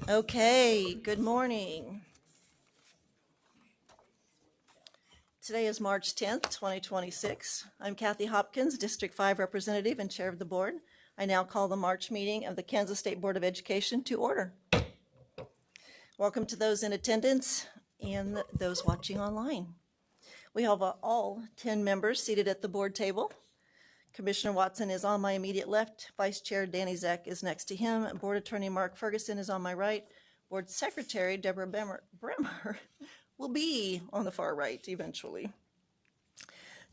Okay, good morning. Today is March 10th, 2026. I'm Kathy Hopkins, District 5 Representative and Chair of the Board. I now call the March meeting of the Kansas State Board of Education to order. Welcome to those in attendance and those watching online. We have all 10 members seated at the board table. Commissioner Watson is on my immediate left. Vice Chair Danny Zek is next to him. Board Attorney Mark Ferguson is on my right. Board Secretary Deborah Bremer will be on the far right eventually.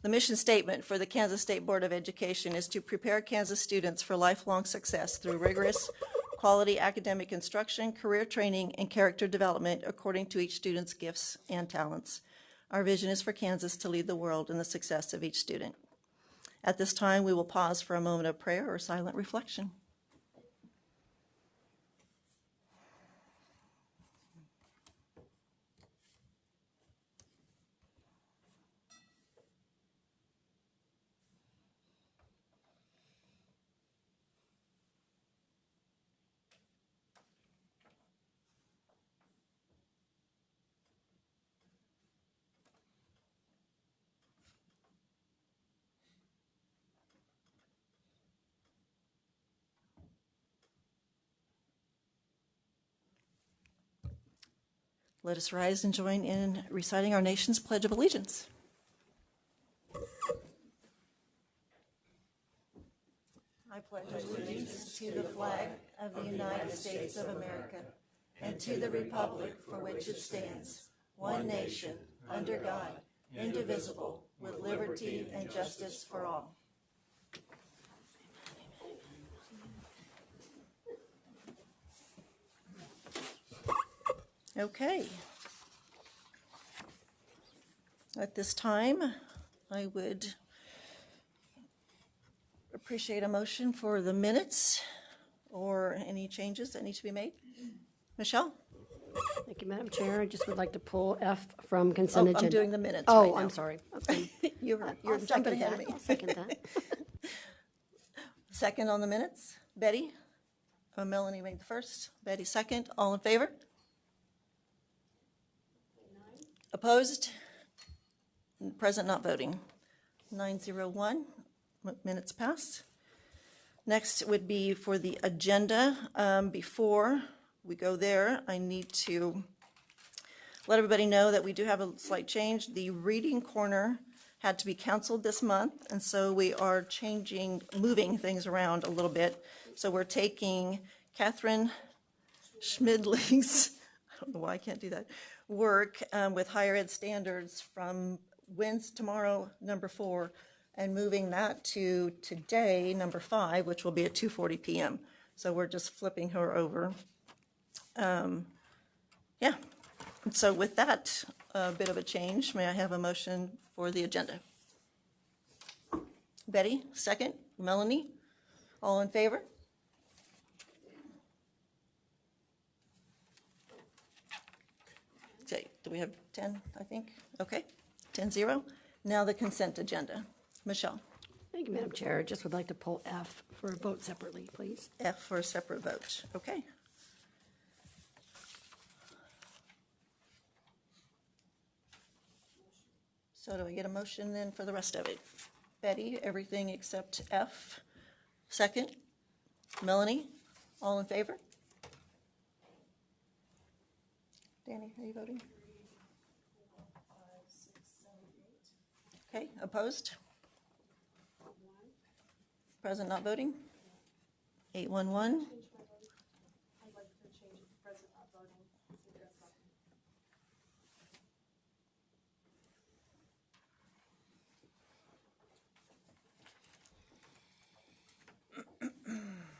The mission statement for the Kansas State Board of Education is to prepare Kansas students for lifelong success through rigorous, quality academic instruction, career training, and character development according to each student's gifts and talents. Our vision is for Kansas to lead the world in the success of each student. At this time, we will pause for a moment of prayer or silent reflection. Let us rise and join in reciting our nation's Pledge of Allegiance. I pledge allegiance to the flag of the United States of America and to the republic for which it stands, one nation, under God, indivisible, with liberty and justice for all. Okay. At this time, I would appreciate a motion for the minutes or any changes that need to be made. Michelle? Thank you, Madam Chair. I just would like to pull F from consent agenda. I'm doing the minutes Oh, right now. I'm sorry. Okay. You're I'll jumping ahead of that. me. I'll second that. Second on the minutes, Betty? Melanie made the first, Betty second. All in favor? Opposed? Present not voting. 901, minutes passed. Next would be for the agenda. Before we go there, I need to let everybody know that we do have a slight change. The reading corner had to be canceled this month, and so we are moving things around a little bit. So we're taking Catherine Schmidling's, I don't know why I can't do that, work with higher ed standards from tomorrow, number 4, and moving that to today, number 5, which will be at 2:40 p.m. So we're just flipping her over. Yeah. And so with that bit of a change, may I have a motion for the agenda? Betty, second. Melanie, all in favor? Okay, do we have 10, I think? Okay, 10-0. Now the consent agenda. Michelle. Thank you, Madam Chair. I just would like to pull F for a vote separately, please. F for a separate vote. Okay. So do we get a motion then for the rest of it? Betty, everything except F. Second. Melanie, all in favor? Danny, are you voting? 3, 4, 5, 6, 7, 8. Okay, opposed? 1. Present not voting? 811. I'd like to change it to present not voting.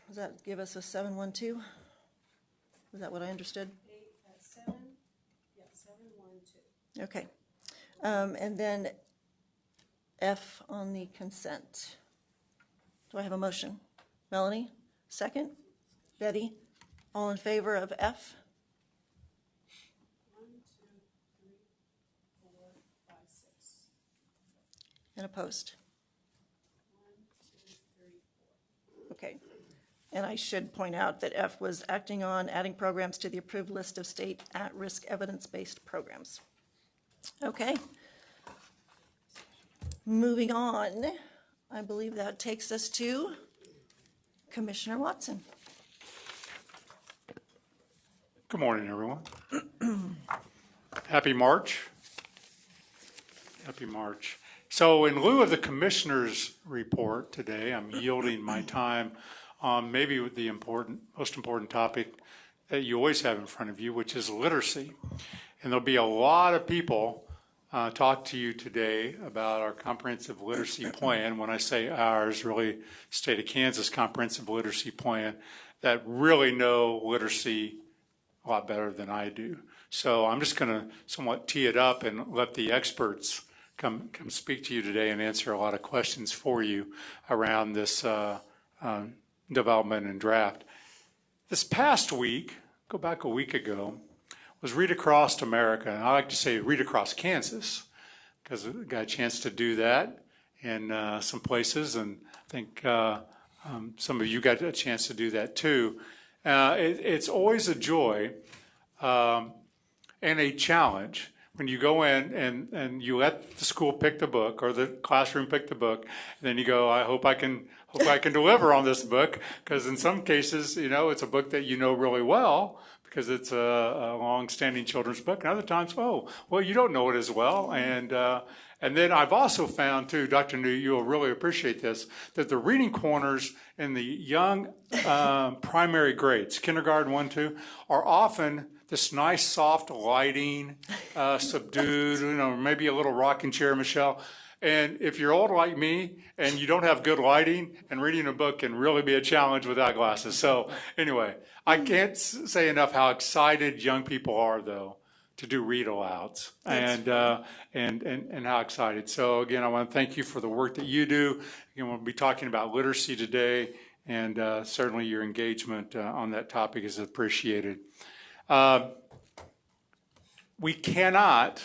Does that give us a 712? Is that what I understood? 7, yeah, 712. Okay. And then F on the consent. Do I have a motion? Melanie, second. Betty, all in favor of F? 1, 2, 3, 4, 5, 6. And opposed? 1, 2, 3, 4. Okay. And I should point out that F was acting on adding programs to the approved list of state at-risk evidence-based programs. Okay. Moving on, I believe that takes us to Commissioner Watson. Good morning, everyone. Happy March. Happy March. So in lieu of the commissioner's report today, I'm yielding my time on maybe the most important topic that you always have in front of you, which is literacy. And there'll be a lot of people talk to you today about our comprehensive literacy plan. When I say ours, really state of Kansas comprehensive literacy plan, that really know literacy a lot better than I do. So I'm just going to somewhat tee it up and let the experts come speak to you today and answer a lot of questions for you around this development and draft. This past week, go back a week ago, was Read Across America. And I like to say Read Across Kansas because I got a chance to do that in some places, and I think some of you got a chance to do that too. It's always a joy and a challenge when you go in and you let the school pick the book or the classroom pick the book, and then you go, I hope I can deliver on this book, because in some cases, it's a book that you know really well because it's a long-standing children's book, and other times, you don't know it as well. And then I've also found too, Dr. New, you'll really appreciate this, that the reading corners in the young primary grades, kindergarten 1, 2, are often this nice soft lighting, subdued, maybe a little rocking chair, Michelle. And if you're old like me and you don't have good lighting, and reading a book can really be a challenge without glasses. So anyway, I can't say enough how excited young people are, though, to do read alouds, and how excited. So again, I want to thank you for the work that you do. Again, we'll be talking about literacy today, and certainly your engagement on that topic is appreciated. We cannot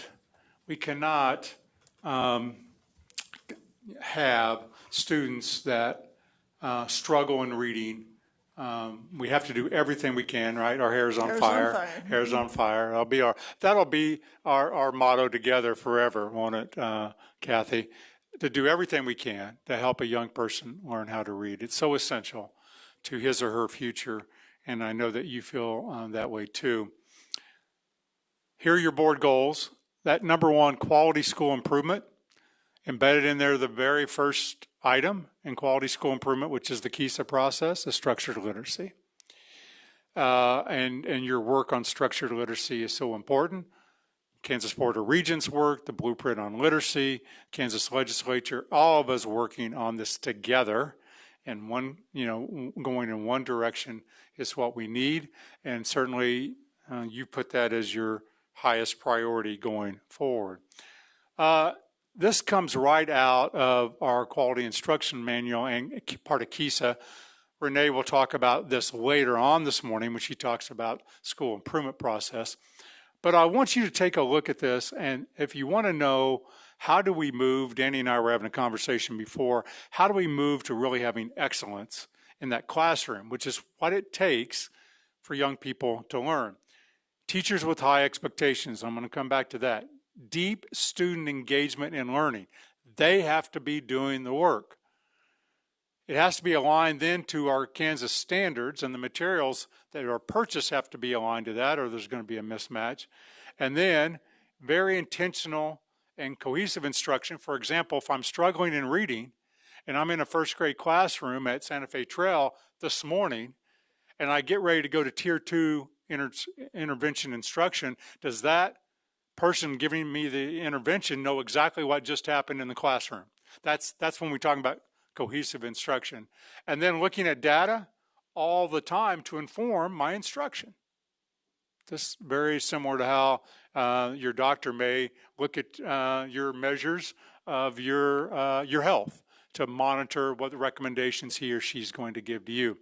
have students that struggle in reading. We have to do everything we can, right? Our hair's on fire. Hair's on fire. That'll be our motto together forever, won't it, Kathy? To do everything we can to help a young person learn how to read. It's so essential to his or her future, and I know that you feel that way too. Here are your board goals. That number one, quality school improvement. Embedded in there, the very first item in quality school improvement, which is the KSDE process, is structured literacy. And your work on structured literacy is so important. Kansas Board of Regents work, the Blueprint on Literacy, Kansas Legislature, all of us working on this together, and going in one direction is what we need. And certainly you put that as your highest priority going forward. This comes right out of our quality instruction manual and part of KSDE. Renee will talk about this later on this morning when she talks about school improvement process. But I want you to take a look at this, and if you want to know how do we move, Danny and I were having a conversation before, how do we move to really having excellence in that classroom, which is what it takes for young people to learn. Teachers with high expectations, I'm going to come back to that. Deep student engagement in learning. They have to be doing the work. It has to be aligned then to our Kansas standards, and the materials that are purchased have to be aligned to that, or there's going to be a mismatch. And then very intentional and cohesive instruction. For example, if I'm struggling in reading and I'm in a first grade classroom at Santa Fe Trail this morning and I get ready to go to Tier 2 intervention instruction, does that person giving me the intervention know exactly what just happened in the classroom? That's when we're talking about cohesive instruction. And then looking at data all the time to inform my instruction. This is very similar to how your doctor may look at your measures of your health to monitor what the recommendations he or she's going to give to you.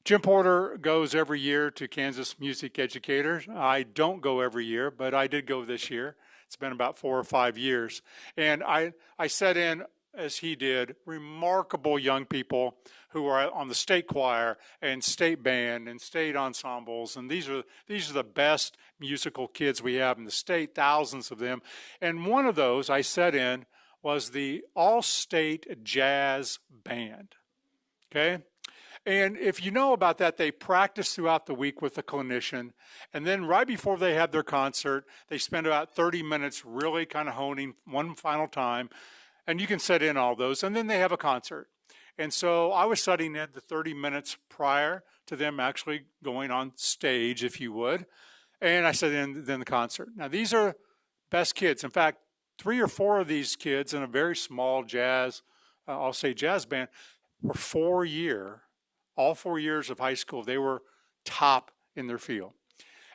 Jim Porter goes every year to Kansas Music Educators. I don't go every year, but I did go this year. It's been about 4 or 5 years. And I sat in as he did, remarkable young people who are on the state choir and state band and state ensembles. And these are the best musical kids we have in the state, thousands of them. And one of those I sat in was the all-state jazz band. Okay? And if you know about that, they practice throughout the week with a clinician. And then right before they have their concert, they spend about 30 minutes really kind of honing one final time. And you can set in all those. And then they have a concert. And so I was studying in the 30 minutes prior to them actually going on stage, if you would. And I set in then the concert. Now, these are best kids. In fact, 3 or 4 of these kids in a very small jazz, I'll say jazz band, were all 4 years of high school, they were top in their field.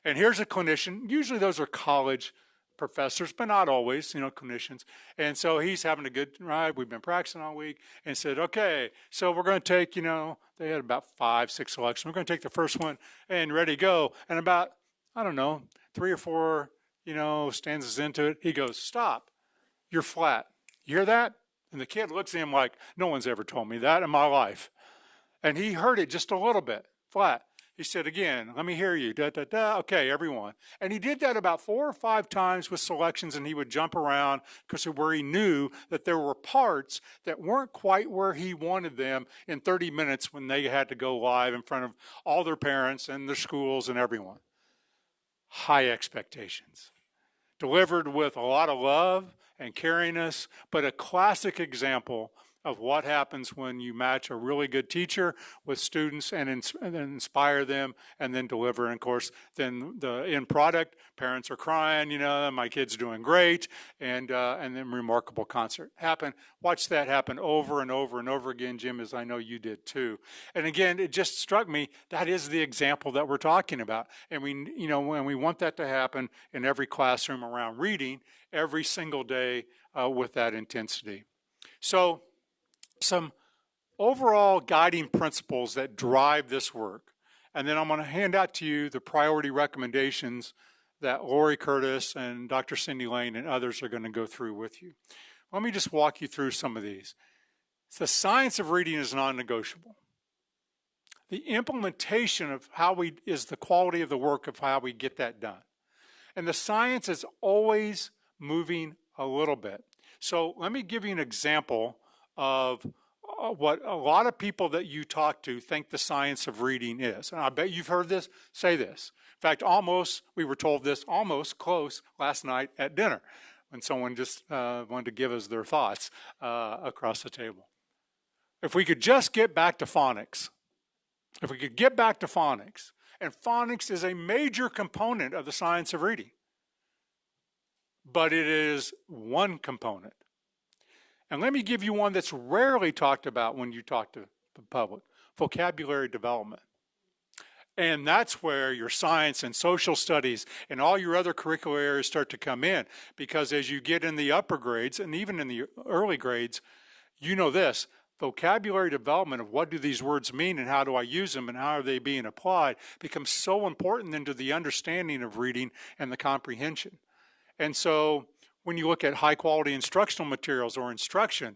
And here's a clinician. Usually those are college professors, but not always, clinicians. And so he's having a good ride. We've been practicing all week and said, okay, so we're going to take, they had about 5, 6 selections. We're going to take the first one and ready, go. And about, 3 or 4, stanzas into it, he goes, stop, you're flat. You hear that? And the kid looks at him like, no one's ever told me that in my life. And he heard it just a little bit, flat. He said, again, let me hear you, da, da, da. Okay, everyone. And he did that about 4 or 5 times with selections, and he would jump around because where he knew that there were parts that weren't quite where he wanted them in 30 minutes when they had to go live in front of all their parents and their schools and everyone. High expectations. Delivered with a lot of love and caringness, but a classic example of what happens when you match a really good teacher with students and then inspire them and then deliver. And of course, then the end product, parents are crying, my kid's doing great, and then remarkable concert happen. Watch that happen over and over and over again, Jim, as I know you did too. And again, it just struck me, that is the example that we're talking about. And when we want that to happen in every classroom around reading every single day with that intensity. So, some overall guiding principles that drive this work. And then I'm going to hand out to you the priority recommendations that Lori Curtis and Dr. Cindy Lane and others are going to go through with you. Let me just walk you through some of these. The science of reading is non-negotiable. The implementation of is the quality of the work of how we get that done. And the science is always moving a little bit. So let me give you an example of what a lot of people that you talk to think the science of reading is. And I bet you've heard this, say this. In fact, we were told this almost close last night at dinner when someone just wanted to give us their thoughts across the table. If we could just get back to phonics, and phonics is a major component of the science of reading, but it is one component. And let me give you one that's rarely talked about when you talk to the public, vocabulary development. And that's where your science and social studies and all your other curricular areas start to come in, because as you get in the upper grades and even in the early grades, this, vocabulary development of what do these words mean and how do I use them and how are they being applied becomes so important into the understanding of reading and the comprehension. And so when you look at high quality instructional materials or instruction,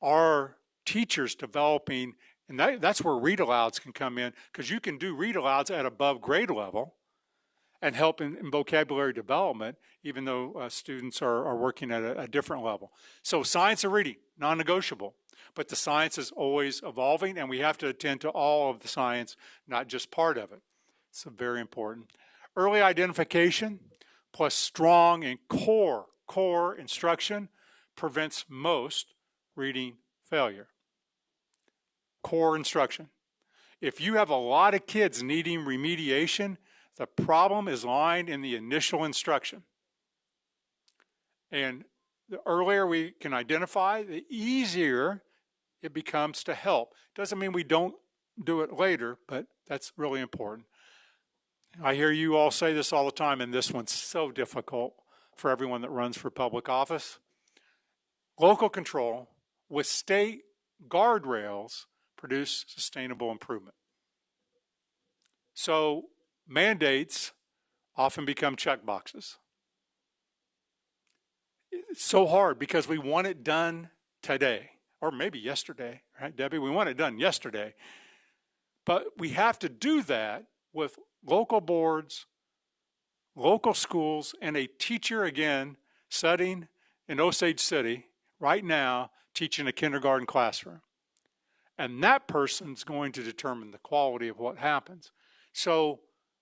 are teachers developing, and that's where read alouds can come in, because you can do read alouds at above grade level and help in vocabulary development, even though students are working at a different level. So science of reading, non-negotiable, but the science is always evolving and we have to attend to all of the science, not just part of it. It's very important. Early identification plus strong and core instruction prevents most reading failure. Core instruction. If you have a lot of kids needing remediation, the problem is lying in the initial instruction. And the earlier we can identify, the easier it becomes to help. Doesn't mean we don't do it later, but that's really important. I hear you all say this all the time, and this one's so difficult for everyone that runs for public office. Local control with state guardrails produce sustainable improvement. So mandates often become check boxes. It's so hard because we want it done today, or maybe yesterday, right, Debbie? We want it done yesterday. But we have to do that with local boards, local schools, and a teacher, again, sitting in Osage City right now, teaching a kindergarten classroom. And that person's going to determine the quality of what happens. So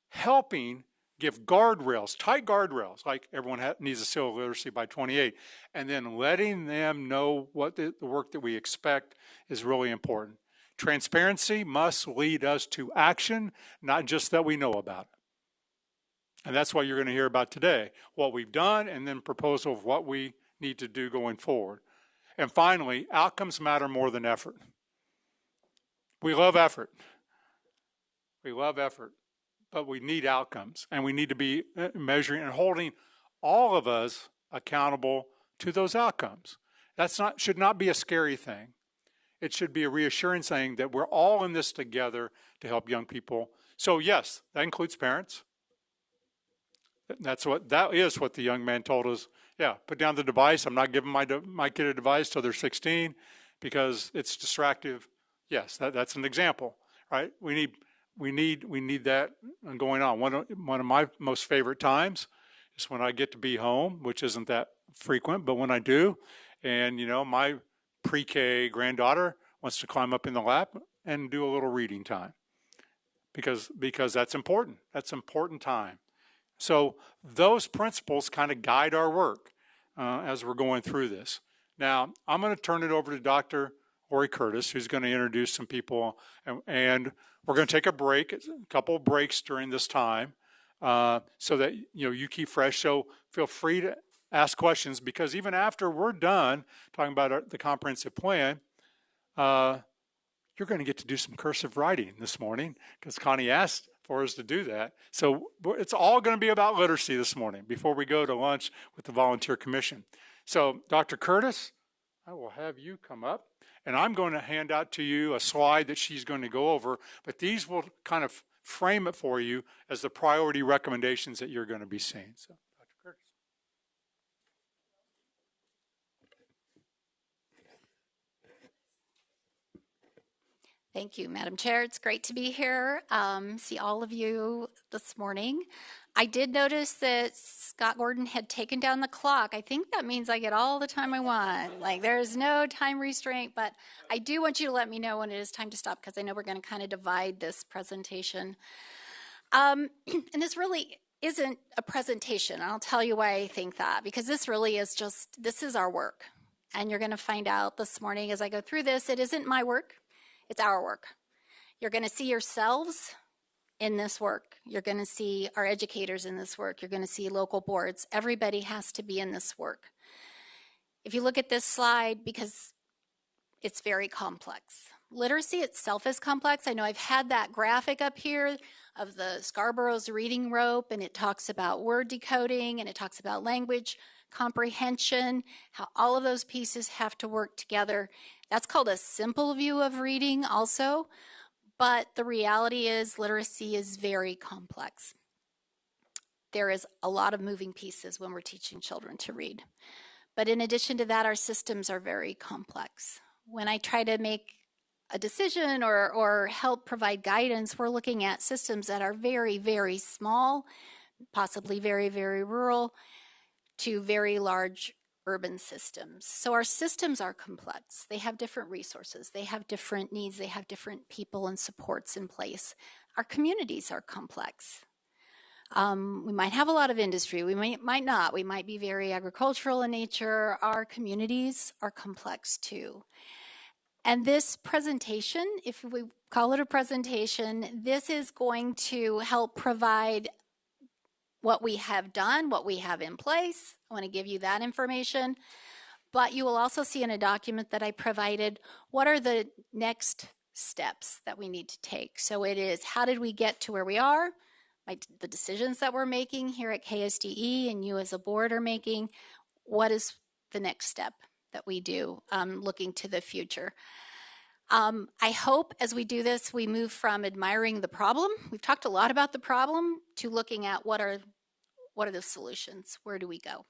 helping give guardrails, tight guardrails, like everyone needs a civil literacy by 28, and then letting them know what the work that we expect is really important. Transparency must lead us to action, not just that we know about it. And that's what you're going to hear about today, what we've done, and then proposal of what we need to do going forward. And finally, outcomes matter more than effort. We love effort. We love effort, but we need outcomes, and we need to be measuring and holding all of us accountable to those outcomes. Should not be a scary thing. It should be a reassuring thing that we're all in this together to help young people. So yes, that includes parents. That is what the young man told us. Yeah, put down the device. I'm not giving my kid a device till they're 16 because it's distractive. Yes, that's an example, right? We need that going on. One of my most favorite times is when I get to be home, which isn't that frequent, but when I do, and my pre-K granddaughter wants to climb up in the lap and do a little reading time because that's important. That's important time. So those principles kind of guide our work as we're going through this. Now, I'm going to turn it over to Dr. Lori Curtis, who's going to introduce some people, and we're going to take a couple of breaks during this time so that you keep fresh. So feel free to ask questions, because even after we're done talking about the comprehensive plan, you're going to get to do some cursive writing this morning because Connie asked for us to do that. So it's all going to be about literacy this morning before we go to lunch with the Volunteer Commission. So Dr. Curtis, I will have you come up, and I'm going to hand out to you a slide that she's going to go over, but these will kind of frame it for you as the priority recommendations that you're going to be seeing. So, Dr. Curtis. Thank you, Madam Chair. It's great to be here. See all of you this morning. I did notice that Scott Gordon had taken down the clock. I think that means I get all the time I want. Like, there's no time restraint, but I do want you to let me know when it is time to stop, because I know we're going to kind of divide this presentation. And this really isn't a presentation. I'll tell you why I think that, because this really is this is our work. And you're going to find out this morning as I go through this, it isn't my work. It's our work. You're going to see yourselves in this work. You're going to see our educators in this work. You're going to see local boards. Everybody has to be in this work. If you look at this slide, because it's very complex. Literacy itself is complex. I know I've had that graphic up here of the Scarborough's reading rope, and it talks about word decoding, and it talks about language comprehension, how all of those pieces have to work together. That's called a simple view of reading also, but the reality is literacy is very complex. There is a lot of moving pieces when we're teaching children to read. But in addition to that, our systems are very complex. When I try to make a decision or help provide guidance, we're looking at systems that are very, very small, possibly very, very rural, to very large urban systems. So our systems are complex. They have different resources. They have different needs. They have different people and supports in place. Our communities are complex. We might have a lot of industry. We might not. We might be very agricultural in nature. Our communities are complex too. And this presentation, if we call it a presentation, this is going to help provide what we have done, what we have in place. I want to give you that information. But you will also see in a document that I provided, what are the next steps that we need to take? So it is, how did we get to where we are? The decisions that we're making here at KSDE and you as a board are making, what is the next step that we do looking to the future? I hope as we do this, we move from admiring the problem. We've talked a lot about the problem to looking at what are the solutions? Where do we go?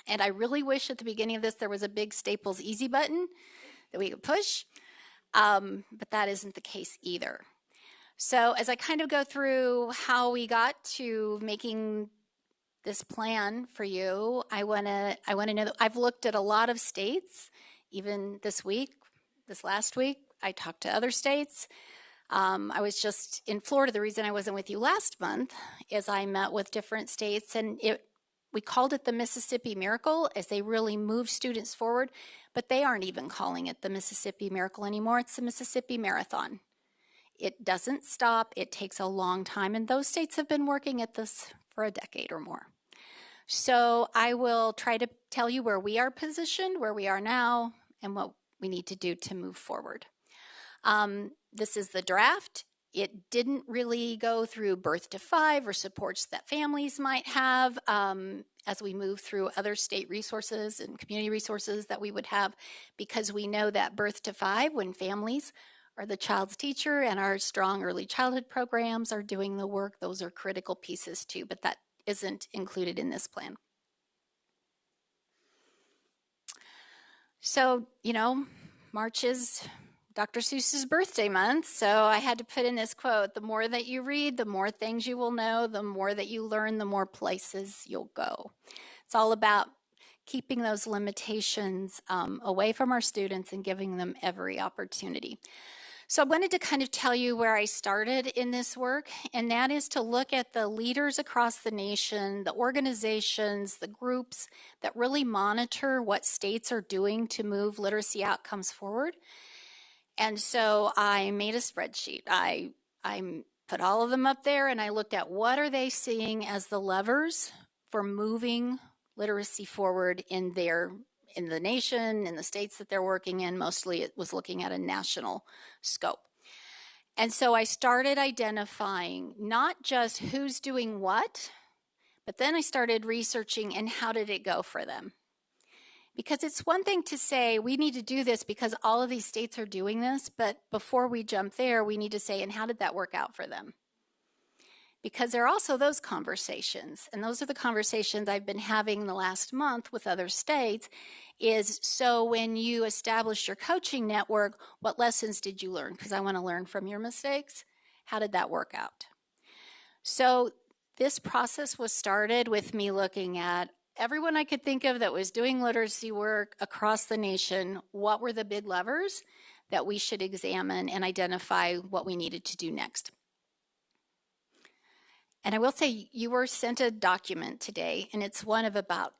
And I really wish at the beginning of this there was a big Staples easy button that we could push, but that isn't the case either. So as I kind of go through how we got to making this plan for you, I want to know that I've looked at a lot of states, even this last week, I talked to other states. I was just in Florida. The reason I wasn't with you last month is I met with different states, and we called it the Mississippi Miracle as they really moved students forward, but they aren't even calling it the Mississippi Miracle anymore. It's the Mississippi Marathon. It doesn't stop. It takes a long time, and those states have been working at this for a decade or more. So I will try to tell you where we are positioned, where we are now, and what we need to do to move forward. This is the draft. It didn't really go through birth to 5 or supports that families might have as we move through other state resources and community resources that we would have, because we know that birth to 5, when families are the child's teacher and our strong early childhood programs are doing the work, those are critical pieces too, but that isn't included in this plan. So, March is Dr. Seuss's birthday month, so I had to put in this quote: the more that you read, the more things you will know, the more that you learn, the more places you'll go. It's all about keeping those limitations away from our students and giving them every opportunity. So I wanted to kind of tell you where I started in this work, and that is to look at the leaders across the nation, the organizations, the groups that really monitor what states are doing to move literacy outcomes forward. And so I made a spreadsheet. I put all of them up there, and I looked at what are they seeing as the levers for moving literacy forward in the nation, in the states that they're working in. Mostly it was looking at a national scope. And so I started identifying not just who's doing what, but then I started researching and how did it go for them. Because it's one thing to say we need to do this because all of these states are doing this, but before we jump there, we need to say, and how did that work out for them? Because there are also those conversations, and those are the conversations I've been having the last month with other states, is so when you establish your coaching network, what lessons did you learn? Because I want to learn from your mistakes. How did that work out? So this process was started with me looking at everyone I could think of that was doing literacy work across the nation. What were the big levers that we should examine and identify what we needed to do next? And I will say you were sent a document today, and it's one of about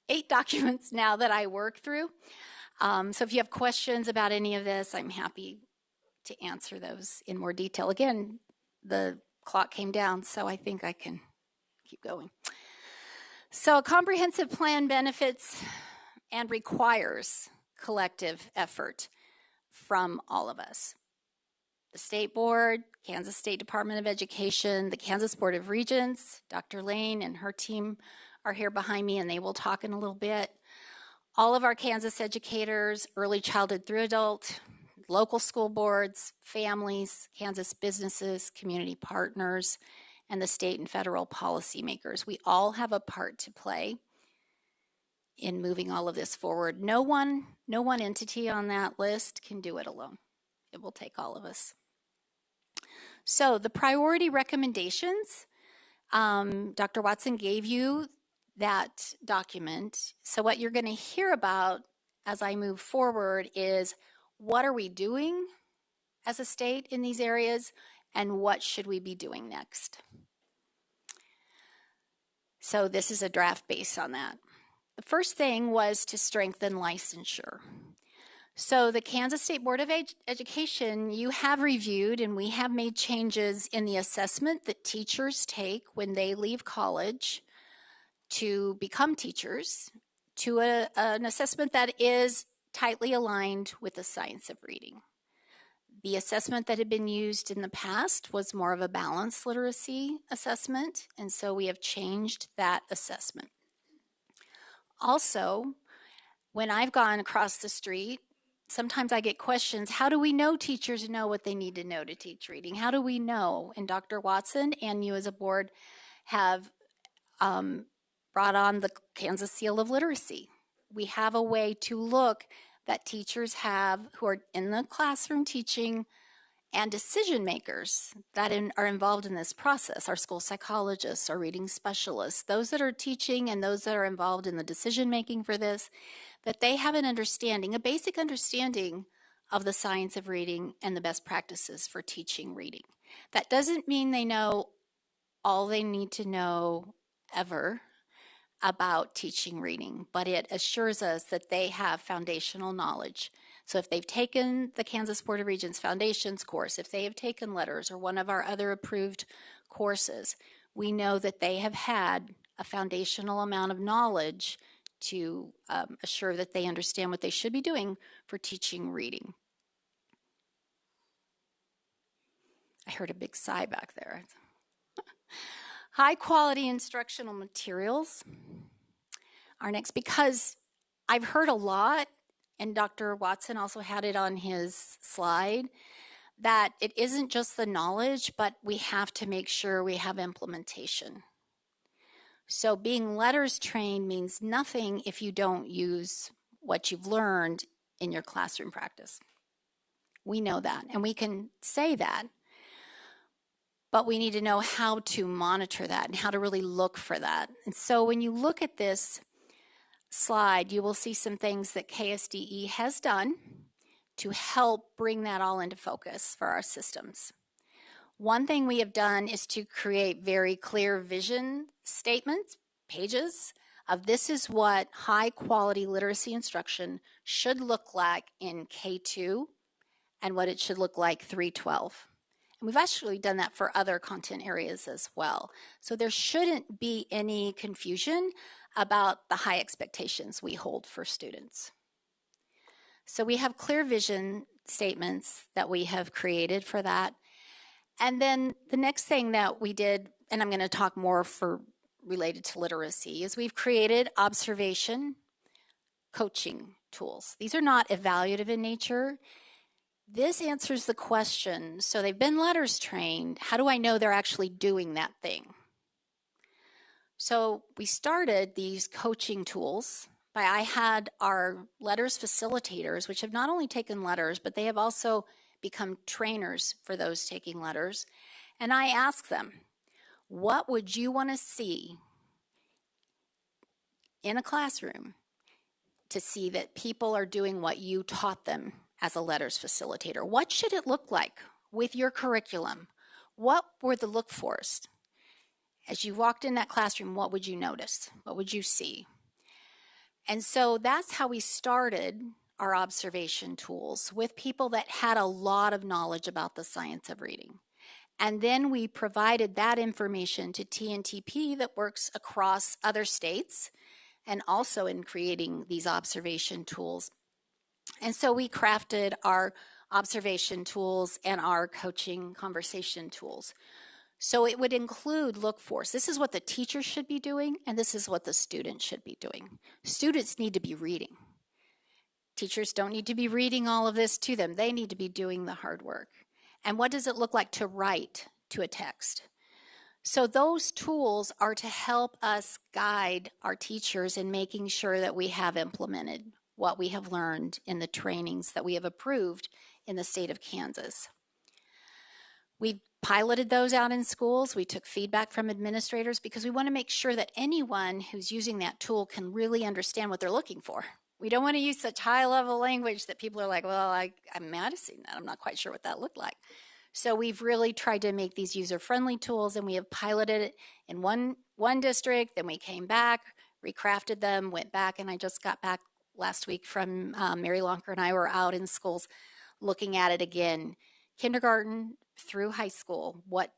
8 documents now that I work through. So if you have questions about any of this, I'm happy to answer those in more detail. Again, the clock came down, so I think I can keep going. So a comprehensive plan benefits and requires collective effort from all of us. The State Board, Kansas State Department of Education, the Kansas Board of Regents, Dr. Lane and her team are here behind me, and they will talk in a little bit. All of our Kansas educators, early childhood through adult, local school boards, families, Kansas businesses, community partners, and the state and federal policymakers. We all have a part to play in moving all of this forward. No one entity on that list can do it alone. It will take all of us. So the priority recommendations, Dr. Watson gave you that document. So what you're going to hear about as I move forward is what are we doing as a state in these areas and what should we be doing next? So this is a draft based on that. The first thing was to strengthen licensure. So the Kansas State Board of Education, you have reviewed and we have made changes in the assessment that teachers take when they leave college to become teachers to an assessment that is tightly aligned with the science of reading. The assessment that had been used in the past was more of a balanced literacy assessment, and so we have changed that assessment. Also, when I've gone across the street, sometimes I get questions, how do we know teachers know what they need to know to teach reading? How do we know? And Dr. Watson and you as a board have brought on the Kansas Seal of Literacy. We have a way to look that teachers have who are in the classroom teaching and decision makers that are involved in this process, our school psychologists, our reading specialists, those that are teaching and those that are involved in the decision making for this, that they have an understanding, a basic understanding of the science of reading and the best practices for teaching reading. That doesn't mean they know all they need to know ever about teaching reading, but it assures us that they have foundational knowledge. So if they've taken the Kansas Board of Regents Foundations course, if they have taken letters or one of our other approved courses, we know that they have had a foundational amount of knowledge to assure that they understand what they should be doing for teaching reading. I heard a big sigh back there. High quality instructional materials are next, because I've heard a lot, and Dr. Watson also had it on his slide, that it isn't just the knowledge, but we have to make sure we have implementation. So being letters trained means nothing if you don't use what you've learned in your classroom practice. We know that, and we can say that, but we need to know how to monitor that and how to really look for that. And so when you look at this slide, you will see some things that KSDE has done to help bring that all into focus for our systems. One thing we have done is to create very clear vision statements, pages, of this is what high quality literacy instruction should look like in K2 and what it should look like 312. And we've actually done that for other content areas as well. So there shouldn't be any confusion about the high expectations we hold for students. So we have clear vision statements that we have created for that. And then the next thing that we did, and I'm going to talk more for related to literacy, is we've created observation coaching tools. These are not evaluative in nature. This answers the question, so they've been letters trained, how do I know they're actually doing that thing? So we started these coaching tools by I had our letters facilitators, which have not only taken letters, but they have also become trainers for those taking letters. And I asked them, what would you want to see in a classroom to see that people are doing what you taught them as a letters facilitator? What should it look like with your curriculum? What were the look fors? As you walked in that classroom, what would you notice? What would you see? And so that's how we started our observation tools, with people that had a lot of knowledge about the science of reading. And then we provided that information to TNTP that works across other states and also in creating these observation tools. And so we crafted our observation tools and our coaching conversation tools. So it would include look fors. This is what the teacher should be doing, and this is what the student should be doing. Students need to be reading. Teachers don't need to be reading all of this to them. They need to be doing the hard work. And what does it look like to write to a text? So those tools are to help us guide our teachers in making sure that we have implemented what we have learned in the trainings that we have approved in the state of Kansas. We piloted those out in schools. We took feedback from administrators because we want to make sure that anyone who's using that tool can really understand what they're looking for. We don't want to use such high-level language that people are like, well, I might have seen that. I'm not quite sure what that looked like. So we've really tried to make these user-friendly tools, and we have piloted it in one district. Then we came back, recrafted them, went back, and I just got back last week from Mary Lonker and I were out in schools looking at it again. Kindergarten through high school, what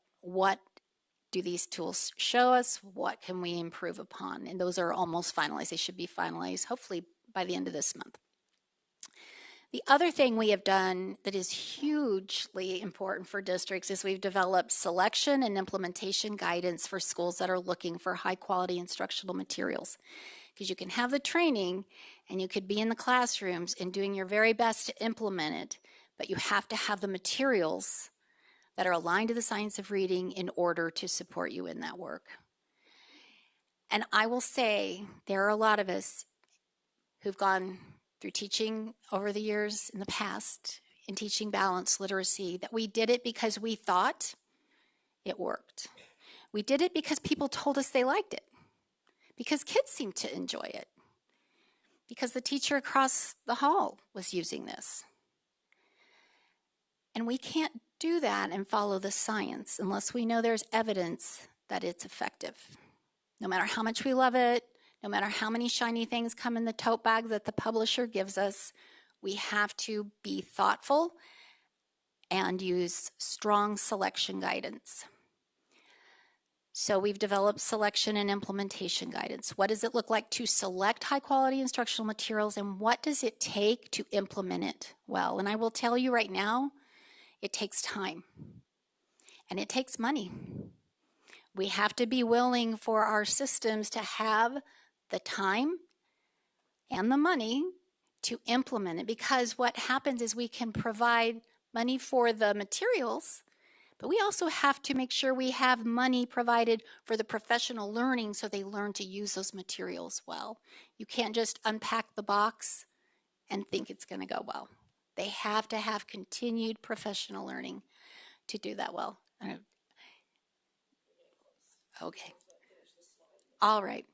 do these tools show us? What can we improve upon? And those are almost finalized. They should be finalized hopefully by the end of this month. The other thing we have done that is hugely important for districts is we've developed selection and implementation guidance for schools that are looking for high quality instructional materials. Because you can have the training and you could be in the classrooms and doing your very best to implement it, but you have to have the materials that are aligned to the science of reading in order to support you in that work. And I will say there are a lot of us who've gone through teaching over the years in the past in teaching balanced literacy that we did it because we thought it worked. We did it because people told us they liked it, because kids seemed to enjoy it, because the teacher across the hall was using this. And we can't do that and follow the science unless we know there's evidence that it's effective. No matter how much we love it, no matter how many shiny things come in the tote bag that the publisher gives us, we have to be thoughtful and use strong selection guidance. So we've developed selection and implementation guidance. What does it look like to select high quality instructional materials, and what does it take to implement it well? And I will tell you right now, it takes time and it takes money. We have to be willing for our systems to have the time and the money to implement it, because what happens is we can provide money for the materials, but we also have to make sure we have money provided for the professional learning so they learn to use those materials well. You can't just unpack the box and think it's going to go well. They have to have continued professional learning to do that well. Okay. All right.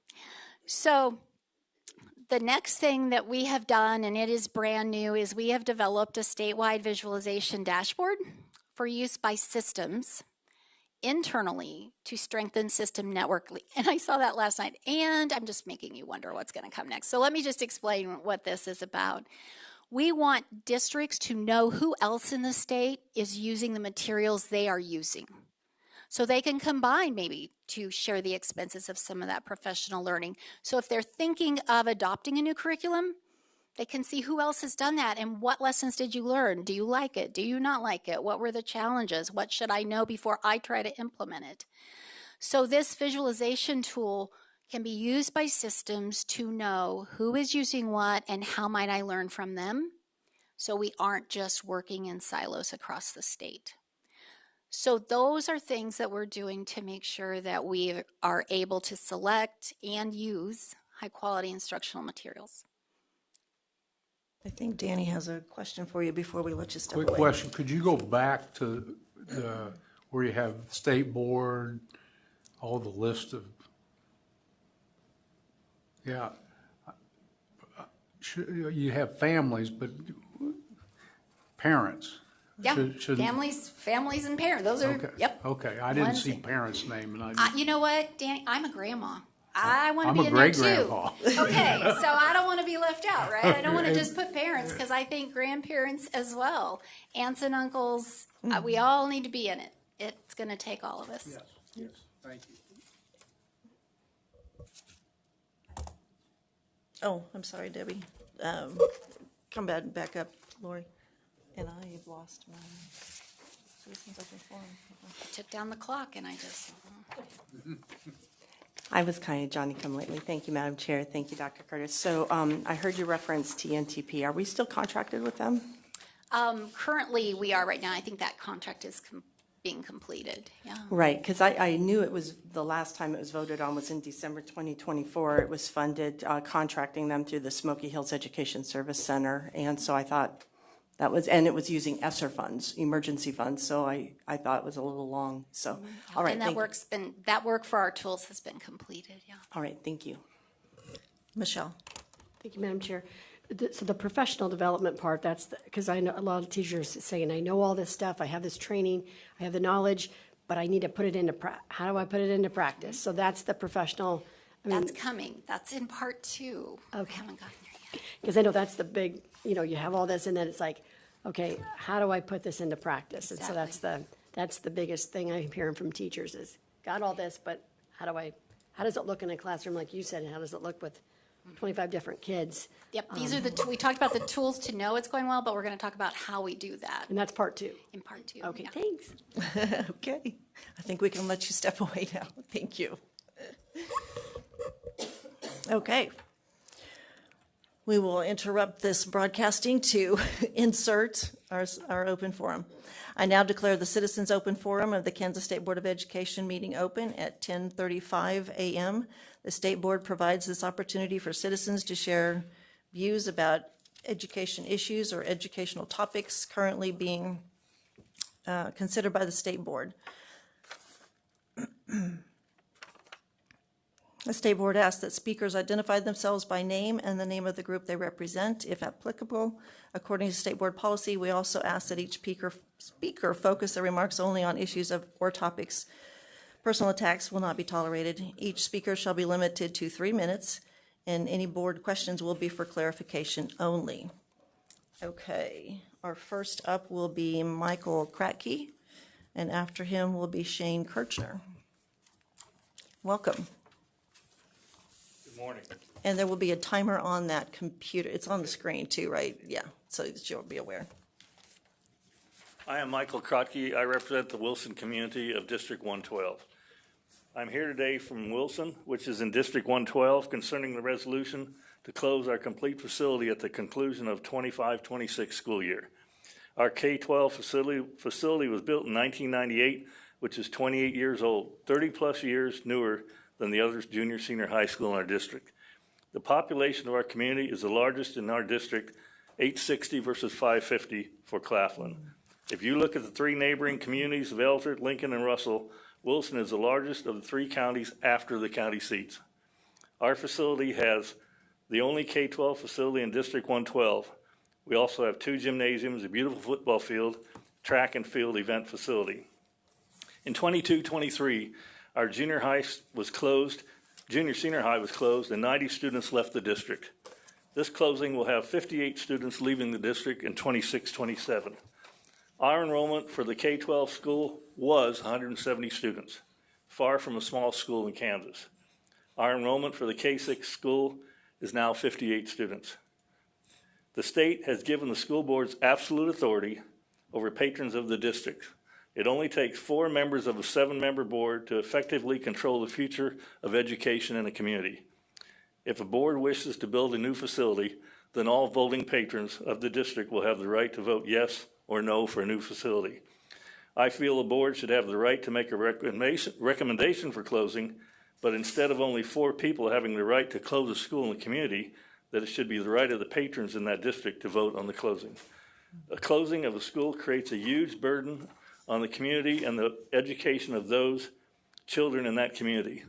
So the next thing that we have done, and it is brand new, is we have developed a statewide visualization dashboard for use by systems internally to strengthen system network. And I saw that last night, and I'm just making you wonder what's going to come next. So let me just explain what this is about. We want districts to know who else in the state is using the materials they are using, so they can combine maybe to share the expenses of some of that professional learning. So if they're thinking of adopting a new curriculum, they can see who else has done that and what lessons did you learn? Do you like it? Do you not like it? What were the challenges? What should I know before I try to implement it? So this visualization tool can be used by systems to know who is using what and how might I learn from them, so we aren't just working in silos across the state. So those are things that we're doing to make sure that we are able to select and use high quality instructional materials. I think Danny has a question for you before we let you step Quick away. question, could you go back to where you have state board, all the list of, yeah. You have families, but parents. Yeah, Shouldn't- families and parents, those are, Okay. yep. Okay, I didn't One see thing. parents' name, and I, You know what, Danny, I'm a grandma. I want to I'm be a in there too. great-grandpa. Okay, so I don't want to be left out, right? I don't want to just put parents, because I think grandparents as well, aunts and uncles, we all need to be in it. It's going to take all of us. yes, thank you. Oh, I'm sorry, Debbie. Come back up, Lori. And I have lost my citizens open forum. I took down the clock and I just, I was kind of Johnny come lately. Thank you, Madam Chair. Thank you, Dr. Curtis. So I heard you reference TNTP. Are we still contracted with them? currently we are right now. I think that contract is being completed, yeah. Right, because I knew it was, the last time it was voted on was in December 2024. It was funded, contracting them through the Smoky Hills Education Service Center. And so I thought that was, and it was using ESSER funds, emergency funds. So I thought it was a little long. So, all right. And that work for our tools has been completed, yeah. All right, thank you. Michelle. Thank you, Madam Chair. So the professional development part, that's because I know a lot of teachers saying, I know all this stuff, I have this training, I have the knowledge, but I need to put it into, how do I put it into practice? So that's the professional, That's coming. That's in part 2. We haven't gotten there yet. because I know that's the big, you have all this and then it's like, okay, how do I put this into practice? And so that's the biggest thing I'm hearing from teachers is, got all this, but how does it look in a classroom like you said, and how does it look with 25 different kids? Yep, these are we talked about the tools to know it's going well, but we're going to talk about how we do that And that's part 2. in part 2. Okay, yeah. thanks. Okay. I think we can let you step away now. Thank you. Okay. We will interrupt this broadcasting to insert our open forum. I now declare the Citizens Open Forum of the Kansas State Board of Education meeting open at 10:35 a.m. The State Board provides this opportunity for citizens to share views about education issues or educational topics currently being considered by the State Board. The State Board asks that speakers identify themselves by name and the name of the group they represent, if applicable. According to State Board policy, we also ask that each speaker focus their remarks only on issues or topics. Personal attacks will not be tolerated. Each speaker shall be limited to 3 minutes, and any board questions will be for clarification only. Okay, our first up will be Michael Kratke, and after him will be Shane Kirchner. Welcome. Good morning. And there will be a timer on that computer. It's on the screen too, right? Yeah, so that you'll be aware. I am Michael Krotke. I represent the Wilson community of District 112. I'm here today from Wilson, which is in District 112, concerning the resolution to close our complete facility at the conclusion of 25-26 school year. Our K-12 facility was built in 1998, which is 28 years old, 30-plus years newer than the other junior, senior high school in our district. The population of our community is the largest in our district, 860 versus 550 for Claflin. If you look at the three neighboring communities of Elder, Lincoln, and Russell, Wilson is the largest of the three counties after the county seats. Our facility has the only K-12 facility in District 112. We also have 2 gymnasiums, a beautiful football field, track and field event facility. In 22-23, our junior high was closed, senior high was closed, and 90 students left the district. This closing will have 58 students leaving the district in 26-27. Our enrollment for the K-12 school was 170 students, far from a small school in Kansas. Our enrollment for the K-6 school is now 58 students. The state has given the school boards absolute authority over patrons of the district. It only takes 4 members of a 7-member board to effectively control the future of education in a community. If a board wishes to build a new facility, then all voting patrons of the district will have the right to vote yes or no for a new facility. I feel the board should have the right to make a recommendation for closing, but instead of only 4 people having the right to close a school in the community, that it should be the right of the patrons in that district to vote on the closing. A closing of a school creates a huge burden on the community and the education of those children in that community.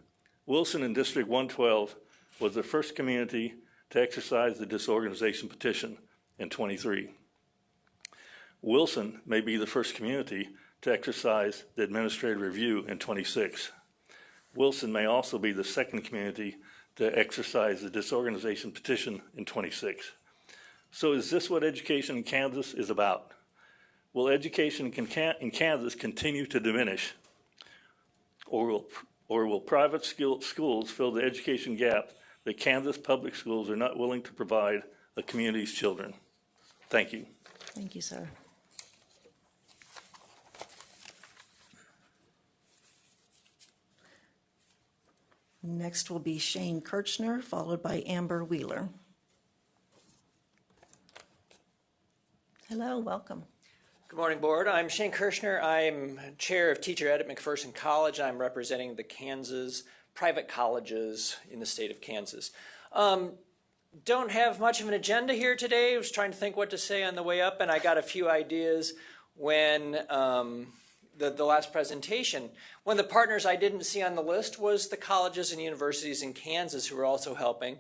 Wilson in District 112 was the first community to exercise the disorganization petition in 23. Wilson may be the first community to exercise the administrative review in 26. Wilson may also be the second community to exercise the disorganization petition in 26. So is this what education in Kansas is about? Will education in Kansas continue to diminish? Or will private schools fill the education gap that Kansas public schools are not willing to provide the community's children? Thank you. Thank you, sir. Next will be Shane Kirchner, followed by Amber Wheeler. Hello, welcome. Good morning, Board. I'm Shane Kirchner. I'm Chair of Teacher Ed at McPherson College. I'm representing the Kansas private colleges in the state of Kansas. Don't have much of an agenda here today. I was trying to think what to say on the way up, and I got a few ideas when the last presentation. One of the partners I didn't see on the list was the colleges and universities in Kansas who are also helping.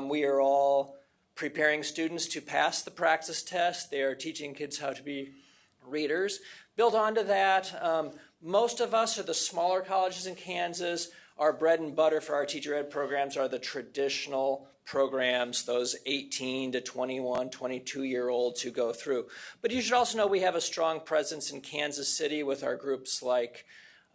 We are all preparing students to pass the praxis test. They are teaching kids how to be readers. Built onto that, most of us are the smaller colleges in Kansas. Our bread and butter for our teacher ed programs are the traditional programs, those 18 to 21, 22-year-olds who go through. But you should also know we have a strong presence in Kansas City with our groups like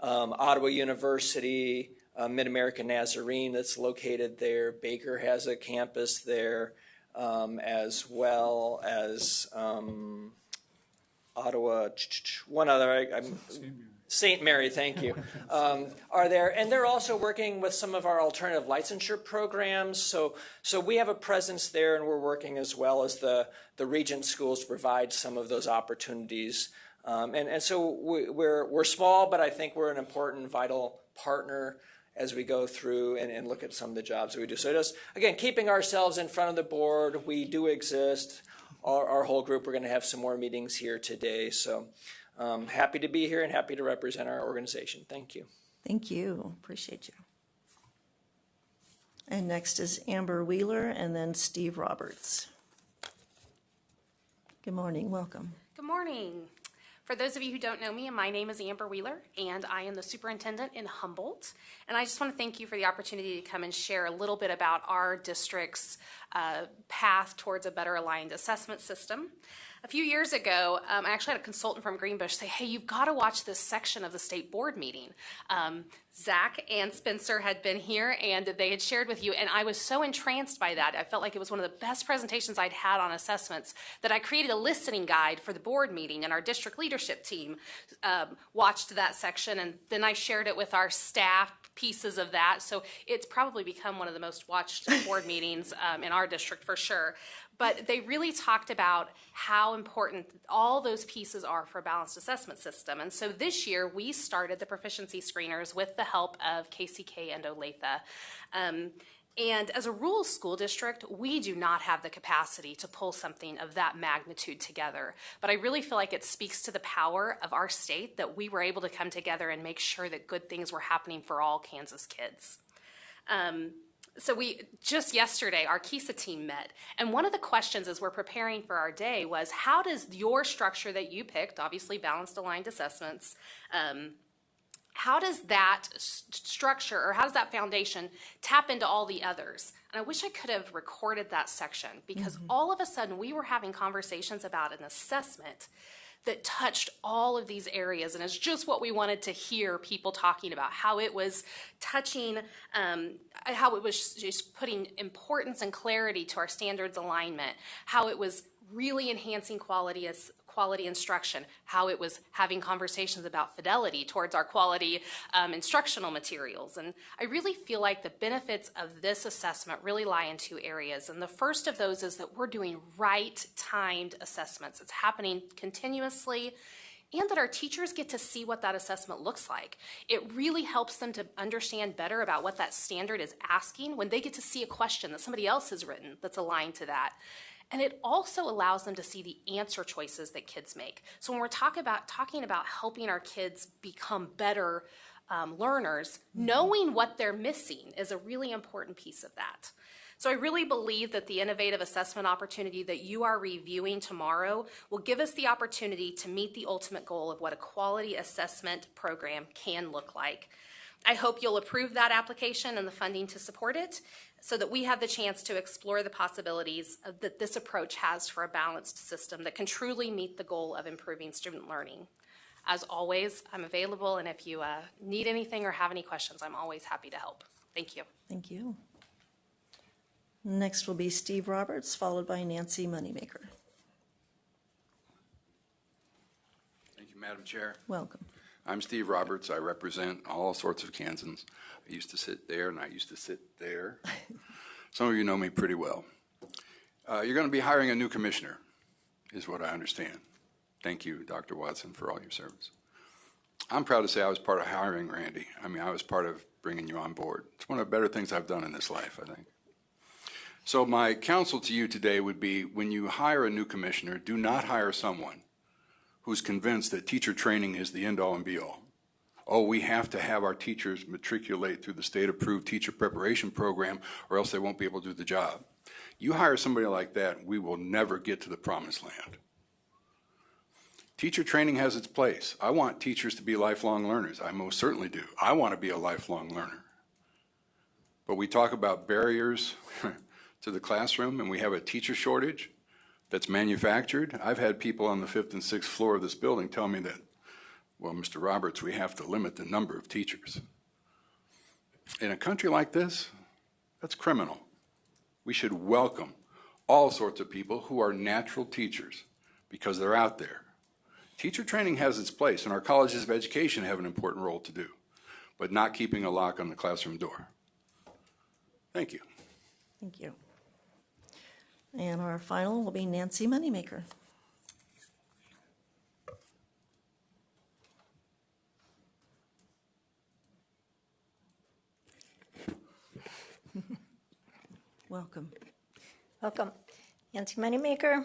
Ottawa University, Mid-American Nazarene that's located there. Baker has a campus there, as well as Ottawa, one other, St. Mary, thank you, are there. And they're also working with some of our alternative licensure programs. So we have a presence there, and we're working as well as the Regent schools to provide some of those opportunities. And so we're small, but I think we're an important, vital partner as we go through and look at some of the jobs that we do. So just, again, keeping ourselves in front of the board, we do exist. Our whole group, we're going to have some more meetings here today. So happy to be here and happy to represent our organization. Thank you. Thank you. Appreciate you. And next is Amber Wheeler and then Steve Roberts. Good morning. Welcome. Good morning. For those of you who don't know me, my name is Amber Wheeler, and I am the superintendent in Humboldt. And I just want to thank you for the opportunity to come and share a little bit about our district's path towards a better aligned assessment system. A few years ago, I actually had a consultant from Greenbush say, hey, you've got to watch this section of the state board meeting. Zach and Spencer had been here and they had shared with you, and I was so entranced by that. I felt like it was one of the best presentations I'd had on assessments that I created a listening guide for the board meeting, and our district leadership team watched that section, and then I shared it with our staff, pieces of that. So it's probably become one of the most watched board meetings in our district for sure. But they really talked about how important all those pieces are for a balanced assessment system. And so this year we started the proficiency screeners with the help of KCK and Olathe. And as a rural school district, we do not have the capacity to pull something of that magnitude together. But I really feel like it speaks to the power of our state that we were able to come together and make sure that good things were happening for all Kansas kids. So we just yesterday, our KISA team met, and one of the questions as we're preparing for our day was, how does your structure that you picked, obviously balanced aligned assessments, how does that structure or how does that foundation tap into all the others? And I wish I could have recorded that section, because all of a sudden we were having conversations about an assessment that touched all of these areas, and it's just what we wanted to hear people talking about, how it was touching, how it was just putting importance and clarity to our standards alignment, how it was really enhancing quality instruction, how it was having conversations about fidelity towards our quality instructional materials. And I really feel like the benefits of this assessment really lie in two areas. And the first of those is that we're doing right-timed assessments. It's happening continuously, and that our teachers get to see what that assessment looks like. It really helps them to understand better about what that standard is asking when they get to see a question that somebody else has written that's aligned to that. And it also allows them to see the answer choices that kids make. So when we're talking about helping our kids become better learners, knowing what they're missing is a really important piece of that. So I really believe that the innovative assessment opportunity that you are reviewing tomorrow will give us the opportunity to meet the ultimate goal of what a quality assessment program can look like. I hope you'll approve that application and the funding to support it, so that we have the chance to explore the possibilities that this approach has for a balanced system that can truly meet the goal of improving student learning. As always, I'm available, and if you need anything or have any questions, I'm always happy to help. Thank you. Thank you. Next will be Steve Roberts, followed by Nancy Moneymaker. Thank you, Madam Chair. Welcome. I'm Steve Roberts. I represent all sorts of Kansans. I used to sit there, and I used to sit there. Some of you know me pretty well. You're going to be hiring a new commissioner, is what I understand. Thank you, Dr. Watson, for all your service. I'm proud to say I was part of hiring Randy. I mean, I was part of bringing you on board. It's one of the better things I've done in this life, I think. So my counsel to you today would be, when you hire a new commissioner, do not hire someone who's convinced that teacher training is the end-all and be-all. Oh, we have to have our teachers matriculate through the state-approved teacher preparation program, or else they won't be able to do the job. You hire somebody like that, we will never get to the promised land. Teacher training has its place. I want teachers to be lifelong learners. I most certainly do. I want to be a lifelong learner. But we talk about barriers to the classroom, and we have a teacher shortage that's manufactured. I've had people on the 5th and 6th floor of this building tell me that, well, Mr. Roberts, we have to limit the number of teachers. In a country like this, that's criminal. We should welcome all sorts of people who are natural teachers, because they're out there. Teacher training has its place, and our colleges of education have an important role to do, but not keeping a lock on the classroom door. Thank you. Thank you. And our final will be Nancy Moneymaker. Welcome. Welcome. Nancy Moneymaker.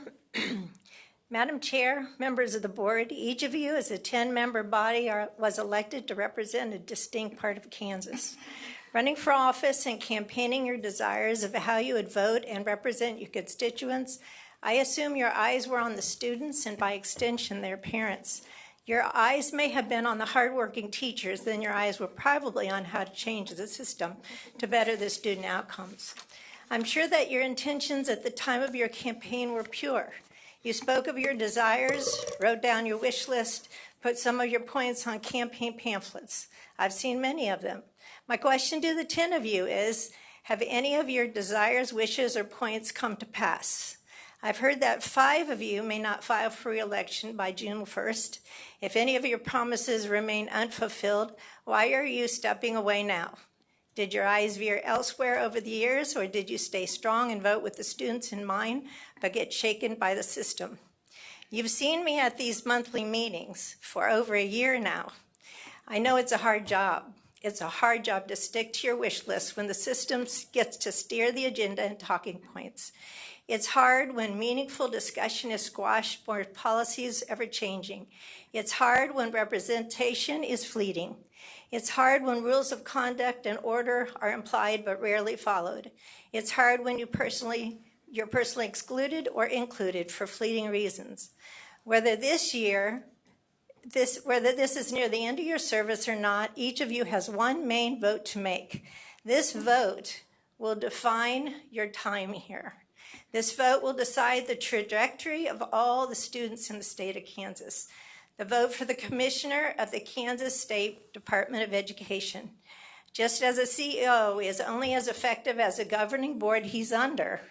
Madam Chair, members of the board, each of you as a 10-member body was elected to represent a distinct part of Kansas. Running for office and campaigning your desires of how you would vote and represent your constituents, I assume your eyes were on the students and by extension their parents. Your eyes may have been on the hardworking teachers, then your eyes were probably on how to change the system to better the student outcomes. I'm sure that your intentions at the time of your campaign were pure. You spoke of your desires, wrote down your wish list, put some of your points on campaign pamphlets. I've seen many of them. My question to the 10 of you is, have any of your desires, wishes, or points come to pass? I've heard that 5 of you may not file for re-election by June 1st. If any of your promises remain unfulfilled, why are you stepping away now? Did your eyes veer elsewhere over the years, or did you stay strong and vote with the students in mind, but get shaken by the system? You've seen me at these monthly meetings for over a year now. I know it's a hard job. It's a hard job to stick to your wish list when the system gets to steer the agenda and talking points. It's hard when meaningful discussion is squashed or policy is ever changing. It's hard when representation is fleeting. It's hard when rules of conduct and order are implied but rarely followed. It's hard when you're personally excluded or included for fleeting reasons. Whether this is near the end of your service or not, each of you has one main vote to make. This vote will define your time here. This vote will decide the trajectory of all the students in the state of Kansas. The vote for the commissioner of the Kansas State Department of Education. Just as a CEO is only as effective as a governing board he's under,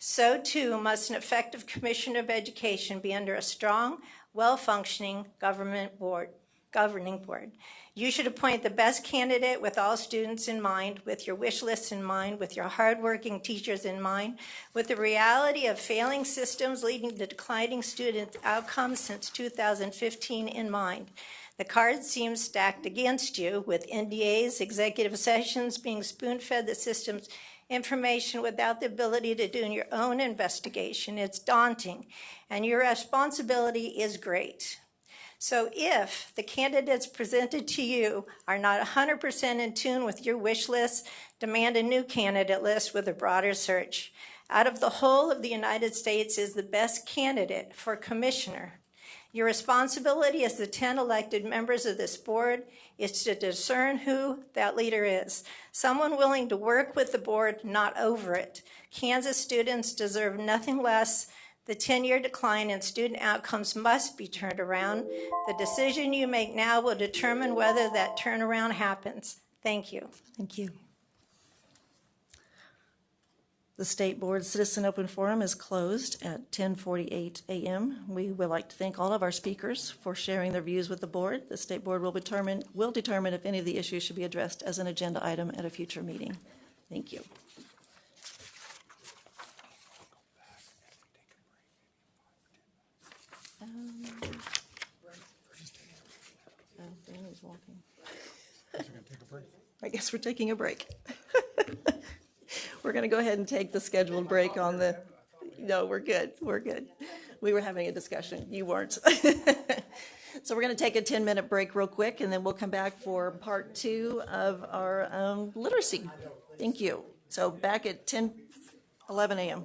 so too must an effective commissioner of education be under a strong, well-functioning governing board. You should appoint the best candidate with all students in mind, with your wish lists in mind, with your hardworking teachers in mind, with the reality of failing systems leading to declining student outcomes since 2015 in mind. The cards seem stacked against you, with NDAs, executive sessions being spoon-fed the system's information without the ability to do your own investigation. It's daunting, and your responsibility is great. So if the candidates presented to you are not 100% in tune with your wish list, demand a new candidate list with a broader search. Out of the whole of the United States is the best candidate for commissioner. Your responsibility as the 10 elected members of this board is to discern who that leader is. Someone willing to work with the board, not over it. Kansas students deserve nothing less. The 10-year decline in student outcomes must be turned around. The decision you make now will determine whether that turnaround happens. Thank you. Thank you. The State Board Citizen Open Forum is closed at 10:48 a.m. We would like to thank all of our speakers for sharing their views with the board. The State Board will determine if any of the issues should be addressed as an agenda item at a future meeting. Thank you. Danny's walking. I guess we're taking a break. We're going to go ahead and take the scheduled break on the, no, we're good. We're good. We were having a discussion. You weren't. So we're going to take a 10-minute break real quick, and then we'll come back for part 2 of our literacy. Thank you. So back at 11 a.m.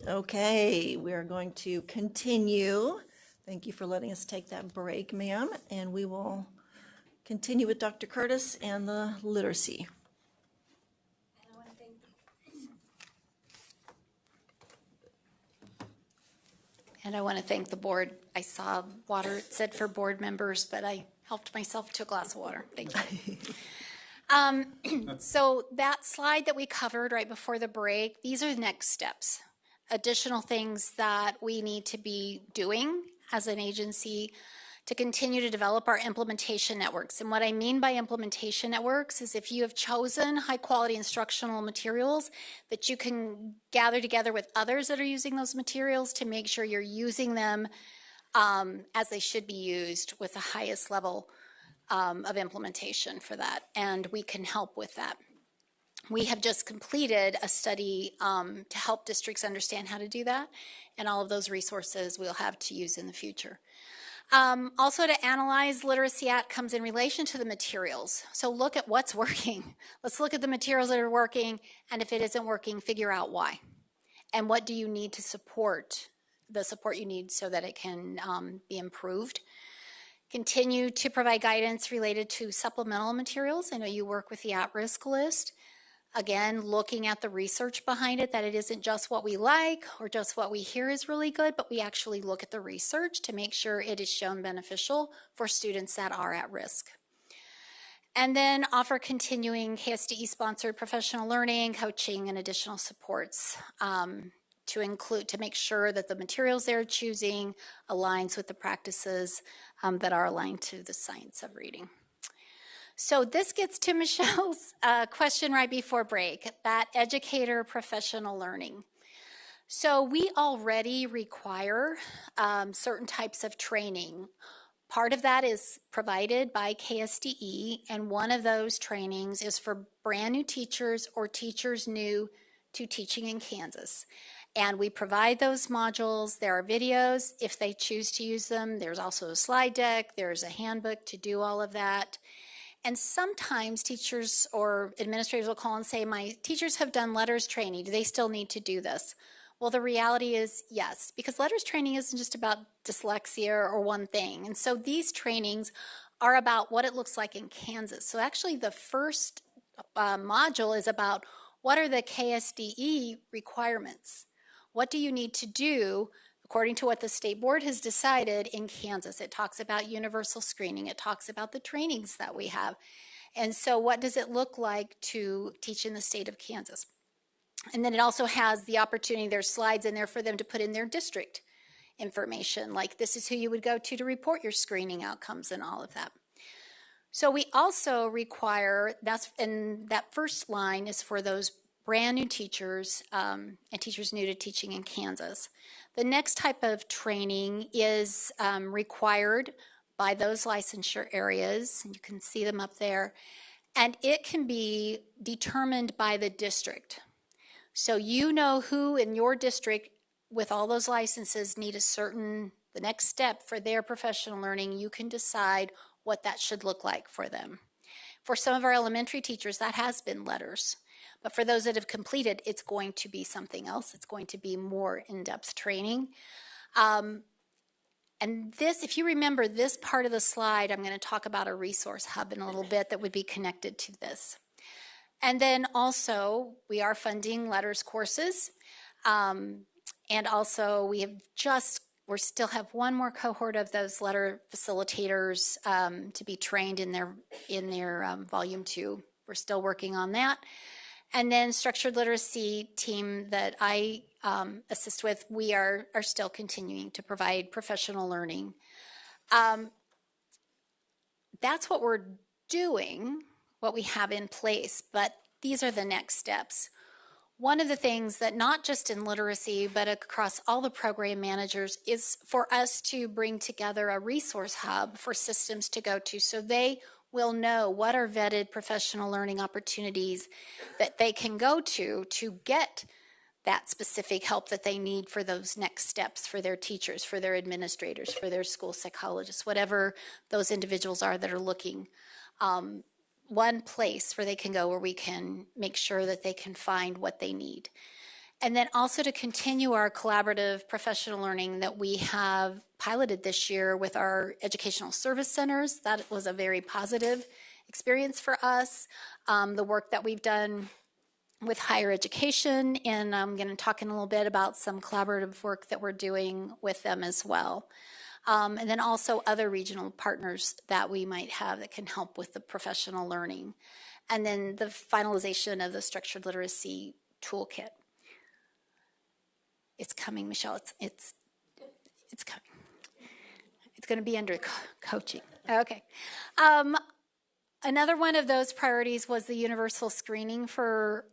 Okay, we are going to continue. Thank you for letting us take that break, ma'am, and we will continue with Dr. Curtis and the literacy. And I want to thank the board. I saw water, it said for board members, but I helped myself to a glass of water. Thank you. So that slide that we covered right before the break, these are the next steps. Additional things that we need to be doing as an agency to continue to develop our implementation networks. And what I mean by implementation networks is if you have chosen high quality instructional materials, that you can gather together with others that are using those materials to make sure you're using them as they should be used with the highest level of implementation for that. And we can help with that. We have just completed a study to help districts understand how to do that, and all of those resources we'll have to use in the future. Also to analyze literacy outcomes in relation to the materials. So look at what's working. Let's look at the materials that are working, and if it isn't working, figure out why. And what do you need to support, the support you need so that it can be improved. Continue to provide guidance related to supplemental materials. I know you work with the at-risk list. Again, looking at the research behind it, that it isn't just what we like or just what we hear is really good, but we actually look at the research to make sure it is shown beneficial for students that are at risk. And then offer continuing KSDE-sponsored professional learning, coaching, and additional supports to make sure that the materials they're choosing aligns with the practices that are aligned to the science of reading. So this gets to Michelle's question right before break, that educator professional learning. So we already require certain types of training. Part of that is provided by KSDE, and one of those trainings is for brand new teachers or teachers new to teaching in Kansas. And we provide those modules. There are videos if they choose to use them. There's also a slide deck. There's a handbook to do all of that. And sometimes teachers or administrators will call and say, my teachers have done letters training. Do they still need to do this? Well, the reality is yes, because letters training isn't just about dyslexia or one thing. And so these trainings are about what it looks like in Kansas. So actually the first module is about what are the KSDE requirements? What do you need to do according to what the state board has decided in Kansas? It talks about universal screening. It talks about the trainings that we have. And so what does it look like to teach in the state of Kansas? And then it also has the opportunity, there's slides in there for them to put in their district information, like this is who you would go to report your screening outcomes and all of that. So we also require, and that first line is for those brand new teachers and teachers new to teaching in Kansas. The next type of training is required by those licensure areas, and you can see them up there, and it can be determined by the district. So you know who in your district with all those licenses need the next step for their professional learning. You can decide what that should look like for them. For some of our elementary teachers, that has been letters. But for those that have completed, it's going to be something else. It's going to be more in-depth training. And this, if you remember this part of the slide, I'm going to talk about a resource hub in a little bit that would be connected to this. And then also, we are funding letters courses. And also, we still have one more cohort of those letter facilitators to be trained in their volume 2. We're still working on that. And then structured literacy team that I assist with, we are still continuing to provide professional learning. That's what we're doing, what we have in place, but these are the next steps. One of the things that not just in literacy, but across all the program managers is for us to bring together a resource hub for systems to go to so they will know what are vetted professional learning opportunities that they can go to get that specific help that they need for those next steps for their teachers, for their administrators, for their school psychologists, whatever those individuals are that are looking. One place where they can go where we can make sure that they can find what they need. And then also to continue our collaborative professional learning that we have piloted this year with our educational service centers. That was a very positive experience for us. The work that we've done with higher education, and I'm going to talk in a little bit about some collaborative work that we're doing with them as well. And then also other regional partners that we might have that can help with the professional learning. And then the finalization of the structured literacy toolkit. It's coming, Michelle. It's coming. It's going to be under coaching. Okay. Another one of those priorities was the universal screening for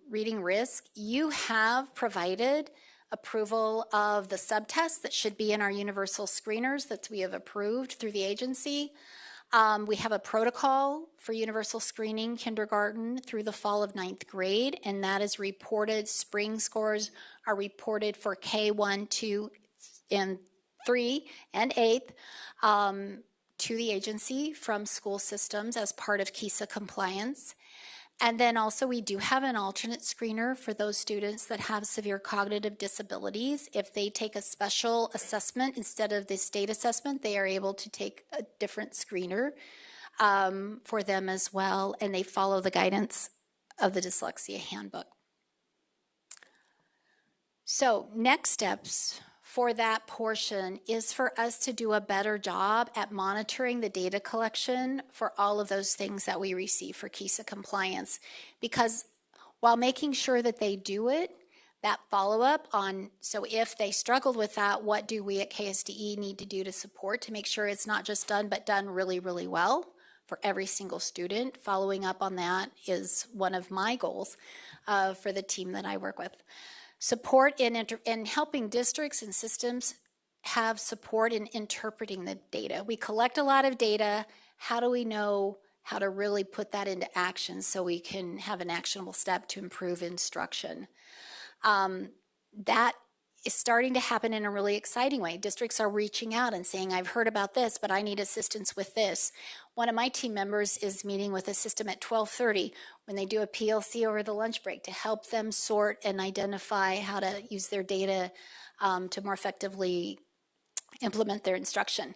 reading risk. You have provided approval of the subtests that should be in our universal screeners that we have approved through the agency. We have a protocol for universal screening kindergarten through the fall of 9th grade, and that is reported. Spring scores are reported for K1, 2, and 3, and 8th to the agency from school systems as part of KISA compliance. And then also we do have an alternate screener for those students that have severe cognitive disabilities. If they take a special assessment instead of the state assessment, they are able to take a different screener for them as well, and they follow the guidance of the dyslexia handbook. So next steps for that portion is for us to do a better job at monitoring the data collection for all of those things that we receive for KISA compliance. Because while making sure that they do it, that follow-up on, so if they struggled with that, what do we at KSDE need to do to support to make sure it's not just done, but done really, really well for every single student? Following up on that is one of my goals for the team that I work with. Support in helping districts and systems have support in interpreting the data. We collect a lot of data. How do we know how to really put that into action so we can have an actionable step to improve instruction? That is starting to happen in a really exciting way. Districts are reaching out and saying, I've heard about this, but I need assistance with this. One of my team members is meeting with a system at 12:30 when they do a PLC over the lunch break to help them sort and identify how to use their data to more effectively implement their instruction.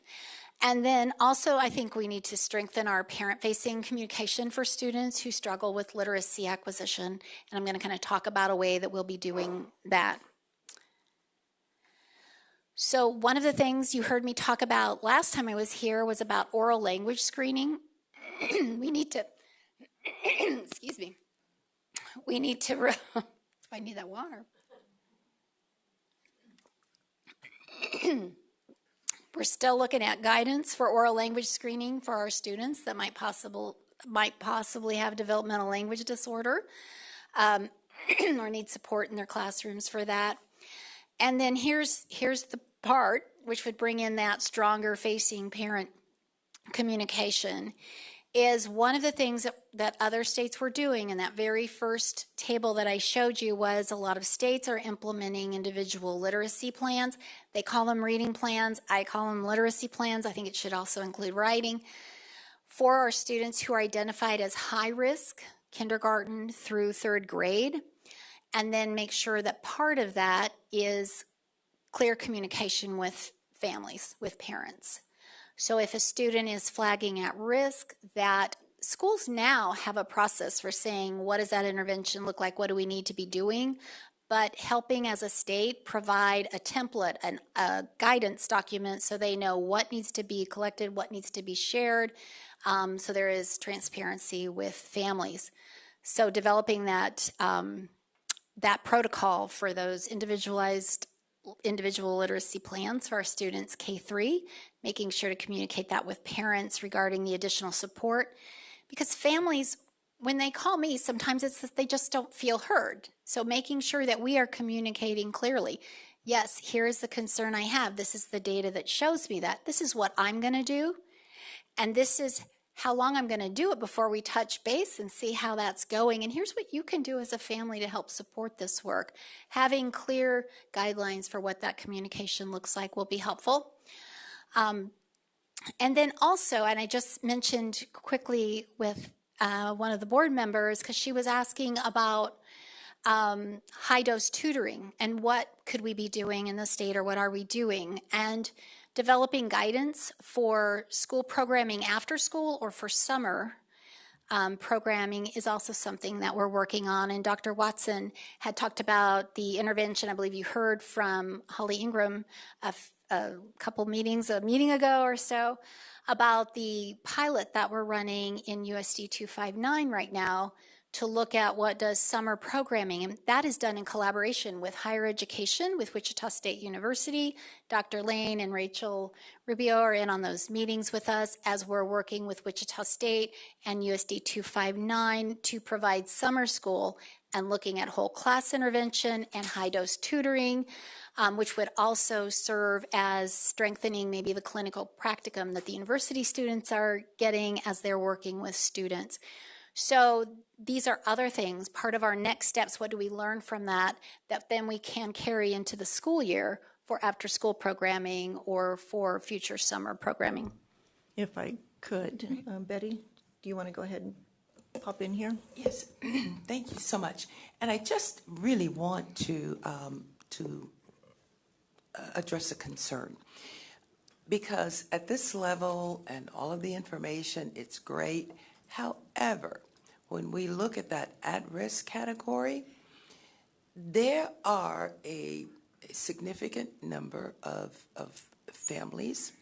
And then also I think we need to strengthen our parent-facing communication for students who struggle with literacy acquisition. And I'm going to kind of talk about a way that we'll be doing that. So one of the things you heard me talk about last time I was here was about oral language screening. We need to, excuse me, we need to, I need that water. We're still looking at guidance for oral language screening for our students that might possibly have developmental language disorder or need support in their classrooms for that. And then here's the part which would bring in that stronger facing parent communication is one of the things that other states were doing in that very first table that I showed you was a lot of states are implementing individual literacy plans. They call them reading plans. I call them literacy plans. I think it should also include writing for our students who are identified as high risk, kindergarten through 3rd grade. And then make sure that part of that is clear communication with families, with parents. So if a student is flagging at risk, that schools now have a process for saying, what does that intervention look like? What do we need to be doing? But helping as a state provide a template, a guidance document so they know what needs to be collected, what needs to be shared, so there is transparency with families. So developing that that protocol for those individual literacy plans for our students K-3, making sure to communicate that with parents regarding the additional support. Because families, when they call me, sometimes it's that they just don't feel heard. So making sure that we are communicating clearly. Yes, here is the concern I have. This is the data that shows me that. This is what I'm going to do. And this is how long I'm going to do it before we touch base and see how that's going. And here's what you can do as a family to help support this work. Having clear guidelines for what that communication looks like will be helpful. And then also, and I just mentioned quickly with one of the board members, because she was asking about high-dose tutoring and what could we be doing in the state or what are we doing, and developing guidance for school programming after school or for summer programming is also something that we're working on. And Dr. Watson had talked about the intervention. I believe you heard from Holly Ingram a meeting ago or so, about the pilot that we're running in USD 259 right now to look at what does summer programming, and that is done in collaboration with higher education, with Wichita State University. Dr. Lane and Rachel Rubio are in on those meetings with us as we're working with Wichita State and USD 259 to provide summer school and looking at whole class intervention and high dose tutoring, which would also serve as strengthening maybe the clinical practicum that the university students are getting as they're working with students. So these are other things, part of our next steps. What do we learn from that then we can carry into the school year for after school programming or for future summer programming? If I could, Betty, do you want to go ahead and pop in here? Yes, thank you so much. And I just really want to address a concern, because at this level and all of the information, it's great. However, when we look at that at-risk category, there are a significant number of families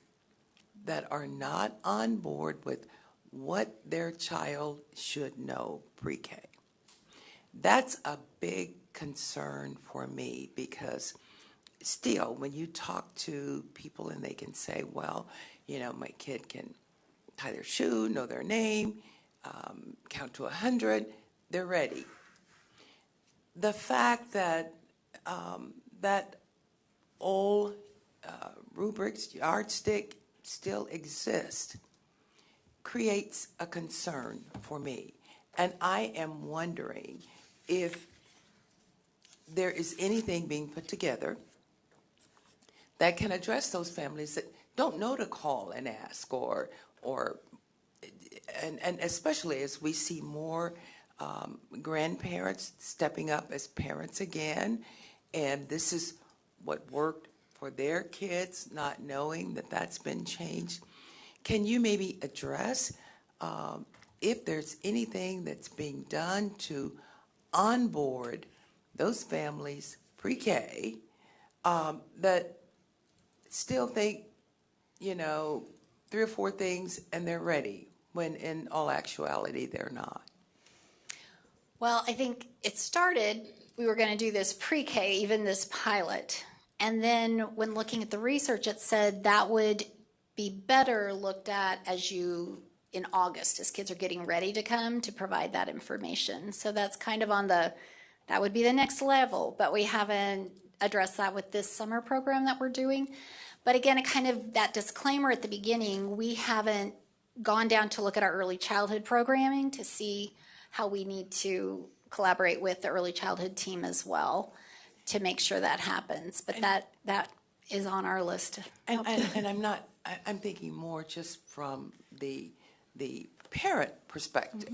that are not on board with what their child should know pre-K. That's a big concern for me, because still, when you talk to people and they can say, well, you know, my kid can tie their shoe, know their name, count to 100, they're ready. The fact that that old rubrics, yardstick still exist creates a concern for me. And I am wondering if there is anything being put together that can address those families that don't know to call and ask, and especially as we see more grandparents stepping up as parents again, and this is what worked for their kids, not knowing that that's been changed. Can you maybe address if there's anything that's being done to onboard those families pre-K that still think, you know, 3 or 4 things and they're ready, when in all actuality they're not? Well, I think it started, we were going to do this pre-K, even this pilot. And then when looking at the research, it said that would be better looked at in August, as kids are getting ready to come, to provide that information. So that's kind of that would be the next level, but we haven't addressed that with this summer program that we're doing. But again, that disclaimer at the beginning, we haven't gone down to look at our early childhood programming to see how we need to collaborate with the early childhood team as well to make sure that happens. But that is on our list. And I'm thinking more just from the parent perspective,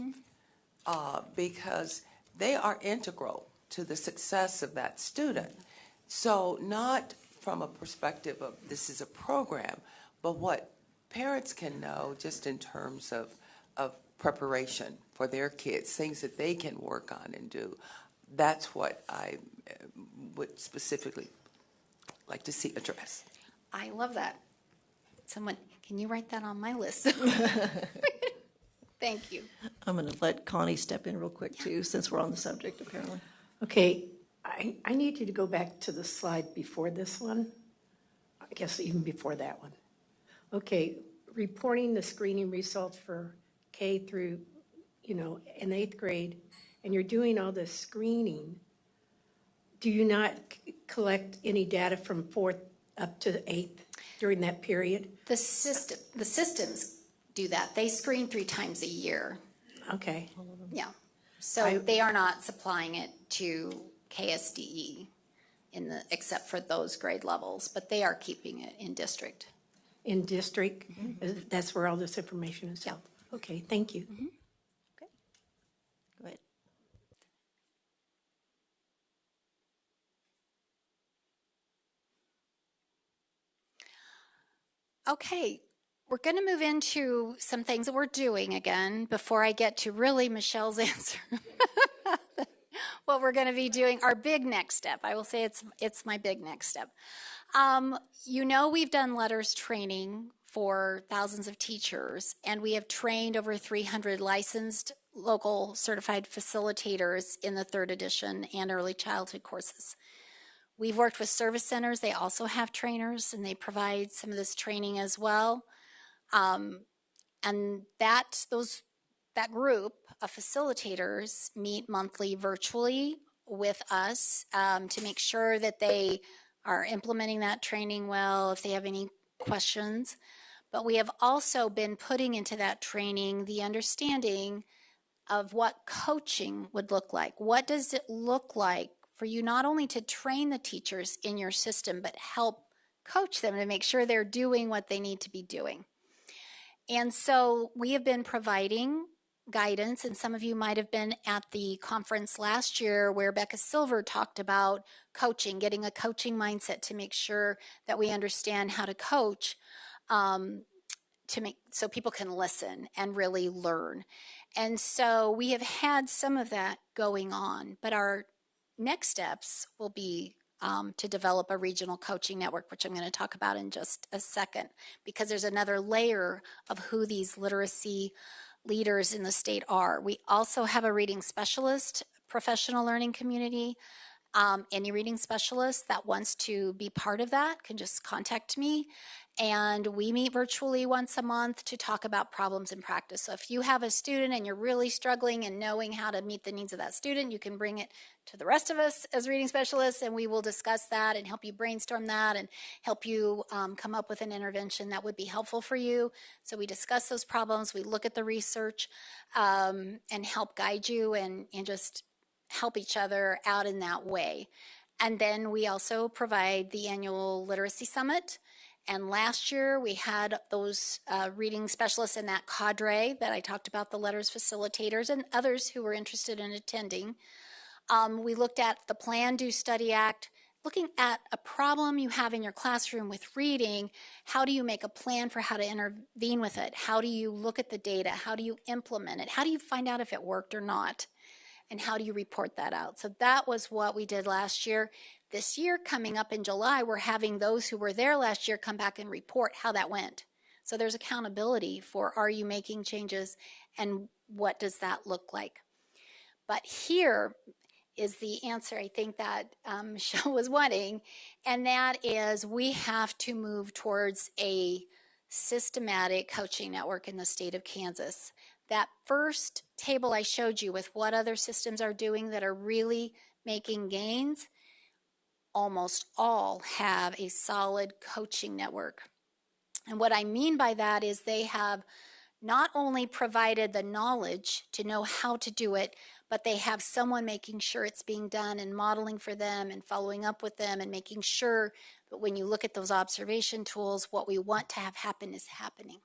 because they are integral to the success of that student. So not from a perspective of this is a program, but what parents can know just in terms of preparation for their kids, things that they can work on and do. That's what I would specifically like to see addressed. I love that. Someone, can you write that on my list? Thank you. I'm going to let Connie step in real quick too, since we're on the subject apparently. Okay, I need you to go back to the slide before this one. I guess even before that one. Okay, reporting the screening results for K through, in 8th grade, and you're doing all this screening. Do you not collect any data from 4th up to 8th during that period? The systems do that. They screen 3 times a year. Okay. Yeah. So they are not supplying it to KSDE except for those grade levels, but they are keeping it in district. In district? That's where all this information is held? Okay, thank you. Okay. Go ahead. Okay, we're going to move into some things that we're doing again before I get to really Michelle's answer. What we're going to be doing, our big next step. I will say it's my big next step. We've done letters training for thousands of teachers, and we have trained over 300 licensed local certified facilitators in the 3rd edition and early childhood courses. We've worked with service centers. They also have trainers, and they provide some of this training as well. And that group of facilitators meet monthly virtually with us to make sure that they are implementing that training well, if they have any questions. But we have also been putting into that training the understanding of what coaching would look like. What does it look like for you not only to train the teachers in your system, but help coach them to make sure they're doing what they need to be doing? And so we have been providing guidance, and some of you might have been at the conference last year where Becca Silver talked about coaching, getting a coaching mindset to make sure that we understand how to coach so people can listen and really learn. And so we have had some of that going on, but our next steps will be to develop a regional coaching network, which I'm going to talk about in just a second, because there's another layer of who these literacy leaders in the state are. We also have a reading specialist, professional learning community. Any reading specialist that wants to be part of that can just contact me. And we meet virtually once a month to talk about problems in practice. So if you have a student and you're really struggling and knowing how to meet the needs of that student, you can bring it to the rest of us as reading specialists, and we will discuss that and help you brainstorm that and help you come up with an intervention that would be helpful for you. So we discuss those problems, we look at the research, and help guide you and just help each other out in that way. And then we also provide the annual literacy summit. And last year we had those reading specialists in that cadre that I talked about, the letters facilitators and others who were interested in attending. We looked at the Plan, Do, Study Act, looking at a problem you have in your classroom with reading. How do you make a plan for how to intervene with it? How do you look at the data? How do you implement it? How do you find out if it worked or not? And how do you report that out? So that was what we did last year. This year, coming up in July, we're having those who were there last year come back and report how that went. So there's accountability for, are you making changes and what does that look like? But here is the answer I think that Michelle was wanting, and that is we have to move towards a systematic coaching network in the state of Kansas. That first table I showed you with what other systems are doing that are really making gains, almost all have a solid coaching network. And what I mean by that is they have not only provided the knowledge to know how to do it, but they have someone making sure it's being done and modeling for them and following up with them and making sure that when you look at those observation tools, what we want to have happen is happening.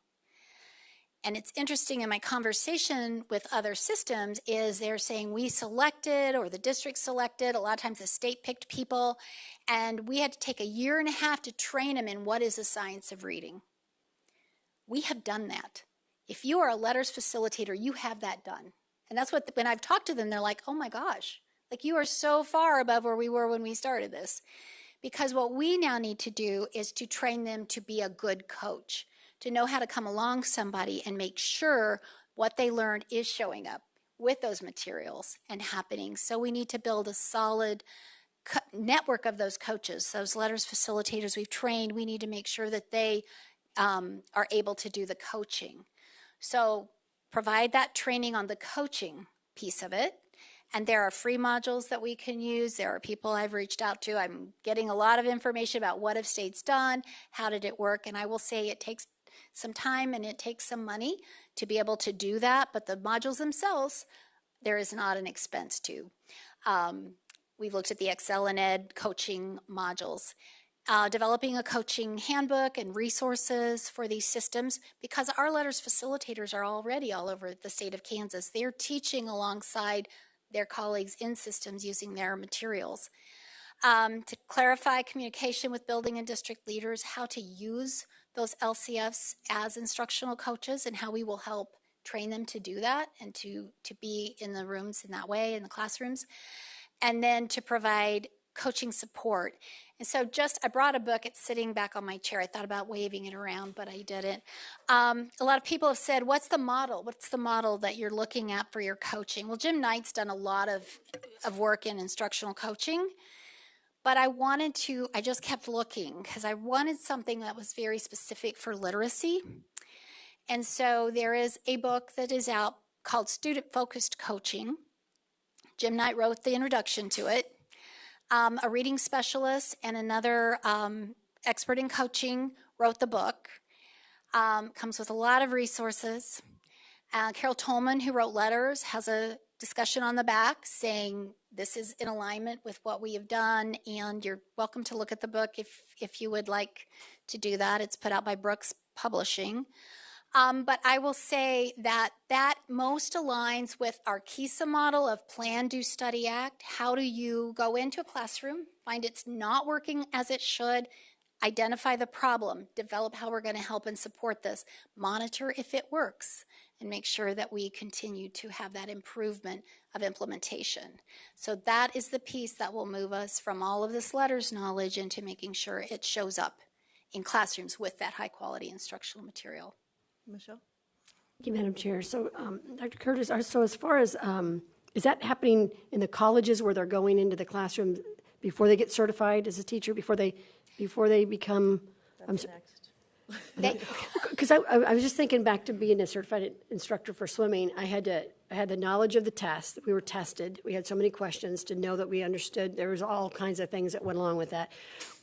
And it's interesting in my conversation with other systems is they're saying we selected or the district selected, a lot of times the state picked people, and we had to take 1.5 years to train them in what is the science of reading. We have done that. If you are a letters facilitator, you have that done. And that's what, when I've talked to them, they're like, oh my gosh, like you are so far above where we were when we started this. Because what we now need to do is to train them to be a good coach, to know how to come along somebody and make sure what they learned is showing up with those materials and happening. So we need to build a solid network of those coaches, those letters facilitators we've trained. We need to make sure that they are able to do the coaching. So provide that training on the coaching piece of it. And there are free modules that we can use. There are people I've reached out to. I'm getting a lot of information about what have states done, how did it work, and I will say it takes some time and it takes some money to be able to do that, but the modules themselves, there is not an expense to. We've looked at the Excel and Ed coaching modules. Developing a coaching handbook and resources for these systems, because our letters facilitators are already all over the state of Kansas. They're teaching alongside their colleagues in systems using their materials. To clarify communication with building and district leaders, how to use those LCFs as instructional coaches and how we will help train them to do that and to be in the rooms in that way, in the classrooms, and then to provide coaching support. And so I brought a book. It's sitting back on my chair. I thought about waving it around, but I didn't. A lot of people have said, what's the model? What's the model that you're looking at for your coaching? Well, Jim Knight's done a lot of work in instructional coaching, but I just kept looking because I wanted something that was very specific for literacy. And so there is a book that is out called Student Focused Coaching. Jim Knight wrote the introduction to it. A reading specialist and another expert in coaching wrote the book. Comes with a lot of resources. Carol Tolman, who wrote Letters, has a discussion on the back saying this is in alignment with what we have done, and you're welcome to look at the book if you would like to do that. It's put out by Brooks Publishing. But I will say that most aligns with our KISA model of Plan, Do, Study, Act. How do you go into a classroom, find it's not working as it should, identify the problem, develop how we're going to help and support this, monitor if it works, and make sure that we continue to have that improvement of implementation. So that is the piece that will move us from all of this letters knowledge into making sure it shows up in classrooms with that high quality instructional material. Michelle? Thank you, Madam Chair. So, Dr. Curtis, so as far as, is that happening in the colleges where they're going into the classroom before they get certified as a teacher, before they become? That's next. Because I was just thinking back to being a certified instructor for swimming. I had the knowledge of the test. We were tested. We had so many questions to know that we understood. There was all kinds of things that went along with that.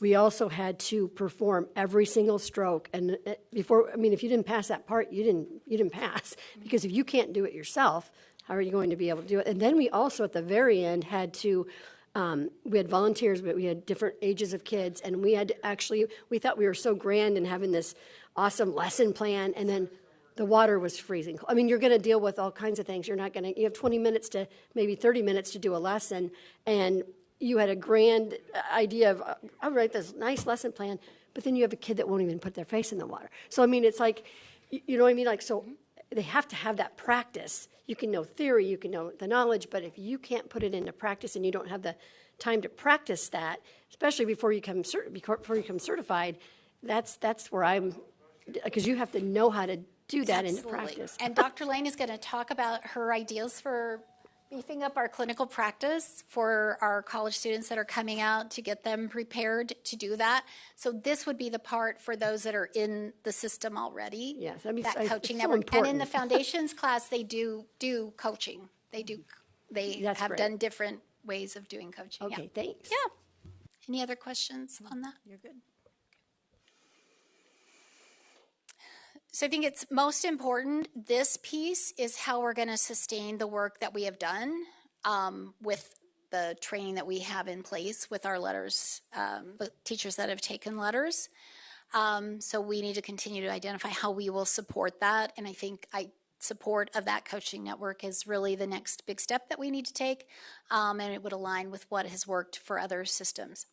We also had to perform every single stroke. And if you didn't pass that part, you didn't pass. Because if you can't do it yourself, how are you going to be able to do it? And then we also, at the very end, had to. We had volunteers, but we had different ages of kids, and we thought we were so grand in having this awesome lesson plan, and then the water was freezing. I mean, you're going to deal with all kinds of things. You have 20 minutes to maybe 30 minutes to do a lesson, and you had a grand idea of, I'll write this nice lesson plan, but then you have a kid that won't even put their face in the water. So, I mean, it's like, you know what I mean? Like, so they have to have that practice. You can know theory, you can know the knowledge, but if you can't put it into practice and you don't have the time to practice that, especially before you become certified, that's where because you have to know how to do that into practice. And Dr. Lane is going to talk about her ideas for beefing up our clinical practice for our college students that are coming out to get them prepared to do that. So this would be the part for those that are in the system already. Yes, I mean, that coaching so network. important. And in the foundations class, they do coaching. They That's have great. done different ways of doing coaching. Okay, yeah. thanks. Yeah. Any other questions on that? You're good. So I think it's most important, this piece is how we're going to sustain the work that we have done with the training that we have in place with our letters, the teachers that have taken letters. So we need to continue to identify how we will support that. And I think support of that coaching network is really the next big step that we need to take. And it would align with what has worked for other systems.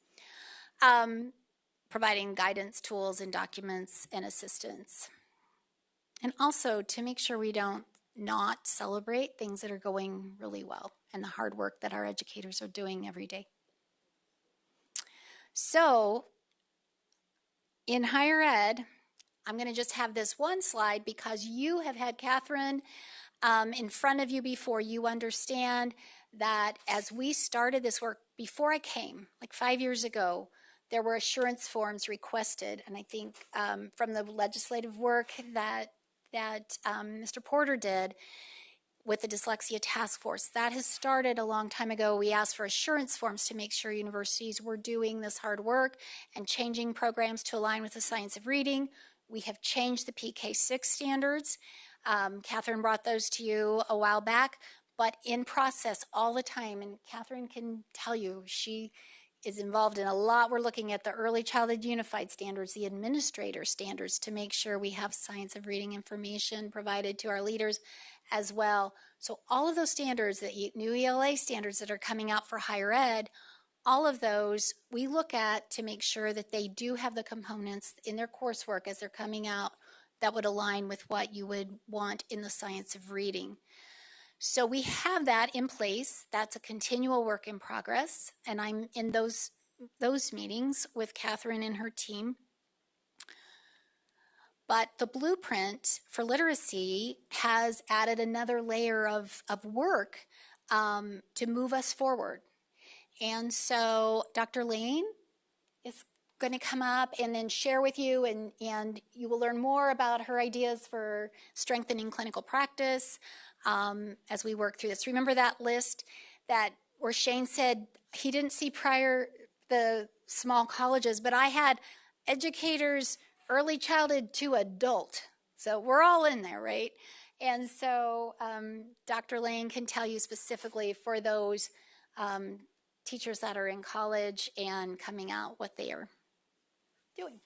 Providing guidance, tools, and documents and assistance. And also to make sure we don't not celebrate things that are going really well and the hard work that our educators are doing every day. So in higher ed, I'm going to just have this one slide because you have had Catherine in front of you before. You understand that as we started this work, before I came, like 5 years ago, there were assurance forms requested. And I think from the legislative work that Mr. Porter did with the Dyslexia Task Force. That has started a long time ago. We asked for assurance forms to make sure universities were doing this hard work and changing programs to align with the science of reading. We have changed the PK6 standards. Catherine brought those to you a while back, but in process all the time, and Catherine can tell you, she is involved in a lot. We're looking at the Early Childhood Unified Standards, the administrator standards, to make sure we have science of reading information provided to our leaders as well. So all of those standards, the new ELA standards that are coming out for higher ed, all of those we look at to make sure that they do have the components in their coursework as they're coming out that would align with what you would want in the science of reading. So we have that in place. That's a continual work in progress, and I'm in those meetings with Catherine and her team. But the blueprint for literacy has added another layer of work to move us forward. And so Dr. Lane is going to come up and then share with you, and you will learn more about her ideas for strengthening clinical practice as we work through this. Remember that list where Shane said he didn't see prior the small colleges, but I had educators, early childhood to adult. So we're all in there, right? And so Dr. Lane can tell you specifically for those teachers that are in college and coming out what they are doing.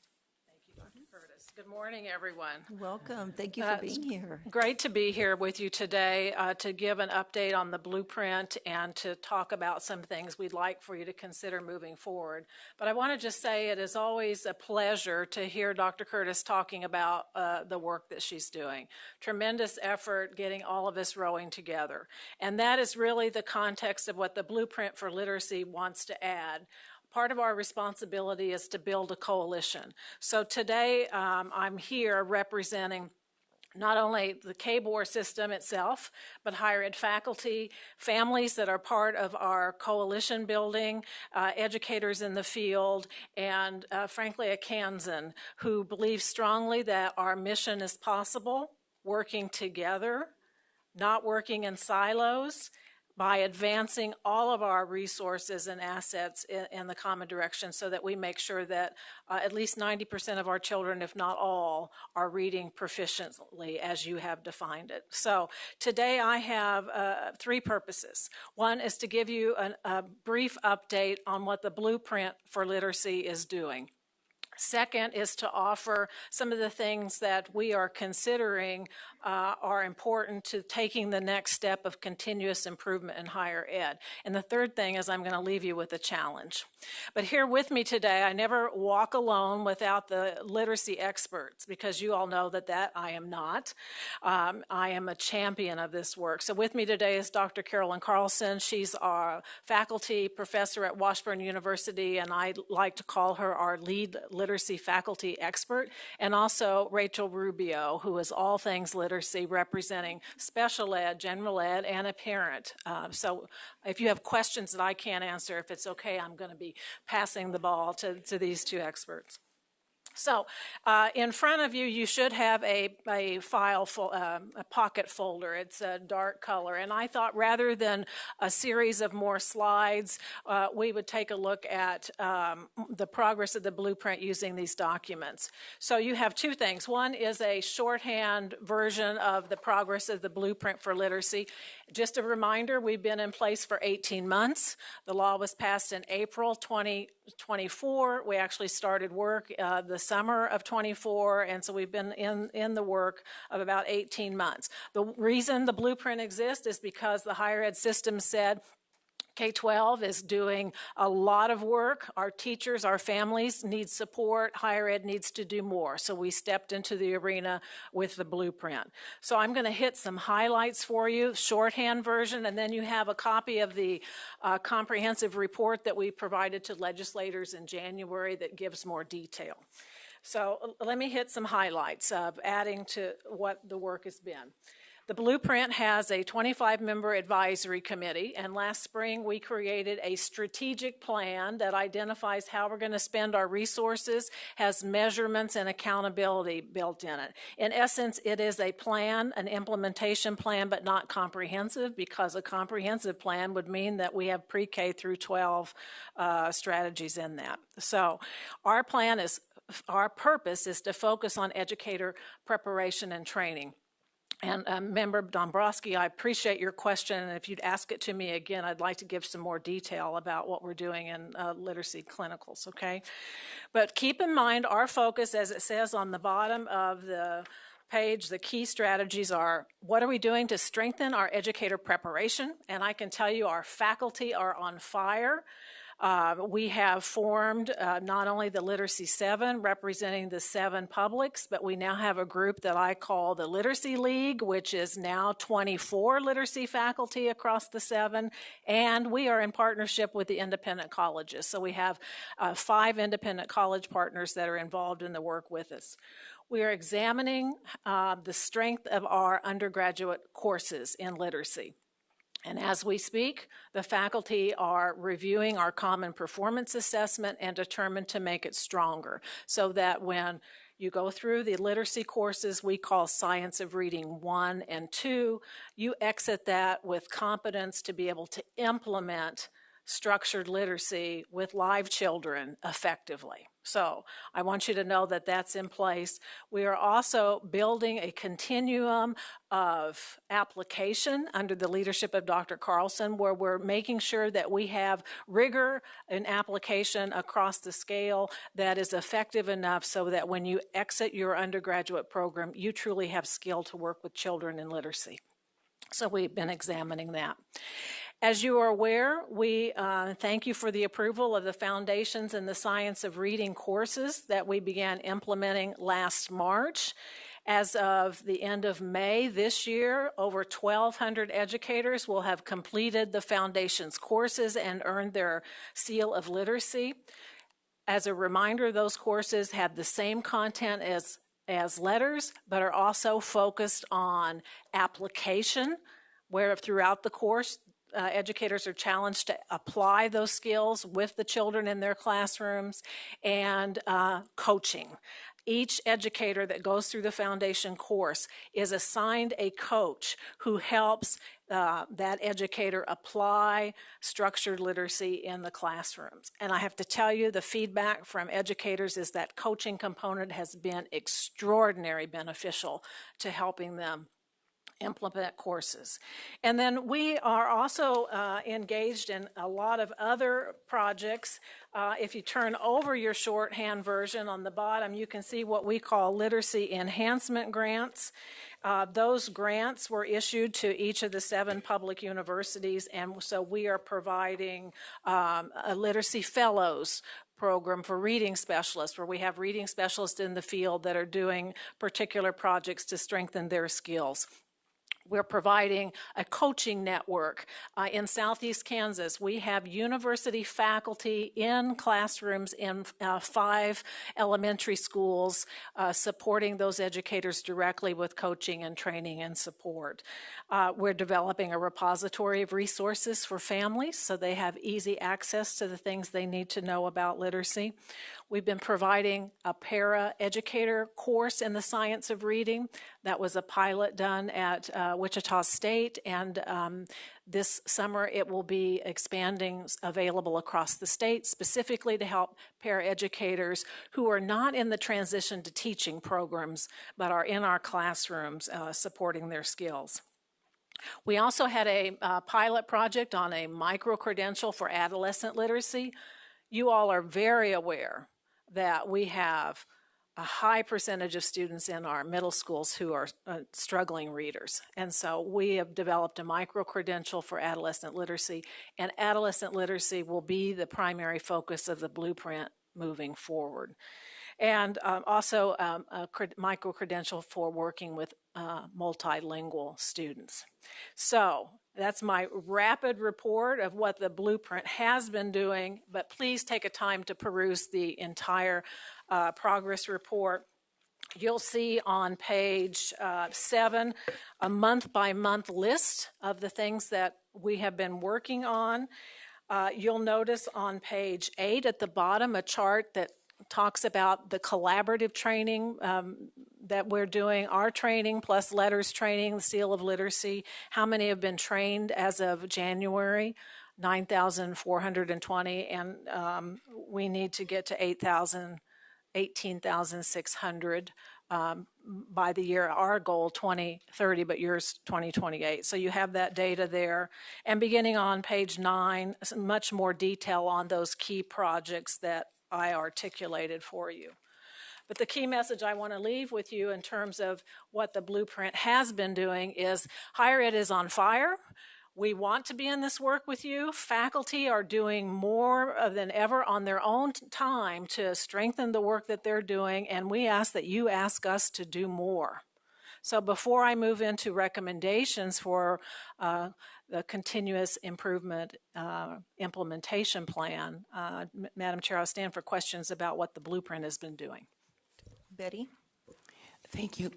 Curtis. Good morning, everyone. Welcome. Thank you for being here. Great to be here with you today to give an update on the blueprint and to talk about some things we'd like for you to consider moving forward. But I want to just say it is always a pleasure to hear Dr. Curtis talking about the work that she's doing. Tremendous effort getting all of us rowing together. And that is really the context of what the Blueprint for Literacy wants to add. Part of our responsibility is to build a coalition. So today I'm here representing not only the KBOR system itself, but higher ed faculty, families that are part of our coalition building, educators in the field, and frankly a Kansan who believes strongly that our mission is possible, working together, not working in silos, by advancing all of our resources and assets in the common direction so that we make sure that at least 90% of our children, if not all, are reading proficiently as you have defined it. So today I have three purposes. One is to give you a brief update on what the Blueprint for Literacy is doing. Second is to offer some of the things that we are considering are important to taking the next step of continuous improvement in higher ed. And the third thing is I'm going to leave you with a challenge. But here with me today, I never walk alone without the literacy experts, because you all know that I am not. I am a champion of this work. So with me today is Dr. Carolyn Carlson. She's our faculty professor at Washburn University, and I like to call her our lead literacy faculty expert, and also Rachel Rubio, who is all things literacy, representing special ed, general ed, and a parent. So if you have questions that I can't answer, if it's okay, I'm going to be passing the ball to these two experts. So in front of you, you should have a pocket folder. It's a dark color. And I thought rather than a series of more slides, we would take a look at the progress of the blueprint using these documents. So you have two things. One is a shorthand version of the progress of the Blueprint for Literacy. Just a reminder, we've been in place for 18 months. The law was passed in April 2024. We actually started work the summer of 24, and so we've been in the work of about 18 months. The reason the blueprint exists is because the higher ed system said K-12 is doing a lot of work. Our teachers, our families need support. Higher ed needs to do more. So we stepped into the arena with the blueprint. So I'm going to hit some highlights for you, shorthand version, and then you have a copy of the comprehensive report that we provided to legislators in January that gives more detail. So let me hit some highlights of adding to what the work has been. The Blueprint has a 25-member advisory committee, and last spring we created a strategic plan that identifies how we're going to spend our resources, has measurements and accountability built in it. In essence, it is a plan, an implementation plan, but not comprehensive, because a comprehensive plan would mean that we have pre-K through 12 strategies in that. So our purpose is to focus on educator preparation and training. And Member Dombrowski, I appreciate your question, and if you'd ask it to me again, I'd like to give some more detail about what we're doing in literacy clinicals, okay? But keep in mind our focus, as it says on the bottom of the page, the key strategies are, what are we doing to strengthen our educator preparation? And I can tell you our faculty are on fire. We have formed not only the Literacy 7, representing the 7 publics, but we now have a group that I call the Literacy League, which is now 24 literacy faculty across the 7, and we are in partnership with the independent colleges. So we have 5 independent college partners that are involved in the work with us. We are examining the strength of our undergraduate courses in literacy. And as we speak, the faculty are reviewing our common performance assessment and determined to make it stronger so that when you go through the literacy courses we call Science of Reading 1 and 2, you exit that with competence to be able to implement structured literacy with live children effectively. So I want you to know that that's in place. We are also building a continuum of application under the leadership of Dr. Carlson, where we're making sure that we have rigor in application across the scale that is effective enough so that when you exit your undergraduate program, you truly have skill to work with children in literacy. So we've been examining that. As you are aware, we thank you for the approval of the Foundations in the Science of Reading courses that we began implementing last March. As of the end of May this year, over 1,200 educators will have completed the Foundations courses and earned their seal of literacy. As a reminder, those courses have the same content as letters, but are also focused on application, where throughout the course, educators are challenged to apply those skills with the children in their classrooms, and coaching. Each educator that goes through the foundation course is assigned a coach who helps that educator apply structured literacy in the classrooms. And I have to tell you, the feedback from educators is that coaching component has been extraordinarily beneficial to helping them implement courses. And then we are also engaged in a lot of other projects. If you turn over your shorthand version on the bottom, you can see what we call literacy enhancement grants. Those grants were issued to each of the 7 public universities, and so we are providing a literacy fellows program for reading specialists, where we have reading specialists in the field that are doing particular projects to strengthen their skills. We're providing a coaching network. In Southeast Kansas, we have university faculty in classrooms in 5 elementary schools supporting those educators directly with coaching and training and support. We're developing a repository of resources for families so they have easy access to the things they need to know about literacy. We've been providing a para-educator course in the Science of Reading. That was a pilot done at Wichita State, and this summer it will be expanding, available across the state, specifically to help para-educators who are not in the transition to teaching programs, but are in our classrooms supporting their skills. We also had a pilot project on a micro-credential for adolescent literacy. You all are very aware that we have a high percentage of students in our middle schools who are struggling readers. And so we have developed a micro-credential for adolescent literacy, and adolescent literacy will be the primary focus of the blueprint moving forward. And also a micro-credential for working with multilingual students. So that's my rapid report of what the blueprint has been doing, but please take a time to peruse the entire progress report. You'll see on page 7 a month-by-month list of the things that we have been working on. You'll notice on page 8 at the bottom a chart that talks about the collaborative training that we're doing, our training plus letters training, the seal of literacy. How many have been trained as of January? 9,420, and we need to get to 18,600 by the year, our goal 2030, but yours 2028. So you have that data there. And beginning on page 9, much more detail on those key projects that I articulated for you. But the key message I want to leave with you in terms of what the blueprint has been doing is higher ed is on fire. We want to be in this work with you. Faculty are doing more than ever on their own time to strengthen the work that they're doing, and we ask that you ask us to do more. So before I move into recommendations for the continuous improvement implementation plan, Madam Chair, I'll stand for questions about what the blueprint has been doing. Betty? Thank you.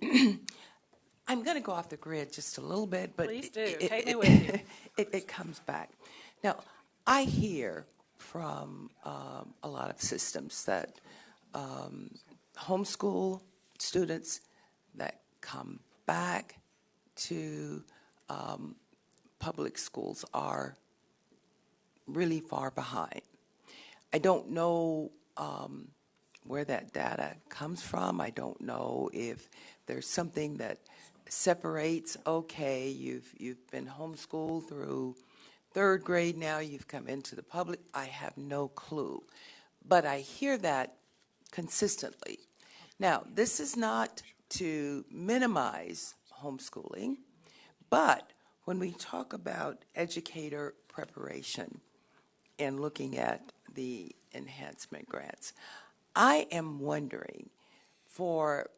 I'm going to go off the grid just a little bit, but Please do. Take me with you. It comes back. Now, I hear from a lot of systems that homeschool students that come back to public schools are really far behind. I don't know where that data comes from. I don't know if there's something that separates, okay, you've been homeschooled through third grade, now you've come into the public. I have no clue. But I hear that consistently. Now, this is not to minimize homeschooling, but when we talk about educator preparation and looking at the enhancement grants, I am wondering for,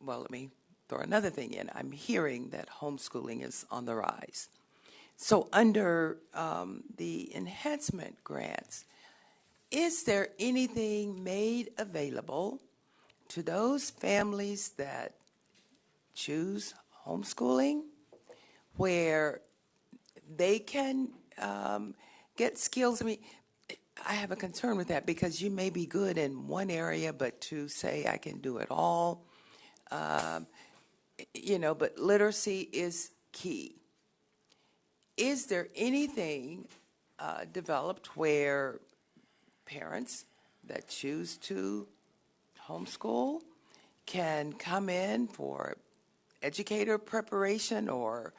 well, let me throw another thing in. I'm hearing that homeschooling is on the rise. So under the enhancement grants, is there anything made available to those families that choose homeschooling where they can get skills? I mean, I have a concern with that because you may be good in one area, but to say I can do it all, but literacy is key. Is there anything developed where parents that choose to homeschool can come in for educator preparation, or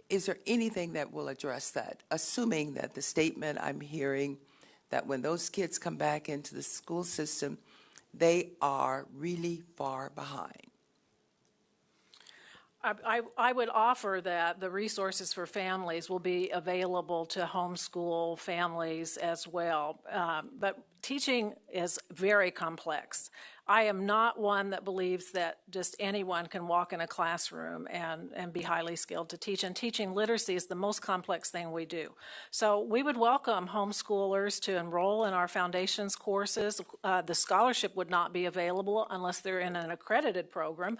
is there anything that will address that, assuming that the statement I'm hearing that when those kids come back into the school system, they are really far behind? I would offer that the resources for families will be available to homeschool families as well. But teaching is very complex. I am not one that believes that just anyone can walk in a classroom and be highly skilled to teach. And teaching literacy is the most complex thing we do. So we would welcome homeschoolers to enroll in our foundations courses. The scholarship would not be available unless they're in an accredited program.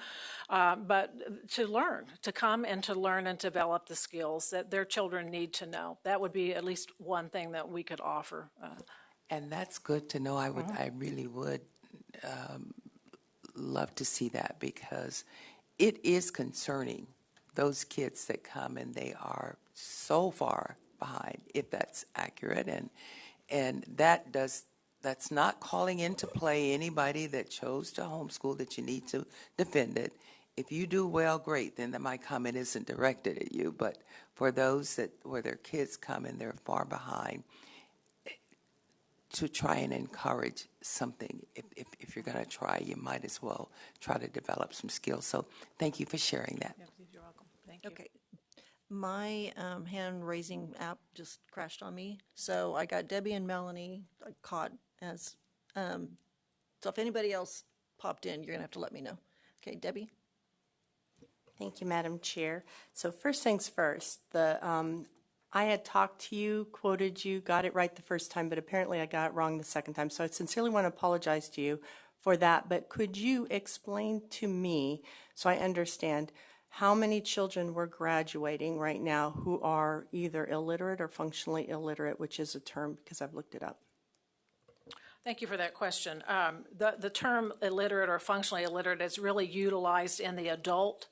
But to learn, to come and to learn and develop the skills that their children need to know. That would be at least one thing that we could offer. And that's good to know. I really would love to see that, because it is concerning, those kids that come and they are so far behind, if that's accurate. And that's not calling into play anybody that chose to homeschool, that you need to defend it. If you do well, great, then my comment isn't directed at you. But for those where their kids come and they're far behind, to try and encourage something. If you're going to try, you might as well try to develop some skills. So thank you for sharing that. You're welcome. Thank you. Okay. My hand-raising app just crashed on me, so I got Debbie and Melanie caught as, so if anybody else popped in, you're going to have to let me know. Okay, Debbie? Thank you, Madam Chair. So first things first, I had talked to you, quoted you, got it right the first time, but apparently I got it wrong the second time. So I sincerely want to apologize to you for that. But could you explain to me, so I understand, how many children we're graduating right now who are either illiterate or functionally illiterate, which is a term because I've looked it up? Thank you for that question. The term illiterate or functionally illiterate is really utilized in the adult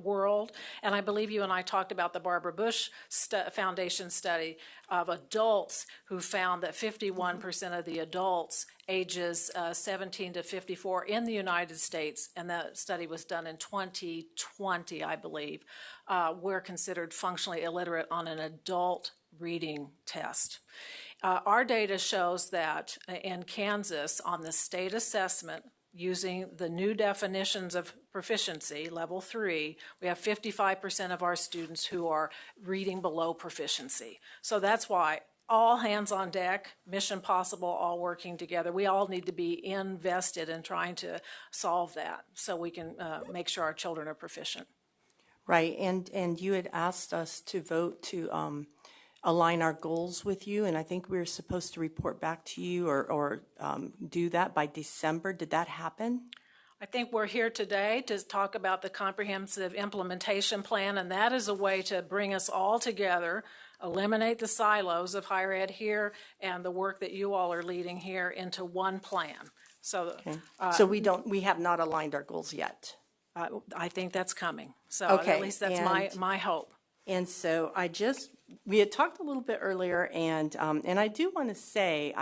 world, and I believe you and I talked about the Barbara Bush Foundation study of adults who found that 51% of the adults ages 17 to 54 in the United States, and that study was done in 2020, I believe, were considered functionally illiterate on an adult reading test. Our data shows that in Kansas, on the state assessment, using the new definitions of proficiency, level 3, we have 55% of our students who are reading below proficiency. So that's why all hands on deck, mission possible, all working together. We all need to be invested in trying to solve that so we can make sure our children are proficient. Right, and you had asked us to vote to align our goals with you, and I think we were supposed to report back to you or do that by December. Did that happen? I think we're here today to talk about the comprehensive implementation plan, and that is a way to bring us all together, eliminate the silos of higher ed here and the work that you all are leading here into one plan. So, So we have not aligned our goals yet. I think that's coming. So Okay, at least that's my hope. And so we had talked a little bit earlier, and I do want to say,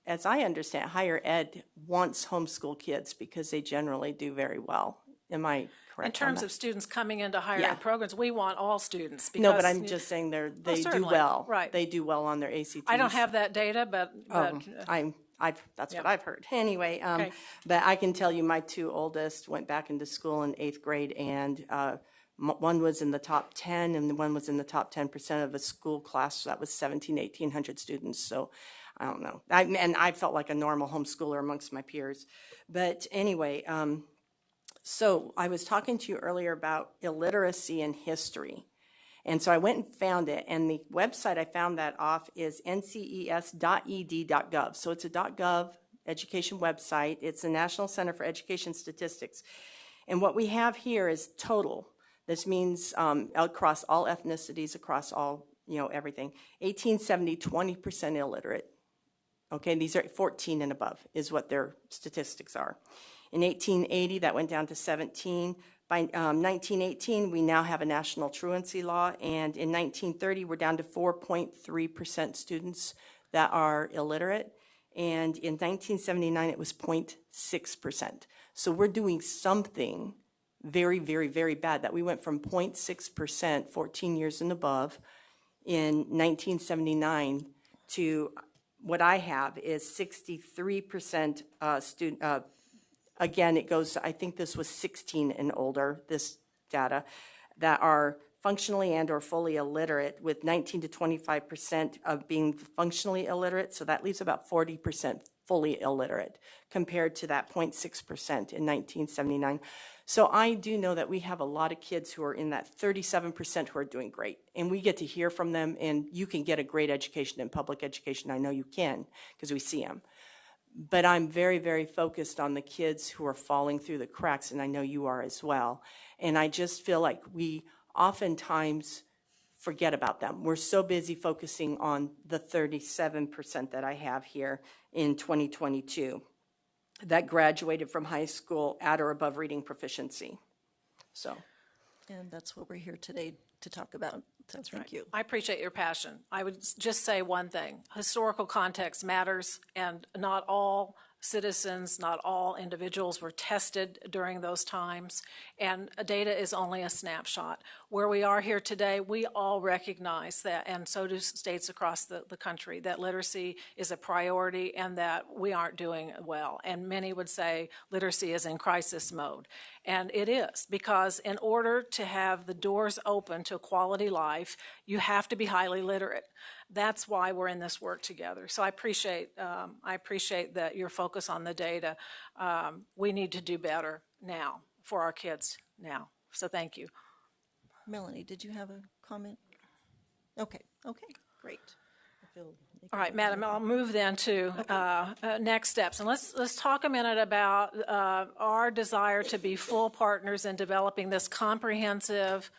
as I understand, higher ed wants homeschool kids because they generally do very well. Am I correct? In terms of students coming into higher Yeah. ed programs, we want all students. Because, No, but I'm just saying they do certainly, well. right. They do well on their ACTs. I don't have that data, but That's what I've heard. Anyway, Okay. but I can tell you my two oldest went back into school in 8th grade, and one was in the top 10, and one was in the top 10% of a school class that was 1,800 students. So I don't know. And I felt like a normal homeschooler amongst my peers. But anyway, so I was talking to you earlier about illiteracy and history. And so I went and found it, and the website I found that off is nces.ed.gov. So it's a .gov education website. It's the National Center for Education Statistics. And what we have here is total. This means across all ethnicities, across all, everything. 1870, 20% illiterate. Okay, these are 14 and above is what their statistics are. In 1880, that went down to 17. By 1918, we now have a national truancy law, and in 1930, we're down to 4.3% students that are illiterate, and in 1979, it was 0.6%. So we're doing something very, very, very bad, that we went from 0.6%, 14 years and above, in 1979 to what I have is 63% student. Again, it goes, I think this was 16 and older, this data, that are functionally and or fully illiterate, with 19 to 25% of being functionally illiterate. So that leaves about 40% fully illiterate compared to that 0.6% in 1979. So I do know that we have a lot of kids who are in that 37% who are doing great. And we get to hear from them, and you can get a great education in public education. I know you can, because we see them. But I'm very, very focused on the kids who are falling through the cracks, and I know you are as well. And I just feel like we oftentimes forget about them. We're so busy focusing on the 37% that I have here in 2022 that graduated from high school at or above reading proficiency. So, And that's what we're here today to talk about. So thank you. I appreciate your passion. I would just say one thing. Historical context matters, and not all citizens, not all individuals were tested during those times, and data is only a snapshot. Where we are here today, we all recognize that, and so do states across the country, that literacy is a priority and that we aren't doing well. And many would say literacy is in crisis mode. And it is, because in order to have the doors open to a quality life, you have to be highly literate. That's why we're in this work together. So I appreciate that your focus on the data. We need to do better now for our kids now. So thank you. Melanie, did you have a comment? Okay, great. All right, Madam, I'll move then to next steps. And let's talk a minute about our desire to be full partners in developing this comprehensive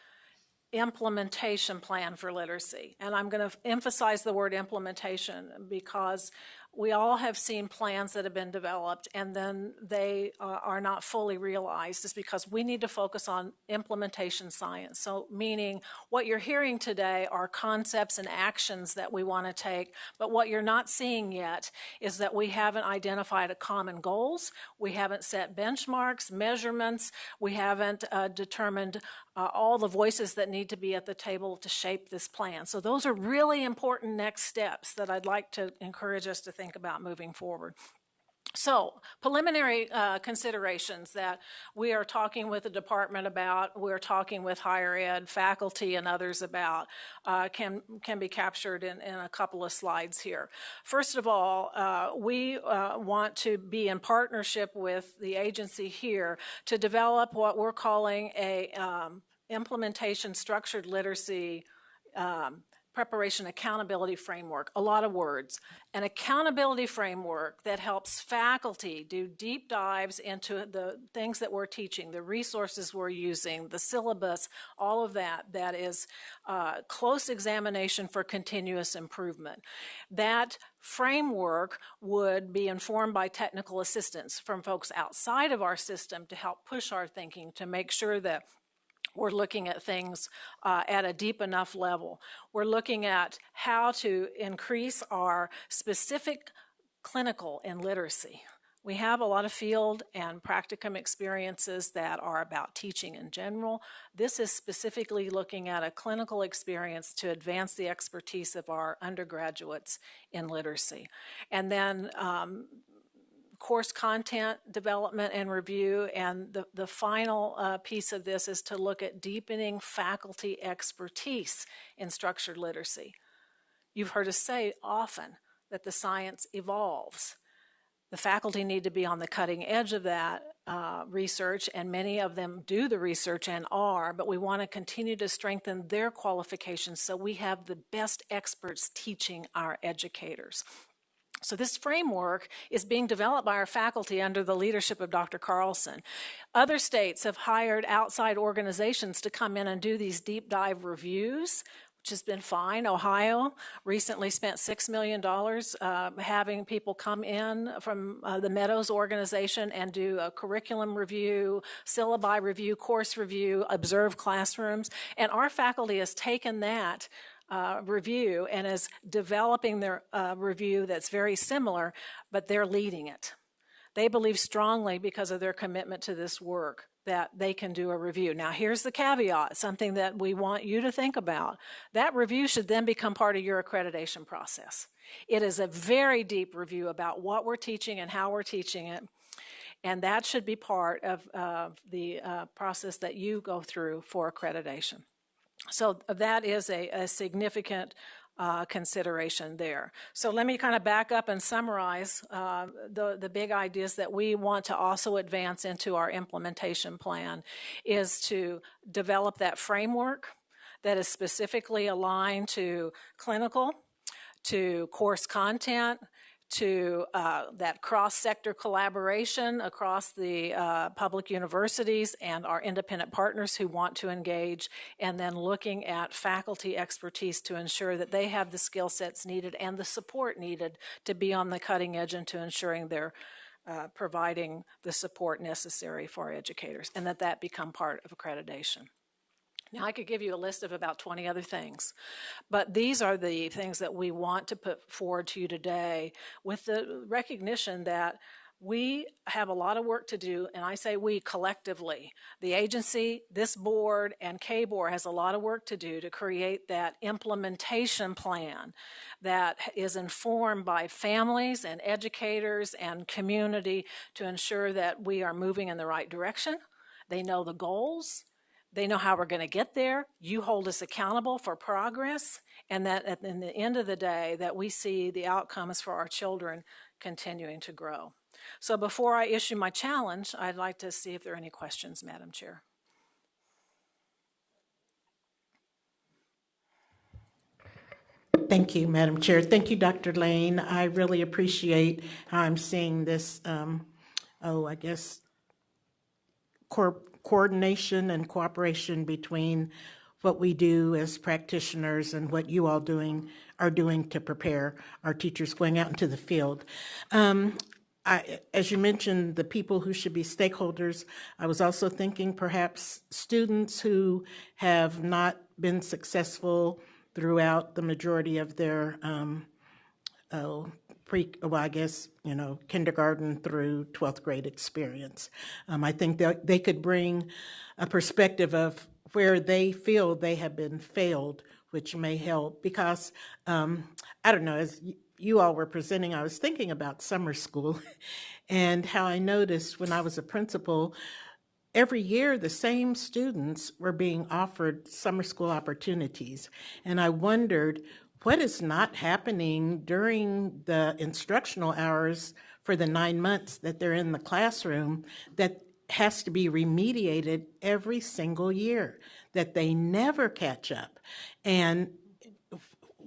implementation plan for literacy. And I'm going to emphasize the word implementation because we all have seen plans that have been developed and then they are not fully realized. It's because we need to focus on implementation science. So meaning what you're hearing today are concepts and actions that we want to take, but what you're not seeing yet is that we haven't identified a common goals, we haven't set benchmarks, measurements, we haven't determined all the voices that need to be at the table to shape this plan. So those are really important next steps that I'd like to encourage us to think about moving forward. So, preliminary considerations that we are talking with the department about, we're talking with higher ed faculty and others about, can be captured in a couple of slides here. First of all, we want to be in partnership with the agency here to develop what we're calling a implementation structured literacy preparation accountability framework. A lot of words. An accountability framework that helps faculty do deep dives into the things that we're teaching, the resources we're using, the syllabus, all of that is close examination for continuous improvement. That framework would be informed by technical assistance from folks outside of our system to help push our thinking, to make sure that we're looking at things at a deep enough level. We're looking at how to increase our specific clinical and literacy. We have a lot of field and practicum experiences that are about teaching in general. This is specifically looking at a clinical experience to advance the expertise of our undergraduates in literacy. And then course content development and review, and the final piece of this is to look at deepening faculty expertise in structured literacy. You've heard us say often that the science evolves. The faculty need to be on the cutting edge of that research, and many of them do the research and are, but we want to continue to strengthen their qualifications so we have the best experts teaching our educators. So this framework is being developed by our faculty under the leadership of Dr. Carlson. Other states have hired outside organizations to come in and do these deep dive reviews, which has been fine. Ohio recently spent $6 million having people come in from the Meadows organization and do a curriculum review, syllabi review, course review, observe classrooms. And our faculty has taken that review and is developing their review that's very similar, but they're leading it. They believe strongly, because of their commitment to this work, that they can do a review. Now, here's the caveat, something that we want you to think about. That review should then become part of your accreditation process. It is a very deep review about what we're teaching and how we're teaching it, and that should be part of the process that you go through for accreditation. So that is a significant consideration there. So let me kind of back up and summarize the big ideas that we want to also advance into our implementation plan is to develop that framework that is specifically aligned to clinical, to course content, to that cross-sector collaboration across the public universities and our independent partners who want to engage, and then looking at faculty expertise to ensure that they have the skill sets needed and the support needed to be on the cutting edge and to ensuring they're providing the support necessary for our educators, and that become part of accreditation. Now, I could give you a list of about 20 other things, but these are the things that we want to put forward to you today with the recognition that we have a lot of work to do, and I say we collectively. The agency, this board, and KBOR has a lot of work to do to create that implementation plan that is informed by families and educators and community to ensure that we are moving in the right direction. They know the goals. They know how we're going to get there. You hold us accountable for progress, and that at the end of the day, that we see the outcomes for our children continuing to grow. So before I issue my challenge, I'd like to see if there are any questions, Madam Chair. Thank you, Madam Chair. Thank you, Dr. Lane. I really appreciate how I'm seeing this, coordination and cooperation between what we do as practitioners and what you all are doing to prepare our teachers going out into the field. As you mentioned, the people who should be stakeholders, I was also thinking perhaps students who have not been successful throughout the majority of their kindergarten through 12th grade experience. I think that they could bring a perspective of where they feel they have been failed, which may help because, I don't know, as you all were presenting, I was thinking about summer school and how I noticed when I was a principal, every year the same students were being offered summer school opportunities. And I wondered, what is not happening during the instructional hours for the 9 months that they're in the classroom that has to be remediated every single year, that they never catch up? And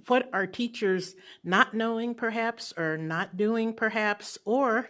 what are teachers not knowing perhaps, or not doing perhaps, or,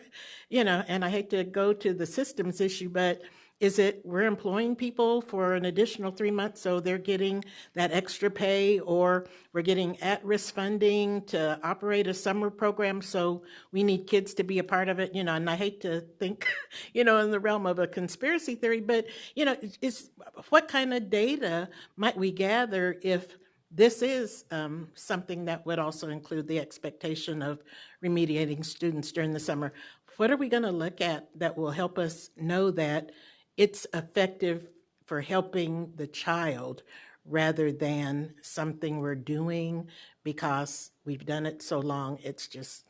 and I hate to go to the systems issue, but is it we're employing people for an additional 3 months so they're getting that extra pay, or we're getting at-risk funding to operate a summer program so we need kids to be a part of it, and I hate to think, in the realm of a conspiracy theory, but, is what kind of data might we gather if this is something that would also include the expectation of remediating students during the summer? What are we going to look at that will help us know that it's effective for helping the child rather than something we're doing because we've done it so long? It's just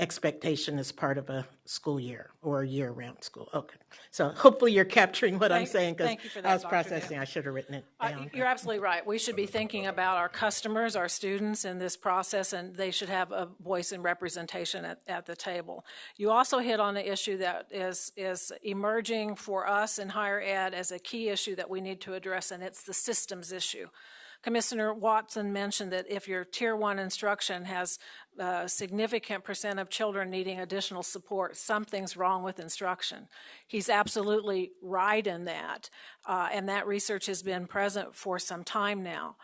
expectation as part of a school year or a year-round school. Okay. So hopefully you're capturing what I'm saying, because thank you for that, I was Dr. processing. Dale. I should have written it down. You're absolutely right. We should be thinking about our customers, our students in this process, and they should have a voice and representation at the table. You also hit on the issue that is emerging for us in higher ed as a key issue that we need to address, and it's the systems issue. Commissioner Watson mentioned that if your Tier 1 instruction has a significant percent of children needing additional support, something's wrong with instruction. He's absolutely right in that, and that research has been present for some time now.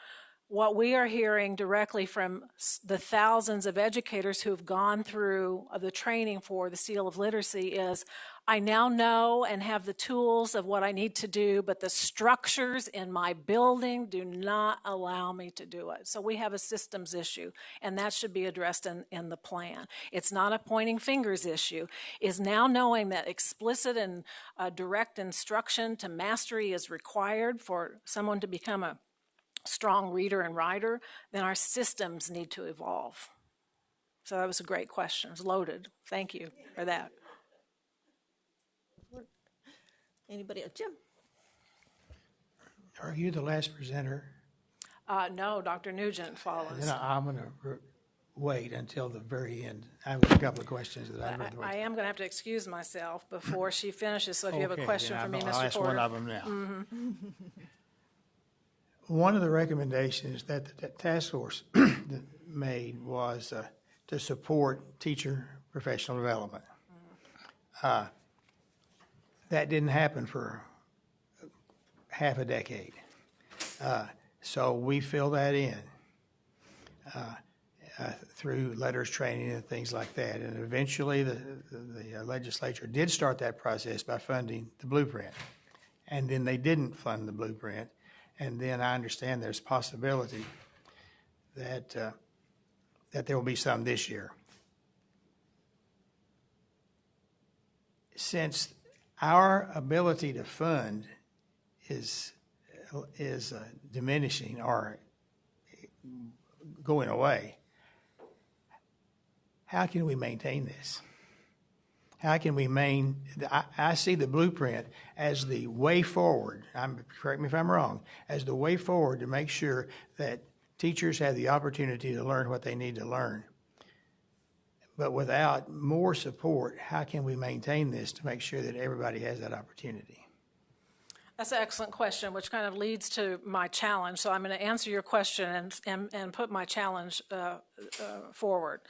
What we are hearing directly from the thousands of educators who have gone through the training for the Seal of Literacy is, I now know and have the tools of what I need to do, but the structures in my building do not allow me to do it. So we have a systems issue, and that should be addressed in the plan. It's not a pointing fingers issue. Is now knowing that explicit and direct instruction to mastery is required for someone to become a strong reader and writer, then our systems need to evolve. So that was a great question. It was loaded. Thank you for that. Anybody else? Jim? Are you the last presenter? No, Dr. Nugent follows. Then I'm going to wait until the very end. I have a couple of questions that I'd rather wait. I am going to have to excuse myself before she finishes, so if you have a question for me, Mr. Porter. I'll ask one of them now. One of the recommendations that the task force made was to support teacher professional development. That didn't happen for half a decade. So we fill that in through letters, training, and things like that. And eventually the legislature did start that process by funding the blueprint. And then they didn't fund the blueprint. And then I understand there's possibility that there will be some this year. Since our ability to fund is diminishing or going away, how can we maintain this? How can we I see the blueprint as the way forward, correct me if I'm wrong, as the way forward to make sure that teachers have the opportunity to learn what they need to learn. But without more support, how can we maintain this to make sure that everybody has that opportunity? That's an excellent question, which kind of leads to my challenge. So I'm going to answer your question and put my challenge forward.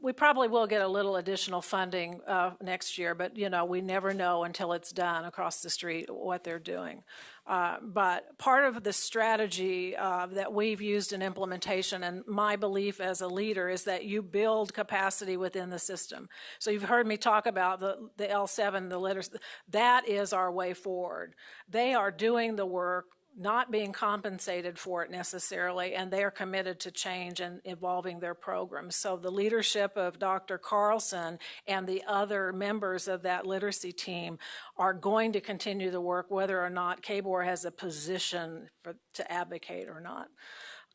We probably will get a little additional funding next year, but we never know until it's done across the street what they're doing. But part of the strategy that we've used in implementation, and my belief as a leader, is that you build capacity within the system. So you've heard me talk about the L7, the letters. That is our way forward. They are doing the work, not being compensated for it necessarily, and they are committed to change and evolving their programs. So the leadership of Dr. Carlson and the other members of that literacy team are going to continue the work whether or not KBOR has a position to advocate or not.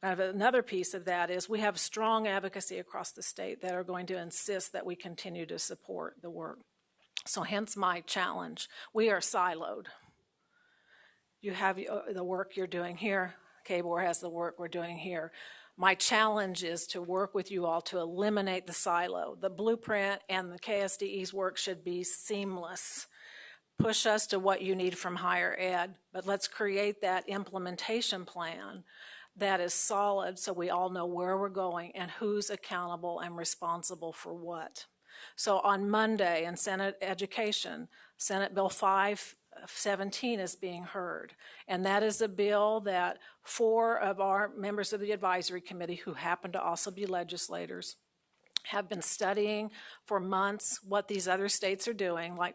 another piece of that is we have strong advocacy across the state that are going to insist that we continue to support the work. So hence my challenge. We are siloed. You have the work you're doing here. KBOR has the work we're doing here. My challenge is to work with you all to eliminate the silo. The blueprint and the KSDE's work should be seamless. Push us to what you need from higher ed, but let's create that implementation plan that is solid so we all know where we're going and who's accountable and responsible for what. So on Monday in Senate Education, Senate Bill 517 is being heard, and that is a bill that 4 of our members of the advisory committee, who happen to also be legislators, have been studying for months what these other states are doing, like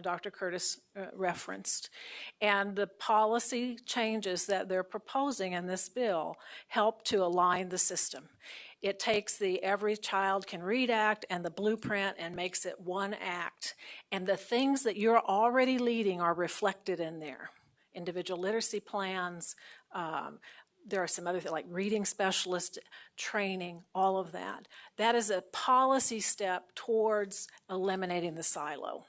Dr. Curtis referenced. And the policy changes that they're proposing in this bill help to align the system. It takes the Every Child Can Read Act and the blueprint and makes it one act. And the things that you're already leading are reflected in there. Individual literacy plans, there are some other things like reading specialist training, all of that. That is a policy step towards eliminating the silo.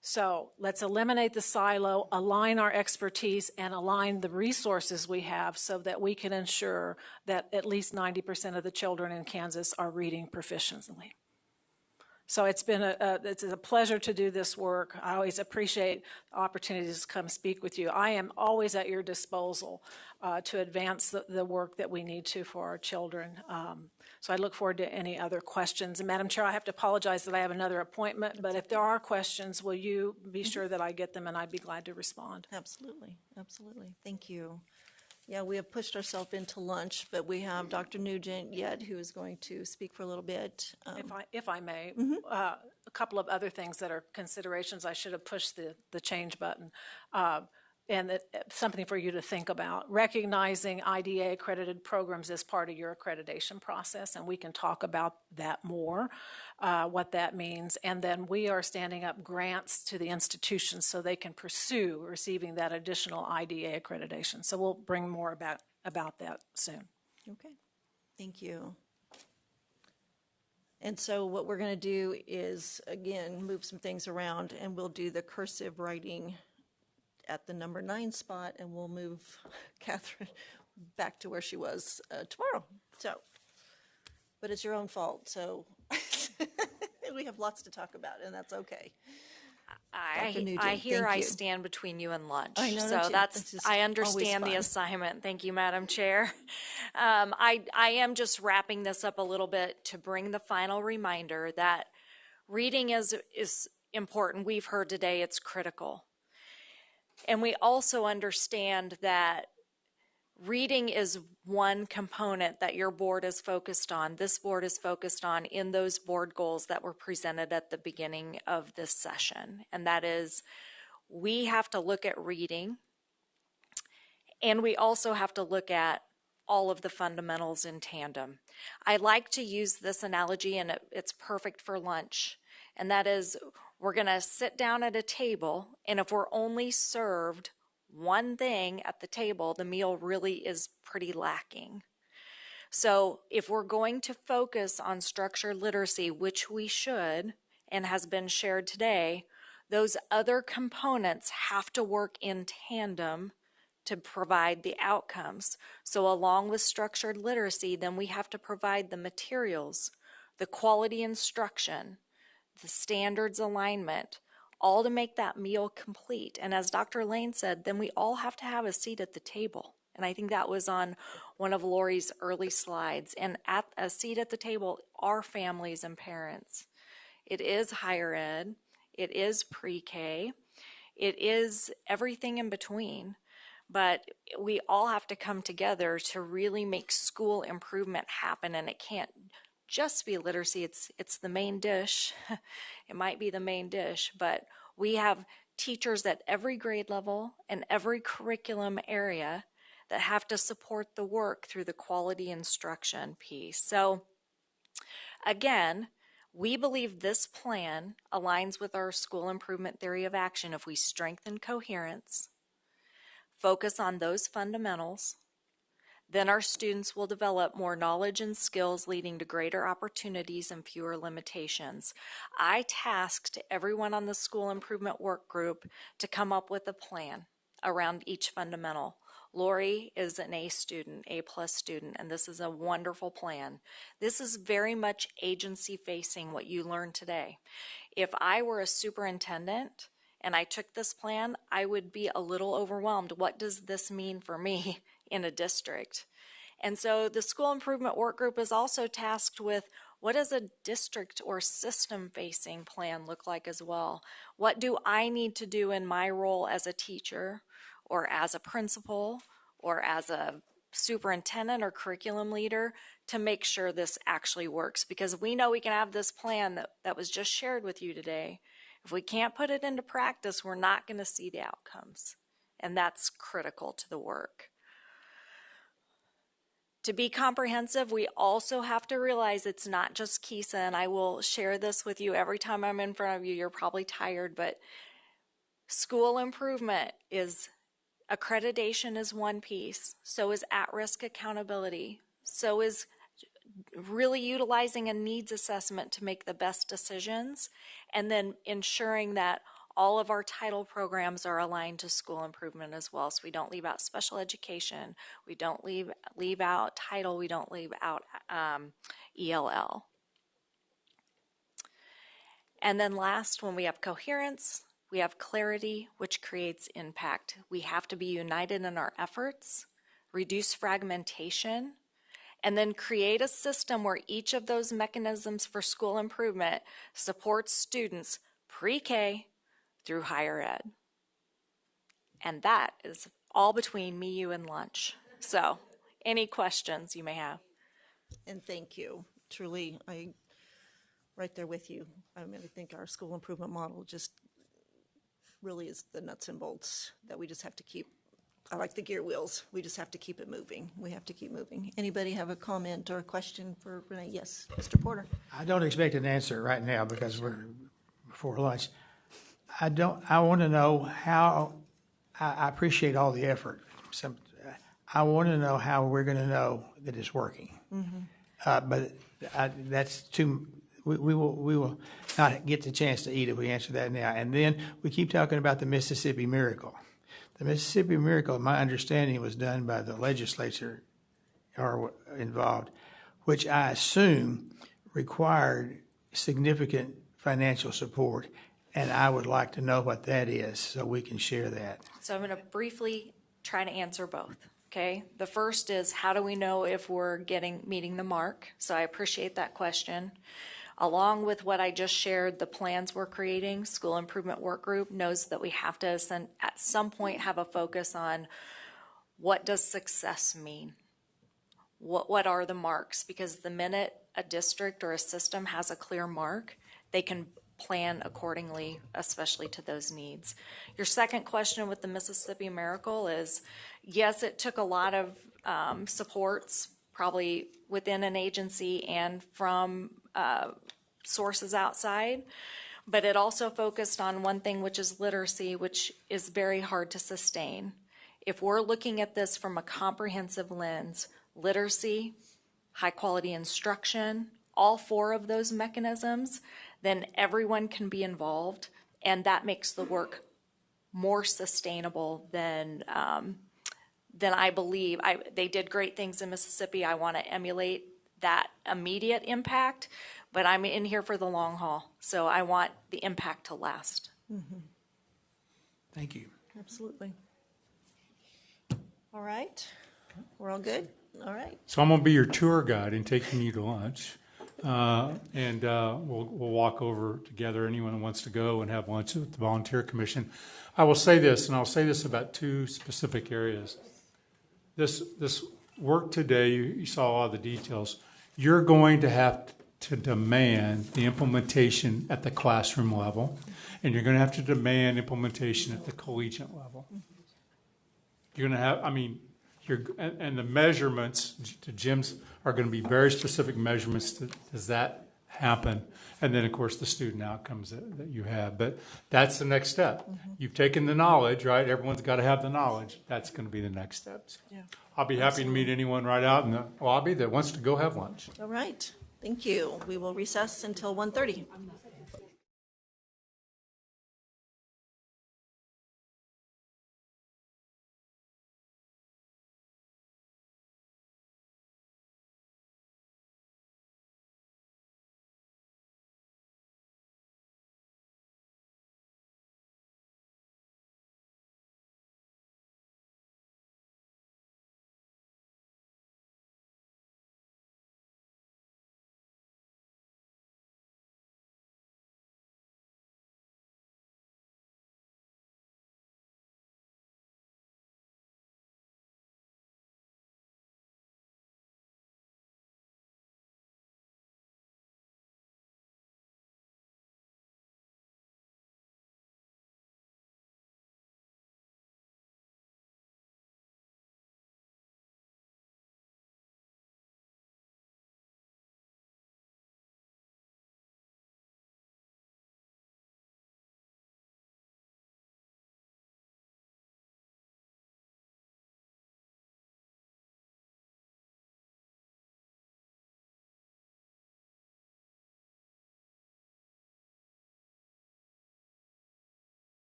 So let's eliminate the silo, align our expertise, and align the resources we have so that we can ensure that at least 90% of the children in Kansas are reading proficiently. So it's been it's a pleasure to do this work. I always appreciate opportunities to come speak with you. I am always at your disposal to advance the work that we need to for our children. So I look forward to any other questions. And Madam Chair, I have to apologize that I have another appointment, but if there are questions, will you be sure that I get them, and I'd be glad to respond. Absolutely, absolutely. Thank you. Yeah, we have pushed ourselves into lunch, but we have Dr. Nugent yet, who is going to speak for a little bit. If I may, a couple of other things that are considerations. I should have pushed the change button. And something for you to think about. Recognizing IDA accredited programs as part of your accreditation process, and we can talk about that more, what that means. And then we are standing up grants to the institutions so they can pursue receiving that additional IDA accreditation. So we'll bring more about that soon. Okay, thank you. And so what we're going to do is, again, move some things around, and we'll do the cursive writing at the number 9 spot, and we'll move Catherine back to where she was tomorrow. So, but it's your own fault. So we have lots to talk about, and that's okay. I hear I stand between you and lunch. I know, so I understand the assignment. Thank you, Madam Chair. I am just wrapping this up a little bit to bring the final reminder that reading is important. We've heard today it's critical. And we also understand that reading is one component that your board is focused on. This board is focused on in those board goals that were presented at the beginning of this session. And that is, we have to look at reading, and we also have to look at all of the fundamentals in tandem. I like to use this analogy, and it's perfect for lunch. And that is, we're going to sit down at a table, and if we're only served one thing at the table, the meal really is pretty lacking. So if we're going to focus on structured literacy, which we should, and has been shared today, those other components have to work in tandem to provide the outcomes. So along with structured literacy, then we have to provide the materials, the quality instruction, the standards alignment, all to make that meal complete. And as Dr. Lane said, then we all have to have a seat at the table. And I think that was on one of Lori's early slides. And at a seat at the table are families and parents. It is higher ed. It is pre-K. It is everything in between. But we all have to come together to really make school improvement happen. And it can't just be literacy. It's the main dish. It might be the main dish, but we have teachers at every grade level and every curriculum area that have to support the work through the quality instruction piece. So again, we believe this plan aligns with our school improvement theory of action if we strengthen coherence, focus on those fundamentals, Then our students will develop more knowledge and skills, leading to greater opportunities and fewer limitations. I tasked everyone on the school improvement work group to come up with a plan around each fundamental. Lori is an A student, A+ student, and this is a wonderful plan. This is very much agency facing, what you learned today. If I were a superintendent and I took this plan, I would be a little overwhelmed. What does this mean for me in a district? And so the school improvement work group is also tasked with, what does a district or system facing plan look like as well? What do I need to do in my role as a teacher or as a principal or as a superintendent or curriculum leader to make sure this actually works? Because we know we can have this plan that was just shared with you today. If we can't put it into practice, we're not going to see the outcomes. And that's critical to the work. To be comprehensive, we also have to realize it's not just KISA, and I will share this with you every time I'm in front of you. You're probably tired, but school improvement is, accreditation is one piece. So is at-risk accountability. So is really utilizing a needs assessment to make the best decisions, and then ensuring that all of our title programs are aligned to school improvement as well. So we don't leave out special education, we don't leave out title, we don't leave out ELL. And then last, when we have coherence, we have clarity, which creates impact. We have to be united in our efforts, reduce fragmentation, and then create a system where each of those mechanisms for school improvement supports students pre-K through higher ed. And that is all between me, you, and lunch. So, any questions you may have? And thank you. Truly, right there with you. I mean, I think our school improvement model just really is the nuts and bolts that we just have to keep. I like the gear wheels. We just have to keep it moving. We have to keep moving. Anybody have a comment or a question for Renee? Yes, Mr. Porter. I don't expect an answer right now because we're before lunch. I want to know how, I appreciate all the effort. I want to know how we're going to know that it's working. But that's too, we will not get the chance to eat if we answer that now. And then we keep talking about the Mississippi Miracle. The Mississippi Miracle, my understanding, was done by the legislature or involved, which I assume required significant financial support. And I would like to know what that is so we can share that. So I'm going to briefly try to answer both. Okay. The first is, how do we know if we're meeting the mark? So I appreciate that question. Along with what I just shared, the plans we're creating, School Improvement Work Group knows that we have to at some point have a focus on what does success mean? What are the marks? Because the minute a district or a system has a clear mark, they can plan accordingly, especially to those needs. Your second question with the Mississippi Miracle is, yes, it took a lot of supports, probably within an agency and from sources outside, but it also focused on one thing, which is literacy, which is very hard to sustain. If we're looking at this from a comprehensive lens, literacy, high quality instruction, all four of those mechanisms, then everyone can be involved, and that makes the work more sustainable than I believe. They did great things in Mississippi. I want to emulate that immediate impact, but I'm in here for the long haul, so I want the impact to last. Thank you. Absolutely. All right. We're all good? All right. So I'm going to be your tour guide in taking you to lunch. And we'll walk over together, anyone who wants to go and have lunch with the Volunteer Commission. I will say this, and I'll say this about two specific areas. This work today, you saw all the details. You're going to have to demand the implementation at the classroom level, and you're going to have to demand implementation at the collegiate level. You're going to have, and the measurements to Jim's are going to be very specific measurements. Does that happen. And then, of course, the student outcomes that you have. But that's the next step. You've taken the knowledge, right? Everyone's got to have the knowledge. That's going to be the next steps. Yeah. I'll be happy to meet anyone right out in the lobby that wants to go have lunch. All right. Thank you. We will recess until 1:30.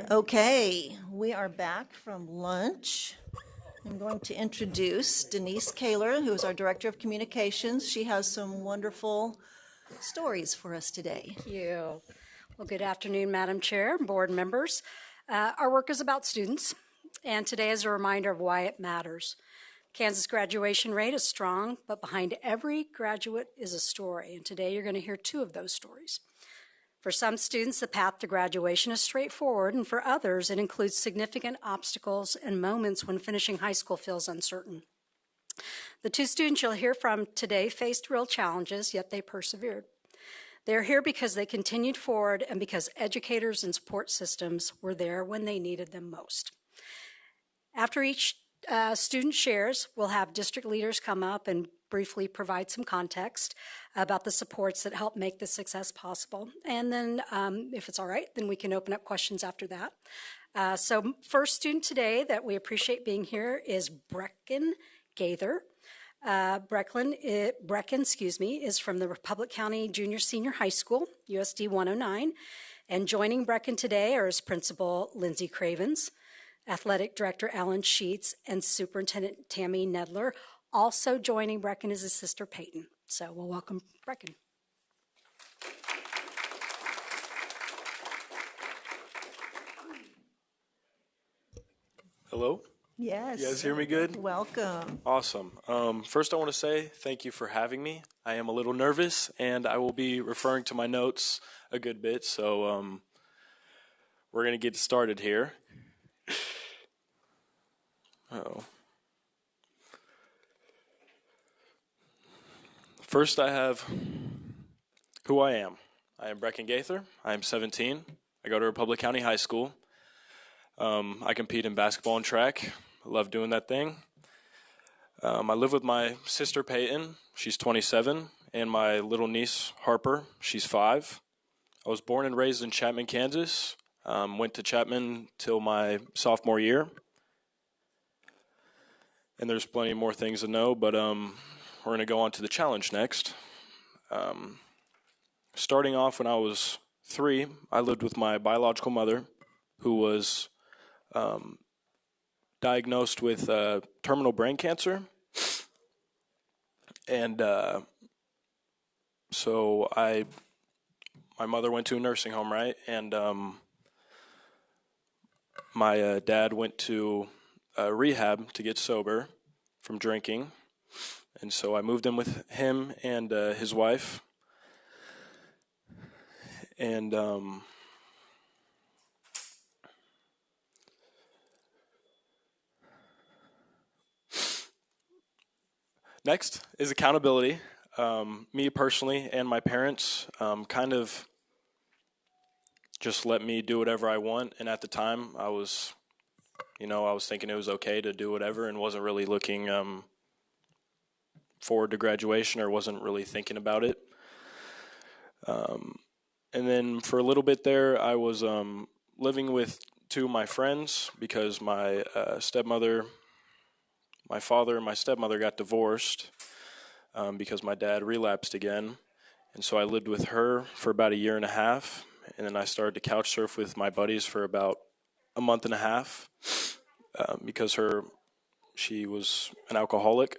Okay, we are back from lunch. I'm going to introduce Denise Kaler, who is our Director of Communications. She has some wonderful stories for us today. Thank you. Well, good afternoon, Madam Chair, board members. Our work is about students, and today is a reminder of why it matters. Kansas graduation rate is strong, but behind every graduate is a story, and today you're going to hear two of those stories. For some students, the path to graduation is straightforward, and for others, it includes significant obstacles and moments when finishing high school feels uncertain. The two students you'll hear from today faced real challenges, yet they persevered. They're here because they continued forward and because educators and support systems were there when they needed them most. After each student shares, we'll have district leaders come up and briefly provide some context about the supports that help make this success possible. And then, if it's all right, then we can open up questions after that. So first student today that we appreciate being here is Brecken Gaither. Brecken, is from the Republic County Junior Senior High School, USD 109. And joining Brecken today are his principal, Lindsay Cravens, Athletic Director Alan Sheets, and Superintendent Tammy Nedler. Also joining Brecken is his sister Peyton. So we'll welcome Brecken. Hello? Yes. You guys hear me good? Welcome. Awesome. First, I want to say thank you for having me. I am a little nervous, and I will be referring to my notes a good bit, so we're going to get started here. Uh-oh. First, I have who I am. I am Brecken Gaither. I am 17. I go to Republic County High School. I compete in basketball and track. I love doing that thing. I live with my sister Peyton. She's 27. And my little niece Harper. She's 5. I was born and raised in Chapman, Kansas. Went to Chapman till my sophomore year. And there's plenty more things to know, but we're going to go on to the challenge next. Starting off when I was 3, I lived with my biological mother, who was diagnosed with terminal brain cancer. And so my mother went to a nursing home, right? And my dad went to rehab to get sober from drinking. And so I moved in with him and his wife. And next is accountability. Me personally and my parents kind of just let me do whatever I want. And at the time, I was thinking it was okay to do whatever and wasn't really looking forward to graduation or wasn't really thinking about it. And then for a little bit there, I was living with 2 of my friends because my father and my stepmother got divorced because my dad relapsed again. And so I lived with her for about a year and a half. And then I started to couch surf with my buddies for about a month and a half because she was an alcoholic.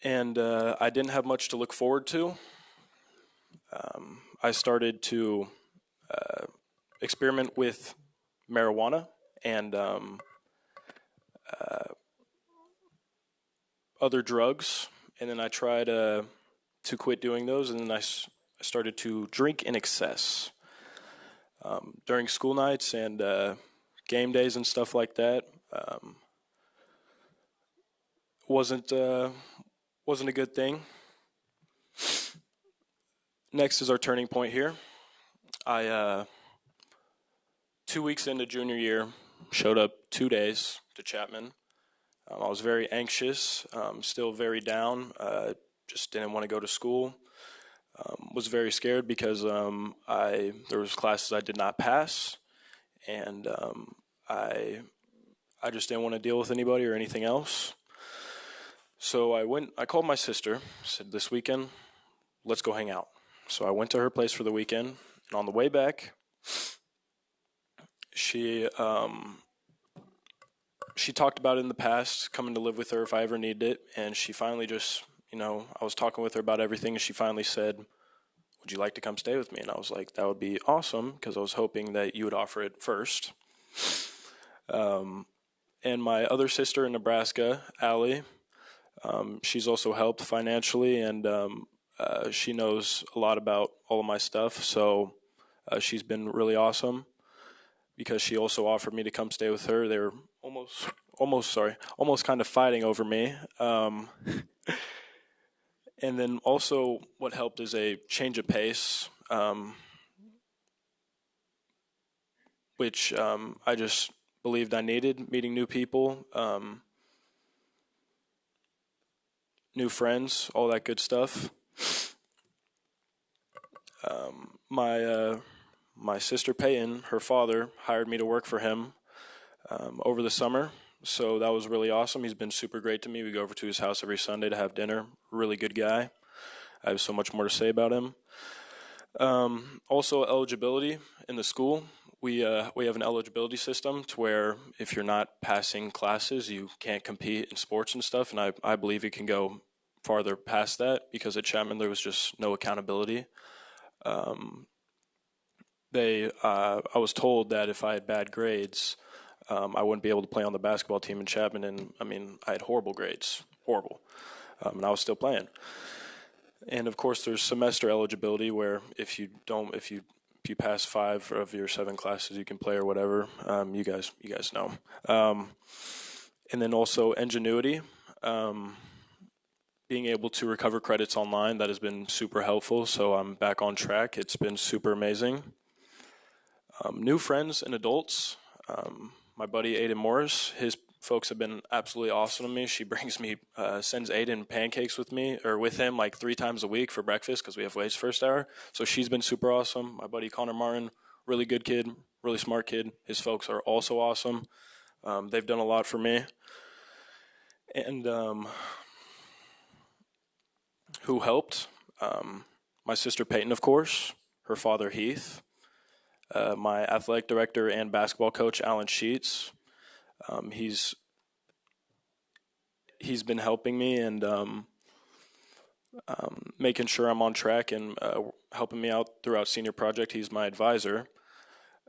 And I didn't have much to look forward to. I started to experiment with marijuana and other drugs, and then I tried to quit doing those, and then I started to drink in excess during school nights and game days and stuff like that. Wasn't a good thing. Next is our turning point here. I 2 weeks into junior year, showed up 2 days to Chapman. I was very anxious, still very down, just didn't want to go to school. Was very scared because there was classes I did not pass, and I just didn't want to deal with anybody or anything else. So I called my sister, said, this weekend, let's go hang out. So I went to her place for the weekend, And on the way back, she talked about it in the past, coming to live with her if I ever needed it. And she finally just, I was talking with her about everything, and she finally said, would you like to come stay with me? And I was like, that would be awesome, because I was hoping that you would offer it first. And my other sister in Nebraska, Allie, she's also helped financially, and she knows a lot about all of my stuff. So she's been really awesome, because she also offered me to come stay with her. They were almost kind of fighting over me. And then also what helped is a change of pace, which I just believed I needed, meeting new people, new friends, all that good stuff. My sister Peyton, her father, hired me to work for him over the summer. So that was really awesome. He's been super great to me. We go over to his house every Sunday to have dinner. Really good guy. I have so much more to say about him. Also, eligibility in the school. We have an eligibility system to where if you're not passing classes, you can't compete in sports and stuff. And I believe it can go farther past that, because at Chapman there was just no accountability. I was told that if I had bad grades, I wouldn't be able to play on the basketball team in Chapman. And I mean, I had horrible grades, horrible, and I was still playing. And of course, there's semester eligibility, where if you pass 5 of your 7 classes, you can play or whatever. You guys know. And then also ingenuity, being able to recover credits online. That has been super helpful. So I'm back on track. It's been super amazing. New friends and adults. My buddy Aiden Morris, his folks have been absolutely awesome to me. She sends Aiden pancakes with him like 3 times a week for breakfast, because we have Wade's first hour. So she's been super awesome. My buddy Connor Martin, really good kid, really smart kid. His folks are also awesome. They've done a lot for me. And who helped? My sister Peyton, of course, her father Heath, my athletic director and basketball coach Alan Sheets. He's been helping me and making sure I'm on track, and helping me out throughout senior project. He's my advisor.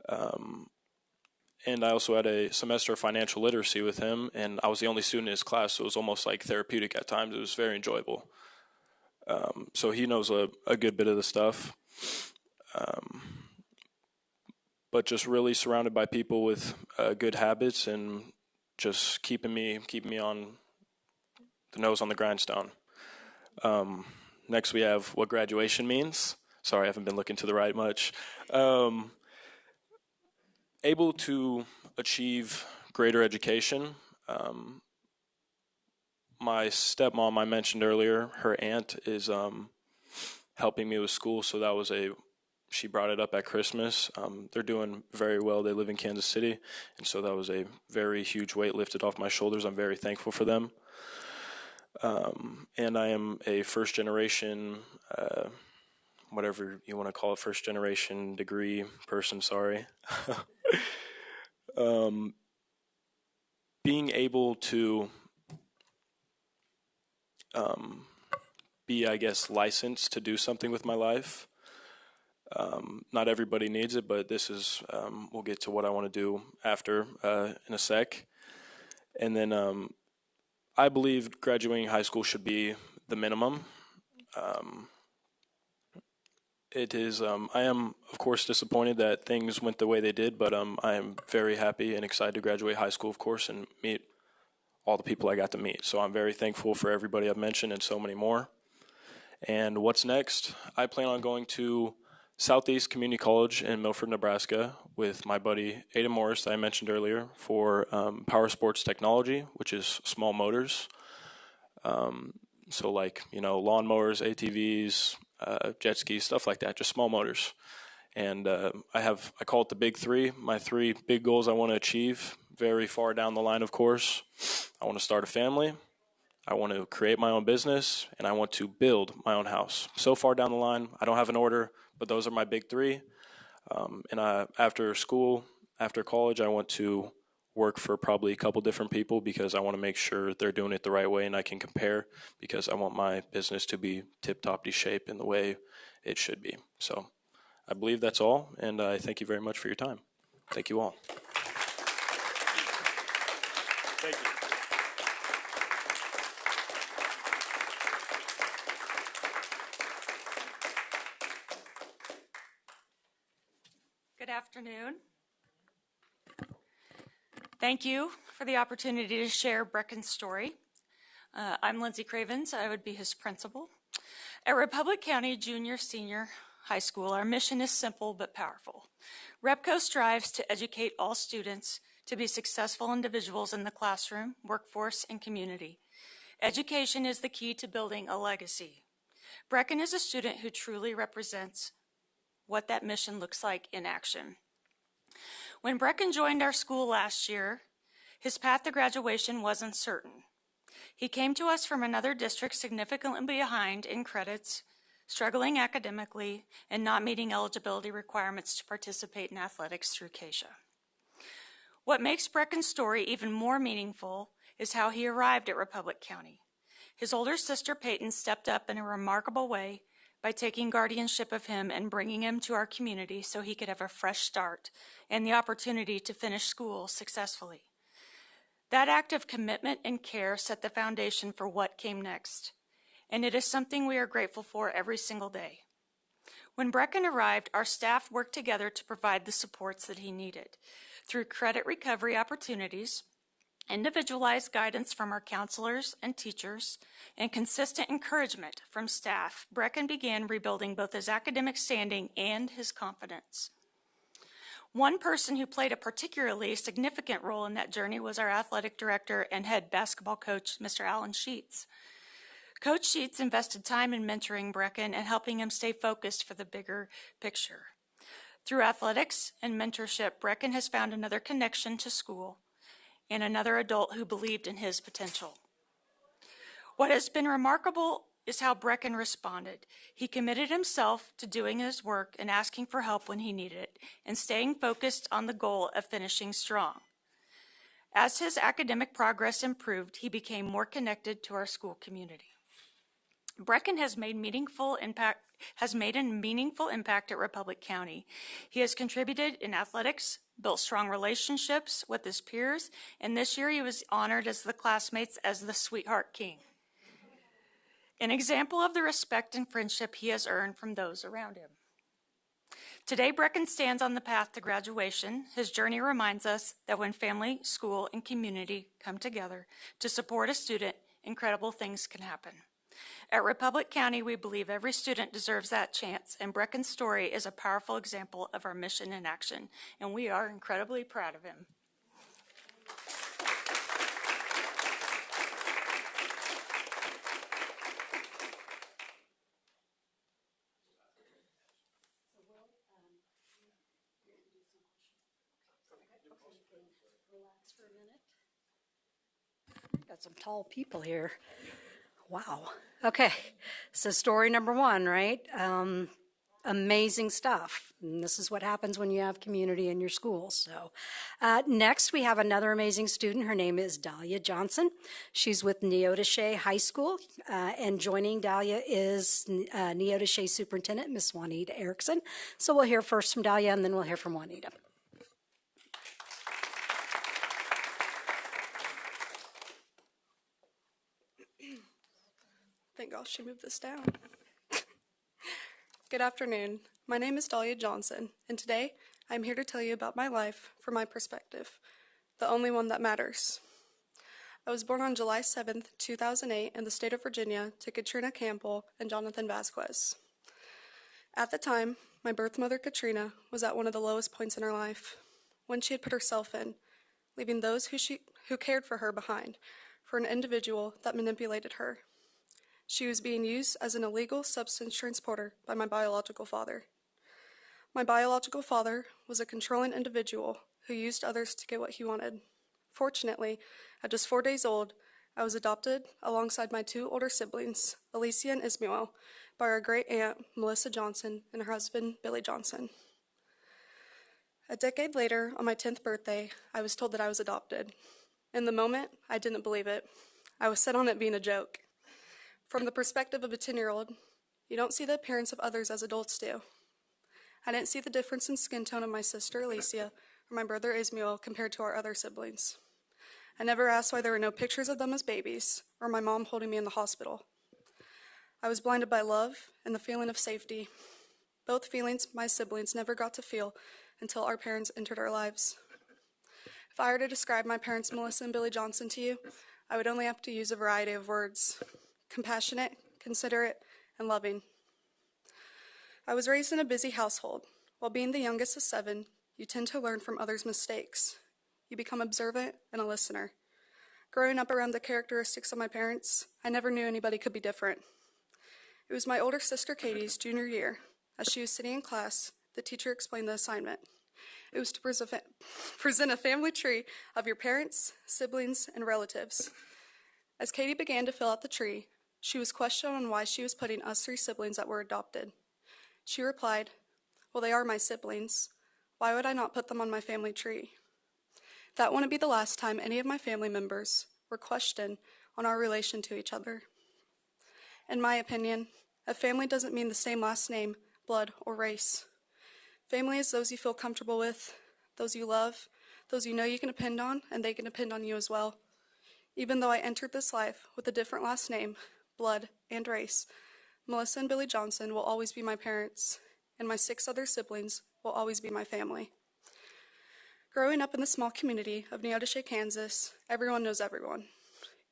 And I also had a semester of financial literacy with him, and I was the only student in his class, so it was almost like therapeutic at times. It was very enjoyable. So he knows a good bit of the stuff. But just really surrounded by people with good habits, and just keeping me on the nose on the grindstone. Next, we have what graduation means. Sorry, I haven't been looking to the right much. Able to achieve greater education. My stepmom, I mentioned earlier, her aunt is helping me with school, so she brought it up at Christmas. They're doing very well. They live in Kansas City, and so that was a very huge weight lifted off my shoulders. I'm very thankful for them. And I am a first-generation, whatever you want to call it, first-generation degree person, sorry. Being able to be, I guess, licensed to do something with my life. Not everybody needs it, but this is, we'll get to what I want to do after in a sec. And then I believe graduating high school should be the minimum. It is, I am, of course, disappointed that things went the way they did, but I am very happy and excited to graduate high school, of course, and meet all the people I got to meet. So I'm very thankful for everybody I've mentioned and so many more. And what's next? I plan on going to Southeast Community College in Milford, Nebraska with my buddy Aiden Morris that I mentioned earlier for power sports technology, which is small motors. So like, lawnmowers, ATVs, jet skis, stuff like that, just small motors. And I call it the big 3, my 3 big goals I want to achieve very far down the line, of course. I want to start a family, I want to create my own business, and I want to build my own house. So far down the line, I don't have an order, but those are my big 3. After school, after college, I want to work for probably a couple different people because I want to make sure they're doing it the right way and I can compare because I want my business to be tip-top shape in the way it should be. So I believe that's all, and I thank you very much for your time. Thank you all. Thank you. Good afternoon. Thank you for the opportunity to share Brecken's story. I'm Lindsay Cravens. I would be his principal. At Republic County Junior Senior High School, our mission is simple but powerful. REPCO strives to educate all students to be successful individuals in the classroom, workforce, and community. Education is the key to building a legacy. Brecken is a student who truly represents what that mission looks like in action. When Brecken joined our school last year, his path to graduation was uncertain. He came to us from another district significantly behind in credits, struggling academically, and not meeting eligibility requirements to participate in athletics through KSDE. What makes Brecken's story even more meaningful is how he arrived at Republic County. His older sister Peyton stepped up in a remarkable way by taking guardianship of him and bringing him to our community so he could have a fresh start and the opportunity to finish school successfully. That act of commitment and care set the foundation for what came next, and it is something we are grateful for every single day. When Brecken arrived, our staff worked together to provide the supports that he needed. Through credit recovery opportunities, individualized guidance from our counselors and teachers, and consistent encouragement from staff, Brecken began rebuilding both his academic standing and his confidence. One person who played a particularly significant role in that journey was our athletic director and head basketball coach, Mr. Alan Sheets. Coach Sheets invested time in mentoring Brecken and helping him stay focused for the bigger picture. Through athletics and mentorship, Brecken has found another connection to school and another adult who believed in his potential. What has been remarkable is how Brecken responded. He committed himself to doing his work and asking for help when he needed it, and staying focused on the goal of finishing strong. As his academic progress improved, he became more connected to our school community. Brecken has made a meaningful impact at Republic County. He has contributed in athletics, built strong relationships with his peers, and this year he was honored as the classmates as the Sweetheart King. An example of the respect and friendship he has earned from those around him. Today, Brecken stands on the path to graduation. His journey reminds us that when family, school, and community come together to support a student, incredible things can happen. At Republic County, we believe every student deserves that chance, and Brecken's story is a powerful example of our mission in action, and we are incredibly proud of him. Got some tall people here. Wow. Okay, so story number one, right? Amazing stuff. And this is what happens when you have community in your school. So next we have another amazing student. Her name is Dahlia Johnson. She's with Neodesha High School, and joining Dahlia is Neodesha Superintendent, Miss Juanita Erickson. So we'll hear first from Dahlia, and then we'll hear from Juanita. Thank God she moved this down. Good afternoon. My name is Dahlia Johnson, and today I'm here to tell you about my life from my perspective, the only one that matters. I was born on July 7th, 2008 in the state of Virginia to Katrina Campbell and Jonathan Vasquez. At the time, my birth mother Katrina was at one of the lowest points in her life, when she had put herself in, leaving those who cared for her behind for an individual that manipulated her. She was being used as an illegal substance transporter by my biological father. My biological father was a controlling individual who used others to get what he wanted. Fortunately, at just 4 days old, I was adopted alongside my two older siblings, Alicia and Ismael, by our great aunt, Melissa Johnson, and her husband, Billy Johnson. A decade later, on my 10th birthday, I was told that I was adopted. In the moment, I didn't believe it. I was set on it being a joke. From the perspective of a 10-year-old, you don't see the appearance of others as adults do. I didn't see the difference in skin tone of my sister Alicia or my brother Ismael compared to our other siblings. I never asked why there were no pictures of them as babies or my mom holding me in the hospital. I was blinded by love and the feeling of safety. Both feelings my siblings never got to feel until our parents entered our lives. If I were to describe my parents, Melissa and Billy Johnson, to you, I would only have to use a variety of words: compassionate, considerate, and loving. I was raised in a busy household. While being the youngest of 7, you tend to learn from others' mistakes. You become observant and a listener. Growing up around the characteristics of my parents, I never knew anybody could be different. It was my older sister Katie's junior year. As she was sitting in class, the teacher explained the assignment. It was to present a family tree of your parents, siblings, and relatives. As Katie began to fill out the tree, she was questioned on why she was putting us 3 siblings that were adopted. She replied, "Well, they are my siblings. Why would I not put them on my family tree?" That wouldn't be the last time any of my family members were questioned on our relation to each other. In my opinion, a family doesn't mean the same last name, blood, or race. Family is those you feel comfortable with, those you love, those you know you can depend on, and they can depend on you as well. Even though I entered this life with a different last name, blood, and race, Melissa and Billy Johnson will always be my parents, and my 6 other siblings will always be my family. Growing up in the small community of Neodesha, Kansas, everyone knows everyone.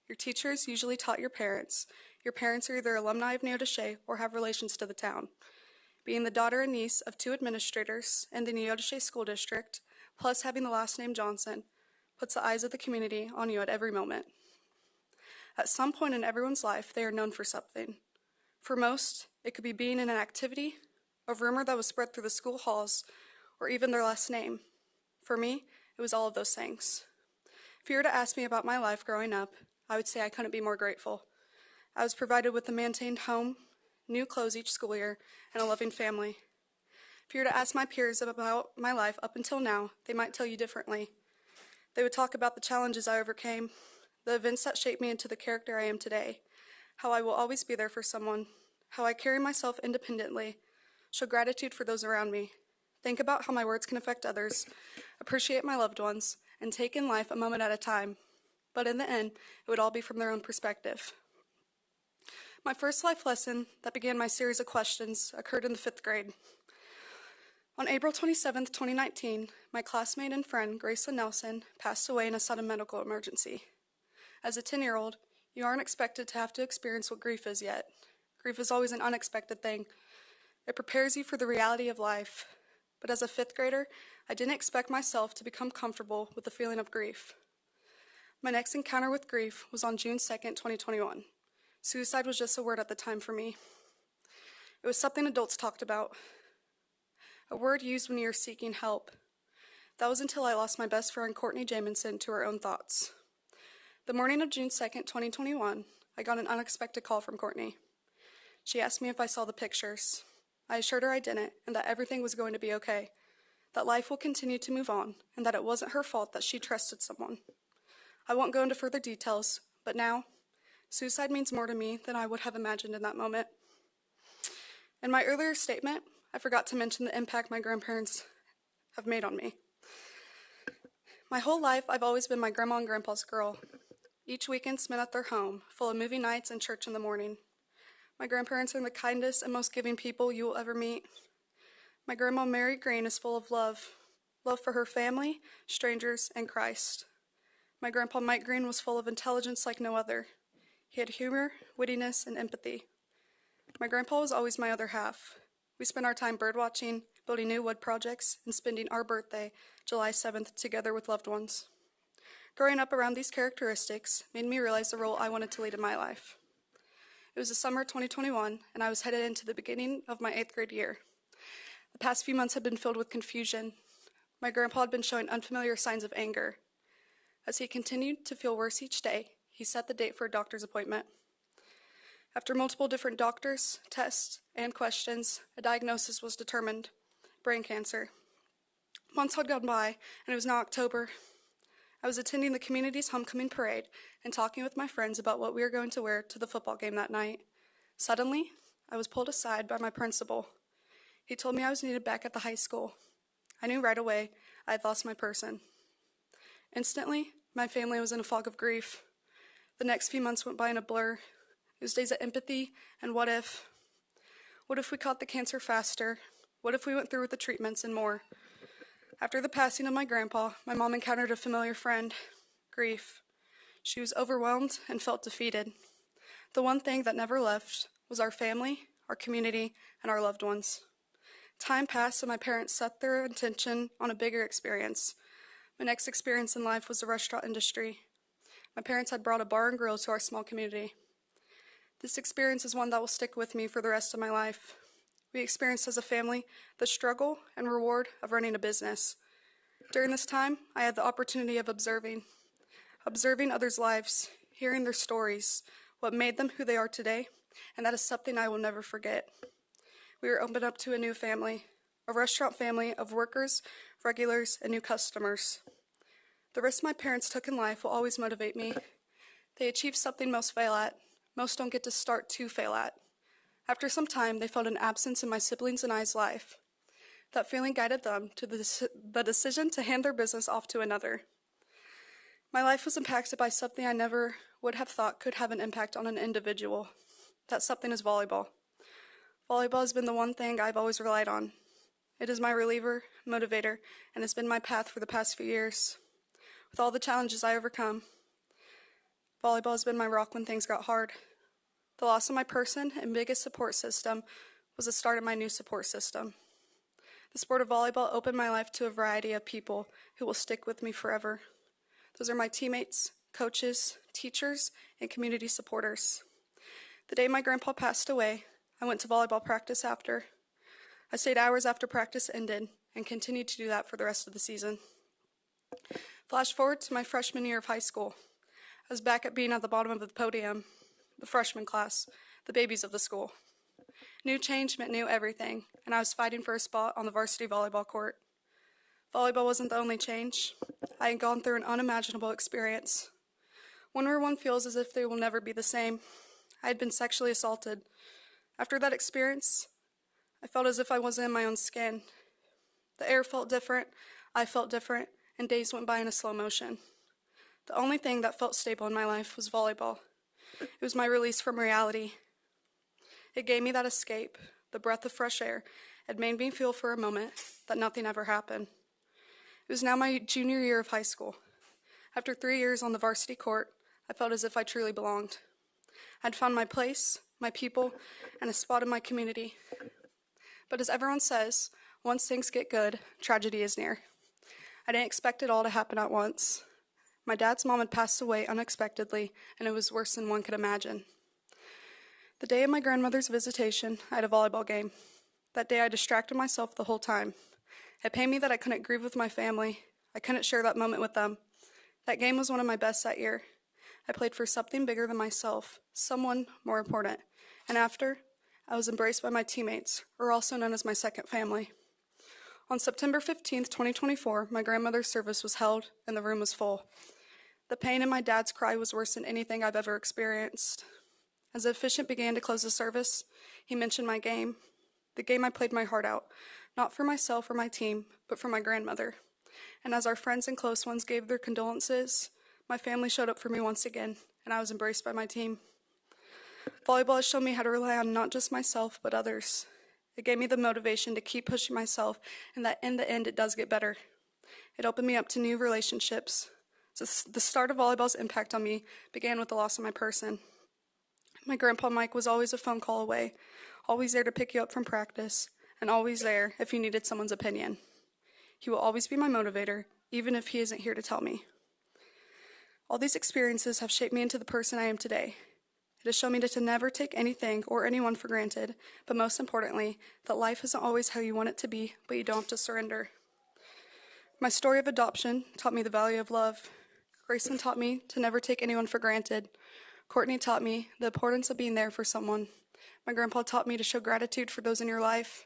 Your teachers usually taught your parents. Your parents are either alumni of Neodesha or have relations to the town. Being the daughter and niece of 2 administrators in the Neodesha School District, plus having the last name Johnson, puts the eyes of the community on you at every moment. At some point in everyone's life, they are known for something. For most, it could be being in an activity, a rumor that was spread through the school halls, or even their last name. For me, it was all of those things. If you were to ask me about my life growing up, I would say I couldn't be more grateful. I was provided with a maintained home, new clothes each school year, and a loving family. If you were to ask my peers about my life up until now, they might tell you differently. They would talk about the challenges I overcame, the events that shaped me into the character I am today, how I will always be there for someone, how I carry myself independently, show gratitude for those around me, think about how my words can affect others, appreciate my loved ones, and take in life a moment at a time. But in the end, it would all be from their own perspective. My first life lesson that began my series of questions occurred in the 5th grade. On April 27, 2019, my classmate and friend, Graceland Nelson, passed away in a sudden medical emergency. As a 10-year-old, you aren't expected to have to experience what grief is yet. Grief is always an unexpected thing. It prepares you for the reality of life. But as a 5th grader, I didn't expect myself to become comfortable with the feeling of grief. My next encounter with grief was on June 2nd, 2021. Suicide was just a word at the time for me. It was something adults talked about, a word used when you're seeking help. That was until I lost my best friend Courtney Jamison to her own thoughts. The morning of June 2nd, 2021, I got an unexpected call from Courtney. She asked me if I saw the pictures. I assured her I didn't, and that everything was going to be okay, that life will continue to move on, and that it wasn't her fault that she trusted someone. I won't go into further details, but now, suicide means more to me than I would have imagined in that moment. In my earlier statement, I forgot to mention the impact my grandparents have made on me. My whole life, I've always been my grandma and grandpa's girl. Each weekend spent at their home, full of movie nights and church in the morning. My grandparents are the kindest and most giving people you will ever meet. My grandma, Mary Green, is full of love for her family, strangers, and Christ. My grandpa, Mike Green, was full of intelligence like no other. He had humor, wittiness, and empathy. My grandpa was always my other half. We spent our time birdwatching, building new wood projects, and spending our birthday, July 7th, together with loved ones. Growing up around these characteristics made me realize the role I wanted to lead in my life. It was the summer of 2021, and I was headed into the beginning of my 8th grade year. The past few months had been filled with confusion. My grandpa had been showing unfamiliar signs of anger. As he continued to feel worse each day, he set the date for a doctor's appointment. After multiple different doctors, tests, and questions, a diagnosis was determined: brain cancer. Months had gone by, and it was now October. I was attending the community's homecoming parade and talking with my friends about what we were going to wear to the football game that night. Suddenly, I was pulled aside by my principal. He told me I was needed back at the high school. I knew right away I had lost my person. Instantly, my family was in a fog of grief. The next few months went by in a blur. It was days of empathy and what if. What if we caught the cancer faster? What if we went through with the treatments and more? After the passing of my grandpa, my mom encountered a familiar friend, grief. She was overwhelmed and felt defeated. The one thing that never left was our family, our community, and our loved ones. Time passed and my parents set their intention on a bigger experience. My next experience in life was the restaurant industry. My parents had brought a bar and grill to our small community. This experience is one that will stick with me for the rest of my life. We experienced as a family the struggle and reward of running a business. During this time, I had the opportunity of observing others' lives, hearing their stories, what made them who they are today, and that is something I will never forget. We were opened up to a new family, a restaurant family of workers, regulars, and new customers. The risk my parents took in life will always motivate me. They achieved something most fail at. Most don't get to start to fail at. After some time, they felt an absence in my siblings and I's life. That feeling guided them to the decision to hand their business off to another. My life was impacted by something I never would have thought could have an impact on an individual. That something is volleyball. Volleyball has been the one thing I've always relied on. It is my reliever, motivator, and has been my path for the past few years. With all the challenges I overcome, volleyball has been my rock when things got hard. The loss of my person and biggest support system was the start of my new support system. The sport of volleyball opened my life to a variety of people who will stick with me forever. Those are my teammates, coaches, teachers, and community supporters. The day my grandpa passed away, I went to volleyball practice after. I stayed hours after practice ended and continued to do that for the rest of the season. Flash forward to my freshman year of high school. I was back at being at the bottom of the podium, the freshman class, the babies of the school. New change meant new everything, and I was fighting for a spot on the varsity volleyball court. Volleyball wasn't the only change. I had gone through an unimaginable experience, one where one feels as if they will never be the same. I had been sexually assaulted. After that experience, I felt as if I wasn't in my own skin. The air felt different, I felt different, and days went by in a slow motion. The only thing that felt stable in my life was volleyball. It was my release from reality. It gave me that escape, the breath of fresh air. It made me feel for a moment that nothing ever happened. It was now my junior year of high school. After 3 years on the varsity court, I felt as if I truly belonged. I'd found my place, my people, and a spot in my community. But as everyone says, once things get good, tragedy is near. I didn't expect it all to happen at once. My dad's mom had passed away unexpectedly, and it was worse than one could imagine. The day of my grandmother's visitation, I had a volleyball game. That day I distracted myself the whole time. It pained me that I couldn't grieve with my family. I couldn't share that moment with them. That game was one of my best that year. I played for something bigger than myself, someone more important. And after, I was embraced by my teammates, or also known as my second family. On September 15th, 2024, my grandmother's service was held and the room was full. The pain in my dad's cry was worse than anything I've ever experienced. As the officiant began to close the service, he mentioned my game, the game I played my heart out, not for myself or my team, but for my grandmother. And as our friends and close ones gave their condolences, my family showed up for me once again, and I was embraced by my team. Volleyball has shown me how to rely on not just myself, but others. It gave me the motivation to keep pushing myself, and that in the end it does get better. It opened me up to new relationships. So the start of volleyball's impact on me began with the loss of my person. My grandpa Mike was always a phone call away, always there to pick you up from practice, and always there if you needed someone's opinion. He will always be my motivator, even if he isn't here to tell me. All these experiences have shaped me into the person I am today. It has shown me to never take anything or anyone for granted, but most importantly, that life isn't always how you want it to be, but you don't have to surrender. My story of adoption taught me the value of love. Grayson taught me to never take anyone for granted. Courtney taught me the importance of being there for someone. My grandpa taught me to show gratitude for those in your life.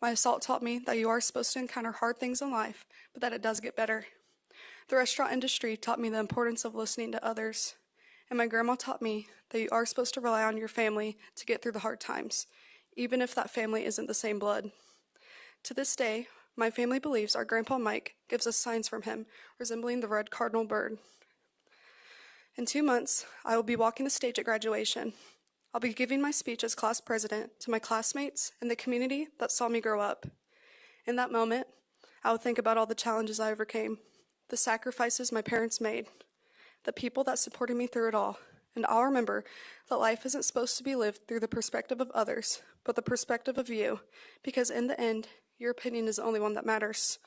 My assault taught me that you are supposed to encounter hard things in life, but that it does get better. The restaurant industry taught me the importance of listening to others. And my grandma taught me that you are supposed to rely on your family to get through the hard times, even if that family isn't the same blood. To this day, my family believes our Grandpa Mike gives us signs from him resembling the red cardinal bird. In 2 months, I will be walking the stage at graduation. I'll be giving my speech as class president to my classmates and the community that saw me grow up. In that moment, I will think about all the challenges I overcame, the sacrifices my parents made, the people that supported me through it all, and I'll remember that life isn't supposed to be lived through the perspective of others, but the perspective of you, because in the end, your opinion is the only one that matters.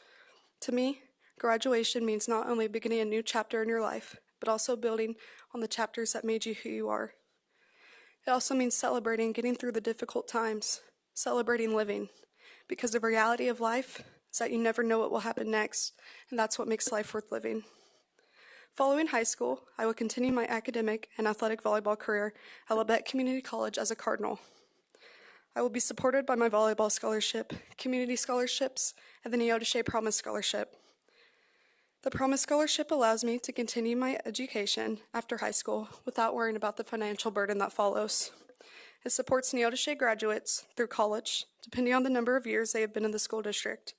To me, graduation means not only beginning a new chapter in your life, but also building on the chapters that made you who you are. It also means celebrating getting through the difficult times, celebrating living, because the reality of life is that you never know what will happen next, and that's what makes life worth living. Following high school, I will continue my academic and athletic volleyball career at Labette Community College as a Cardinal. I will be supported by my volleyball scholarship, community scholarships, and the Neodesha Promise Scholarship. The Promise Scholarship allows me to continue my education after high school without worrying about the financial burden that follows. It supports Neodesha graduates through college, depending on the number of years they have been in the school district.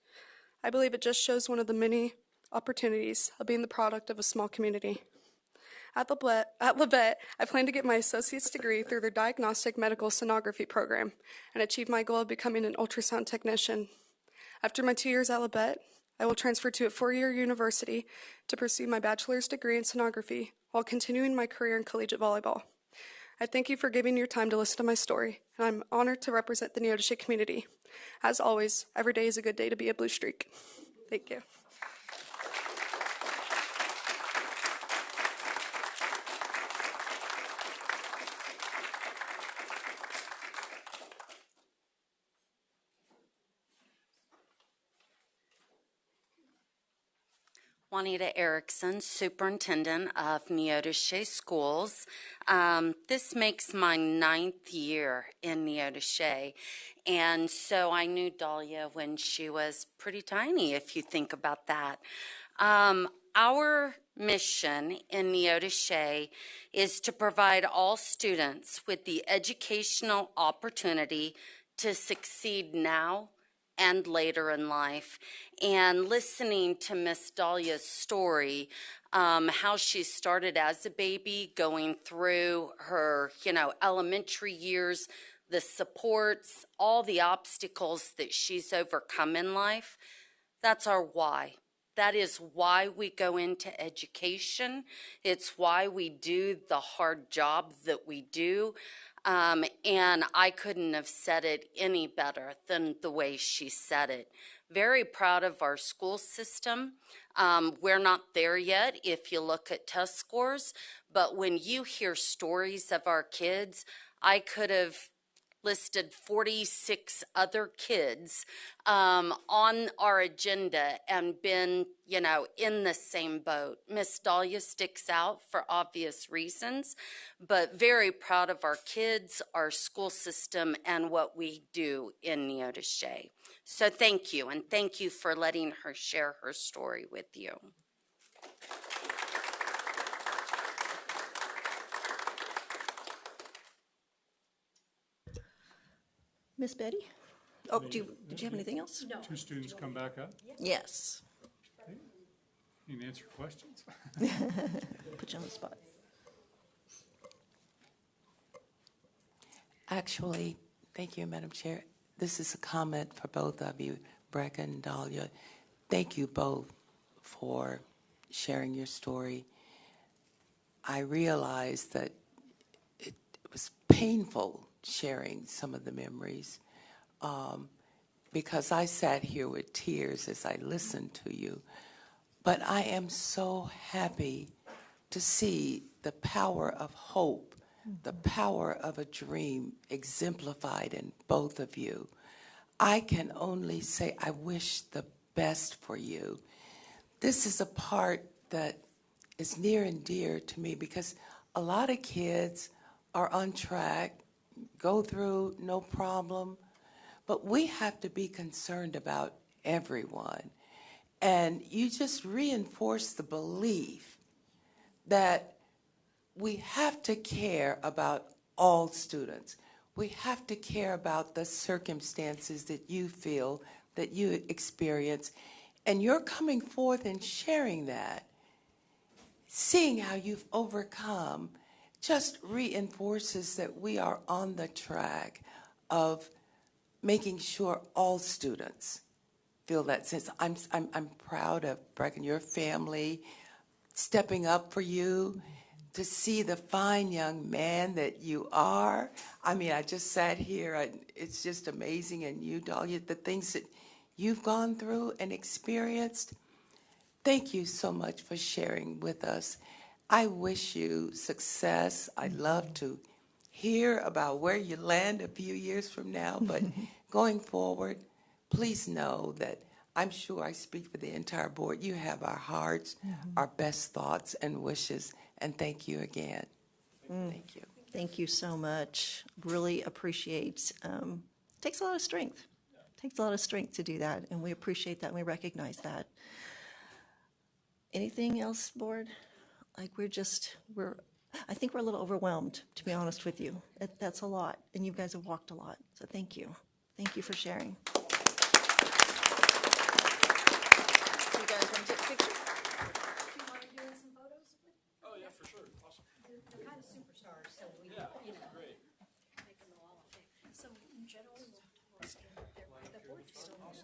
I believe it just shows one of the many opportunities of being the product of a small community. At Labette, I plan to get my associate's degree through their diagnostic medical sonography program and achieve my goal of becoming an ultrasound technician. After my 2 years at Labette, I will transfer to a 4-year university to pursue my bachelor's degree in sonography while continuing my career in collegiate volleyball. I thank you for giving your time to listen to my story, and I'm honored to represent the Neodesha community. As always, every day is a good day to be a Blue Streak. Thank you. Juanita Erickson, Superintendent of Neodesha Schools. This makes my 9th year in Neodesha, and so I knew Dahlia when she was pretty tiny, if you think about that. Our mission in Neodesha is to provide all students with the educational opportunity to succeed now and later in life. And listening to Miss Dahlia's story, how she started as a baby, going through her, elementary years, the supports, all the obstacles that she's overcome in life, that's our why. That is why we go into education. It's why we do the hard job that we do. And I couldn't have said it any better than the way she said it. Very proud of our school system. We're not there yet if you look at test scores, but when you hear stories of our kids, I could have listed 46 other kids on our agenda and been, in the same boat. Miss Dahlia sticks out for obvious reasons, but very proud of our kids, our school system, and what we do in Neodesha. So thank you, and thank you for letting her share her story with you. Miss Betty? Oh, did you have anything else? No. 2 students come back up? Yes. Okay. You can answer questions. Put you on the spot. Actually, thank you, Madam Chair. This is a comment for both of you, Brecca and Dahlia. Thank you both for sharing your story. I realized that it was painful sharing some of the memories because I sat here with tears as I listened to you. But I am so happy to see the power of hope, the power of a dream exemplified in both of you. I can only say I wish the best for you. This is a part that is near and dear to me because a lot of kids are on track, go through no problem, but we have to be concerned about everyone. And you just reinforce the belief that we have to care about all students. We have to care about the circumstances that you feel, that you experience. And you're coming forth and sharing that, seeing how you've overcome, just reinforces that we are on the track of making sure all students feel that sense. I'm proud of Brecken, your family, stepping up for you, to see the fine young man that you are. I mean, I just sat here, it's just amazing. And you, Dahlia, the things that you've gone through and experienced, thank you so much for sharing with us. I wish you success. I'd love to hear about where you land a few years from now, but going forward, please know that I'm sure I speak for the entire board. You have our hearts, our best thoughts and wishes, and thank you again. Thank you. Thank you so much. Really appreciate. Takes a lot of strength. Takes a lot of strength to do that, and we appreciate that and we recognize that. Anything else, board? Like I think we're a little overwhelmed, to be honest with you. That's a lot, and you guys have walked a lot, so thank you. Thank you for sharing. You guys want to take a picture? Do you want to do some photos? Oh, yeah, for sure. Awesome. They're kind of superstars, so we, Great. make them the wall of fame. So generally, the board still knows.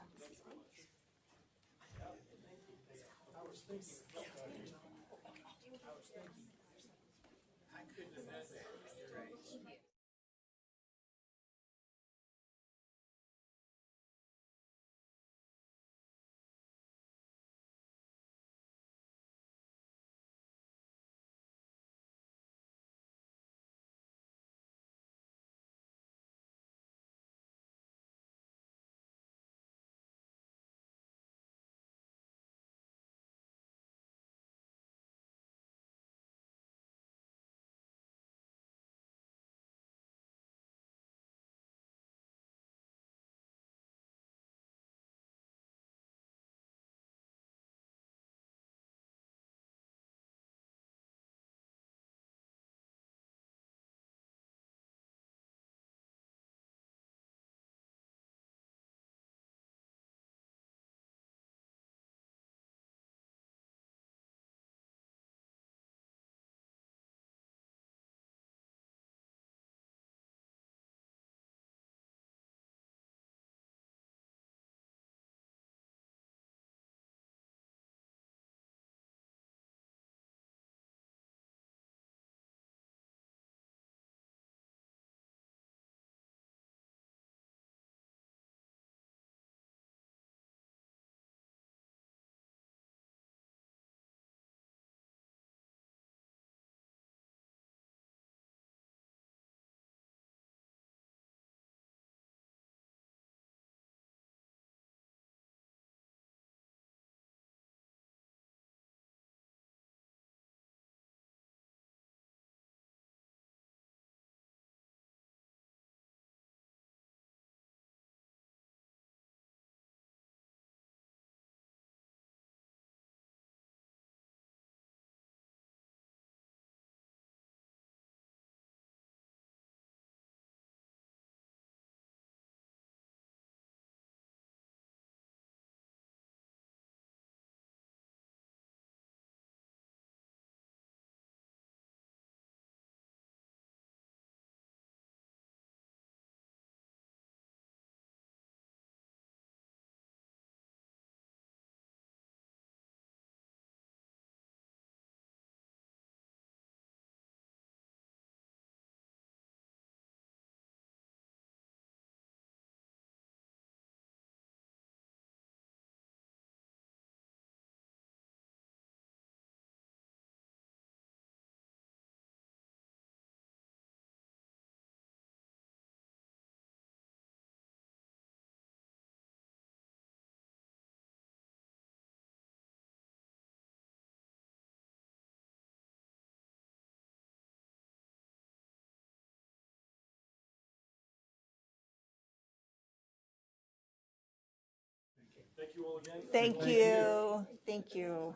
Thank you all again. Thank you. Thank you.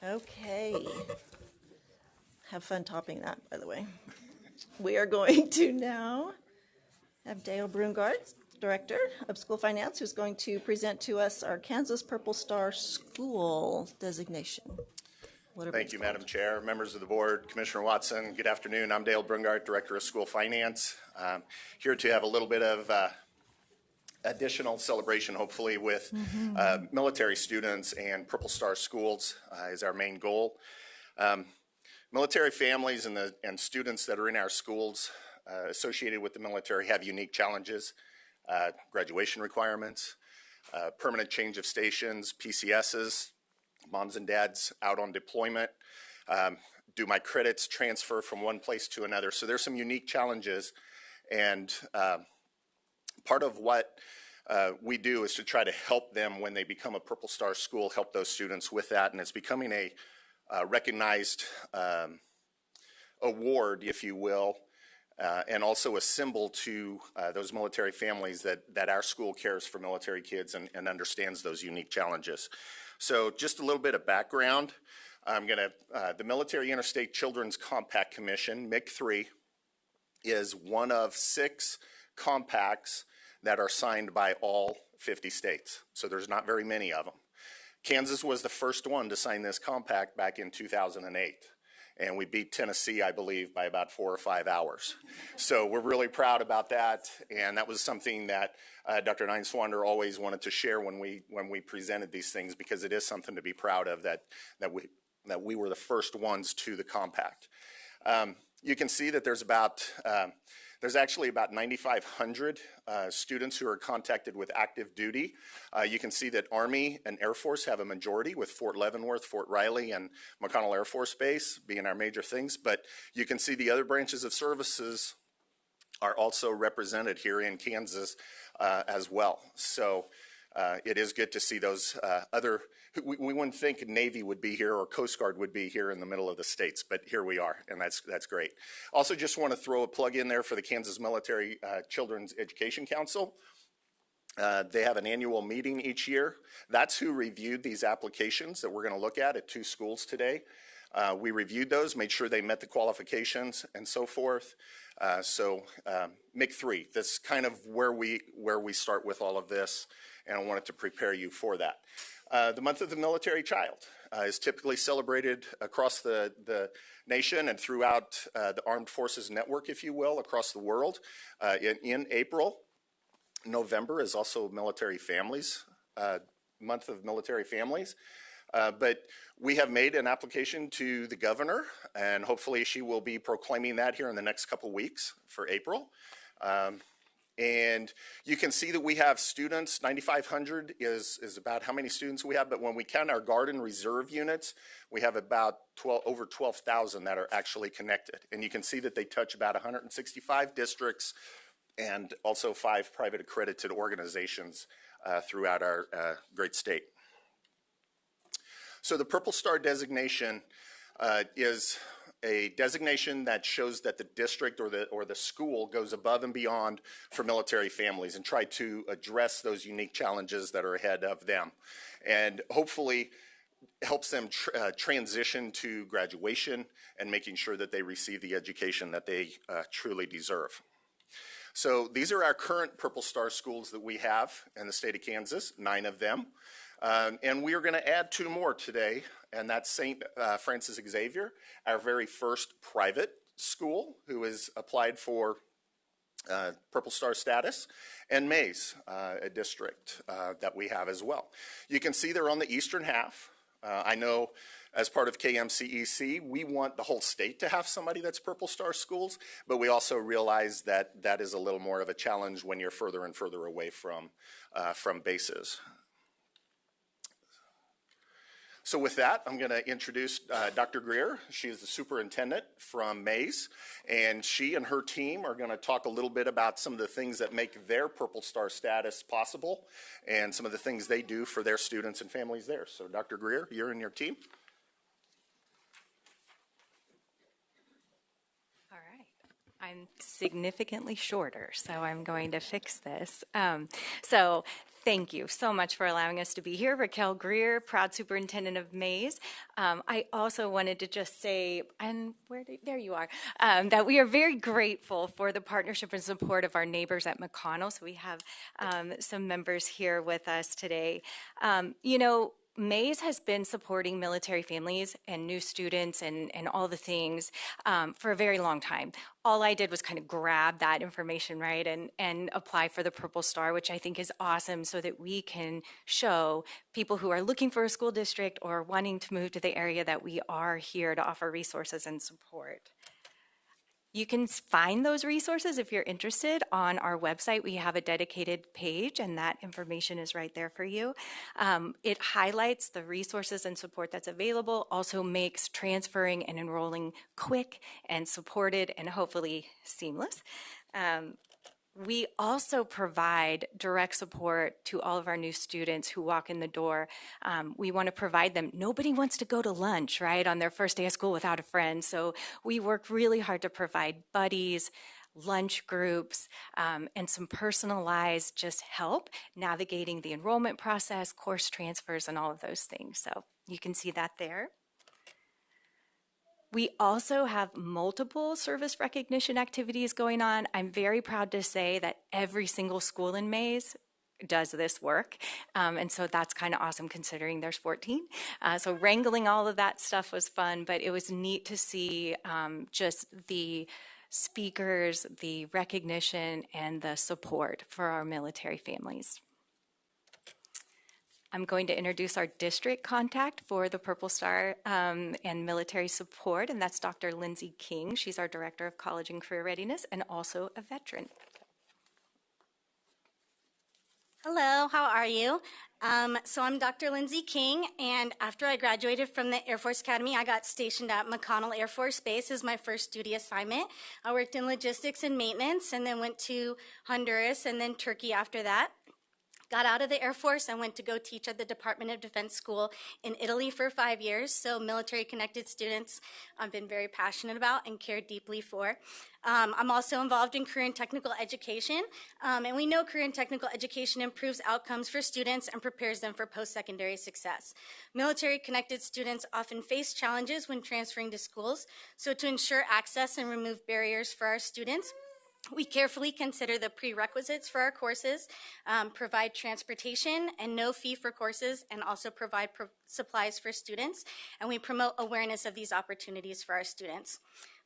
Okay. Have fun topping that, by the way. We are going to now have Dale Brungard, Director of School Finance, who's going to present to us our Kansas Purple Star School designation. Thank you, Madam Chair, members of the board, Commissioner Watson. Good afternoon. I'm Dale Brungard, Director of School Finance. Here to have a little bit of additional celebration, hopefully, with military students and Purple Star schools is our main goal. Military families and students that are in our schools associated with the military have unique challenges, graduation requirements, permanent change of stations, PCSs, moms and dads out on deployment. Do my credits transfer from one place to another? So there's some unique challenges, and part of what we do is to try to help them when they become a Purple Star school, help those students with that, and it's becoming a recognized award, if you will, and also a symbol to those military families that our school cares for military kids and understands those unique challenges. So just a little bit of background. The Military Interstate Children's Compact Commission, MIC3, is one of 6 compacts that are signed by all 50 states. So there's not very many of them. Kansas was the first one to sign this compact back in 2008. And we beat Tennessee, I believe, by about 4 or 5 hours. So we're really proud about that. And that was something that Dr. Neinswander always wanted to share when we presented these things, because it is something to be proud of that we were the first ones to the compact. You can see that there's actually about 9,500 students who are contacted with active duty. You can see that Army and Air Force have a majority, with Fort Leavenworth, Fort Riley, and McConnell Air Force Base being our major things. But you can see the other branches of services are also represented here in Kansas as well. So it is good to see those other. We wouldn't think Navy would be here or Coast Guard would be here in the middle of the states, but here we are, and that's great. Also, just want to throw a plug in there for the Kansas Military Children's Education Council. They have an annual meeting each year. That's who reviewed these applications that we're going to look at 2 schools today. We reviewed those, made sure they met the qualifications and so forth. MIC3, that's kind of where we start with all of this, and I wanted to prepare you for that. The month of the military child is typically celebrated across the nation and throughout the Armed Forces network, if you will, across the world. In April, November is also military families, month of military families. But we have made an application to the governor, and hopefully she will be proclaiming that here in the next couple weeks for April. And you can see that we have students. 9,500 is about how many students we have, but when we count our Guard and Reserve units, we have about over 12,000 that are actually connected. And you can see that they touch about 165 districts and also 5 private accredited organizations throughout our great state. So the Purple Star designation is a designation that shows that the district or the school goes above and beyond for military families and try to address those unique challenges that are ahead of them, and hopefully helps them transition to graduation and making sure that they receive the education that they truly deserve. So these are our current Purple Star schools that we have in the state of Kansas, 9 of them. And we are going to add 2 more today, and that's St. Francis Xavier, our very first private school who has applied for Purple Star status, and Mays, a district that we have as well. You can see they're on the eastern half. I know as part of KMCEC, we want the whole state to have somebody that's Purple Star schools, but we also realize that that is a little more of a challenge when you're further and further away from bases. So with that, I'm going to introduce Dr. Greer. She is the superintendent from Mays, and she and her team are going to talk a little bit about some of the things that make their Purple Star status possible and some of the things they do for their students and families there. So Dr. Greer, you're and your team. All right. I'm significantly shorter, so I'm going to fix this. So thank you so much for allowing us to be here. Raquel Greer, proud superintendent of Mays. I also wanted to just say, and there you are, that we are very grateful for the partnership and support of our neighbors at McConnell. So we have some members here with us today. Mays has been supporting military families and new students and all the things for a very long time. All I did was kind of grab that information, right, and apply for the Purple Star, which I think is awesome, so that we can show people who are looking for a school district or wanting to move to the area that we are here to offer resources and support. You can find those resources if you're interested on our website. We have a dedicated page, and that information is right there for you. It highlights the resources and support that's available, also makes transferring and enrolling quick and supported and hopefully seamless. We also provide direct support to all of our new students who walk in the door. We want to provide them. Nobody wants to go to lunch, right, on their first day of school without a friend. So we work really hard to provide buddies, lunch groups, and some personalized just help navigating the enrollment process, course transfers, and all of those things. So you can see that there. We also have multiple service recognition activities going on. I'm very proud to say that every single school in Mays does this work. And so that's kind of awesome considering there's 14. So wrangling all of that stuff was fun, but it was neat to see just the speakers, the recognition, and the support for our military families. I'm going to introduce our district contact for the Purple Star and military support, and that's Dr. Lindsay King. She's our Director of College and Career Readiness and also a veteran. Hello, how are you? So I'm Dr. Lindsay King, and after I graduated from the Air Force Academy, I got stationed at McConnell Air Force Base as my first duty assignment. I worked in logistics and maintenance, and then went to Honduras and then Turkey after that. Got out of the Air Force and went to go teach at the Department of Defense School in Italy for 5 years. So military-connected students I've been very passionate about and care deeply for. I'm also involved in career and technical education. And we know career and technical education improves outcomes for students and prepares them for post-secondary success. Military-connected students often face challenges when transferring to schools. So to ensure access and remove barriers for our students, we carefully consider the prerequisites for our courses, provide transportation and no fee for courses, and also provide supplies for students, and we promote awareness of these opportunities for our students.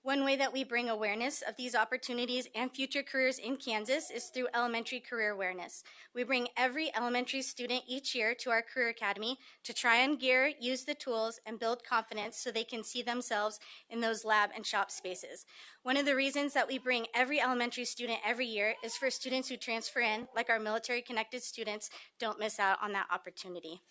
One way that we bring awareness of these opportunities and future careers in Kansas is through elementary career awareness. We bring every elementary student each year to our Career Academy to try and gear, use the tools, and build confidence so they can see themselves in those lab and shop spaces. One of the reasons that we bring every elementary student every year is for students who transfer in, like our military-connected students, don't miss out on that opportunity.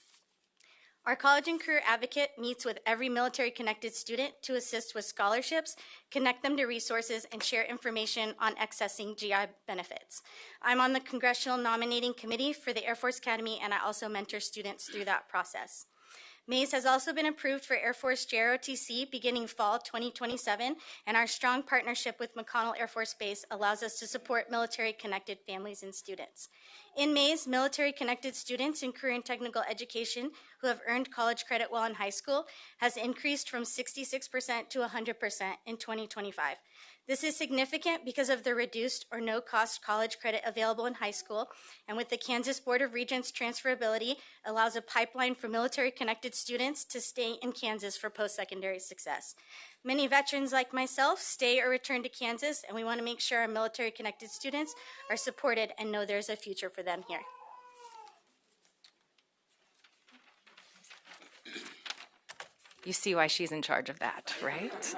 Our College and Career Advocate meets with every military-connected student to assist with scholarships, connect them to resources, and share information on accessing GI benefits. I'm on the Congressional Nominating Committee for the Air Force Academy, and I also mentor students through that process. Mays has also been approved for Air Force JROTC beginning fall 2027, and our strong partnership with McConnell Air Force Base allows us to support military-connected families and students. In Mays, military-connected students in career and technical education who have earned college credit while in high school has increased from 66% to 100% in 2025. This is significant because of the reduced or no-cost college credit available in high school, and with the Kansas Board of Regents transferability, allows a pipeline for military-connected students to stay in Kansas for post-secondary success. Many veterans like myself stay or return to Kansas, and we want to make sure our military-connected students are supported and know there's a future for them here. You see why she's in charge of that, right?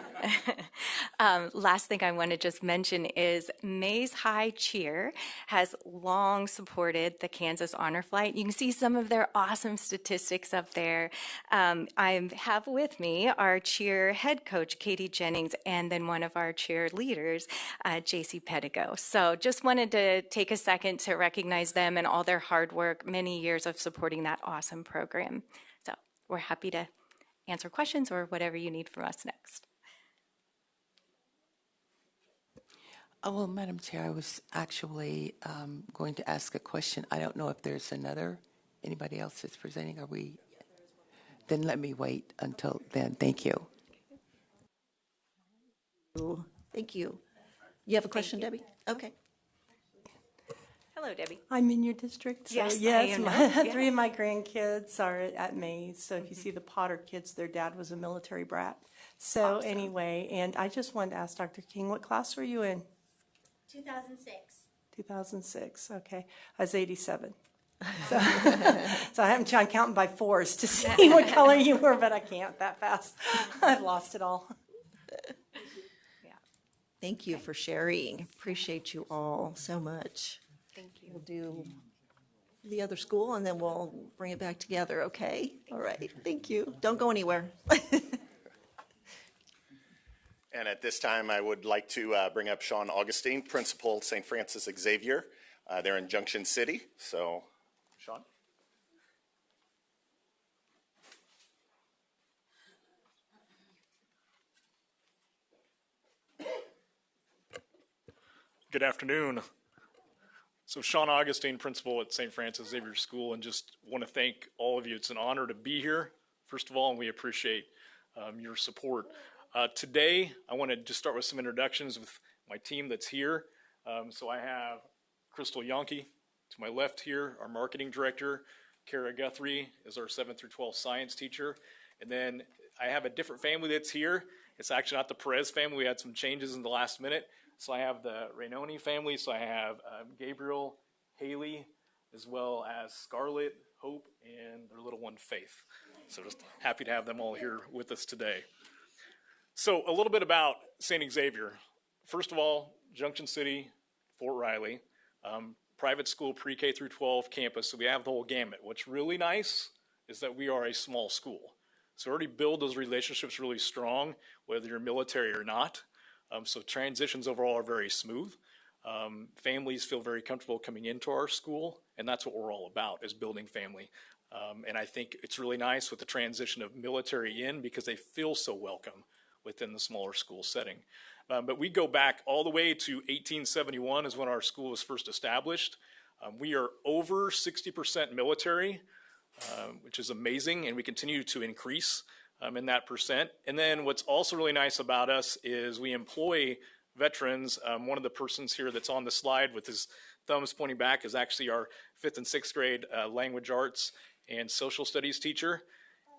Last thing I want to just mention is Mays High Cheer has long supported the Kansas Honor Flight. You can see some of their awesome statistics up there. I have with me our cheer head coach, Katie Jennings, and then one of our cheer leaders, JC Pedigo. So just wanted to take a second to recognize them and all their hard work, many years of supporting that awesome program. So we're happy to answer questions or whatever you need from us next. Oh, well, Madam Chair, I was actually going to ask a question. I don't know if there's anybody else that's presenting. Are we? Then let me wait until then. Thank you. Thank you. You have a question, Debbie? Okay. Hello, Debbie. I'm in your district, so Yes, yes, I am. my, Yeah. 3 of my grandkids are at Mays. So if you see the Potter kids, their dad was a military brat. So Awesome. anyway, and I just wanted to ask Dr. King, what class were you in? 2006. 2006. Okay, I was 87. So, so I haven't tried counting by fours to see what color you were, but I can't that fast. I've lost it all. Thank you for sharing. Appreciate you all so much. Thank you. We'll do the other school and then we'll bring it back together, okay? All right, thank you. Don't go anywhere. And at this time, I would like to bring up Sean Augustine, Principal, St. Francis Xavier. They're in Junction City. So, Sean? Good afternoon. So Sean Augustine, principal at St. Francis Xavier School, and just want to thank all of you. It's an honor to be here, first of all, and we appreciate your support. Today, I want to just start with some introductions with my team that's here. So I have Crystal Yonke to my left here, our marketing director. Kara Guthrie is our 7th through 12th science teacher. And then I have a different family that's here. It's actually not the Perez family. We had some changes in the last minute. So I have the Rainoni family. So I have Gabriel, Haley, as well as Scarlett, Hope, and their little one, Faith. So just happy to have them all here with us today. So a little bit about St. Xavier. First of all, Junction City, Fort Riley, private school pre-K through 12 campus. So we have the whole gamut. What's really nice is that we are a small school. So already build those relationships really strong, whether you're military or not. So transitions overall are very smooth. Families feel very comfortable coming into our school, and that's what we're all about, is building family. And I think it's really nice with the transition of military in because they feel so welcome within the smaller school setting. But we go back all the way to 1871 is when our school was first established. We are over 60% military, which is amazing, and we continue to increase in that percent. And then what's also really nice about us is we employ veterans. One of the persons here that's on the slide with his thumbs pointing back is actually our 5th and 6th grade language arts and social studies teacher.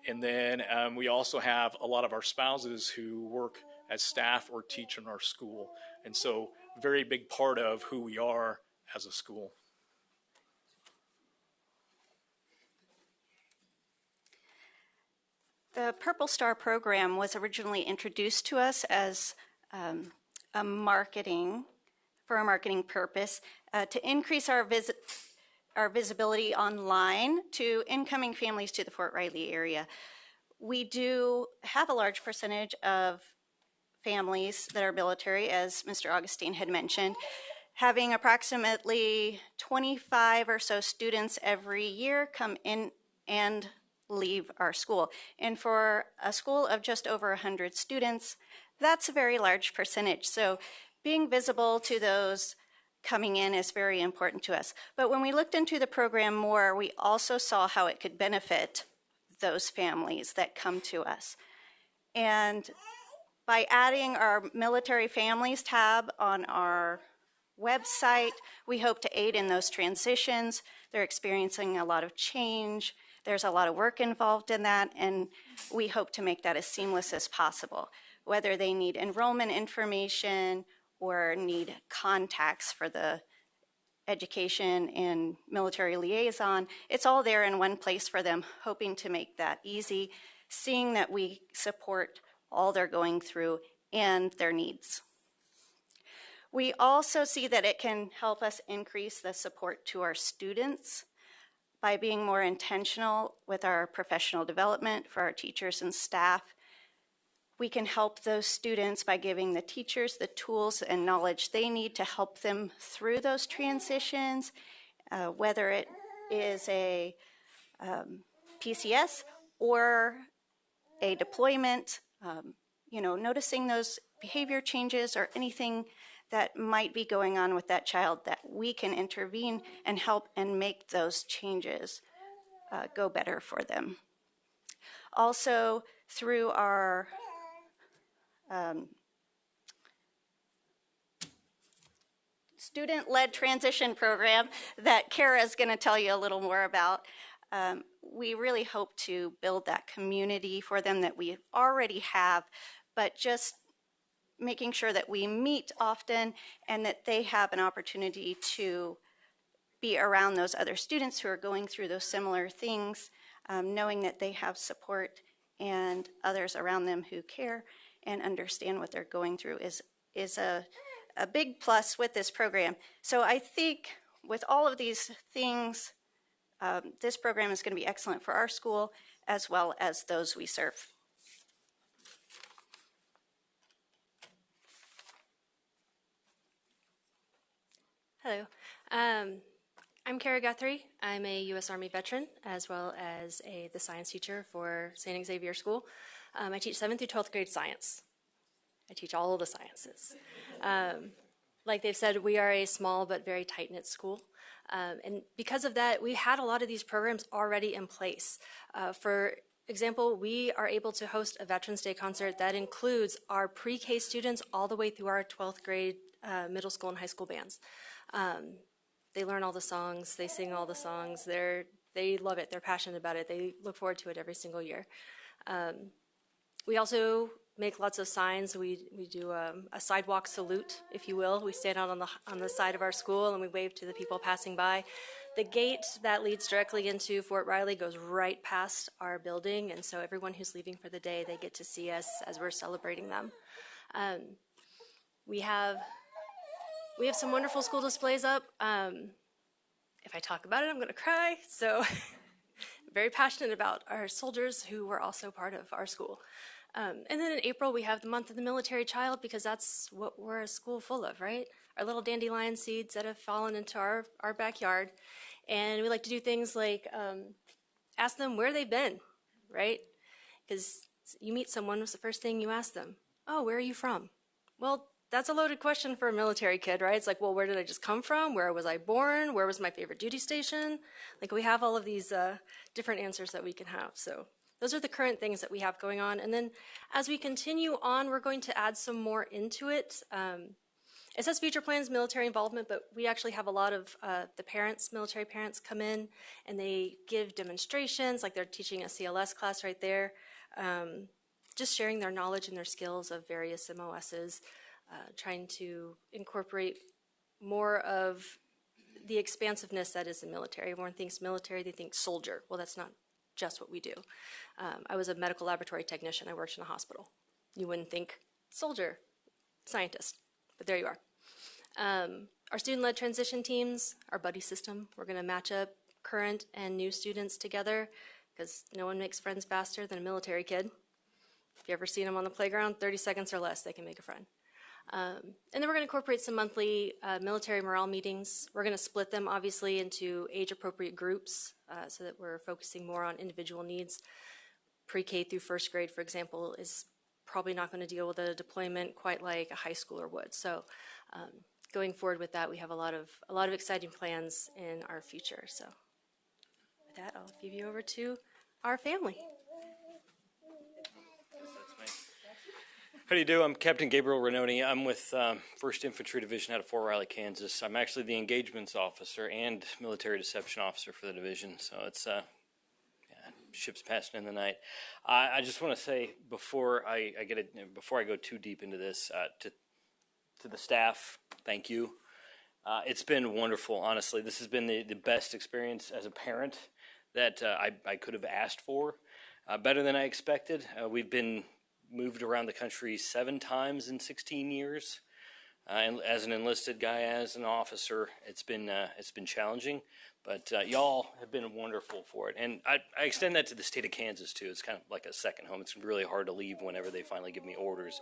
And then we also have a lot of our spouses who work as staff or teach in our school. And so very big part of who we are as a school. The Purple Star program was originally introduced to us as a marketing purpose to increase our visibility online to incoming families to the Fort Riley area. We do have a large percentage of families that are military, as Mr. Augustine had mentioned, having approximately 25 or so students every year come in and leave our school. And for a school of just over 100 students, that's a very large percentage. So being visible to those coming in is very important to us. But when we looked into the program more, we also saw how it could benefit those families that come to us. And by adding our military families tab on our website, we hope to aid in those transitions. They're experiencing a lot of change. There's a lot of work involved in that, and we hope to make that as seamless as possible. Whether they need enrollment information or need contacts for the education and military liaison, it's all there in one place for them, hoping to make that easy, seeing that we support all they're going through and their needs. We also see that it can help us increase the support to our students by being more intentional with our professional development for our teachers and staff. We can help those students by giving the teachers the tools and knowledge they need to help them through those transitions, whether it is a PCS or a deployment, noticing those behavior changes or anything that might be going on with that child that we can intervene and help and make those changes go better for them. Also, through our student-led transition program that Kara is going to tell you a little more about, we really hope to build that community for them that we already have, but just making sure that we meet often and that they have an opportunity to be around those other students who are going through those similar things, knowing that they have support and others around them who care and understand what they're going through is a big plus with this program. So I think with all of these things, this program is going to be excellent for our school as well as those we serve. Hello. I'm Kara Guthrie. I'm a U.S. Army veteran as well as the science teacher for St. Xavier School. I teach 7th through 12th grade science. I teach all of the sciences. Like they've said, we are a small but very tight-knit school. And because of that, we had a lot of these programs already in place. For example, we are able to host a Veterans Day concert that includes our pre-K students all the way through our 12th grade middle school and high school bands. They learn all the songs, they sing all the songs, they love it, they're passionate about it, they look forward to it every single year. We also make lots of signs. We do a sidewalk salute, if you will. We stand out on the side of our school and we wave to the people passing by. The gate that leads directly into Fort Riley goes right past our building, and so everyone who's leaving for the day, they get to see us as we're celebrating them. We have some wonderful school displays up. If I talk about it, I'm going to cry. So very passionate about our soldiers who were also part of our school. And then in April, we have the month of the military child because that's what we're a school full of, right? Our little dandelion seeds that have fallen into our backyard. And we like to do things like ask them where they've been, right? Because you meet someone, what's the first thing you ask them? Oh, where are you from? Well, that's a loaded question for a military kid, right? It's like, well, where did I just come from? Where was I born? Where was my favorite duty station? Like, we have all of these different answers that we can have. So those are the current things that we have going on. And then as we continue on, we're going to add some more into it. It says future plans, military involvement, but we actually have a lot of the parents, military parents, come in and they give demonstrations, like they're teaching a CLS class right there, just sharing their knowledge and their skills of various MOSs. Trying to incorporate more of the expansiveness that is the military. Everyone thinks military, they think soldier. Well, that's not just what we do. I was a medical laboratory technician. I worked in a hospital. You wouldn't think soldier, scientist, but there you are. Our student-led transition teams, our buddy system, we're going to match up current and new students together because no one makes friends faster than a military kid. If you ever seen them on the playground, 30 seconds or less, they can make a friend. And then we're going to incorporate some monthly military morale meetings. We're going to split them, obviously, into age-appropriate groups so that we're focusing more on individual needs. Pre-K through first grade, for example, is probably not going to deal with a deployment quite like a high schooler would. So going forward with that, we have a lot of exciting plans in our future. So with that, I'll give you over to our family. How do you do? I'm Captain Gabriel Ranoni. I'm with 1st Infantry Division out of Fort Riley, Kansas. I'm actually the engagements officer and military deception officer for the division. So it's ships passing in the night. I just want to say before I go too deep into this, to the staff, thank you. It's been wonderful, honestly. This has been the best experience as a parent that I could have asked for. Better than I expected. We've been moved around the country 7 times in 16 years. And as an enlisted guy, as an officer, it's been challenging, but y'all have been wonderful for it. And I extend that to the state of Kansas, too. It's kind of like a second home. It's really hard to leave whenever they finally give me orders.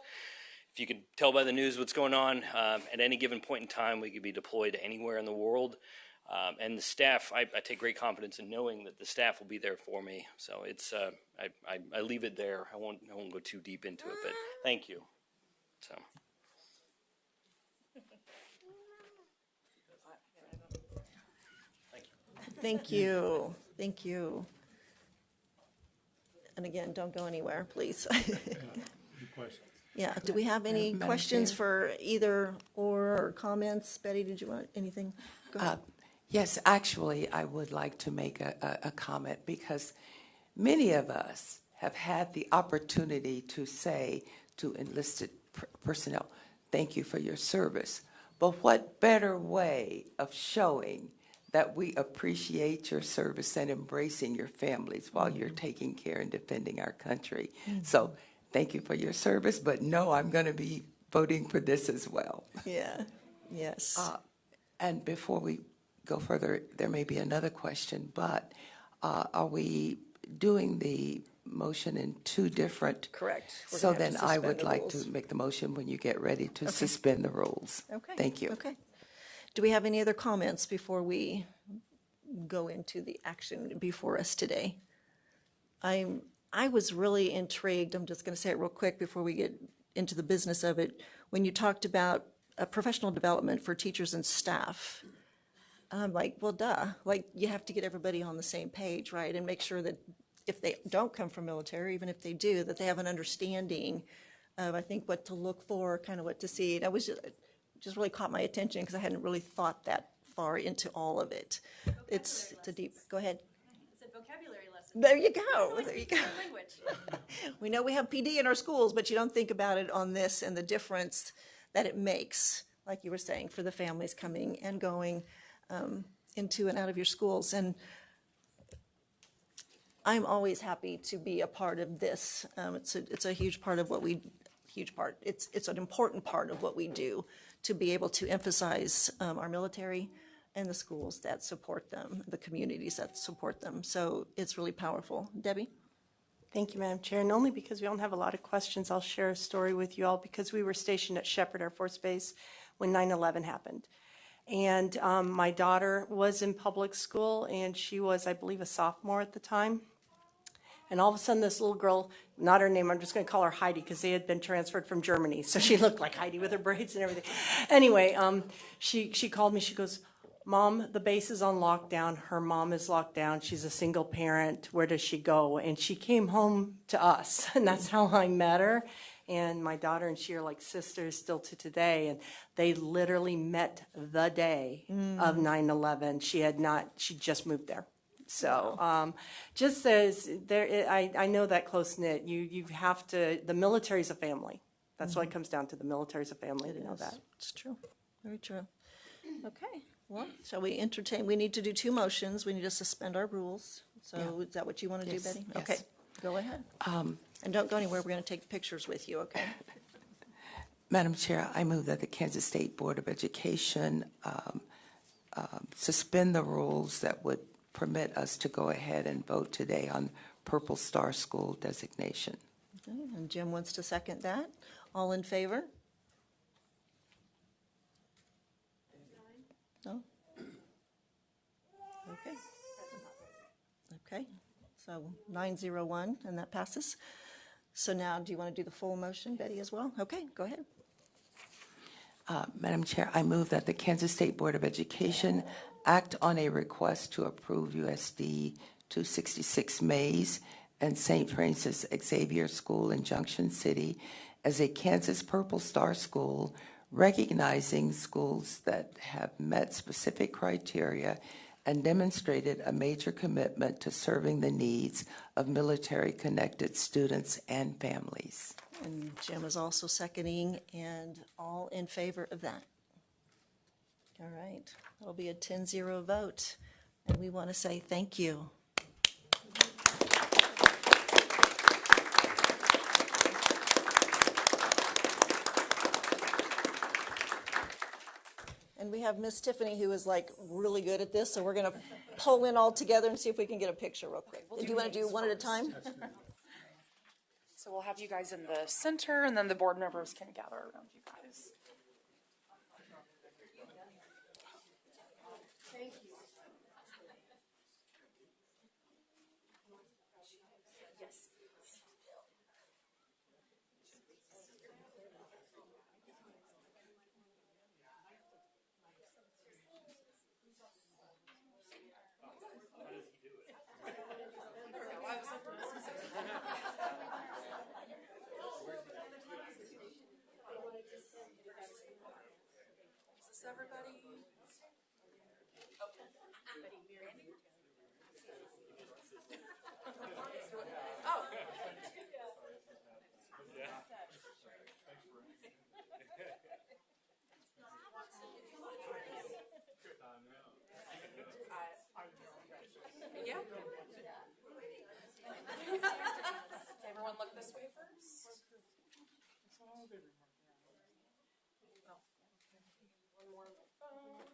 If you could tell by the news what's going on, at any given point in time, we could be deployed anywhere in the world. And the staff, I take great confidence in knowing that the staff will be there for me. So it's, I leave it there. I won't go too deep into it, but thank you. So. Thank you. Thank you. And again, don't go anywhere, please. Yeah, do we have any Madam questions Chair? for either or comments? Betty, did you want anything? Go ahead. Yes, actually, I would like to make a comment because many of us have had the opportunity to say to enlisted personnel, thank you for your service. But what better way of showing that we appreciate your service and embracing your families while you're taking care and defending our country? So thank you for your service, but no, I'm going to be voting for this as well. Yeah, yes. And before we go further, there may be another question, but are we doing the motion in two different? Correct. We're So gonna have then to I suspend would the like rules. to make the motion when you get ready to Okay. suspend the rules. Okay. Thank you. Okay. Do we have any other comments before we go into the action before us today? I was really intrigued, I'm just going to say it real quick before we get into the business of it, when you talked about professional development for teachers and staff. I'm like, well, duh, like you have to get everybody on the same page, right? And make sure that if they don't come from military, even if they do, that they have an understanding of, I think, what to look for, kind of what to see. And I was just really caught my attention because I hadn't really thought that far into all of it. It's a deep, go ahead. It's a vocabulary lesson. There you go. There you go. Language. We know we have PD in our schools, but you don't think about it on this and the difference that it makes, like you were saying, for the families coming and going into and out of your schools. And I'm always happy to be a part of this. It's a huge part of what we, huge part. It's an important part of what we do to be able to emphasize our military and the schools that support them, the communities that support them. So it's really powerful. Debbie? Thank you, Madam Chair. And only because we don't have a lot of questions, I'll share a story with you all because we were stationed at Shepherd Air Force Base when 9/11 happened. And my daughter was in public school, and she was, I believe, a sophomore at the time. And all of a sudden, this little girl, not her name, I'm just going to call her Heidi because they had been transferred from Germany. So she looked like Heidi with her braids and everything. Anyway, she called me. She goes, Mom, the base is on lockdown. Her mom is locked down. She's a single parent. Where does she go? And she came home to us, and that's how I met her. And my daughter and she are like sisters still to today. And they literally met the day of 9/11. She just moved there. So just as there, I know that close knit. You have to. The military's a family. That's what it comes down to. The military's a family. You know that. It's true. Very true. Okay. Well, shall we entertain? We need to do two motions. We need to suspend our rules. So is that what you want to Yes, do, Betty? yes. Okay. Go ahead. And don't go anywhere. We're going to take pictures with you, okay? Madam Chair, I move that the Kansas State Board of Education suspend the rules that would permit us to go ahead and vote today on Purple Star School designation. Okay, and Jim wants to second that. All in favor? No? Okay. Okay, so 901, and that passes. So now, do you want to do the full motion, Betty, as well? Okay, go ahead. Madam Chair, I move that the Kansas State Board of Education act on a request to approve USD 266 Mays and St. Francis Xavier School in Junction City as a Kansas Purple Star School, recognizing schools that have met specific criteria and demonstrated a major commitment to serving the needs of military-connected students and families. And Jim is also seconding, and all in favor of that. All right, that'll be a 10-0 vote, and we want to say thank you. And we have Miss Tiffany, who is like really good at this, so we're going to pull in all together and see if we can get a picture real quick. Do you want to do one at a time? So we'll have you guys in the center, and then the board members can gather around you guys. Thank you. Yes. everybody. Oh. Yeah. Everyone look this way first. One more on the phone.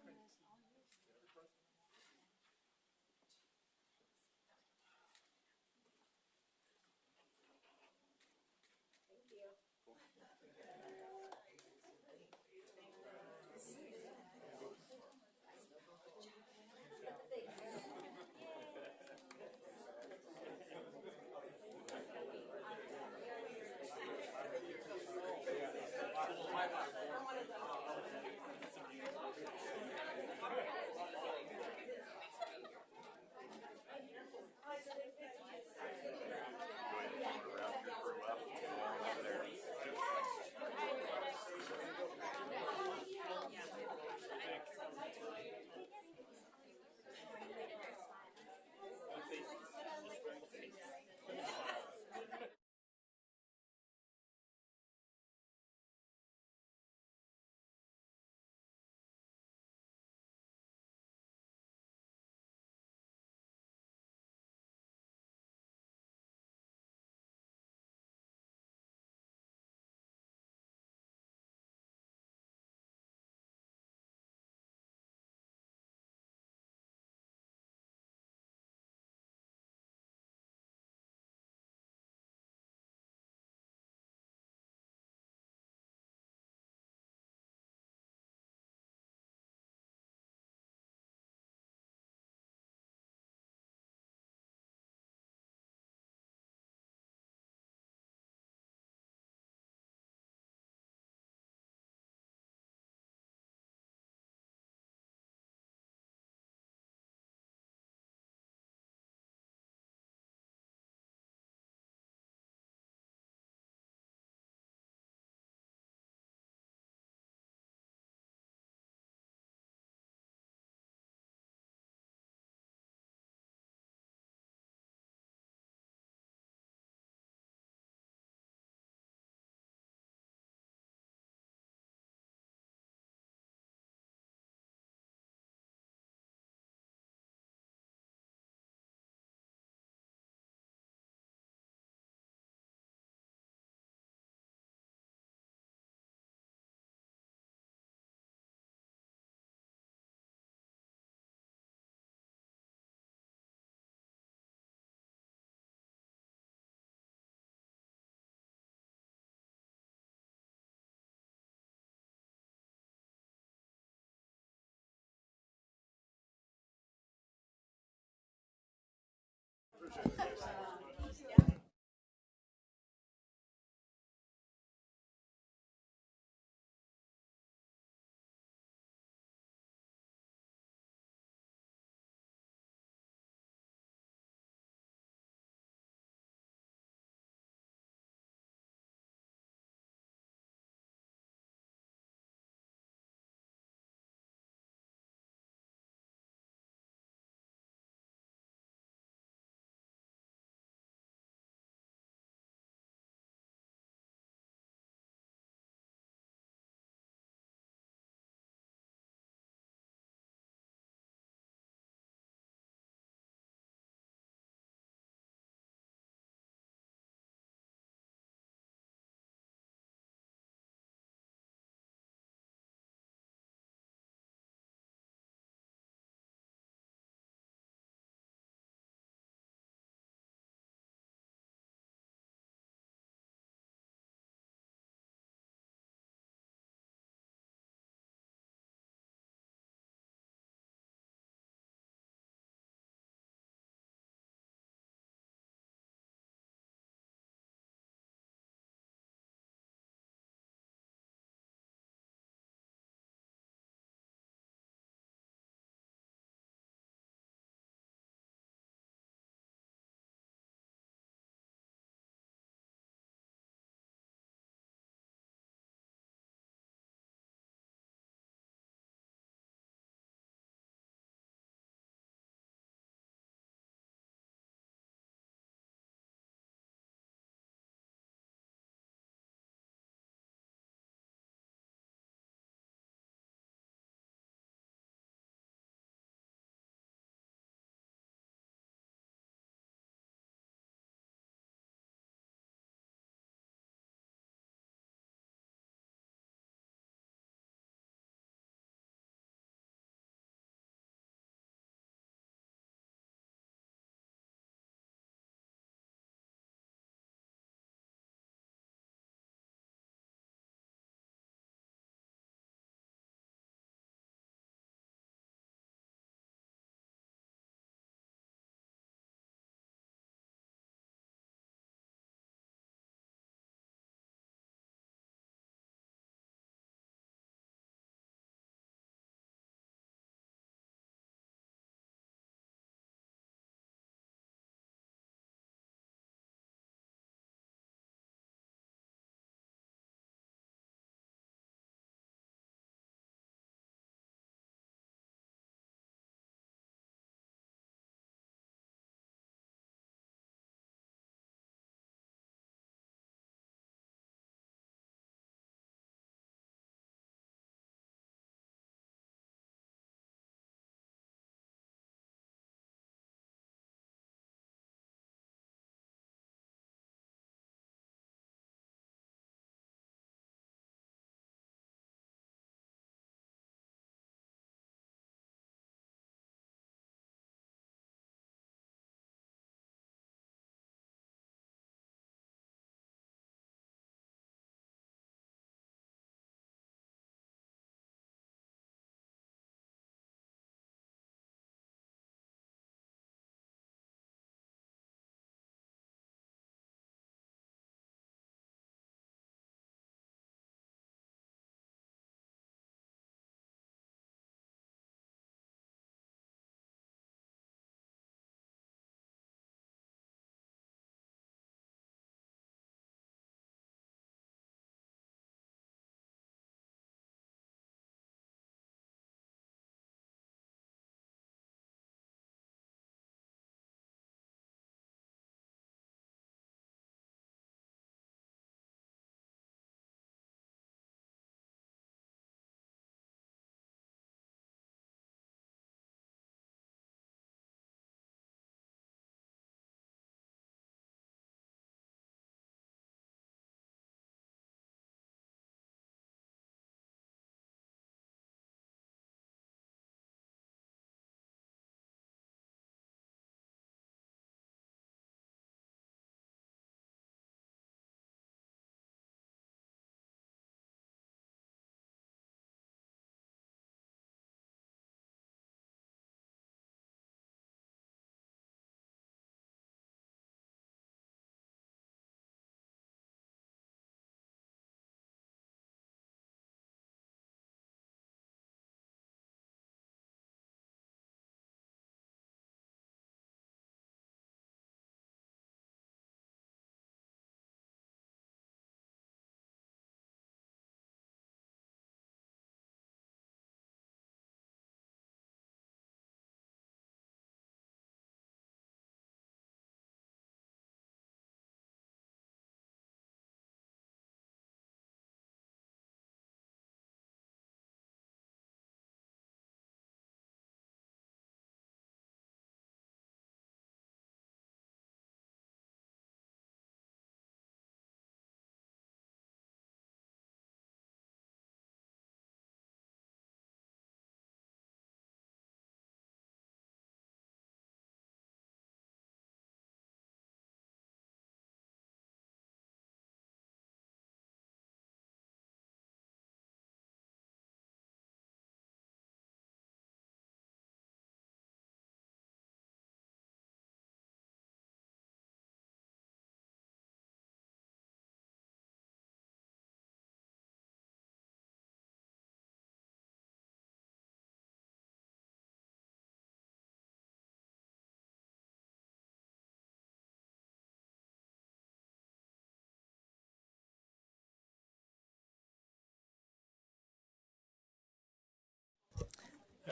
Thank you.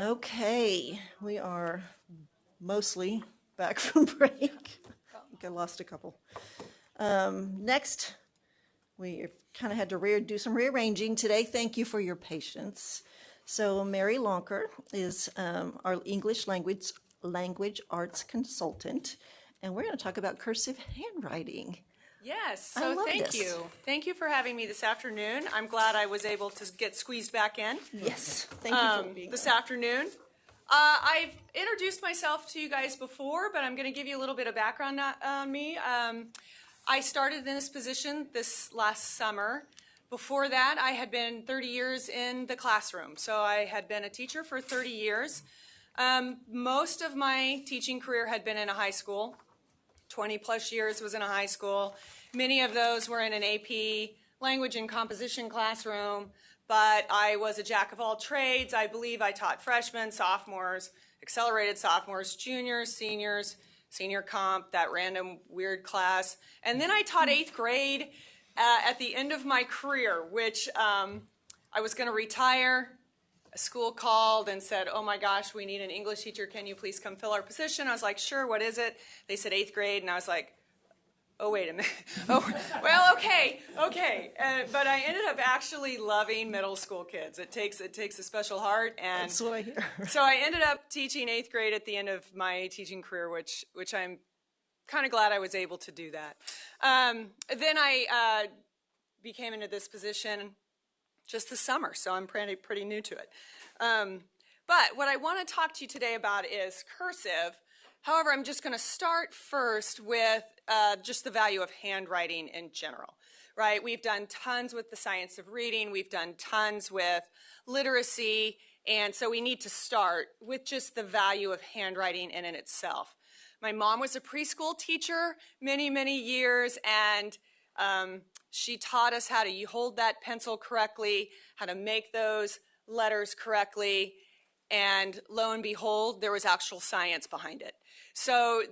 Okay, we are mostly back from break. I think I lost a couple. Next, we kind of had to do some rearranging today. Thank you for your patience. So Mary Lonker is our English language arts consultant, and we're going to talk about cursive handwriting. Yes, I so love thank this. you. Thank you for having me this afternoon. I'm glad I was able to get squeezed back in. Yes, thank you for being this here. afternoon. I've introduced myself to you guys before, but I'm going to give you a little bit of background on me. I started in this position this last summer. Before that, I had been 30 years in the classroom, so I had been a teacher for 30 years. Most of my teaching career had been in a high school. 20 plus years was in a high school. Many of those were in an AP language and composition classroom, but I was a jack of all trades. I believe I taught freshmen, sophomores, accelerated sophomores, juniors, seniors, senior comp, that random weird class. And then I taught 8th grade at the end of my career, which I was going to retire. A school called and said, oh my gosh, we need an English teacher. Can you please come fill our position? I was like, sure, what is it? They said 8th grade, and I was like, oh, wait a minute. Oh, well, okay. But I ended up actually loving middle school kids. It takes a special heart. And That's what I hear. So I ended up teaching 8th grade at the end of my teaching career, which I'm kind of glad I was able to do that. Then I became into this position just this summer, so I'm pretty new to it. But what I want to talk to you today about is cursive. However, I'm just going to start first with just the value of handwriting in general, right? We've done tons with the science of reading. We've done tons with literacy, and so we need to start with just the value of handwriting in itself. My mom was a preschool teacher many, many years, and she taught us how to hold that pencil correctly, how to make those letters correctly, and lo and behold, there was actual science behind it. So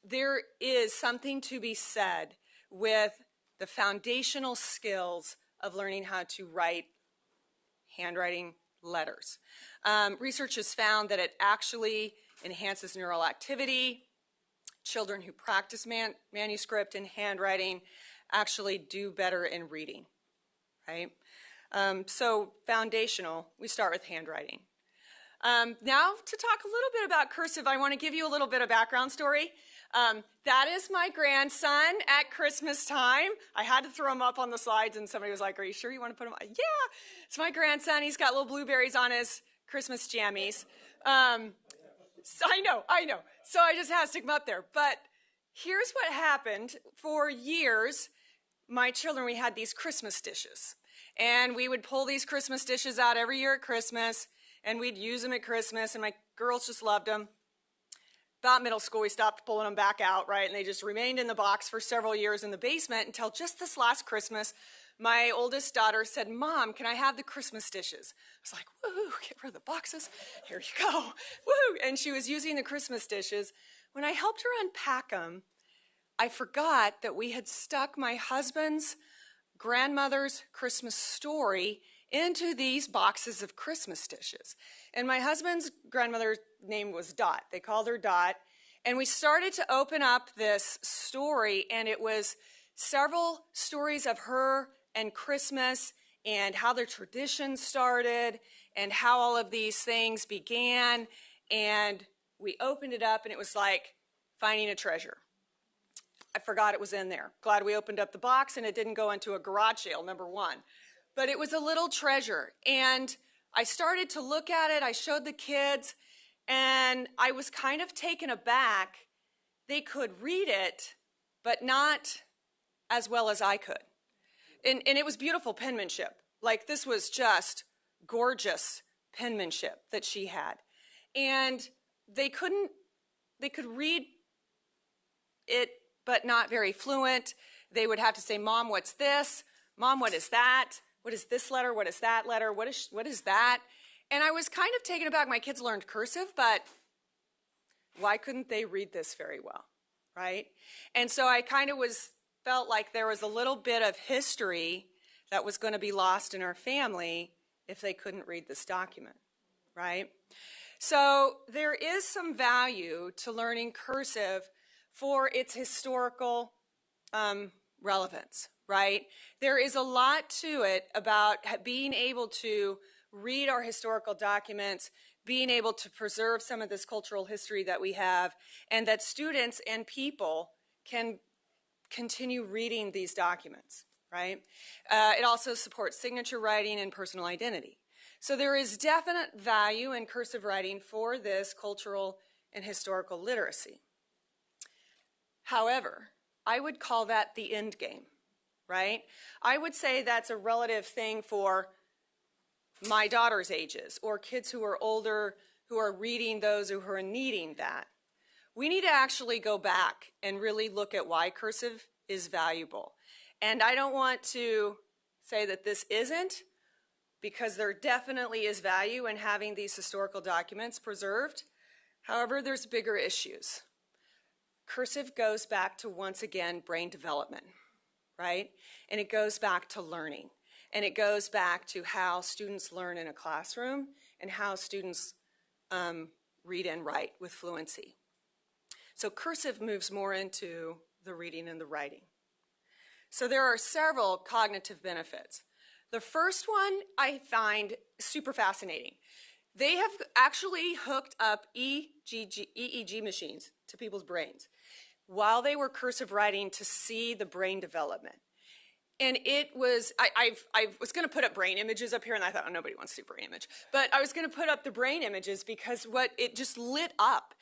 there is something to be said with the foundational skills of learning how to write handwriting letters. Research has found that it actually enhances neural activity. Children who practice manuscript and handwriting actually do better in reading, right? So foundational, we start with handwriting. Now to talk a little bit about cursive, I want to give you a little bit of background story. That is my grandson at Christmas time. I had to throw him up on the slides, and somebody was like, are you sure you want to put him on? Yeah, it's my grandson. He's got little blueberries on his Christmas jammies. So I know. So I just had to stick him up there. But here's what happened. For years, my children, we had these Christmas dishes. And we would pull these Christmas dishes out every year at Christmas, and we'd use them at Christmas, and my girls just loved them. About middle school, we stopped pulling them back out, right? And they just remained in the box for several years in the basement until just this last Christmas, my oldest daughter said, Mom, can I have the Christmas dishes? I was like, woohoo, get rid of the boxes. Here you go. Woo! And she was using the Christmas dishes. When I helped her unpack them, I forgot that we had stuck my husband's grandmother's Christmas story into these boxes of Christmas dishes. And my husband's grandmother's name was Dot. They called her Dot. And we started to open up this story, and it was several stories of her and Christmas and how their tradition started and how all of these things began. And we opened it up, and it was like finding a treasure. I forgot it was in there. Glad we opened up the box and it didn't go into a garage sale, number one. But it was a little treasure. And I started to look at it. I showed the kids, and I was kind of taken aback. They could read it, but not as well as I could. And it was beautiful penmanship. Like, this was just gorgeous penmanship that she had. And they could read it, but not very fluent. They would have to say, Mom, what's this? Mom, what is that? What is this letter? What is that letter? What is that? And I was kind of taken aback. My kids learned cursive, but why couldn't they read this very well, right? And so I kind of felt like there was a little bit of history that was going to be lost in our family if they couldn't read this document, right? So there is some value to learning cursive for its historical relevance, right? There is a lot to it about being able to read our historical documents, being able to preserve some of this cultural history that we have, and that students and people can continue reading these documents, right? It also supports signature writing and personal identity. So there is definite value in cursive writing for this cultural and historical literacy. However, I would call that the end game, right? I would say that's a relative thing for my daughter's ages or kids who are older who are reading those who are needing that. We need to actually go back and really look at why cursive is valuable. And I don't want to say that this isn't, because there definitely is value in having these historical documents preserved. However, there's bigger issues. Cursive goes back to, once again, brain development, right? And it goes back to learning. And it goes back to how students learn in a classroom and how students read and write with fluency. So cursive moves more into the reading and the writing. So there are several cognitive benefits. The first one I find super fascinating. They have actually hooked up EEG machines to people's brains while they were cursive writing to see the brain development. And it was, I was going to put up brain images up here, and I thought, oh, nobody wants to see brain image. But I was going to put up the brain images because it just lit up.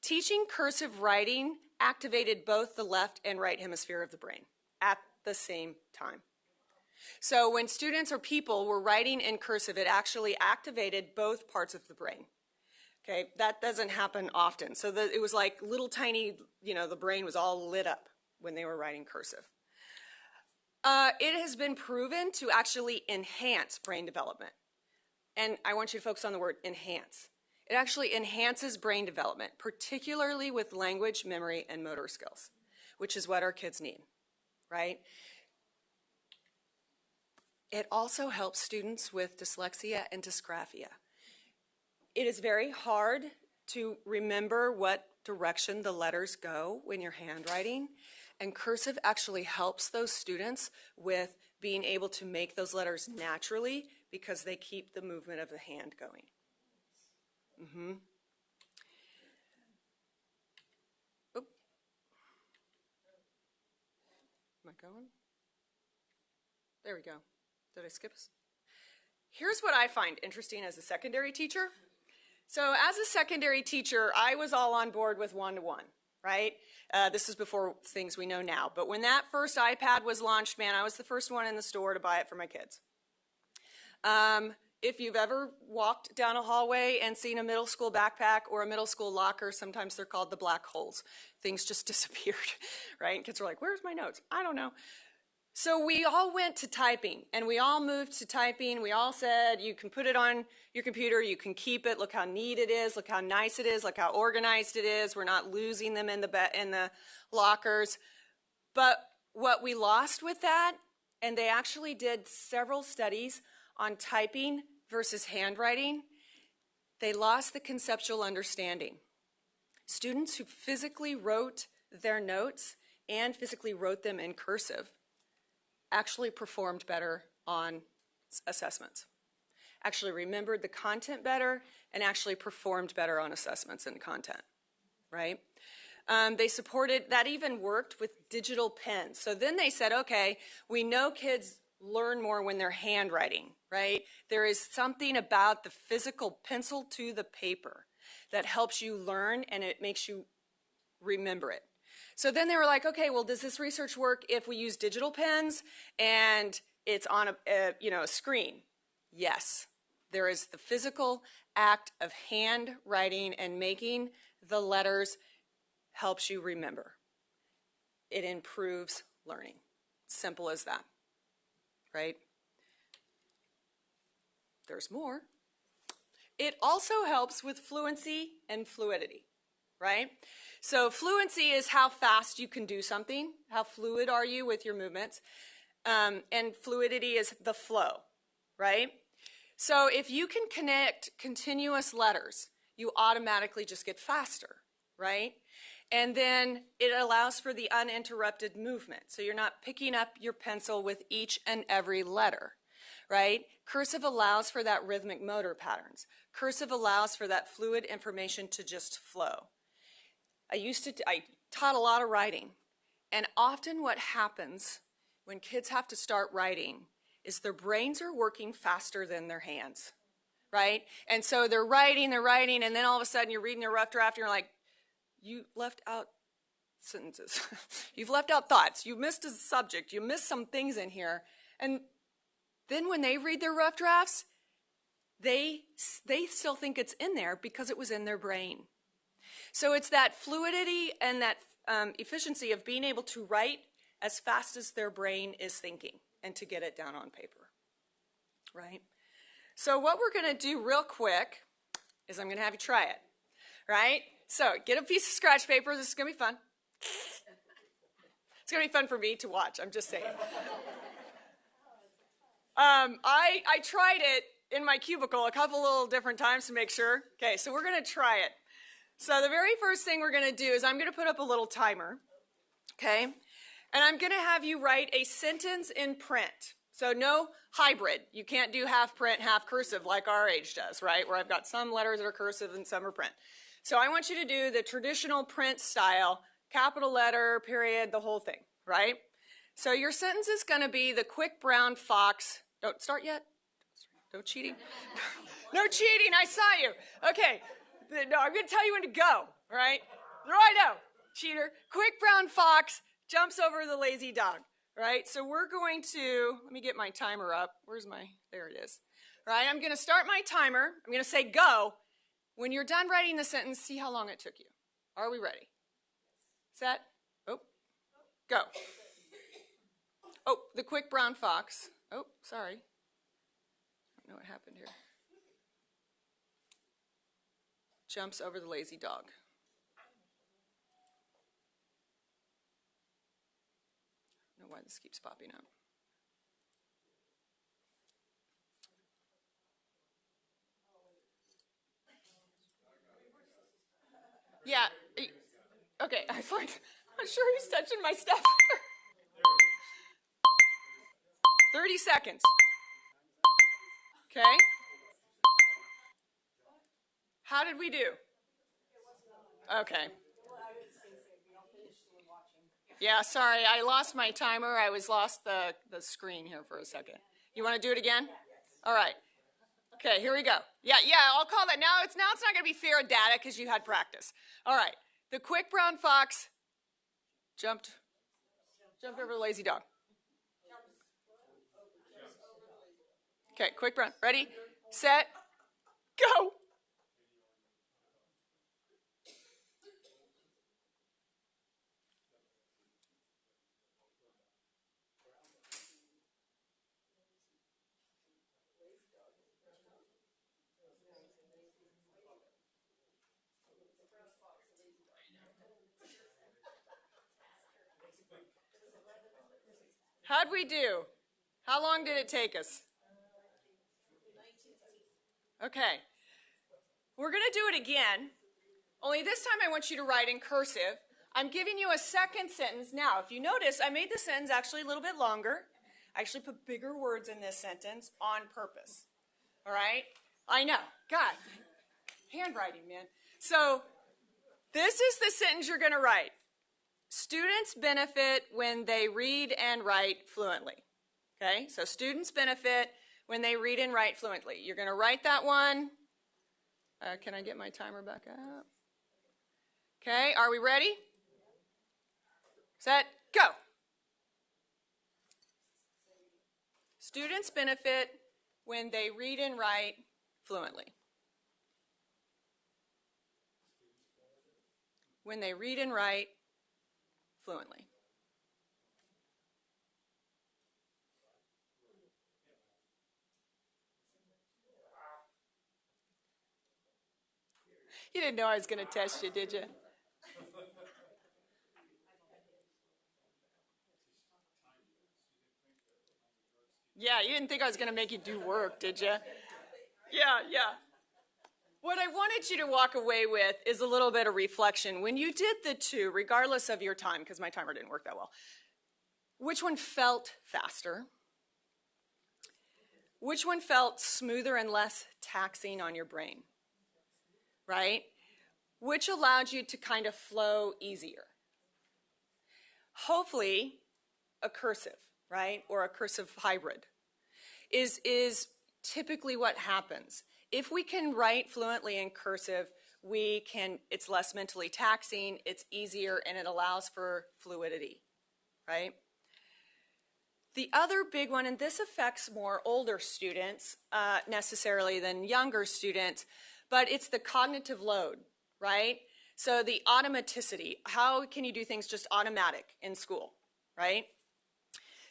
Teaching cursive writing activated both the left and right hemisphere of the brain at the same time. So when students or people were writing in cursive, it actually activated both parts of the brain. Okay, that doesn't happen often. So it was like little tiny, the brain was all lit up when they were writing cursive. It has been proven to actually enhance brain development. And I want you to focus on the word enhance. It actually enhances brain development, particularly with language, memory, and motor skills, which is what our kids need, right? It also helps students with dyslexia and dysgraphia. It is very hard to remember what direction the letters go when you're handwriting, and cursive actually helps those students with being able to make those letters naturally because they keep the movement of the hand going. Oop. Am I going? There we go. Did I skip us? Here's what I find interesting as a secondary teacher. So as a secondary teacher, I was all on board with one-to-one, right? This is before things we know now. But when that first iPad was launched, man, I was the first one in the store to buy it for my kids. If you've ever walked down a hallway and seen a middle school backpack or a middle school locker, sometimes they're called the black holes. Things just disappeared, right? And kids are like, where's my notes? I don't know. So we all went to typing, and we all moved to typing. We all said, you can put it on your computer, you can keep it, look how neat it is, look how nice it is, look how organized it is. We're not losing them in the lockers. But what we lost with that, and they actually did several studies on typing versus handwriting, they lost the conceptual understanding. Students who physically wrote their notes and physically wrote them in cursive actually performed better on assessments, actually remembered the content better, and actually performed better on assessments and content, right? They supported, that even worked with digital pens. So then they said, okay, we know kids learn more when they're handwriting, right? There is something about the physical pencil to the paper that helps you learn, and it makes you remember it. So then they were like, okay, well, does this research work if we use digital pens and it's on a screen? Yes. There is the physical act of handwriting and making the letters helps you remember. It improves learning. Simple as that, right? There's more. It also helps with fluency and fluidity, right? So fluency is how fast you can do something. How fluid are you with your movements? And fluidity is the flow, right? So if you can connect continuous letters, you automatically just get faster, right? And then it allows for the uninterrupted movement. So you're not picking up your pencil with each and every letter, right? Cursive allows for that rhythmic motor patterns. Cursive allows for that fluid information to just flow. I taught a lot of writing, and often what happens when kids have to start writing is their brains are working faster than their hands, right? And so they're writing, and then all of a sudden you're reading their rough draft and you're like, you left out sentences. You've left out thoughts. You missed a subject. You missed some things in here. And then when they read their rough drafts, they still think it's in there because it was in their brain. So it's that fluidity and that efficiency of being able to write as fast as their brain is thinking and to get it down on paper, right? So what we're going to do real quick is I'm going to have you try it, right? So get a piece of scratch paper. This is going to be fun. It's going to be fun for me to watch. I'm just saying. I tried it in my cubicle a couple little different times to make sure. Okay, so we're going to try it. So the very first thing we're going to do is I'm going to put up a little timer, okay? And I'm going to have you write a sentence in print. So no hybrid. You can't do half print, half cursive like our age does, right? Where I've got some letters that are cursive and some are print. So I want you to do the traditional print style, capital letter, period, the whole thing, right? So your sentence is going to be the quick brown fox. Don't start yet. No cheating. No cheating. I saw you. Okay. No, I'm going to tell you when to go, right? Right now, cheater. Quick brown fox jumps over the lazy dog, right? So we're going to, let me get my timer up. There it is. Right, I'm going to start my timer. I'm going to say go. When you're done writing the sentence, see how long it took you. Are we ready? Set. Oh, go. Oh, the quick brown fox. Oh, sorry. I don't know what happened here. Jumps over the lazy dog. I don't know why this keeps popping up. Yeah. Okay, I'm sure he's touching my stuff. 30 seconds. Okay. How did we do? Okay. Yeah, sorry, I lost my timer. I lost the screen here for a second. You want to do it again? All right. Okay, here we go. Yeah, I'll call that. Now it's not going to be fair data because you had practice. All right. The quick brown fox jumped over the lazy dog. Okay, quick brown. Ready, set, go. How'd we do? How long did it take us? Okay. We're going to do it again, only this time I want you to write in cursive. I'm giving you a second sentence. Now, if you notice, I made the sentence actually a little bit longer. I actually put bigger words in this sentence on purpose. All right? I know. God. Handwriting, man. So this is the sentence you're going to write. Students benefit when they read and write fluently. Okay? So students benefit when they read and write fluently. You're going to write that one. Can I get my timer back up? Okay, are we ready? Set, go. Students benefit when they read and write fluently. When they read and write fluently. You didn't know I was going to test you, did you? Yeah, you didn't think I was going to make you do work, did you? Yeah. What I wanted you to walk away with is a little bit of reflection. When you did the two, regardless of your time, because my timer didn't work that well, which one felt faster? Which one felt smoother and less taxing on your brain? Right? Which allowed you to kind of flow easier? Hopefully, a cursive, right? Or a cursive hybrid is typically what happens. If we can write fluently in cursive, it's less mentally taxing, it's easier, and it allows for fluidity, right? The other big one, and this affects more older students necessarily than younger students, but it's the cognitive load, right? So the automaticity, how can you do things just automatic in school, right?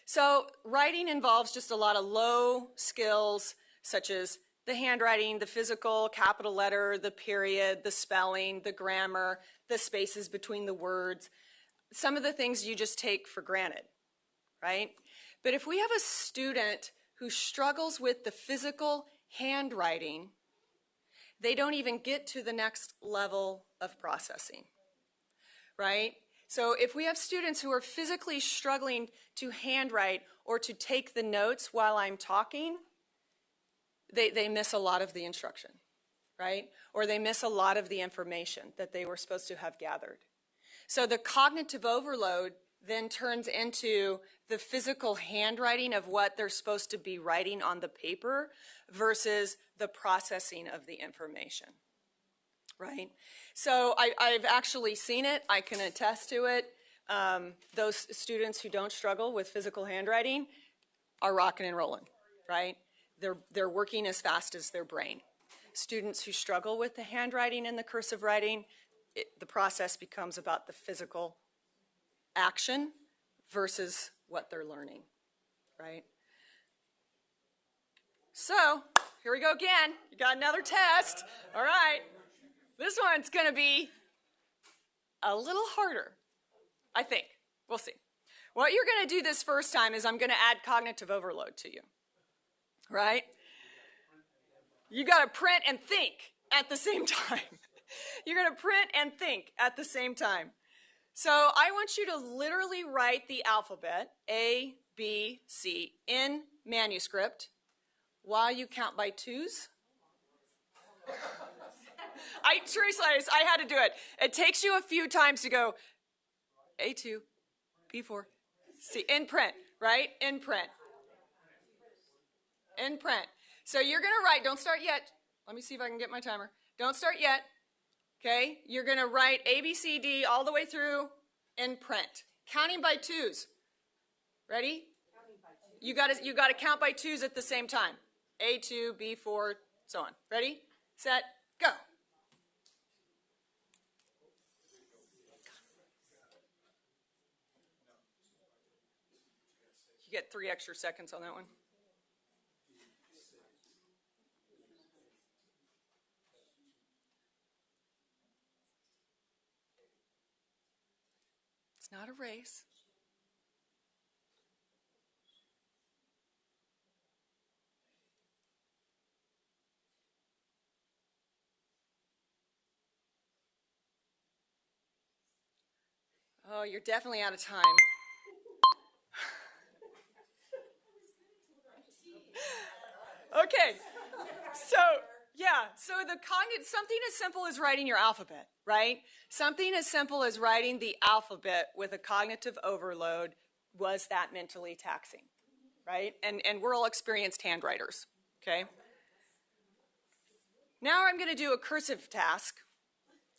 So writing involves just a lot of low skills, such as the handwriting, the physical, capital letter, the period, the spelling, the grammar, the spaces between the words, some of the things you just take for granted, right? But if we have a student who struggles with the physical handwriting, they don't even get to the next level of processing, right? So if we have students who are physically struggling to handwrite or to take the notes while I'm talking, they miss a lot of the instruction, right? Or they miss a lot of the information that they were supposed to have gathered. So the cognitive overload then turns into the physical handwriting of what they're supposed to be writing on the paper versus the processing of the information, right? So I've actually seen it. I can attest to it. Those students who don't struggle with physical handwriting are rocking and rolling, right? They're working as fast as their brain. Students who struggle with the handwriting and the cursive writing, the process becomes about the physical action versus what they're learning, right? So, here we go again. You got another test. All right. This one's going to be a little harder, I think. We'll see. What you're going to do this first time is I'm going to add cognitive overload to you, right? You got to print and think at the same time. You're going to print and think at the same time. So I want you to literally write the alphabet, A, B, C, in manuscript while you count by twos. Seriously, I had to do it. It takes you a few times to go A2, B4, C, in print, right? In print. In print. So you're going to write, don't start yet. Let me see if I can get my timer. Don't start yet. Okay? You're going to write A, B, C, D all the way through in print. Counting by twos. Ready? You got to count by twos at the same time. A2, B4, so on. Ready? Set, go. You get 3 extra seconds on that one. It's not a race. Oh, you're definitely out of time. Okay. So something as simple as writing your alphabet, right? Something as simple as writing the alphabet with a cognitive overload was that mentally taxing, right? And we're all experienced handwriters, okay? Now I'm going to do a cursive task.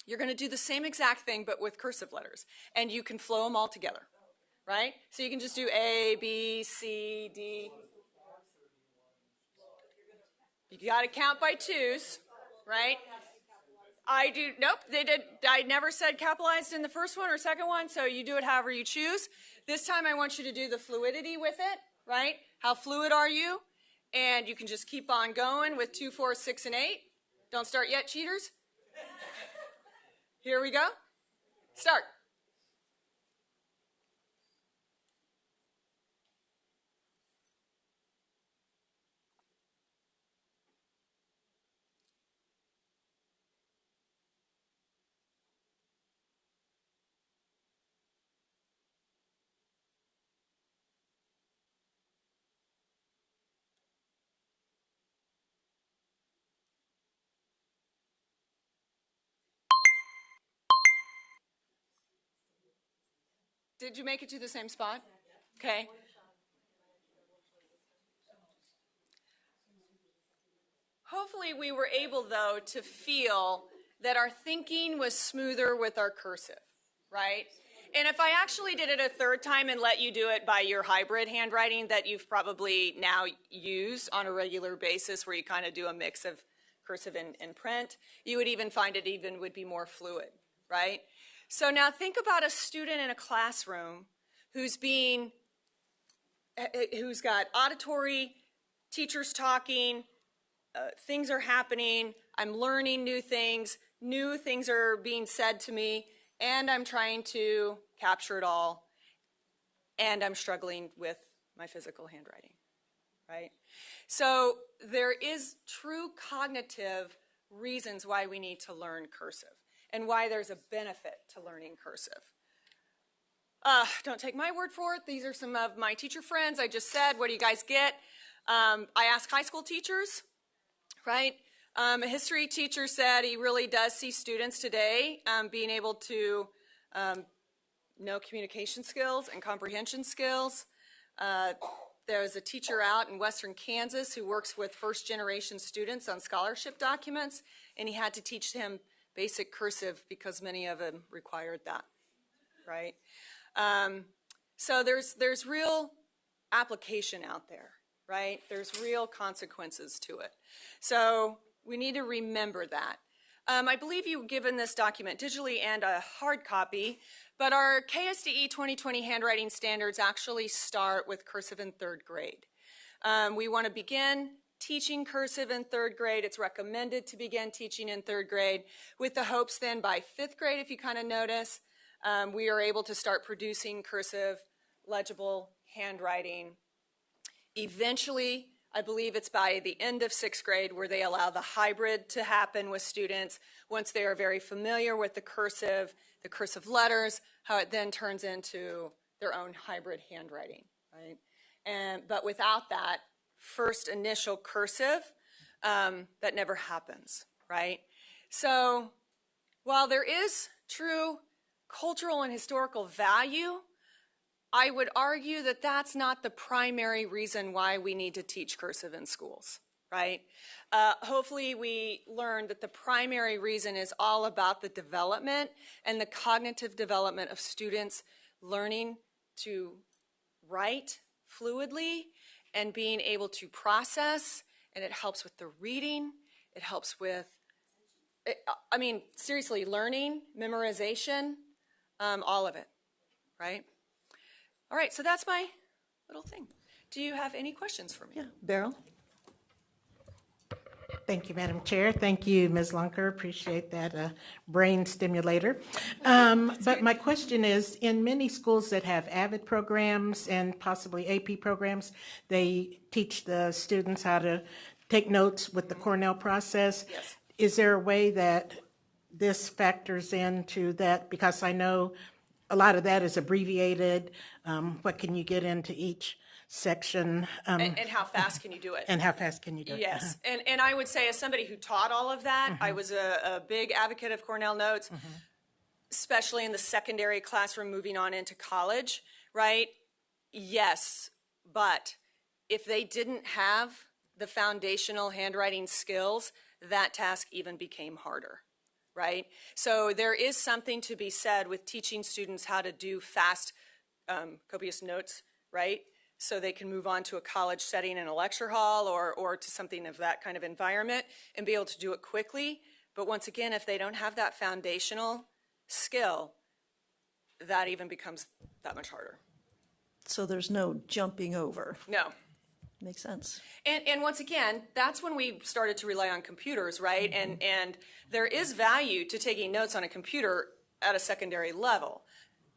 You're going to do the same exact thing, but with cursive letters, and you can flow them all together, right? So you can just do A, B, C, D. You got to count by twos, right? Nope, they did. I never said capitalized in the first one or second one, so you do it however you choose. This time I want you to do the fluidity with it, right? How fluid are you? And you can just keep on going with 2, 4, 6, and 8. Don't start yet, cheaters. Here we go. Start. Did you make it to the same spot? Okay. Hopefully we were able, though, to feel that our thinking was smoother with our cursive, right? And if I actually did it a third time and let you do it by your hybrid handwriting that you've probably now used on a regular basis, where you kind of do a mix of cursive and print, you would even find it even would be more fluid, right? So now think about a student in a classroom who's got auditory, teachers talking, things are happening, I'm learning new things are being said to me, and I'm trying to capture it all, and I'm struggling with my physical handwriting, right? So there is true cognitive reasons why we need to learn cursive and why there's a benefit to learning cursive. Don't take my word for it. These are some of my teacher friends. I just said, what do you guys get? I asked high school teachers, right? A history teacher said he really does see students today being able to know communication skills and comprehension skills. There's a teacher out in western Kansas who works with first-generation students on scholarship documents, and he had to teach them basic cursive because many of them required that, right? So there's real application out there, right? There's real consequences to it. So we need to remember that. I believe you've given this document digitally and a hard copy, but our KSDE 2020 handwriting standards actually start with cursive in third grade. We want to begin teaching cursive in third grade. It's recommended to begin teaching in third grade with the hopes then by fifth grade, if you kind of notice, we are able to start producing cursive, legible handwriting. Eventually, I believe it's by the end of sixth grade where they allow the hybrid to happen with students once they are very familiar with the cursive letters, how it then turns into their own hybrid handwriting, right? But without that first initial cursive, that never happens, right? So while there is true cultural and historical value, I would argue that that's not the primary reason why we need to teach cursive in schools, right? Hopefully we learned that the primary reason is all about the development and the cognitive development of students learning to write fluidly and being able to process, and it helps with the reading, it helps with, seriously, learning, memorization, all of it, right? All right, so that's my little thing. Do you have any questions for me? Yeah, Beryl? Thank you, Madam Chair. Thank you, Ms. Lunker. Appreciate that brain stimulator. But my question is, in many schools that have AVID programs and possibly AP programs, they teach the students how to take notes with the Cornell process. Yes. Is there a way that this factors into that? Because I know a lot of that is abbreviated. What can you get into each section? And how fast can you do it? And how fast can you do it? Yes, and I would say as somebody who taught all of that, I was a big advocate of Cornell Notes, especially in the secondary classroom moving on into college, right? Yes, but if they didn't have the foundational handwriting skills, that task even became harder. Right? So there is something to be said with teaching students how to do fast, copious notes, right? So they can move on to a college setting in a lecture hall or to something of that kind of environment and be able to do it quickly. But once again, if they don't have that foundational skill, that even becomes that much harder. So there's no jumping over. No. Makes sense. And once again, that's when we started to rely on computers, right? And there is value to taking notes on a computer at a secondary level.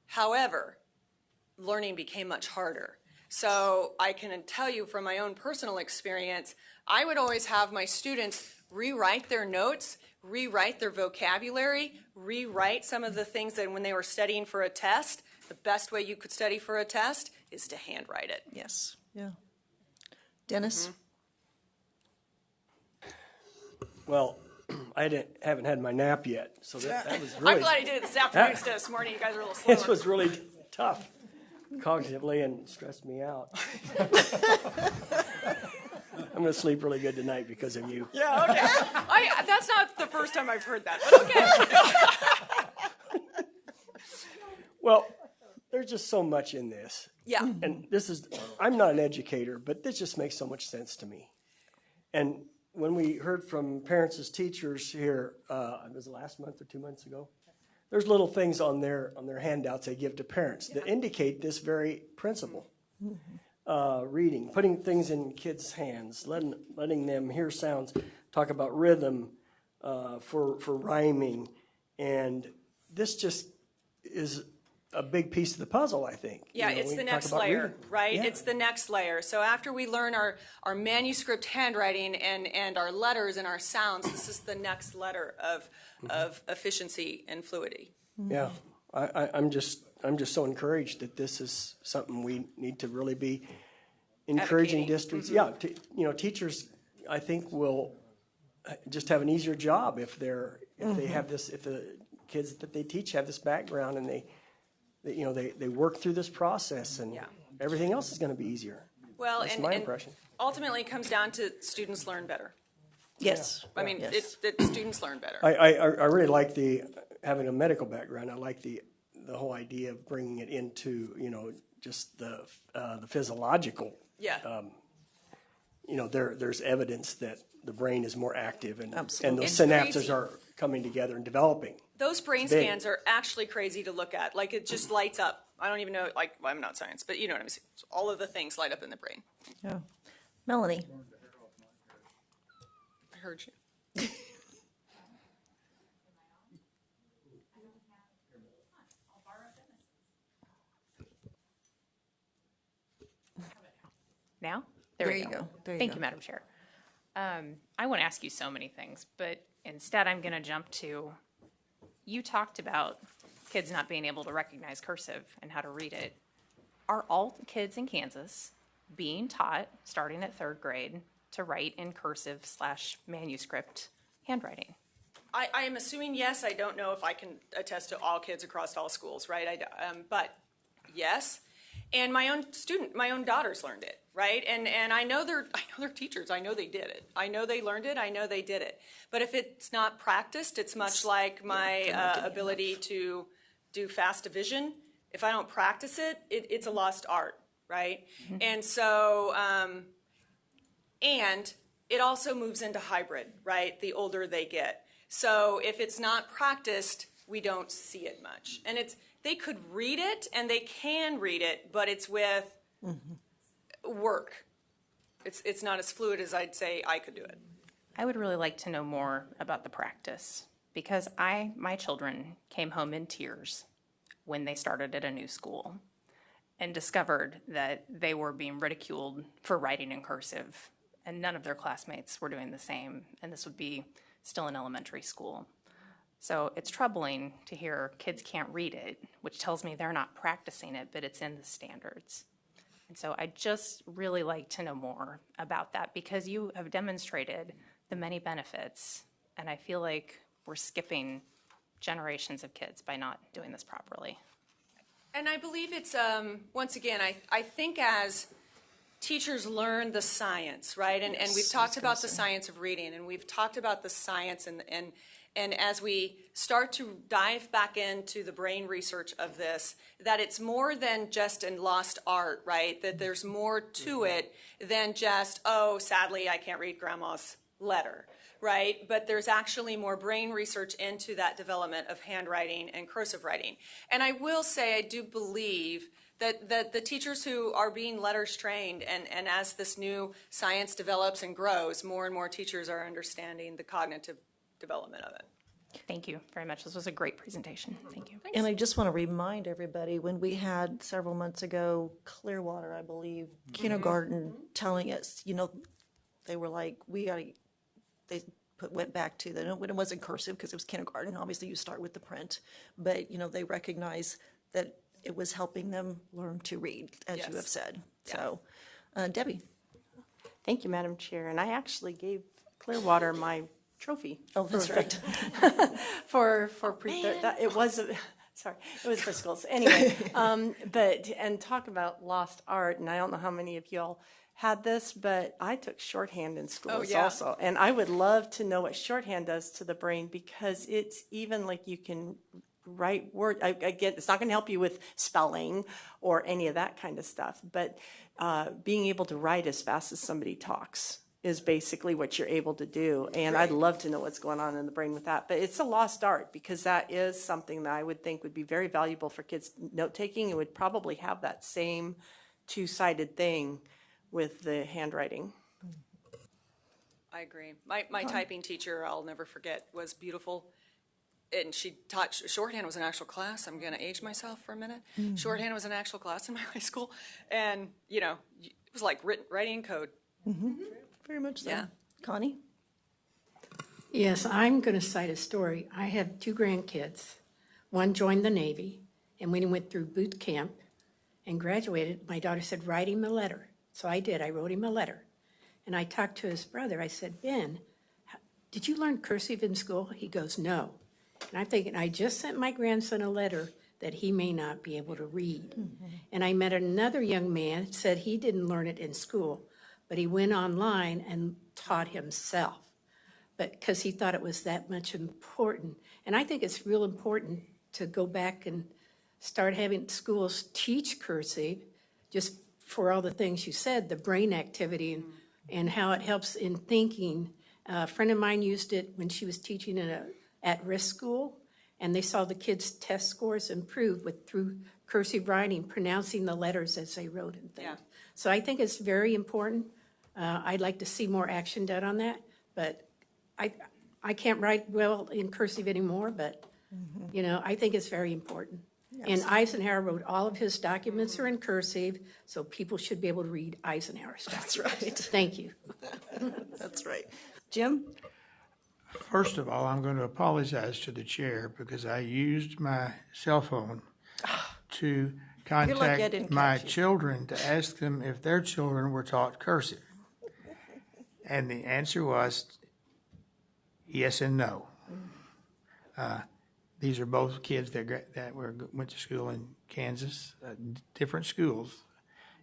However, learning became much harder. So I can tell you from my own personal experience, I would always have my students rewrite their notes, rewrite their vocabulary, rewrite some of the things that when they were studying for a test, the best way you could study for a test is to handwrite it. Yes, yeah. Dennis? Well, I haven't had my nap yet, so that was really... I'm glad I did it this afternoon instead of this morning. You guys are a little slower. This was really tough cognitively and stressed me out. I'm going to sleep really good tonight because of you. Yeah, okay. That's not the first time I've heard that, but okay. Well, there's just so much in this. Yeah. And I'm not an educator, but this just makes so much sense to me. And when we heard from parents as teachers here, it was last month or 2 months ago, there's little things on their handouts they give to parents that indicate this very principle. Reading, putting things in kids' hands, letting them hear sounds, talk about rhythm for rhyming. And this just is a big piece of the puzzle, I think. Yeah, it's the next layer, reading. right? Yeah. It's the next layer. So after we learn our manuscript handwriting and our letters and our sounds, this is the next letter of efficiency and fluidity. Yeah, I'm just so encouraged that this is something we need to really be encouraging districts. Mm-hmm. Yeah, teachers, I think, will just have an easier job if they have this, if the kids that they teach have this background and they work through this process, and everything else is going to be easier. Well, That's my impression. Ultimately, it comes down to students learn better. Yes. I mean, yes. Students learn better. I really like having a medical background. I like the whole idea of bringing it into just the physiological. Yeah. There's evidence that the brain is more active and those It's synapses crazy. are coming together and developing. Those brain Big. scans are actually crazy to look at. Like, it just lights up. I don't even know, I'm not science, but you know what I'm saying. So all of the things light up in the brain. Yeah. Melanie. I heard you. Now? There you go. There you Thank go. you, Madam Chair. I want to ask you so many things, but instead I'm going to jump to, you talked about kids not being able to recognize cursive and how to read it. Are all kids in Kansas being taught, starting at 3rd grade, to write in cursive / manuscript handwriting? I am assuming yes. I don't know if I can attest to all kids across all schools, right? But yes. And my own daughters learned it, right? And I know they're teachers. I know they did it. I know they learned it. I know they did it. But if it's not practiced, it's much like my ability to do fast division. If I don't practice it, it's a lost art, right? Mm-hmm. And so, and it also moves into hybrid, right? The older they get. So if it's not practiced, we don't see it much. And they could read it, and they can read it, but it's with work. It's not as fluid as I'd say I could do it. I would really like to know more about the practice, because my children came home in tears when they started at a new school and discovered that they were being ridiculed for writing in cursive, and none of their classmates were doing the same, and this would be still in elementary school. So it's troubling to hear kids can't read it, which tells me they're not practicing it, but it's in the standards. And so I just really like to know more about that, because you have demonstrated the many benefits, and I feel like we're skipping generations of kids by not doing this properly. And I believe it's, once again, I think as teachers learn the science, right? And we've talked about the science of reading, and we've talked about the science, and as we start to dive back into the brain research of this, that it's more than just a lost art, right? That there's more to it than just, oh, sadly, I can't read grandma's letter, right? But there's actually more brain research into that development of handwriting and cursive writing. And I will say, I do believe that the teachers who are being letters trained, and as this new science develops and grows, more and more teachers are understanding the cognitive development of it. Thank you very much. This was a great presentation. Thank you. And I just want to remind everybody, when we had several months ago, Clearwater, I believe, kindergarten telling us, they were like, went back to when it wasn't cursive because it was kindergarten. Obviously, you start with the print, but they recognize that it was helping them learn to read, as you have said. Yeah. So, Debbie. Thank you, Madam Chair. And I actually gave Clearwater my trophy. Oh, that's right. for it was Sorry, it was for schools. Anyway, and talk about lost art, and I don't know how many of y'all had this, but I took shorthand in schools also. And I would love to know what shorthand does to the brain, because it's even like you can write words. I get it's not going to help you with spelling or any of that kind of stuff, but being able to write as fast as somebody talks is basically what you're able to do. And I'd love to know what's going on in the brain with that. But it's a lost art, because that is something that I would think would be very valuable for kids note-taking. It would probably have that same two-sided thing with the handwriting. I agree. My typing teacher, I'll never forget, was beautiful. And she taught, shorthand was an actual class. I'm going to age myself for a minute. Mm-hmm. Shorthand was an actual class in my high school. And, it was like writing in code. Mm-hmm. Very much so. Yeah. Connie? Yes, I'm going to cite a story. I have 2 grandkids. One joined the Navy, and when he went through boot camp and graduated, my daughter said, write him a letter. So I did. I wrote him a letter. And I talked to his brother. I said, Ben, did you learn cursive in school? He goes, no. And I'm thinking, I just sent my grandson a letter that he may not be able to read. Mm-hmm. And I met another young man, said he didn't learn it in school, but he went online and taught himself, but because he thought it was that much important. And I think it's real important to go back and start having schools teach cursive, just for all the things you said, the brain activity and how it helps in thinking. A friend of mine used it when she was teaching in a at-risk school, and they saw the kids' test scores improve through cursive writing, pronouncing the letters as they wrote and things. Yeah. So I think it's very important. I'd like to see more action done on that, but I can't write well in cursive anymore, but I think it's very important. And Eisenhower wrote all of his documents are in cursive, so people should be able to read Eisenhower's documents. That's right. Thank you. That's right. Jim? First of all, I'm going to apologize to the chair because I used my cell phone to contact my children to ask them if their children were taught cursive. And the answer was yes and no. These are both kids that went to school in Kansas, different schools,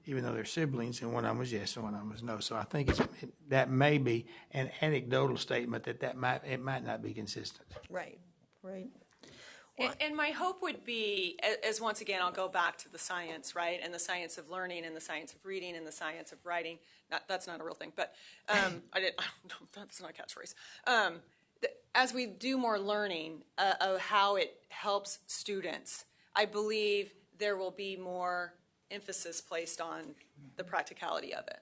even though they're siblings, and one of them was yes and one of them was no. So I think that may be an anecdotal statement that it might not be consistent. Right. And my hope would be, as once again, I'll go back to the science, right? And the science of learning and the science of reading and the science of writing. That's not a real thing, but that's not a catchphrase. As we do more learning of how it helps students, I believe there will be more emphasis placed on the practicality of it.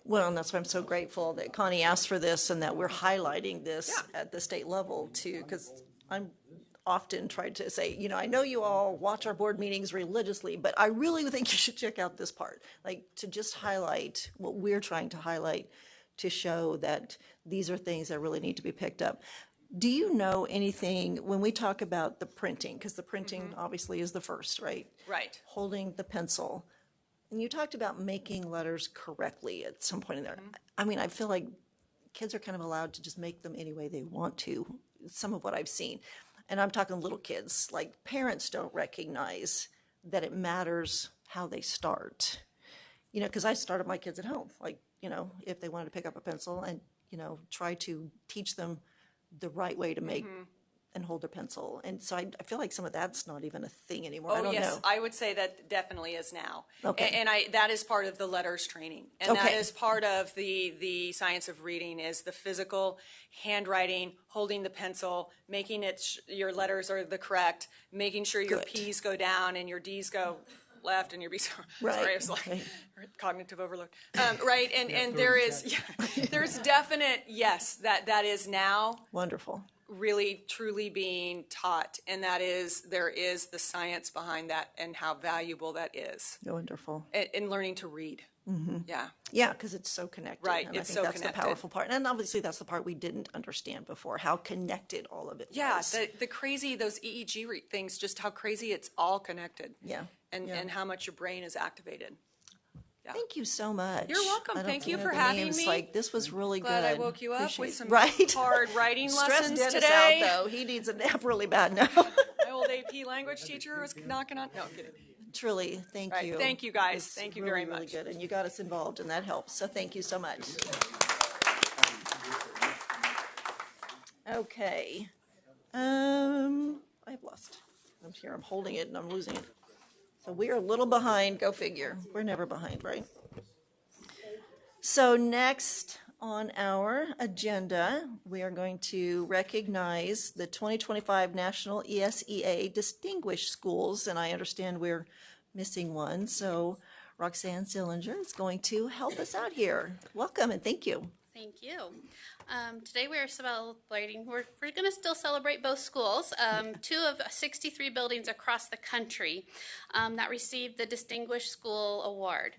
Well, and that's why I'm so grateful that Connie asked for this and that we're highlighting this at the state level too, because I'm often tried to say, I know you all watch our board meetings religiously, but I really think you should check out this part, like to just highlight what we're trying to highlight to show that these are things that really need to be picked up. Do you know anything when we talk about the printing, because the printing obviously is the first, right? Right. Holding the pencil. And you talked about making letters correctly at some point in there. I mean, I feel like kids are kind of allowed to just make them any way they want to, some of what I've seen. And I'm talking little kids, like parents don't recognize that it matters how they start. Because I started my kids at home, like, if they wanted to pick up a pencil and, try to teach them the right way to make and hold their pencil. And so I feel like some of that's not even a thing anymore. I don't know. I would say that definitely is now. Okay. And that is part of the letters training. And that is part of the science of reading is the physical handwriting, holding the pencil, making it your letters are the correct, making sure your P's go down and your D's go left and your B's right. Sorry, it was like cognitive overload. Right. And there is, there's definite, that is now. Wonderful. Really truly being taught, and there is the science behind that and how valuable that is. Wonderful. In learning to read. Yeah, because it's so connected. Right, and it's I think so that's connected. the powerful part. And obviously that's the part we didn't understand before, how connected all of it was. The crazy, those EEG things, just how crazy it's all connected. Yeah. And how much your brain is activated. Yeah. Thank you so much. You're welcome. Thank you for having me. Like, this was really Glad good. I woke you up with some right? hard writing Stress lessons Dennis today. out, though. He needs a nap really bad now. I old AP language teacher was knocking on. No, I'm kidding. Truly, thank Right. you. Thank you, guys. It's Thank you really, very really much. good, and you got us involved, and that helps. So thank you so much. Okay. I've lost. I'm here. I'm holding it, and I'm losing it. So we are a little behind. Go figure. We're never behind, right? So next on our agenda, we are going to recognize the 2025 National ESEA Distinguished Schools, and I understand we're missing one. So Roxanne Sillinger is going to help us out here. Welcome and thank you. Thank you. Today we are celebrating, we're going to still celebrate both schools, 2 of 63 buildings across the country that received the Distinguished School Award.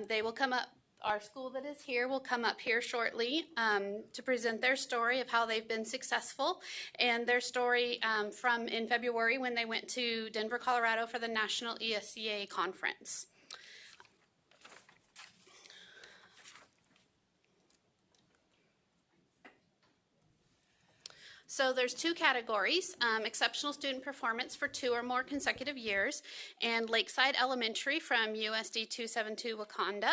They will come up, our school that is here will come up here shortly to present their story of how they've been successful and their story from in February when they went to Denver, Colorado for the National ESEA Conference. So there's 2 categories, exceptional student performance for 2 or more consecutive years, and Lakeside Elementary from USD 272 Wakanda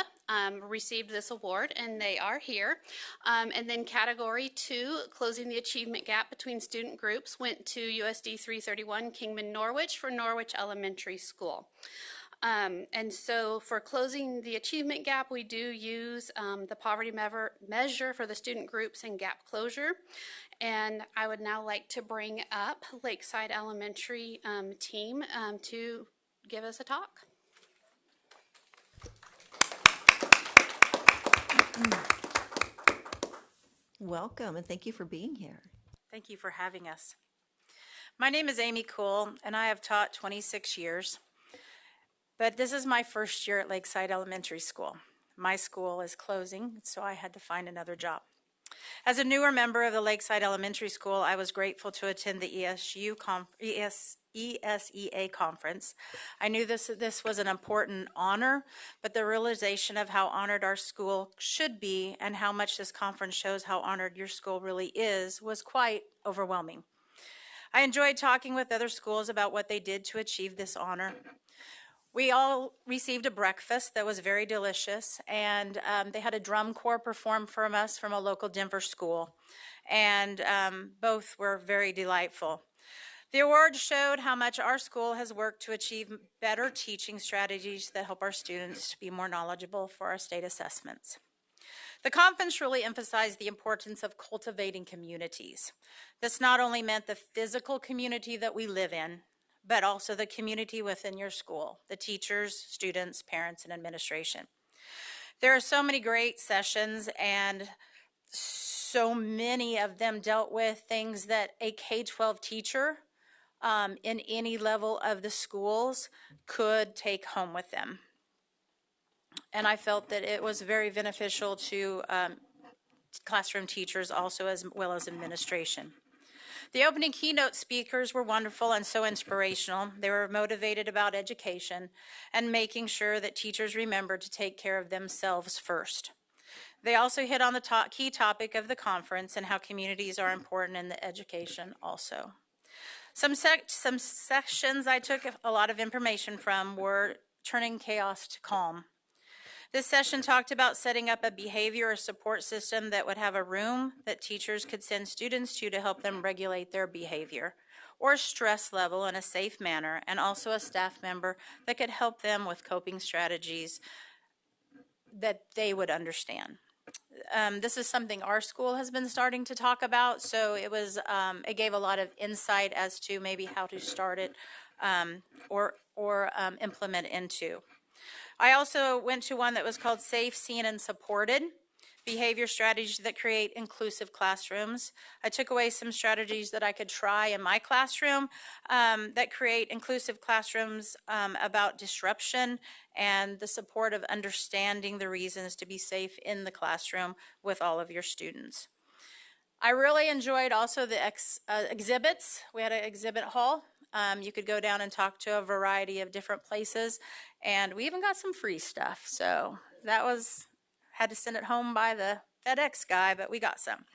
received this award, and they are here. And then category 2, closing the achievement gap between student groups, went to USD 331 Kingman Norwich for Norwich Elementary School. And so for closing the achievement gap, we do use the poverty measure for the student groups and gap closure. And I would now like to bring up Lakeside Elementary team to give us a talk. Welcome, and thank you for being here. Thank you for having us. My name is Amy Cool, and I have taught 26 years. But this is my first year at Lakeside Elementary School. My school is closing, so I had to find another job. As a newer member of the Lakeside Elementary School, I was grateful to attend the ESEA conference. I knew this was an important honor, but the realization of how honored our school should be and how much this conference shows how honored your school really is was quite overwhelming. I enjoyed talking with other schools about what they did to achieve this honor. We all received a breakfast that was very delicious, and they had a drum corps perform from us from a local Denver school, and both were very delightful. The award showed how much our school has worked to achieve better teaching strategies that help our students to be more knowledgeable for our state assessments. The conference really emphasized the importance of cultivating communities. This not only meant the physical community that we live in, but also the community within your school, the teachers, students, parents, and administration. There are so many great sessions, and so many of them dealt with things that a K-12 teacher in any level of the schools could take home with them. And I felt that it was very beneficial to classroom teachers also, as well as administration. The opening keynote speakers were wonderful and so inspirational. They were motivated about education and making sure that teachers remember to take care of themselves first. They also hit on the key topic of the conference and how communities are important in the education also. Some sections I took a lot of information from were turning chaos to calm. This session talked about setting up a behavior or support system that would have a room that teachers could send students to help them regulate their behavior or stress level in a safe manner, and also a staff member that could help them with coping strategies that they would understand. This is something our school has been starting to talk about, so it gave a lot of insight as to maybe how to start it or implement into. I also went to one that was called Safe, Seen, and Supported, Behavior Strategies that Create Inclusive Classrooms. I took away some strategies that I could try in my classroom that create inclusive classrooms about disruption and the support of understanding the reasons to be safe in the classroom with all of your students. I really enjoyed also the exhibits. We had an exhibit hall. You could go down and talk to a variety of different places, and we even got some free stuff. So that had to send it home by the FedEx guy, but we got some.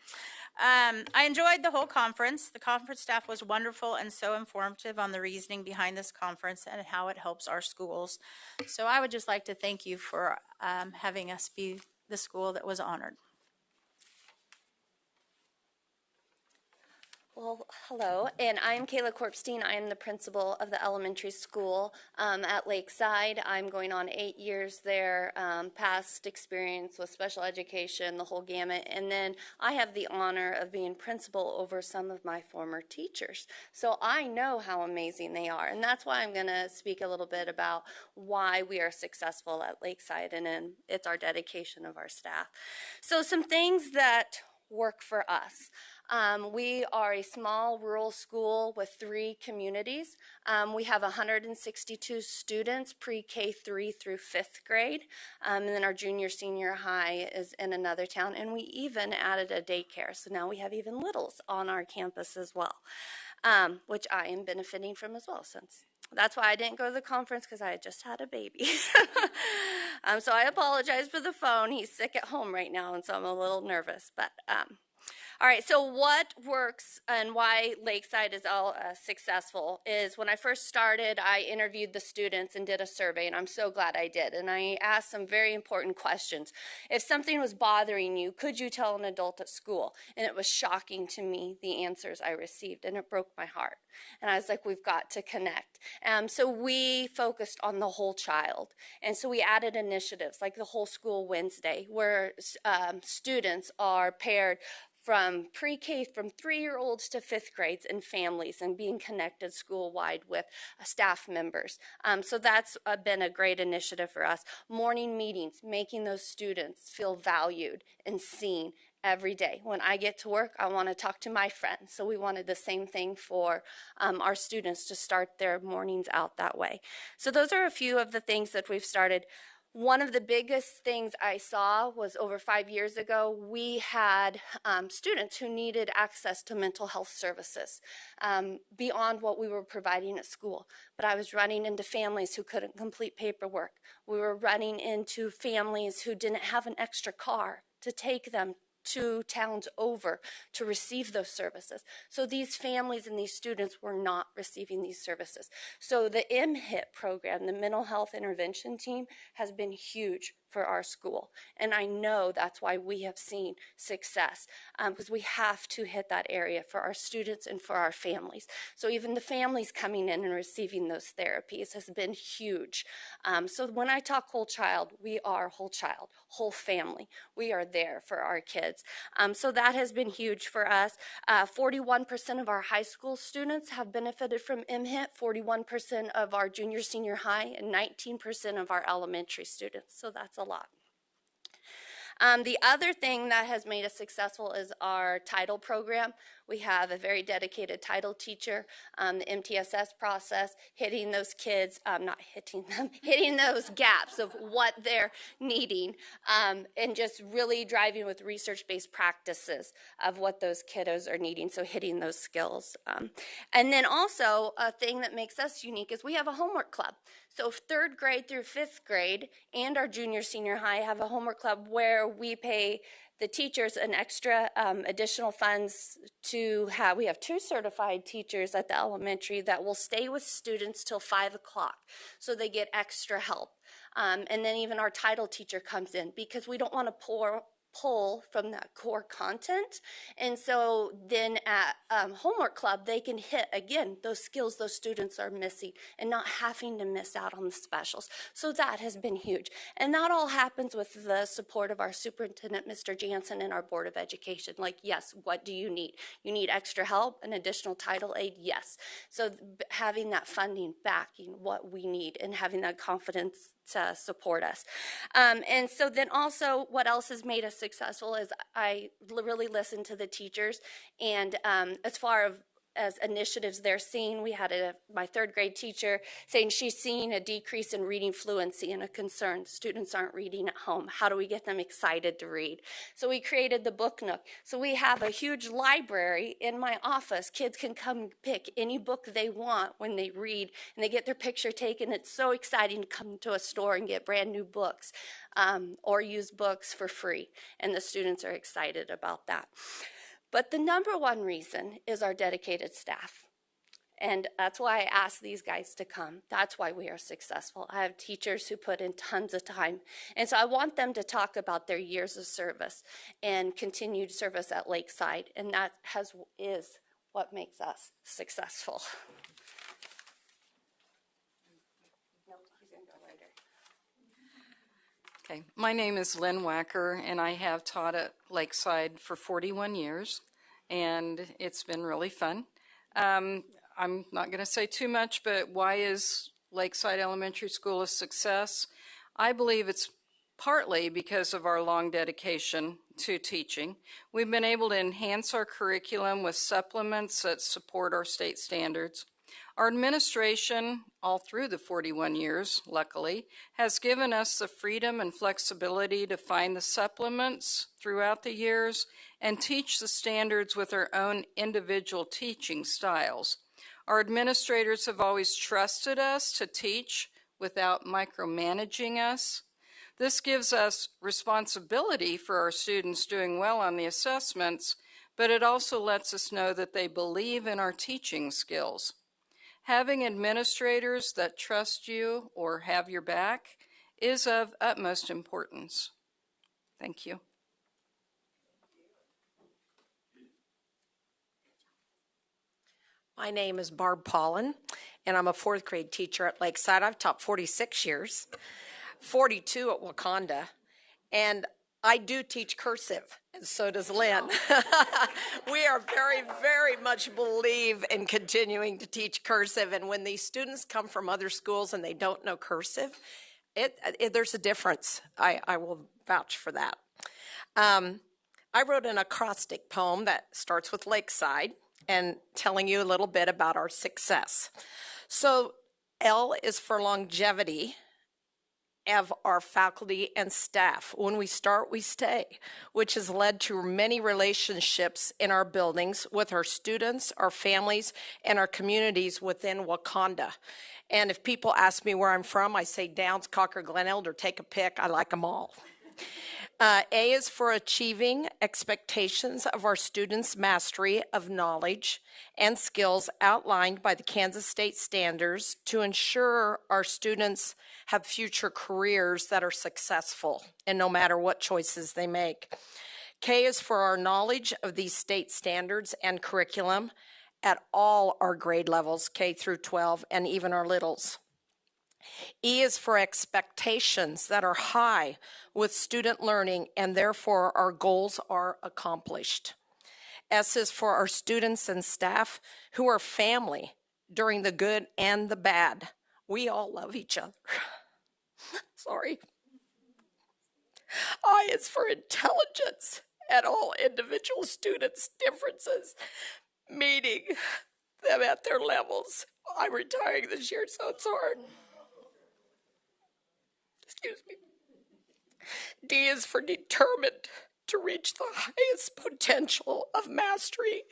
I enjoyed the whole conference. The conference staff was wonderful and so informative on the reasoning behind this conference and how it helps our schools. So I would just like to thank you for having us be the school that was honored. Well, hello, and I'm Kayla Korpstein. I am the principal of the elementary school at Lakeside. I'm going on 8 years there, past experience with special education, the whole gamut, and then I have the honor of being principal over some of my former teachers. So I know how amazing they are, and that's why I'm going to speak a little bit about why we are successful at Lakeside, and then it's our dedication of our staff. So some things that work for us. We are a small rural school with 3 communities. We have 162 students pre-K 3 through 5th grade. And then our junior senior high is in another town. And we even added a daycare. So now we have even littles on our campus as well, which I am benefiting from as well, since that's why I didn't go to the conference, because I had just had a baby. So I apologize for the phone. He's sick at home right now, and so I'm a little nervous. But all right, so what works and why Lakeside is all successful is when I first started, I interviewed the students and did a survey, and I'm so glad I did. And I asked some very important questions. If something was bothering you, could you tell an adult at school? And it was shocking to me, the answers I received, and it broke my heart. And I was like, we've got to connect. So we focused on the whole child. And so we added initiatives like the Whole School Wednesday, where students are paired from pre-K, from 3-year-olds to 5th grades and families, and being connected school-wide with staff members. So that's been a great initiative for us. Morning meetings, making those students feel valued and seen every day. When I get to work, I want to talk to my friends. So we wanted the same thing for our students, to start their mornings out that way. So those are a few of the things that we've started. One of the biggest things I saw was over 5 years ago, we had students who needed access to mental health services beyond what we were providing at school. But I was running into families who couldn't complete paperwork. We were running into families who didn't have an extra car to take them 2 towns over to receive those services. So these families and these students were not receiving these services. So the MHIT program, the Mental Health Intervention Team, has been huge for our school. And I know that's why we have seen success, because we have to hit that area for our students and for our families. So even the families coming in and receiving those therapies has been huge. So when I talk whole child, we are whole child, whole family. We are there for our kids. So that has been huge for us. 41% of our high school students have benefited from MHIT, 41% of our junior, senior high, and 19% of our elementary students. So that's a lot. The other thing that has made us successful is our title program. We have a very dedicated title teacher, the MTSS process, hitting those kids, not hitting them, hitting those gaps of what they're needing, and just really driving with research-based practices of what those kiddos are needing, so hitting those skills. And then also, a thing that makes us unique is we have a homework club. So 3rd grade through 5th grade and our junior, senior high have a homework club where we pay the teachers an extra additional funds to have. We have 2 certified teachers at the elementary that will stay with students till 5 o'clock, so they get extra help. And then even our title teacher comes in, because we don't want to pull from that core content. And so then at homework club, they can hit, again, those skills those students are missing and not having to miss out on the specials. So that has been huge. And that all happens with the support of our superintendent, Mr. Jansen, and our Board of Education. Like, yes, what do you need? You need extra help, an additional title aid? Yes. So having that funding backing what we need and having that confidence to support us. And so then also what else has made us successful is I really listen to the teachers, and as far as initiatives they're seeing, we had my 3rd grade teacher saying she's seeing a decrease in reading fluency and a concern. Students aren't reading at home. How do we get them excited to read? So we created the Book Nook. So we have a huge library in my office. Kids can come pick any book they want when they read, and they get their picture taken. It's so exciting to come to a store and get brand new books, or use books for free, and the students are excited about that. But the number one reason is our dedicated staff. And that's why I asked these guys to come. That's why we are successful. I have teachers who put in tons of time. And so I want them to talk about their years of service and continued service at Lakeside. And that is what makes us successful. Okay, my name is Lynn Wacker, and I have taught at Lakeside for 41 years, and it's been really fun. I'm not going to say too much, but why is Lakeside Elementary School a success? I believe it's partly because of our long dedication to teaching. We've been able to enhance our curriculum with supplements that support our state standards. Our administration, all through the 41 years, luckily, has given us the freedom and flexibility to find the supplements throughout the years and teach the standards with our own individual teaching styles. Our administrators have always trusted us to teach without micromanaging us. This gives us responsibility for our students doing well on the assessments, but it also lets us know that they believe in our teaching skills. Having administrators that trust you or have your back is of utmost importance. Thank you. My name is Barb Paulin, and I'm a fourth grade teacher at Lakeside. I've taught 46 years, 42 at Wakanda, and I do teach cursive, and so does Lynn. We are very, very much believe in continuing to teach cursive, and when these students come from other schools and they don't know cursive, there's a difference. I will vouch for that. I wrote an acrostic poem that starts with Lakeside and telling you a little bit about our success. So L is for longevity of our faculty and staff. When we start, we stay, which has led to many relationships in our buildings with our students, our families, and our communities within Wakanda. And if people ask me where I'm from, I say Downs, Cocker, Glen Elder, take a pick. I like them all. A is for achieving expectations of our students' mastery of knowledge and skills outlined by the Kansas State standards to ensure our students have future careers that are successful, and no matter what choices they make. K is for our knowledge of these state standards and curriculum at all our grade levels, K through 12, and even our littles. E is for expectations that are high with student learning, and therefore our goals are accomplished. S is for our students and staff who are family during the good and the bad. We all love each other. Sorry. I is for intelligence and all individual students' differences, meeting them at their levels. I'm retiring this year, so it's hard. Excuse me. D is for determined to reach the highest potential of mastery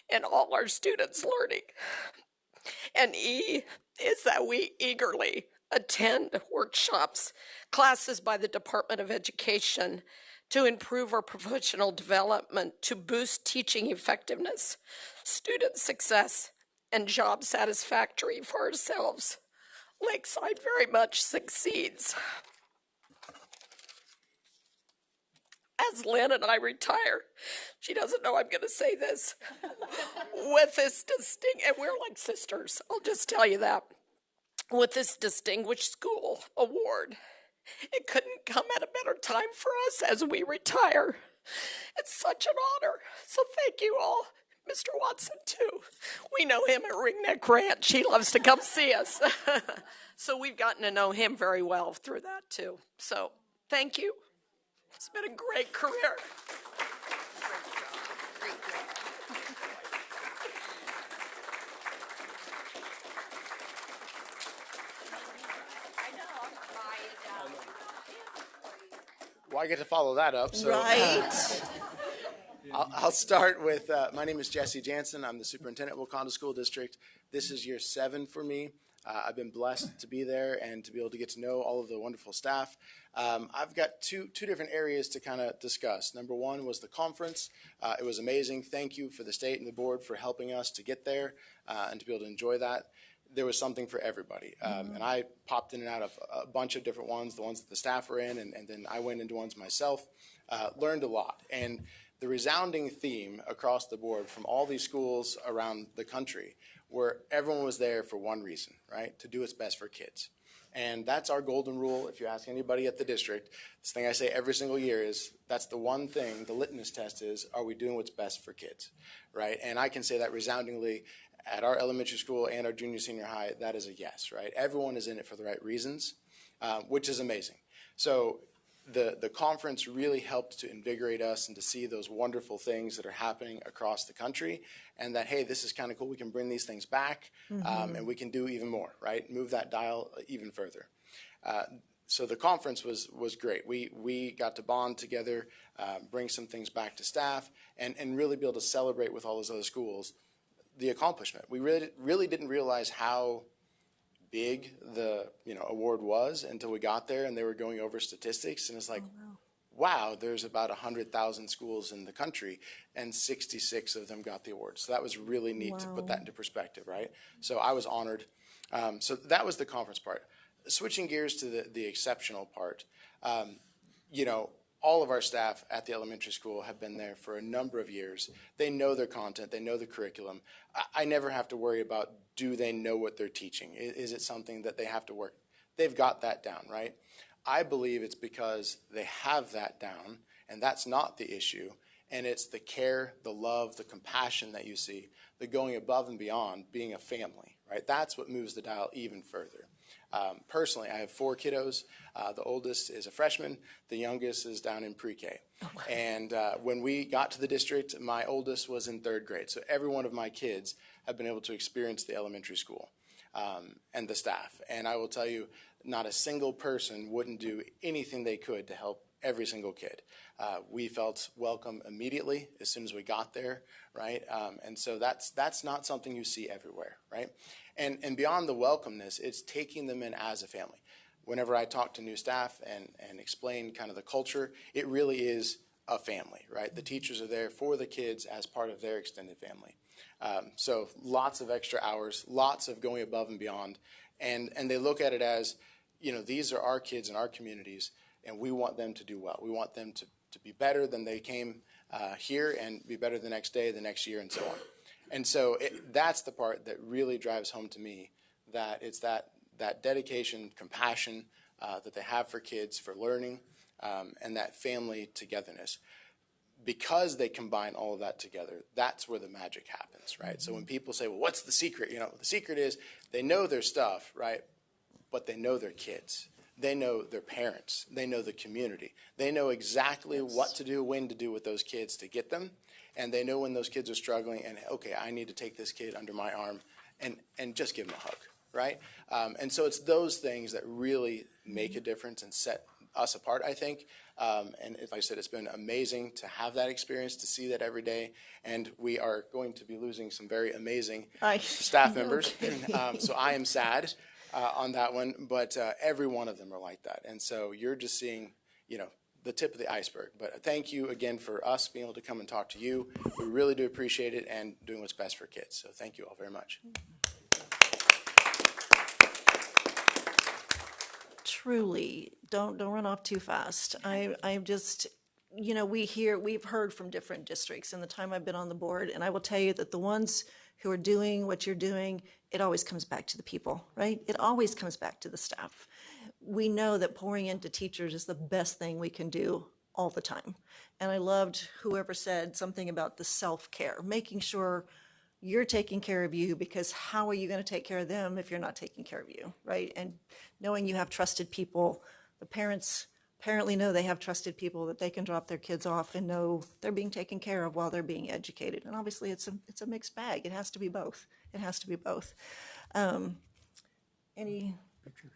in all our students' learning. And E is that we eagerly attend workshops, classes by the Department of Education to improve our professional development, to boost teaching effectiveness, student success, and job satisfactory for ourselves. Lakeside very much succeeds. As Lynn and I retire, she doesn't know I'm going to say this, with this distinct, and we're like sisters, I'll just tell you that, with this Distinguished School Award. It couldn't come at a better time for us as we retire. It's such an honor, so thank you all. Mr. Watson, too. We know him at Ringneck Ranch. He loves to come see us. So we've gotten to know him very well through that, too. So thank you. It's been a great career. Well, I get to follow that up. So, right. I'll start with, my name is Jesse Jansen. I'm the superintendent of Wakanda School District. This is year 7 for me. I've been blessed to be there and to be able to get to know all of the wonderful staff. I've got two different areas to kind of discuss. Number one was the conference. It was amazing. Thank you for the state and the board for helping us to get there and to be able to enjoy that. There was something for everybody. And I popped in and out of a bunch of different ones, the ones that the staff were in, and then I went into ones myself, learned a lot. And the resounding theme across the board from all these schools around the country where everyone was there for one reason, right? To do what's best for kids. And that's our golden rule. If you ask anybody at the district, this thing I say every single year is that's the one thing, the litmus test is, are we doing what's best for kids, right? And I can say that resoundingly at our elementary school and our junior senior high, that is a yes, right? Everyone is in it for the right reasons, which is amazing. So the conference really helped to invigorate us and to see those wonderful things that are happening across the country, and that, hey, this is kind of cool. We can bring these things back, and we can do even more, right? Move that dial even further. So the conference was great. We got to bond together, bring some things back to staff, and really be able to celebrate with all those other schools the accomplishment. We really didn't realize how big the award was until we got there and they were going over statistics, and it's like, wow, there's about 100,000 schools in the country and 66 of them got the award. So that was really neat to put that into perspective, right? So I was honored. So that was the conference part. Switching gears to the exceptional part, all of our staff at the elementary school have been there for a number of years. They know their content. They know the curriculum. I never have to worry about, do they know what they're teaching? Is it something that they have to work? They've got that down, right? I believe it's because they have that down, and that's not the issue. And it's the care, the love, the compassion that you see, the going above and beyond, being a family, right? That's what moves the dial even further. Personally, I have 4 kiddos. The oldest is a freshman. The youngest is down in pre-K. And when we got to the district, my oldest was in 3rd grade. So every one of my kids have been able to experience the elementary school and the staff. And I will tell you, not a single person wouldn't do anything they could to help every single kid. We felt welcome immediately as soon as we got there, right? And so that's not something you see everywhere, right? And beyond the welcomeness, it's taking them in as a family. Whenever I talk to new staff and explain kind of the culture, it really is a family, right? The teachers are there for the kids as part of their extended family. So lots of extra hours, lots of going above and beyond. And they look at it as, these are our kids in our communities, and we want them to do well. We want them to be better than they came here and be better the next day, the next year, and so on. And so that's the part that really drives home to me, that it's that dedication, compassion that they have for kids, for learning, and that family togetherness. Because they combine all of that together, that's where the magic happens, right? So when people say, well, what's the secret? The secret is they know their stuff, right? But they know their kids. They know their parents. They know the community. They know exactly what to do, when to do with those kids to get them. And they know when those kids are struggling and, okay, I need to take this kid under my arm and just give them a hug, right? And so it's those things that really make a difference and set us apart, I think. And like I said, it's been amazing to have that experience, to see that every day. And we are going to be losing some very amazing staff members. So I am sad on that one, but every one of them are like that. And so you're just seeing, the tip of the iceberg. But thank you again for us being able to come and talk to you. We really do appreciate it and doing what's best for kids. So thank you all very much. Truly, don't run off too fast. I'm just, we've heard from different districts in the time I've been on the board, and I will tell you that the ones who are doing what you're doing, it always comes back to the people, right? It always comes back to the staff. We know that pouring into teachers is the best thing we can do all the time. And I loved whoever said something about the self-care, making sure you're taking care of you, because how are you going to take care of them if you're not taking care of you, right? And knowing you have trusted people, the parents apparently know they have trusted people that they can drop their kids off and know they're being taken care of while they're being educated. And obviously it's a mixed bag. It has to be both. It has to be both. Any pictures?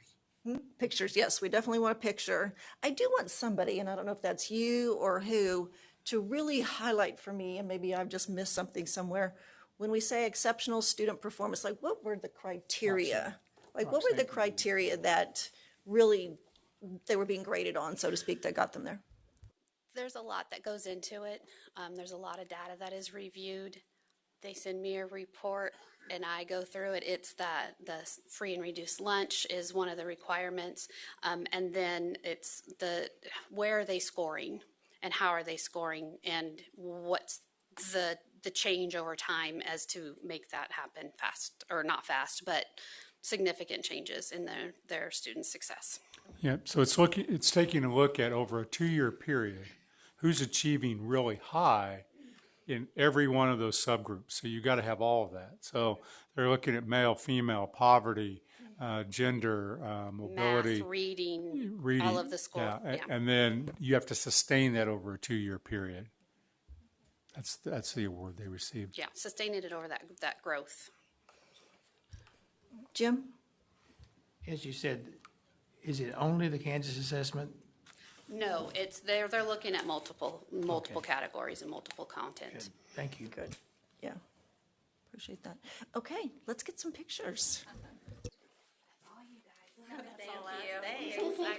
Pictures, yes, we definitely want a picture. I do want somebody, and I don't know if that's you or who, to really highlight for me, and maybe I've just missed something somewhere, when we say exceptional student performance, like what were the criteria? Like, what were the criteria that really they were being graded on, so to speak, that got them there? There's a lot that goes into it. There's a lot of data that is reviewed. They send me a report and I go through it. It's that the free and reduced lunch is one of the requirements. And then it's where are they scoring and how are they scoring and what's the change over time as to make that happen fast, or not fast, but significant changes in their student success. Yeah, so it's taking a look at over a 2-year period, who's achieving really high in every one of those subgroups. So you got to have all of that. So they're looking at male, female, poverty, gender, mobility, Math, reading, all of the score. Yeah, and then you have to sustain that over a 2-year period. That's the award they received. Yeah, sustaining it over that growth. Jim? As you said, is it only the Kansas assessment? No, it's they're looking at multiple categories and multiple content. Good. Thank you. Good. Yeah. Appreciate that. Okay, let's get some pictures. Thank you.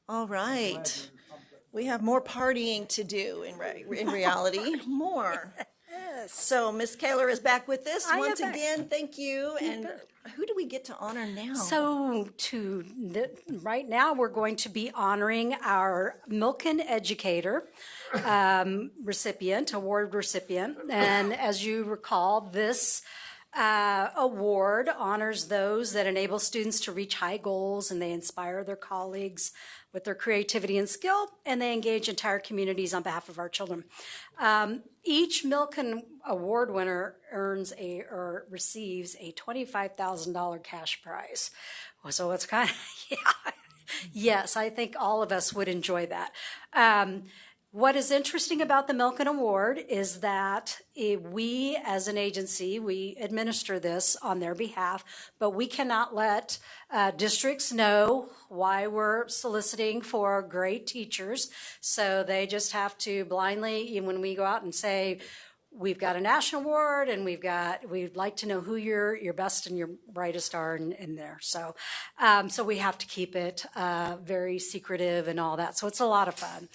All right. We have more partying to do in reality. More. Yes. So Ms. Kaler is back with us I am once back. again. Thank you. And who do we get to honor now? So right now, we're going to be honoring our Milken Educator award recipient. And as you recall, this award honors those that enable students to reach high goals, and they inspire their colleagues with their creativity and skill, and they engage entire communities on behalf of our children. Each Milken Award winner receives a $25,000 cash prize. So it's kind of, yeah. Yes, I think all of us would enjoy that. What is interesting about the Milken Award is that we, as an agency, we administer this on their behalf, but we cannot let districts know why we're soliciting for great teachers. So they just have to blindly, when we go out and say, we've got a national award and we'd like to know who your best and your brightest are in there. So we have to keep it very secretive and all that. So it's a lot of fun.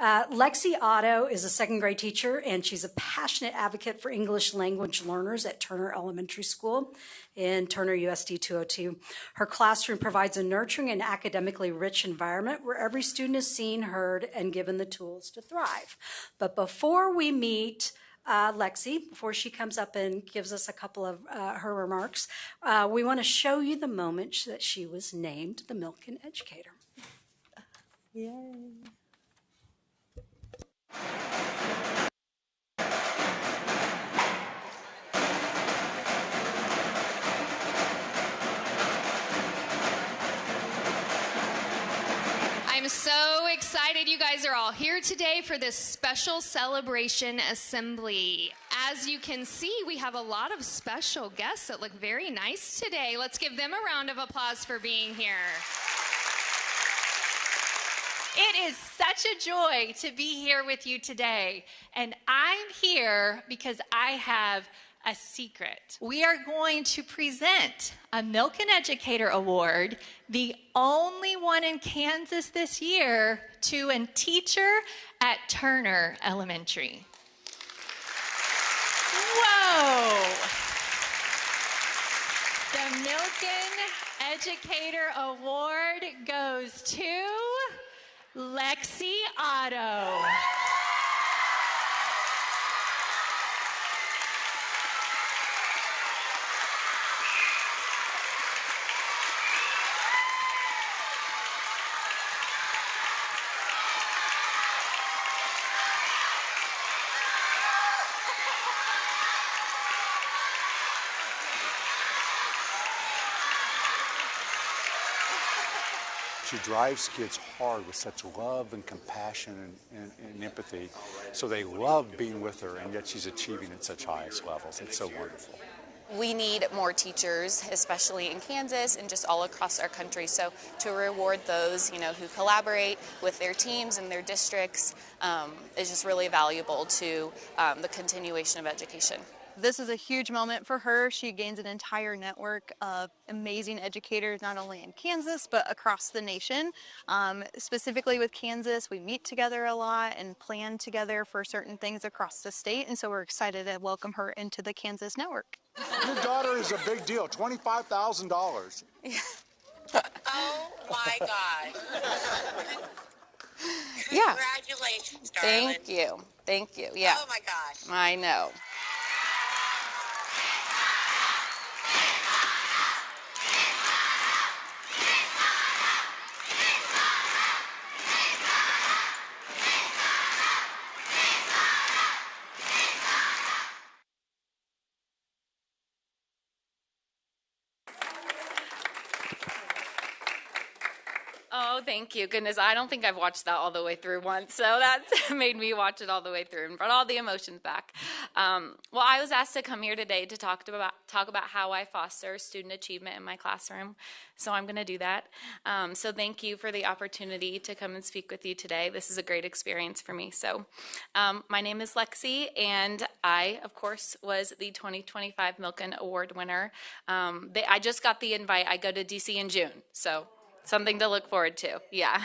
Lexi Otto is a second grade teacher, and she's a passionate advocate for English language learners at Turner Elementary School in Turner USD 202. Her classroom provides a nurturing and academically rich environment where every student is seen, heard, and given the tools to thrive. But before we meet Lexi, before she comes up and gives us a couple of her remarks, we want to show you the moment that she was named the Milken Educator. Yay. I'm so excited you guys are all here today for this special celebration assembly. As you can see, we have a lot of special guests that look very nice today. Let's give them a round of applause for being here. It is such a joy to be here with you today. And I'm here because I have a secret. We are going to present a Milken Educator Award, the only one in Kansas this year, to a teacher at Turner Elementary. Whoa! The Milken Educator Award goes to Lexi Otto. She drives kids hard with such love and compassion and empathy. So they love being with her, and yet she's achieving at such highest levels. It's so wonderful. We need more teachers, especially in Kansas and just all across our country. So to reward those, who collaborate with their teams and their districts is just really valuable to the continuation of education. This is a huge moment for her. She gains an entire network of amazing educators, not only in Kansas, but across the nation. Specifically with Kansas, we meet together a lot and plan together for certain things across the state. And so we're excited to welcome her into the Kansas network. Your daughter is a big deal, $25,000. Oh my God. Yeah. Congratulations, darling. Thank you. Thank you. Yeah. Oh my gosh. I know. Oh, thank you. Goodness, I don't think I've watched that all the way through once, so that made me watch it all the way through and brought all the emotions back. Well, I was asked to come here today to talk about how I foster student achievement in my classroom, so I'm going to do that. So thank you for the opportunity to come and speak with you today. This is a great experience for me. So my name is Lexi, and I, of course, was the 2025 Milken Award winner. I just got the invite. I go to DC in June, so Something to look forward to. Yeah.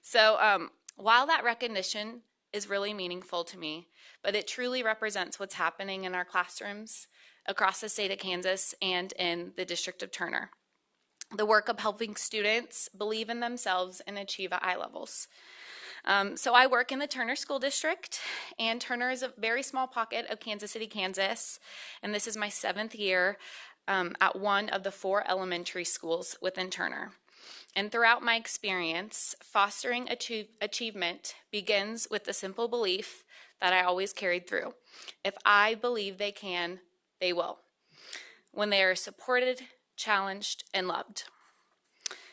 So while that recognition is really meaningful to me, but it truly represents what's happening in our classrooms across the state of Kansas and in the District of Turner. The work of helping students believe in themselves and achieve at eye levels. So I work in the Turner School District, and Turner is a very small pocket of Kansas City, Kansas, and this is my 7th year at one of the 4 elementary schools within Turner. And throughout my experience, fostering achievement begins with the simple belief that I always carried through. If I believe they can, they will, when they are supported, challenged, and loved.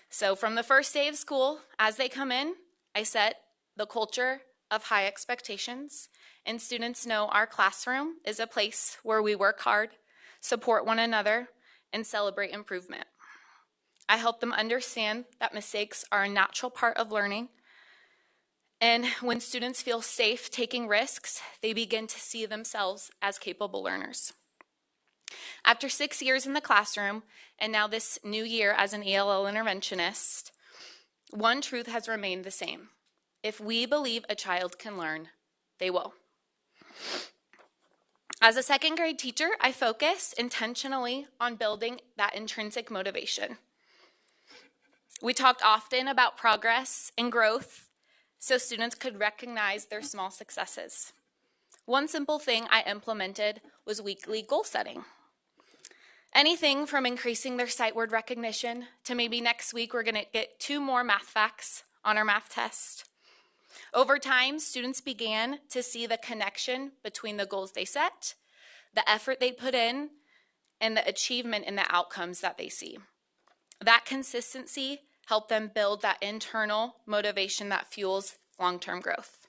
So from the first day of school, as they come in, I set the culture of high expectations, and students know our classroom is a place where we work hard, support one another, and celebrate improvement. I help them understand that mistakes are a natural part of learning, and when students feel safe taking risks, they begin to see themselves as capable learners. After 6 years in the classroom, and now this new year as an ELL interventionist, one truth has remained the same. If we believe a child can learn, they will. As a 2nd grade teacher, I focus intentionally on building that intrinsic motivation. We talked often about progress and growth so students could recognize their small successes. One simple thing I implemented was weekly goal setting. Anything from increasing their sight word recognition to maybe next week we're going to get 2 more math facts on our math test. Over time, students began to see the connection between the goals they set, the effort they put in, and the achievement in the outcomes that they see. That consistency helped them build that internal motivation that fuels long-term growth.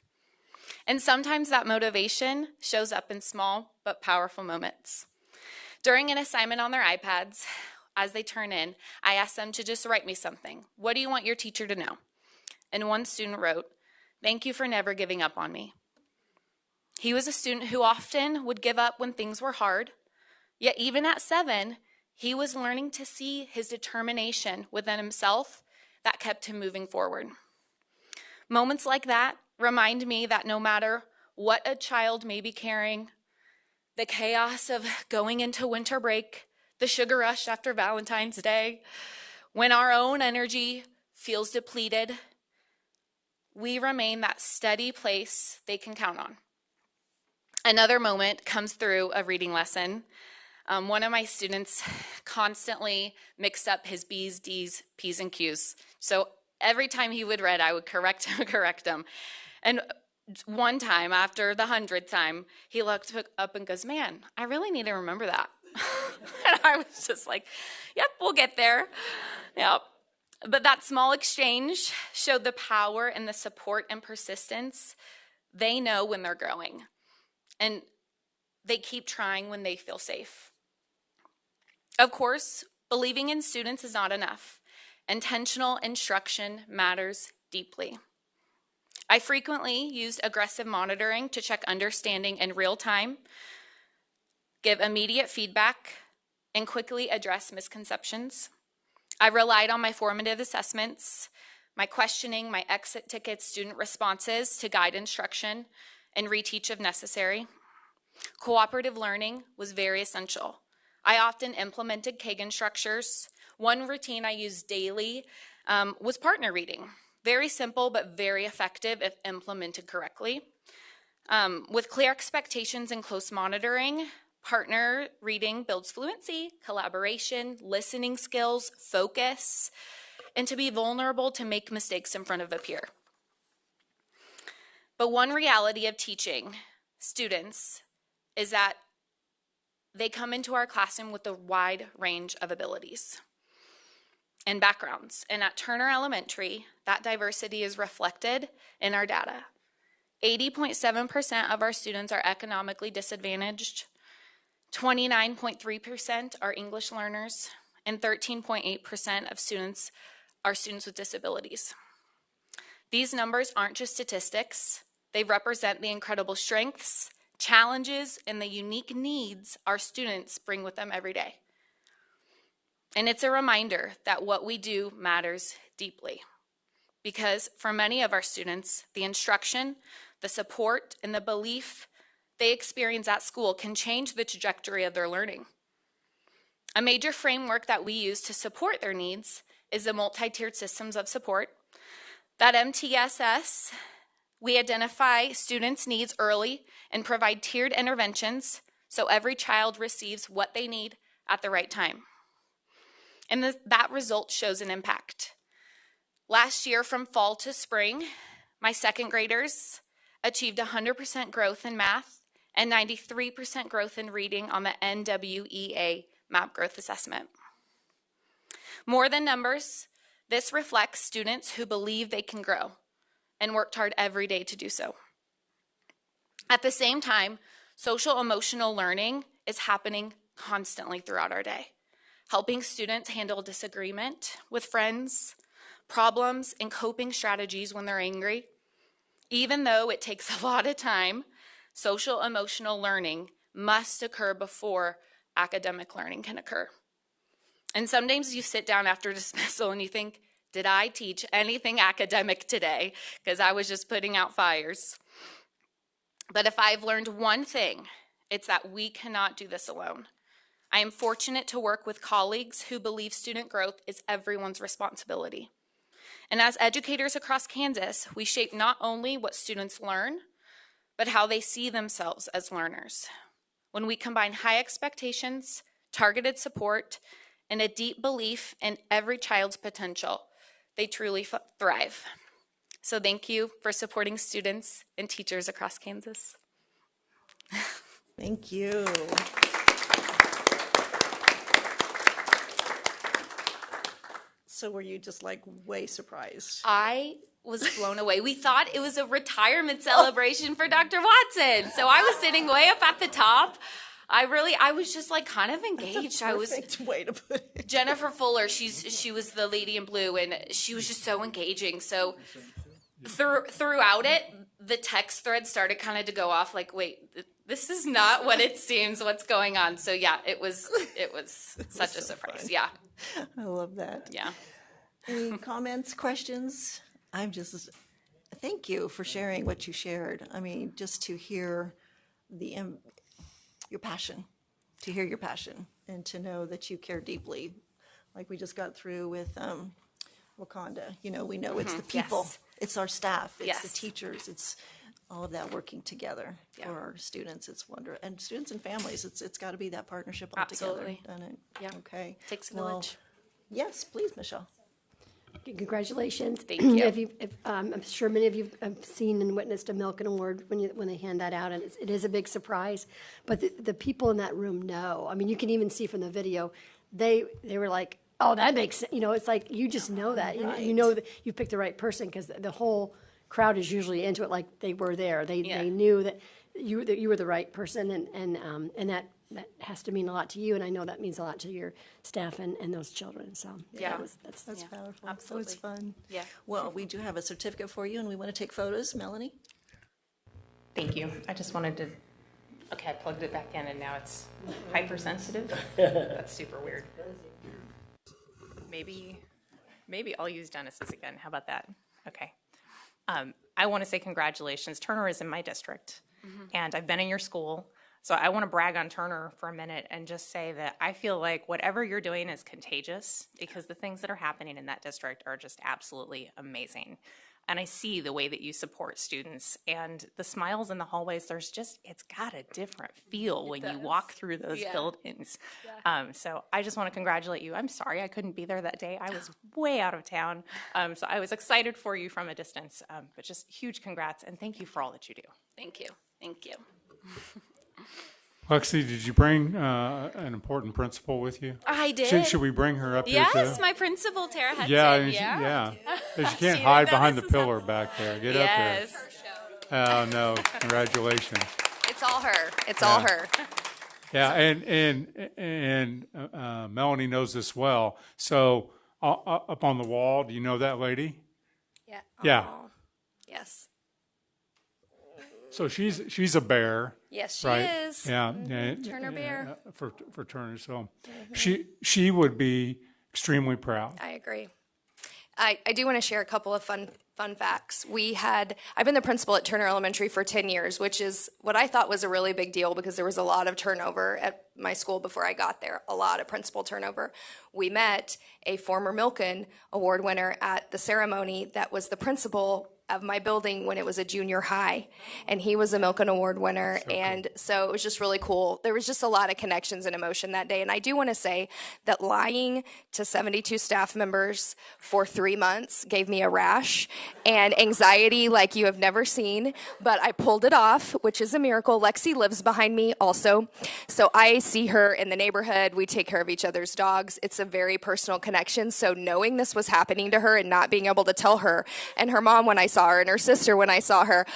And sometimes that motivation shows up in small but powerful moments. During an assignment on their iPads, as they turn in, I asked them to just write me something. What do you want your teacher to know? And one student wrote, "Thank you for never giving up on me." He was a student who often would give up when things were hard, yet even at 7, he was learning to see his determination within himself that kept him moving forward. Moments like that remind me that no matter what a child may be carrying, the chaos of going into winter break, the sugar rush after Valentine's Day, when our own energy feels depleted, we remain that steady place they can count on. Another moment comes through a reading lesson. One of my students constantly mixed up his B's, D's, P's, and Q's. So every time he would read, I would correct him. And one time, after the 100th time, he looked up and goes, "Man, I really need to remember that." And I was just like, "Yep, we'll get there." Yep. But that small exchange showed the power and the support and persistence. They know when they're growing, and they keep trying when they feel safe. Of course, believing in students is not enough. Intentional instruction matters deeply. I frequently used aggressive monitoring to check understanding in real time, give immediate feedback, and quickly address misconceptions. I relied on my formative assessments, my questioning, my exit tickets, student responses to guide instruction and reteach if necessary. Cooperative learning was very essential. I often implemented Kagan structures. One routine I used daily was partner reading. Very simple, but very effective if implemented correctly. With clear expectations and close monitoring, partner reading builds fluency, collaboration, listening skills, focus, and to be vulnerable to make mistakes in front of a peer. But one reality of teaching students is that they come into our classroom with a wide range of abilities and backgrounds. And at Turner Elementary, that diversity is reflected in our data. 80.7% of our students are economically disadvantaged, 29.3% are English learners, and 13.8% of students are students with disabilities. These numbers aren't just statistics. They represent the incredible strengths, challenges, and the unique needs our students bring with them every day. And it's a reminder that what we do matters deeply. Because for many of our students, the instruction, the support, and the belief they experience at school can change the trajectory of their learning. A major framework that we use to support their needs is the multi-tiered systems of support. That MTSS, we identify students' needs early and provide tiered interventions so every child receives what they need at the right time. And that result shows an impact. Last year, from fall to spring, my second graders achieved 100% growth in math and 93% growth in reading on the NWEA MAP Growth Assessment. More than numbers, this reflects students who believe they can grow and worked hard every day to do so. At the same time, social emotional learning is happening constantly throughout our day, helping students handle disagreement with friends, problems, and coping strategies when they're angry. Even though it takes a lot of time, social emotional learning must occur before academic learning can occur. And sometimes you sit down after dismissal and you think, did I teach anything academic today? Because I was just putting out fires. But if I've learned one thing, it's that we cannot do this alone. I am fortunate to work with colleagues who believe student growth is everyone's responsibility. And as educators across Kansas, we shape not only what students learn, but how they see themselves as learners. When we combine high expectations, targeted support, and a deep belief in every child's potential, they truly thrive. So thank you for supporting students and teachers across Kansas. Thank you. So were you just like way surprised? I was blown away. We thought it was a retirement celebration for Dr. Watson. So I was sitting way up at the top. I was just like kind of engaged. That's a perfect way to put it. Jennifer Fuller, she was the lady in blue, and she was just so engaging. So throughout it, the text thread started kind of to go off like, wait, this is not what it seems, what's going on. So yeah, it was such a surprise. Fun. Yeah. I love that. Yeah. Any comments, questions? Thank you for sharing what you shared. I mean, just to hear your passion, and to know that you care deeply. Like we just got through with Wakanda. We know it's the people, Yes. It's our staff, it's Yes. the teachers, it's all of that working together for our students. It's wonderful. And students and families, it's got to be that partnership all Absolutely. together. Doesn't it? Yeah. Okay. Takes a Well, village. yes, please, Michelle. Congratulations. Thank you. I'm sure many of you have seen and witnessed a Milken Award when they hand that out, and it is a big surprise. But the people in that room know. I mean, you can even see from the video, they were like, oh, that makes sense. It's like you just know that. Right. You know that you picked the right person because the whole crowd is usually into it like they were there. They knew that you were the right person, and that has to mean a lot to you, and I know that means a lot to your staff and those children. So Yeah. That's powerful. Absolutely. So it's fun. Yeah. Well, we do have a certificate for you, and we want to take photos. Melanie? Thank you. I just wanted to, okay, I plugged it back in and now it's hypersensitive. That's super weird. Maybe I'll use Dennis's again. How about that? Okay. I want to say congratulations. Turner is in my district, and I've been in your school. So I want to brag on Turner for a minute and just say that I feel like whatever you're doing is contagious because the things that are happening in that district are just absolutely amazing. And I see the way that you support students and the smiles in the hallways. It's got a different feel when you walk through those buildings. Yeah. So I just want to congratulate you. I'm sorry I couldn't be there that day. I was way out of town. So I was excited for you from a distance, but just huge congrats and thank you for all that you do. Thank you. Thank you. Lexi, did you bring an important principal with you? I did. Should we bring her up here too? Yes, my principal, Tara Hudson. Yeah. She can't hide behind the pillar back there. Get up there. Oh, no. Congratulations. It's all her. It's all her. Yeah, and Melanie knows this well. So up on the wall, do you know that lady? Yeah. Yeah. Yes. So she's a bear. Yes, she right? is. Yeah, Turner Bear. For Turner. So she would be extremely proud. I agree. I do want to share a couple of fun facts. I've been the principal at Turner Elementary for 10 years, which is what I thought was a really big deal because there was a lot of turnover at my school before I got there, a lot of principal turnover. We met a former Milken Award winner at the ceremony that was the principal of my building when it was a junior high, and he was a Milken Award winner, so it was just really cool. There was just a lot of connections and emotion that day, and I do want to say that lying to 72 staff members for 3 months gave me a rash and anxiety like you have never seen, but I pulled it off, which is a miracle. Lexi lives behind me also, so I see her in the neighborhood. We take care of each other's dogs. It's a very personal connection, so knowing this was happening to her and not being able to tell her, and her mom when I saw her, and her sister when I saw her,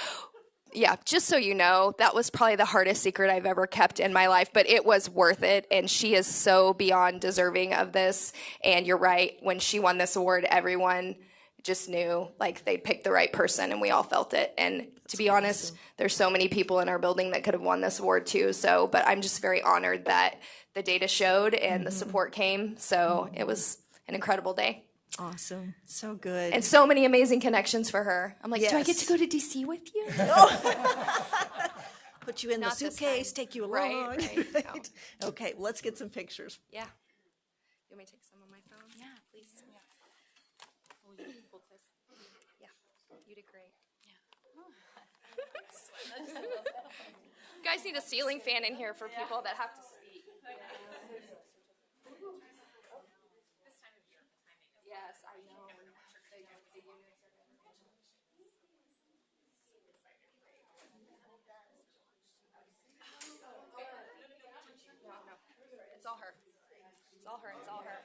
yeah, just so you know, that was probably the hardest secret I've ever kept in my life, but it was worth it, and she is so beyond deserving of this, and you're right, when she won this award, everyone just knew, like, they picked the right person, and we all felt it, and to be honest, there's so many people in our building that could have won this award too, but I'm just very honored that the data showed and the support came, so it was an incredible day. Awesome. So good. And so many amazing connections for her. I'm like, do I get to go to DC with you? Put you in the suitcase, take you along. Right. Okay, let's get some pictures. Yeah. You want me to take some on my phone? Yeah, please. Yeah. Yeah, you did great. Yeah. You guys need a ceiling fan in here for people that have to speak. Yes, I know. No, it's all her. It's all her. It's all her.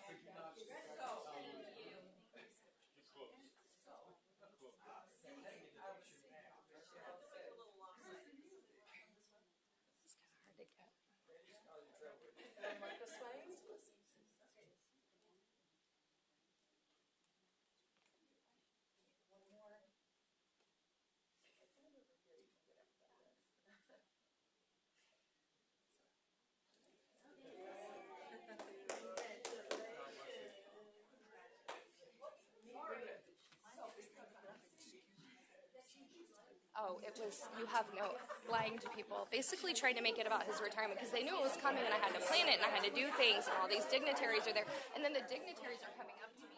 Oh, it was, you have no, lying to people, basically trying to make it about his retirement because they knew it was coming and I had to plan it and I had to do things and all these dignitaries are there. And then the dignitaries are coming up to me.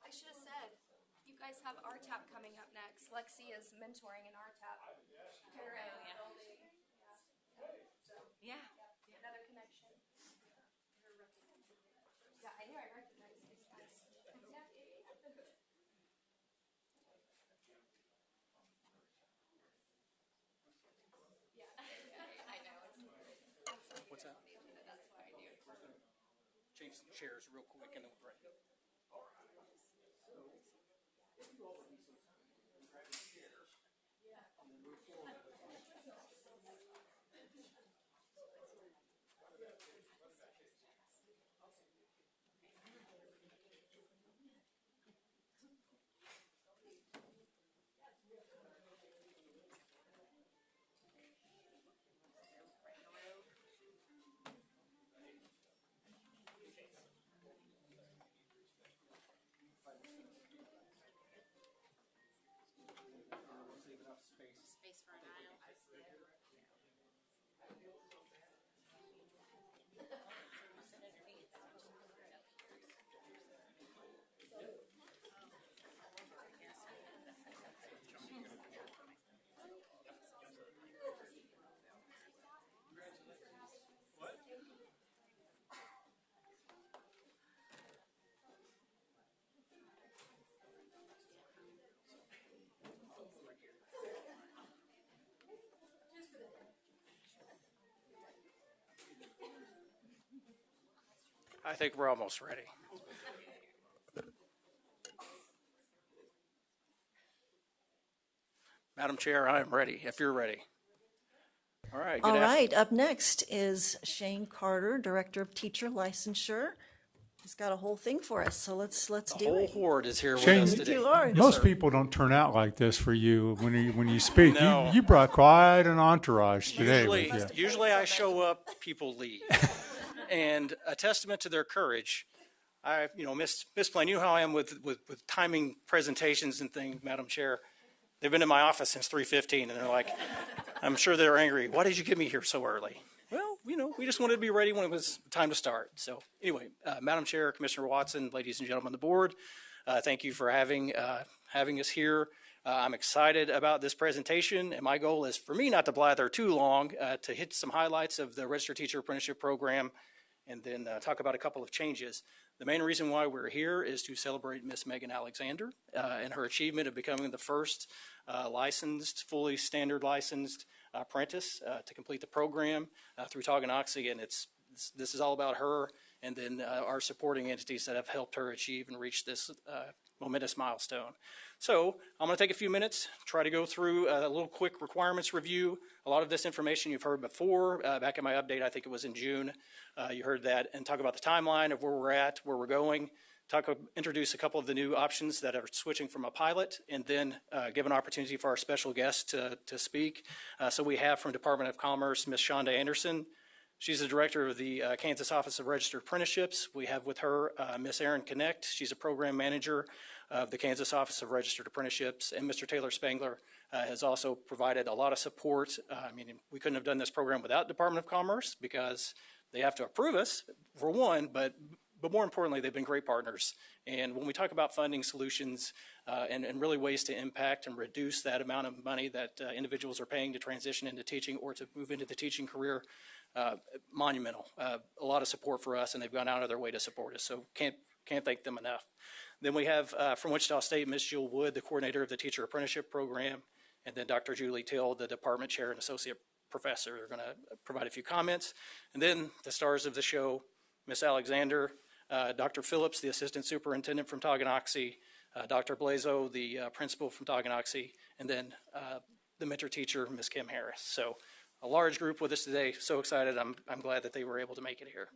I should have said, you guys have RTAP coming up next. Lexi is mentoring in RTAP. Yeah. Another connection. Yeah, I knew I recognized these guys. Yeah, I know. What's that? That's what I do. Change some chairs real quick and then we'll break. I think we're almost ready. Madam Chair, I am ready, if you're ready. All right. All right, up next is Shane Carter, Director of Teacher Licensure. He's got a whole thing for us, so let's do The whole it. horde is here with Shane, us today. most people don't turn out like this for you when you speak. No. You brought quite an entourage today with you. Usually I show up, people leave. And a testament to their courage, Miss Plain, you know how I am with timing presentations and things, Madam Chair. They've been in my office since 3:15, and they're like, I'm sure they're angry. Why did you get me here so early? Well, we just wanted to be ready when it was time to start. So anyway, Madam Chair, Commissioner Watson, ladies and gentlemen of the board, thank you for having us here. I'm excited about this presentation, and my goal is for me not to blather too long, to hit some highlights of the Registered Teacher Apprenticeship Program, and then talk about a couple of changes. The main reason why we're here is to celebrate Miss Megan Alexander and her achievement of becoming the first fully standard licensed apprentice to complete the program through Tonganoxie, and this is all about her and then our supporting entities that have helped her achieve and reach this momentous milestone. So I'm going to take a few minutes, try to go through a little quick requirements review. A lot of this information you've heard before. Back in my update, I think it was in June, you heard that, and talk about the timeline of where we're at, where we're going. Introduce a couple of the new options that are switching from a pilot, and then give an opportunity for our special guest to speak. So we have from Department of Commerce, Ms. Shonda Anderson. She's the director of the Kansas Office of Registered Apprenticeships. We have with her Ms. Erin Connect. She's a program manager of the Kansas Office of Registered Apprenticeships. And Mr. Taylor Spangler has also provided a lot of support. We couldn't have done this program without Department of Commerce because they have to approve us, for one, but more importantly, they've been great partners. And when we talk about funding solutions and really ways to impact and reduce that amount of money that individuals are paying to transition into teaching or to move into the teaching career, monumental. A lot of support for us, and they've gone out of their way to support us. So can't thank them enough. Then we have from Wichita State, Ms. Jill Wood, the coordinator of the Teacher Apprenticeship Program, and then Dr. Julie Till, the department chair and associate professor, are going to provide a few comments. And then the stars of the show, Ms. Alexander, Dr. Phillips, the assistant superintendent from Tonganoxie, Dr. Blazo, the principal from Tonganoxie, and then the mentor teacher, Ms. Kim Harris. So a large group with us today. So excited. I'm glad that they were able to make it here.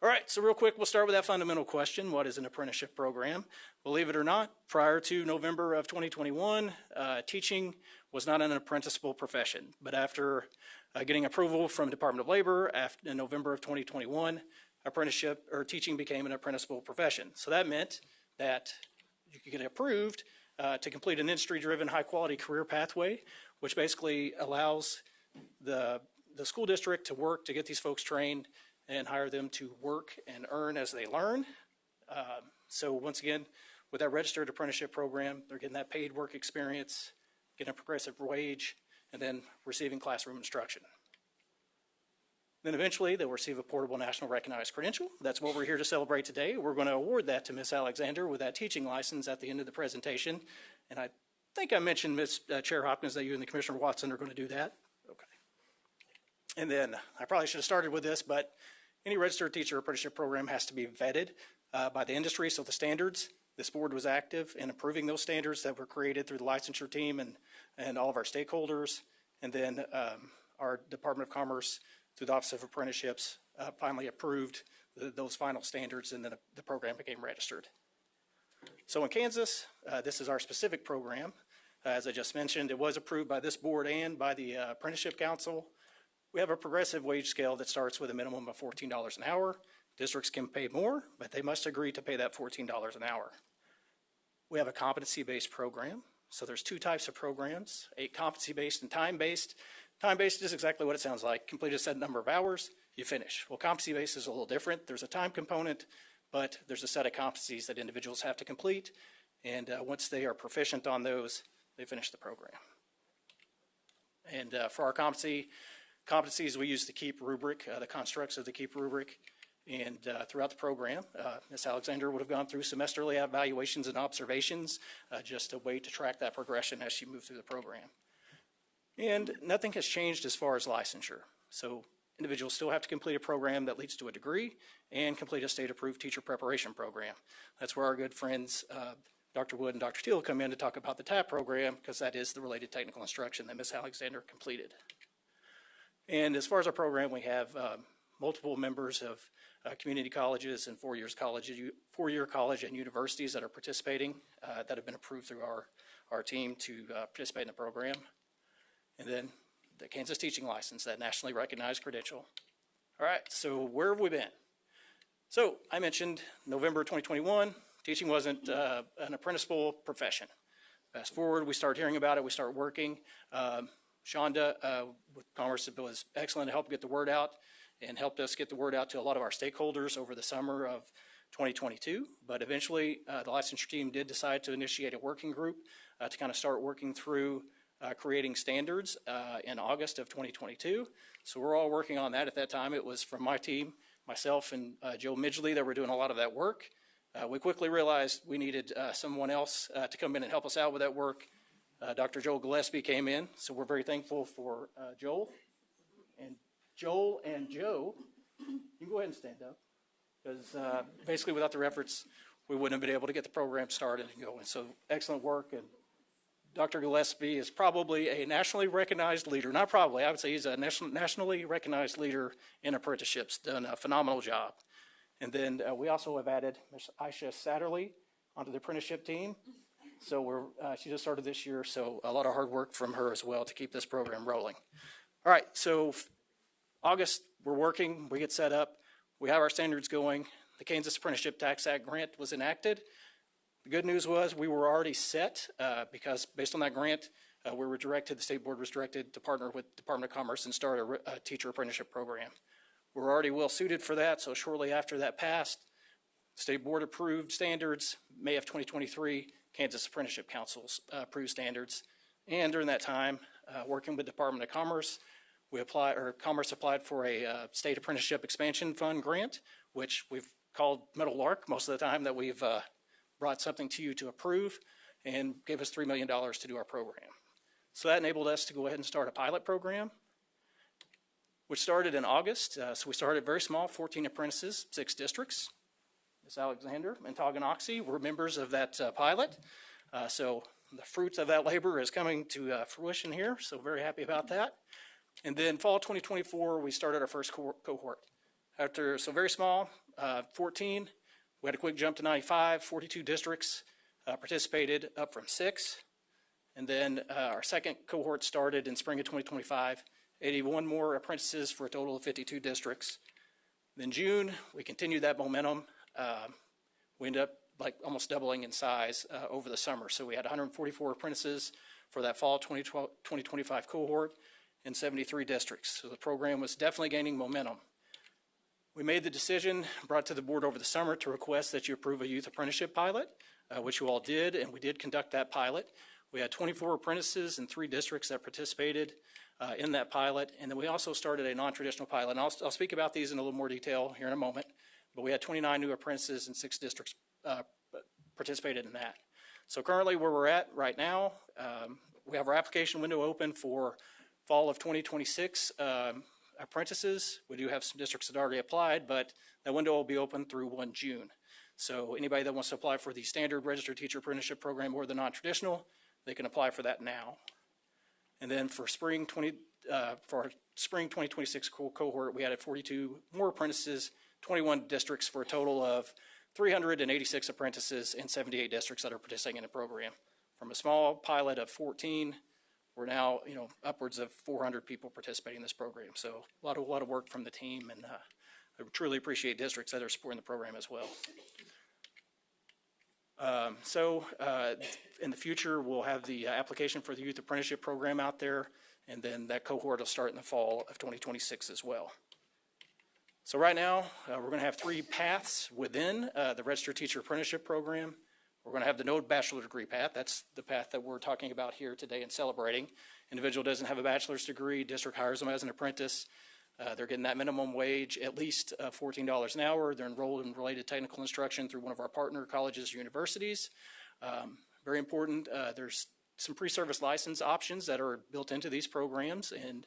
All right, so real quick, we'll start with that fundamental question. What is an apprenticeship program? Believe it or not, prior to November of 2021, teaching was not an apprenticeable profession. But after getting approval from Department of Labor in November of 2021, apprenticeship or teaching became an apprenticeable profession. So that meant that you could get approved to complete an industry-driven, high-quality career pathway, which basically allows the school district to work to get these folks trained and hire them to work and earn as they learn. So once again, with that registered apprenticeship program, they're getting that paid work experience, getting a progressive wage, and then receiving classroom instruction. Then eventually they'll receive a portable national recognized credential. That's what we're here to celebrate today. We're going to award that to Ms. Alexander with that teaching license at the end of the presentation. And I think I mentioned, Ms. Chair Hopkins, that you and the Commissioner Watson are going to do that. Okay. And then I probably should have started with this, but any registered teacher apprenticeship program has to be vetted by the industry, so the standards. This board was active in approving those standards that were created through the licensure team and all of our stakeholders. And then our Department of Commerce, through the Office of Apprenticeships, finally approved those final standards, and then the program became registered. So in Kansas, this is our specific program. As I just mentioned, it was approved by this board and by the Apprenticeship Council. We have a progressive wage scale that starts with a minimum of $14 an hour. Districts can pay more, but they must agree to pay that $14 an hour. We have a competency-based program. So there's two types of programs, a competency-based and time-based. Time-based is exactly what it sounds like. Complete a set number of hours, you finish. Well, competency-based is a little different. There's a time component, but there's a set of competencies that individuals have to complete. And once they are proficient on those, they finish the program. And for our competencies, we use the KEEP rubric, the constructs of the KEEP rubric. And throughout the program, Ms. Alexander would have gone through semesterly evaluations and observations, just a way to track that progression as she moved through the program. And nothing has changed as far as licensure. So individuals still have to complete a program that leads to a degree and complete a state-approved teacher preparation program. That's where our good friends, Dr. Wood and Dr. Teal, come in to talk about the TAP program, because that is the related technical instruction that Ms. Alexander completed. And as far as our program, we have multiple members of community colleges and four-year college and universities that are participating, that have been approved through our team to participate in the program. And then the Kansas teaching license, that nationally recognized credential. All right, so where have we been? So I mentioned November 2021, teaching wasn't an apprenticeable profession. Fast forward, we start hearing about it, we start working. Shonda with Commerce was excellent to help get the word out and helped us get the word out to a lot of our stakeholders over the summer of 2022. But eventually, the licensure team did decide to initiate a working group to kind of start working through creating standards in August of 2022. So we're all working on that. At that time, it was from my team, myself and Joe Midgley, that were doing a lot of that work. We quickly realized we needed someone else to come in and help us out with that work. Dr. Joel Gillespie came in, so we're very thankful for Joel and Joel and Joe. You can go ahead and stand up, because basically without their efforts, we wouldn't have been able to get the program started and going. So excellent work. And Dr. Gillespie is probably a nationally recognized leader. Not probably, I would say he's a nationally recognized leader in apprenticeships, done a phenomenal job. And then we also have added Ms. Aisha Satterley onto the apprenticeship team. So she just started this year, so a lot of hard work from her as well to keep this program rolling. All right, so August, we're working, we get set up, we have our standards going. The Kansas Apprenticeship Tax Act grant was enacted. The good news was we were already set because based on that grant, the state board was directed to partner with the Department of Commerce and start a teacher apprenticeship program. We're already well suited for that, so shortly after that passed, state board approved standards. May of 2023, Kansas Apprenticeship Council approved standards. And during that time, working with the Department of Commerce, Commerce applied for a state apprenticeship expansion fund grant, which we've called Metal Lark most of the time that we've brought something to you to approve, and gave us $3 million to do our program. So that enabled us to go ahead and start a pilot program, which started in August. So we started very small, 14 apprentices, 6 districts. Ms. Alexander and Tonganoxie were members of that pilot. So the fruits of that labor is coming to fruition here, so very happy about that. And then fall 2024, we started our first cohort. So very small, 14. We had a quick jump to 95, 42 districts participated, up from 6. And then our second cohort started in spring of 2025, 81 more apprentices for a total of 52 districts. Then June, we continued that momentum. We ended up almost doubling in size over the summer. So we had 144 apprentices for that fall 2025 cohort in 73 districts. So the program was definitely gaining momentum. We made the decision, brought to the board over the summer, to request that you approve a youth apprenticeship pilot, which you all did, and we did conduct that pilot. We had 24 apprentices in 3 districts that participated in that pilot, and then we also started a non-traditional pilot. And I'll speak about these in a little more detail here in a moment, but we had 29 new apprentices in 6 districts participated in that. So currently where we're at right now, we have our application window open for fall of 2026 apprentices. We do have some districts that already applied, but that window will be open through 1 June. So anybody that wants to apply for the standard registered teacher apprenticeship program or the non-traditional, they can apply for that now. And then for our spring 2026 cohort, we added 42 more apprentices, 21 districts for a total of 386 apprentices in 78 districts that are participating in the program. From a small pilot of 14, we're now upwards of 400 people participating in this program. So a lot of work from the team, and I truly appreciate districts that are supporting the program as well. In the future, we'll have the application for the youth apprenticeship program out there, and then that cohort will start in the fall of 2026 as well. So right now, we're going to have 3 paths within the registered teacher apprenticeship program. We're going to have the no bachelor degree path. That's the path that we're talking about here today and celebrating. Individual doesn't have a bachelor's degree, district hires them as an apprentice. They're getting that minimum wage, at least $14 an hour. They're enrolled in related technical instruction through one of our partner colleges or universities. Very important, there's some pre-service license options that are built into these programs, and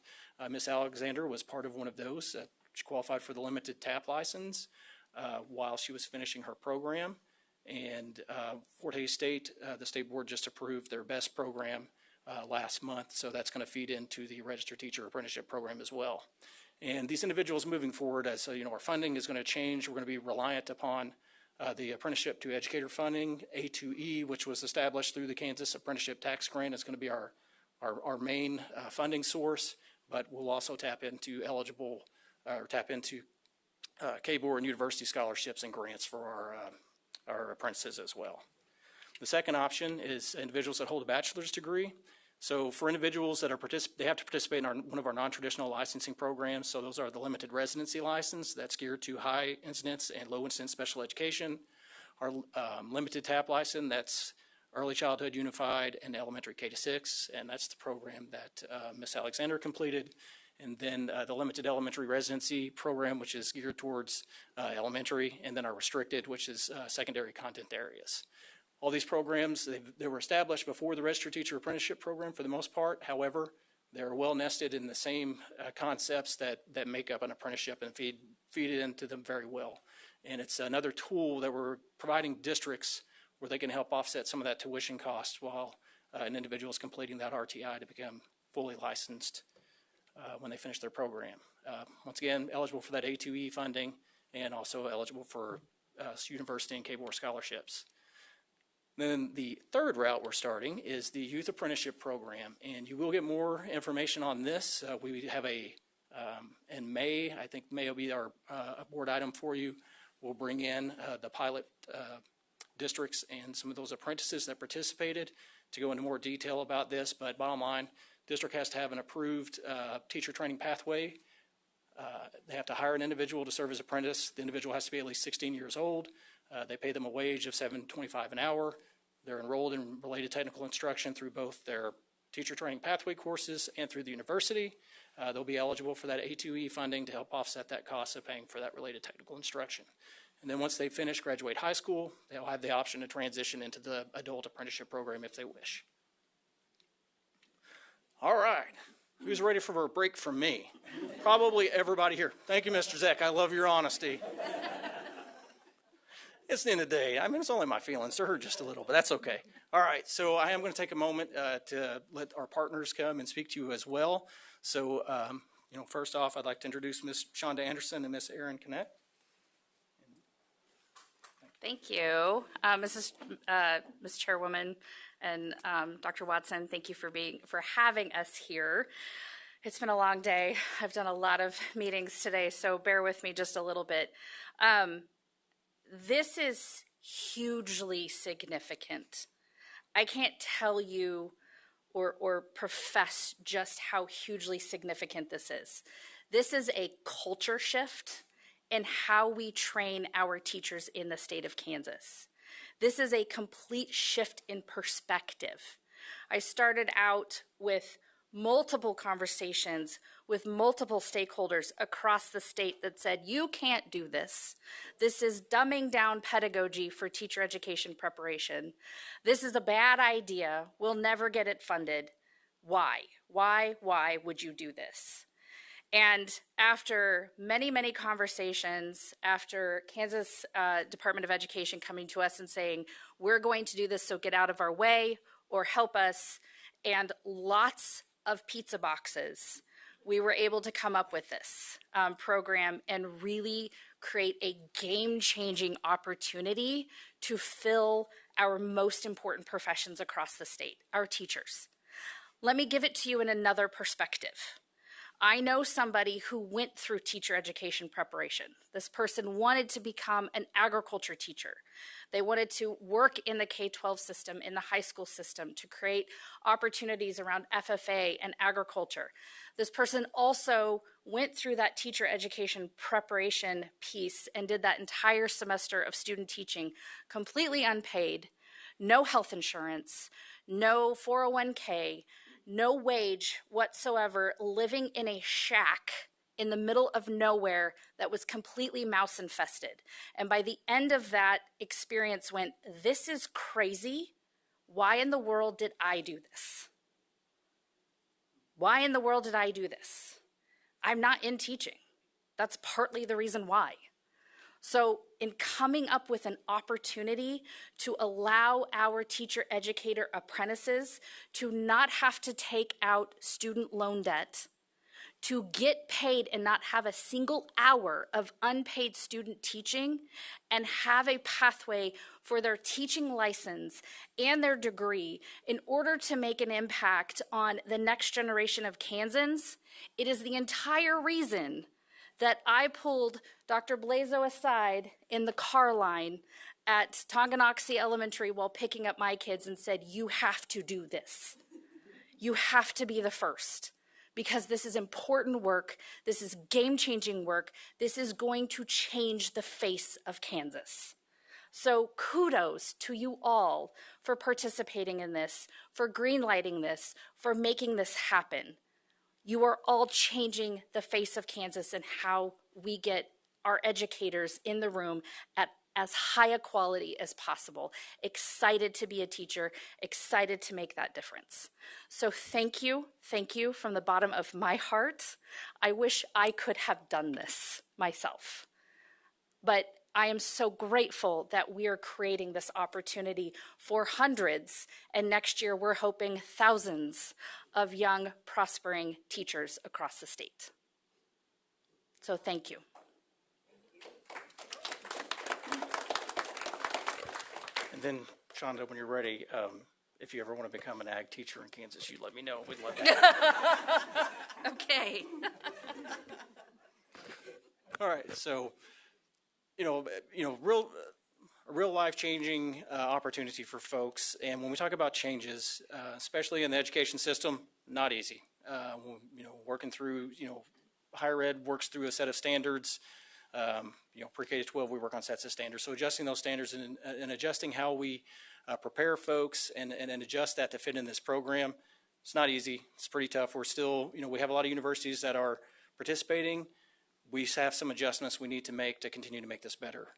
Miss Alexander was part of one of those. She qualified for the limited TAP license while she was finishing her program. And Fort Hays State, the state board just approved their BEST program last month, so that's going to feed into the registered teacher apprenticeship program as well. And these individuals moving forward, as our funding is going to change, we're going to be reliant upon the apprenticeship to educator funding, A2E, which was established through the Kansas Apprenticeship Tax Grant. Is going to be our main funding source, but we'll also tap into KBOR and university scholarships and grants for our apprentices as well. The second option is individuals that hold a bachelor's degree. So for individuals that they have to participate in one of our non-traditional licensing programs. So those are the limited residency license that's geared to high incidence and low incidence special education. Our limited TAP license, that's early childhood unified and elementary K-6, and that's the program that Ms. Alexander completed. And then the limited elementary residency program, which is geared towards elementary, and then our restricted, which is secondary content areas. All these programs, they were established before the registered teacher apprenticeship program for the most part. However, they're well nested in the same concepts that make up an apprenticeship and feed it into them very well. And it's another tool that we're providing districts where they can help offset some of that tuition cost while an individual is completing that RTI to become fully licensed when they finish their program. Once again, eligible for that A2E funding and also eligible for university and KBOR scholarships. Then the third route we're starting is the Youth Apprenticeship Program, and you will get more information on this. We have in May, I think May will be our board item for you. We'll bring in the pilot districts and some of those apprentices that participated to go into more detail about this, but bottom line, district has to have an approved teacher training pathway. They have to hire an individual to serve as apprentice. The individual has to be at least 16 years old. They pay them a wage of $7.25 an hour. They're enrolled in related technical instruction through both their teacher training pathway courses and through the university. They'll be eligible for that A2E funding to help offset that cost of paying for that related technical instruction. And then once they finish, graduate high school, they'll have the option to transition into the adult apprenticeship program if they wish. All right. Who's ready for a break from me? Probably everybody here. Thank you, Mr. Zeck. I love your honesty. It's the end of the day. I mean, it's only my feelings. They're hurt just a little, but that's okay. All right, so I am going to take a moment to let our partners come and speak to you as well. So, first off, I'd like to introduce Ms. Shonda Anderson and Ms. Erin Connett. Thank you, Ms. Chairwoman and Dr. Watson. Thank you for having us here. It's been a long day. I've done a lot of meetings today, so bear with me just a little bit. This is hugely significant. I can't tell you or profess just how hugely significant this is. This is a culture shift in how we train our teachers in the state of Kansas. This is a complete shift in perspective. I started out with multiple conversations with multiple stakeholders across the state that said, you can't do this. This is dumbing down pedagogy for teacher education preparation. This is a bad idea. We'll never get it funded. Why? Why would you do this? And after many, many conversations, after Kansas Department of Education coming to us and saying, we're going to do this, so get out of our way or help us, and lots of pizza boxes, we were able to come up with this program and really create a game-changing opportunity to fill our most important professions across the state, our teachers. Let me give it to you in another perspective. I know somebody who went through teacher education preparation. This person wanted to become an agriculture teacher. They wanted to work in the K-12 system, in the high school system, to create opportunities around FFA and agriculture. This person also went through that teacher education preparation piece and did that entire semester of student teaching completely unpaid, no health insurance, no 401k, no wage whatsoever, living in a shack in the middle of nowhere that was completely mouse infested. And by the end of that experience went, this is crazy. why in the world did I do this? Why in the world did I do this? I'm not in teaching. That's partly the reason why. So in coming up with an opportunity to allow our teacher educator apprentices to not have to take out student loan debt, to get paid and not have a single hour of unpaid student teaching, and have a pathway for their teaching license and their degree in order to make an impact on the next generation of Kansans, it is the entire reason that I pulled Dr. Blazo aside in the car line at Tonganoxie Elementary while picking up my kids and said, you have to do this. You have to be the first, because this is important work. This is game-changing work. This is going to change the face of Kansas. So kudos to you all for participating in this, for greenlighting this, for making this happen. You are all changing the face of Kansas and how we get our educators in the room at as high a quality as possible. Excited to be a teacher, excited to make that difference. So thank you from the bottom of my heart. I wish I could have done this myself, but I am so grateful that we are creating this opportunity for hundreds, and next year we're hoping thousands of young, prospering teachers across the state. So thank you. And then, Shonda, when you're ready, if you ever want to become an ag teacher in Kansas, you let me know. We'd love that. Okay. All right, so, real life-changing opportunity for folks. And when we talk about changes, especially in the education system, not easy. Working through, higher ed works through a set of standards. Pre-K to 12, we work on sets of standards. So adjusting those standards and adjusting how we prepare folks and adjust that to fit in this program, it's not easy. It's pretty tough. We're still, we have a lot of universities that are participating. We have some adjustments we need to make to continue to make this better.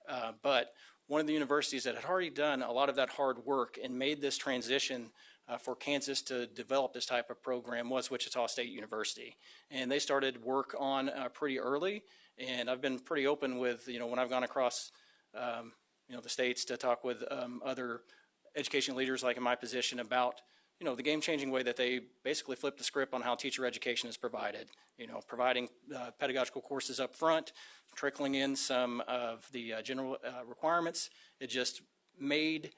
But one of the universities that had already done a lot of that hard work and made this transition for Kansas to develop this type of program was Wichita State University. And they started work on pretty early. And I've been pretty open with, when I've gone across, the states to talk with other education leaders like in my position about, the game-changing way that they basically flipped the script on how teacher education is provided. Providing pedagogical courses up front, trickling in some of the general requirements. It just made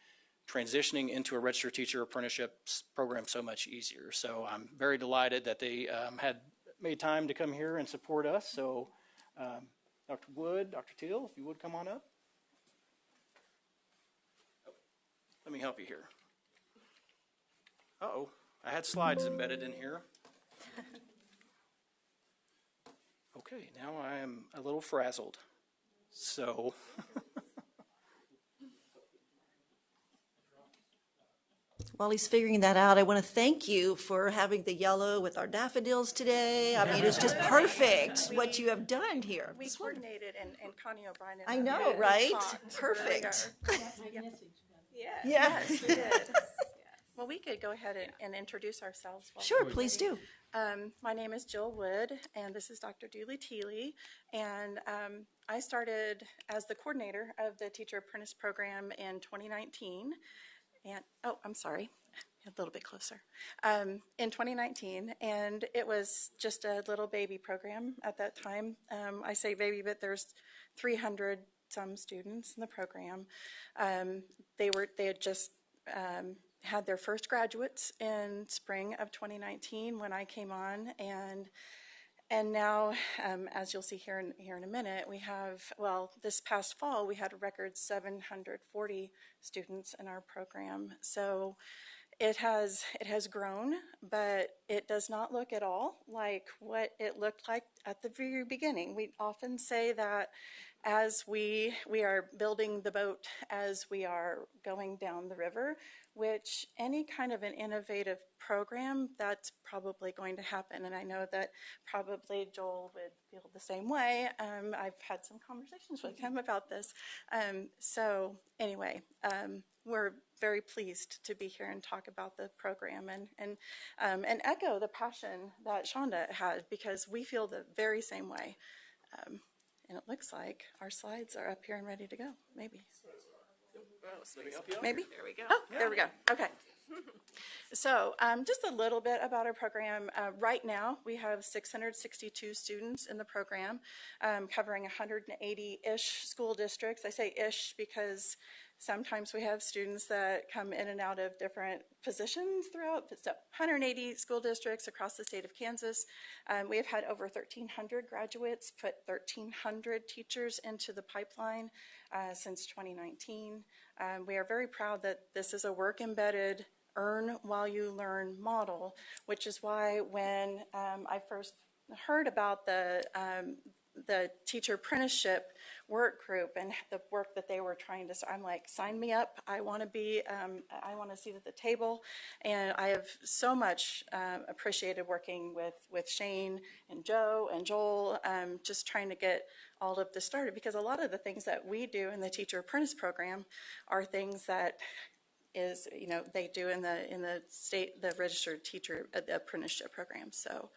transitioning into a registered teacher apprenticeship program so much easier. So I'm very delighted that they had made time to come here and support us. So Dr. Wood, Dr. Teal, if you would come on up. Let me help you here. Uh-oh, I had slides embedded in here. Okay, now I am a little frazzled. So, while he's figuring that out, I want to thank you for having the yellow with our daffodils today. I mean, it's just perfect what you have done here. We coordinated, and Connie O'Brien and I know, right? Perfect. Yes, we did. Yes. Well, we could go ahead and introduce ourselves. Sure, please do. My name is Jill Wood, and this is Dr. Dooley Teeley. And I started as the coordinator of the Teacher Apprentice Program in 2019. And, I'm sorry, a little bit closer. In 2019, and it was just a little baby program at that time. I say baby, but there's 300 some students in the program. They had just had their first graduates in spring of 2019 when I came on, and now, as you'll see here in a minute, we have, this past fall we had a record 740 students in our program. So it has grown, but it does not look at all like what it looked like at the very beginning. We often say that as we are building the boat as we are going down the river, which any kind of an innovative program, that's probably going to happen. And I know that probably Joel would feel the same way. I've had some conversations with him about this. So anyway, we're very pleased to be here and talk about the program and echo the passion that Shonda had, because we feel the very same way. And it looks like our slides are up here and ready to go. Maybe. Maybe? There we go. Oh, there we go. Okay. So just a little bit about our program. Right now, we have 662 students in the program, covering 180-ish school districts. I say ish because sometimes we have students that come in and out of different positions throughout. So 180 school districts across the state of Kansas. We have had over 1,300 graduates, put 1,300 teachers into the pipeline since 2019. We are very proud that this is a work-embedded, earn while you learn model, which is why when I first heard about the teacher apprenticeship work group and the work that they were trying to, I'm like, sign me up. I want to be, I want to seat at the table. And I have so much appreciated working with Shane and Joe and Joel, just trying to get all of this started, because a lot of the things that we do in the teacher apprentice program are things that is, you know, they do in the state, the registered teacher apprenticeship program. So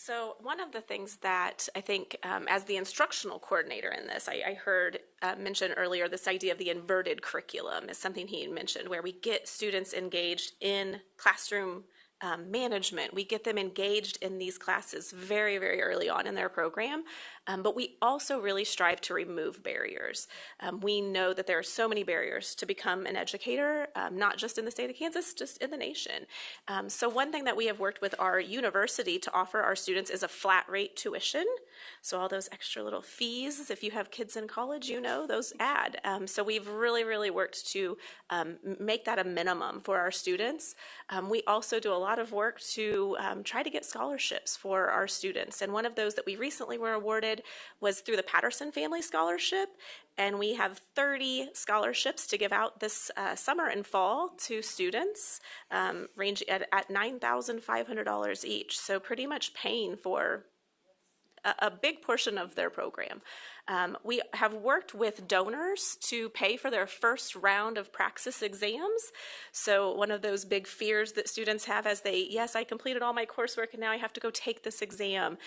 So one of the things that I think as the instructional coordinator in this, I heard mentioned earlier, this idea of the inverted curriculum is something he mentioned, where we get students engaged in classroom management. We get them engaged in these classes very, very early on in their program, but we also really strive to remove barriers. We know that there are so many barriers to become an educator, not just in the state of Kansas, just in the nation. So one thing that we have worked with our university to offer our students is a flat rate tuition. So all those extra little fees, if you have kids in college, you know, those add. So we've really, really worked to make that a minimum for our students. We also do a lot of work to try to get scholarships for our students. And one of those that we recently were awarded was through the Patterson Family Scholarship. And we have 30 scholarships to give out this summer and fall to students, ranging at $9,500 each. So pretty much paying for a big portion of their program. We have worked with donors to pay for their first round of praxis exams. So one of those big fears that students have as they, yes, I completed all my coursework and now I have to go take this exam.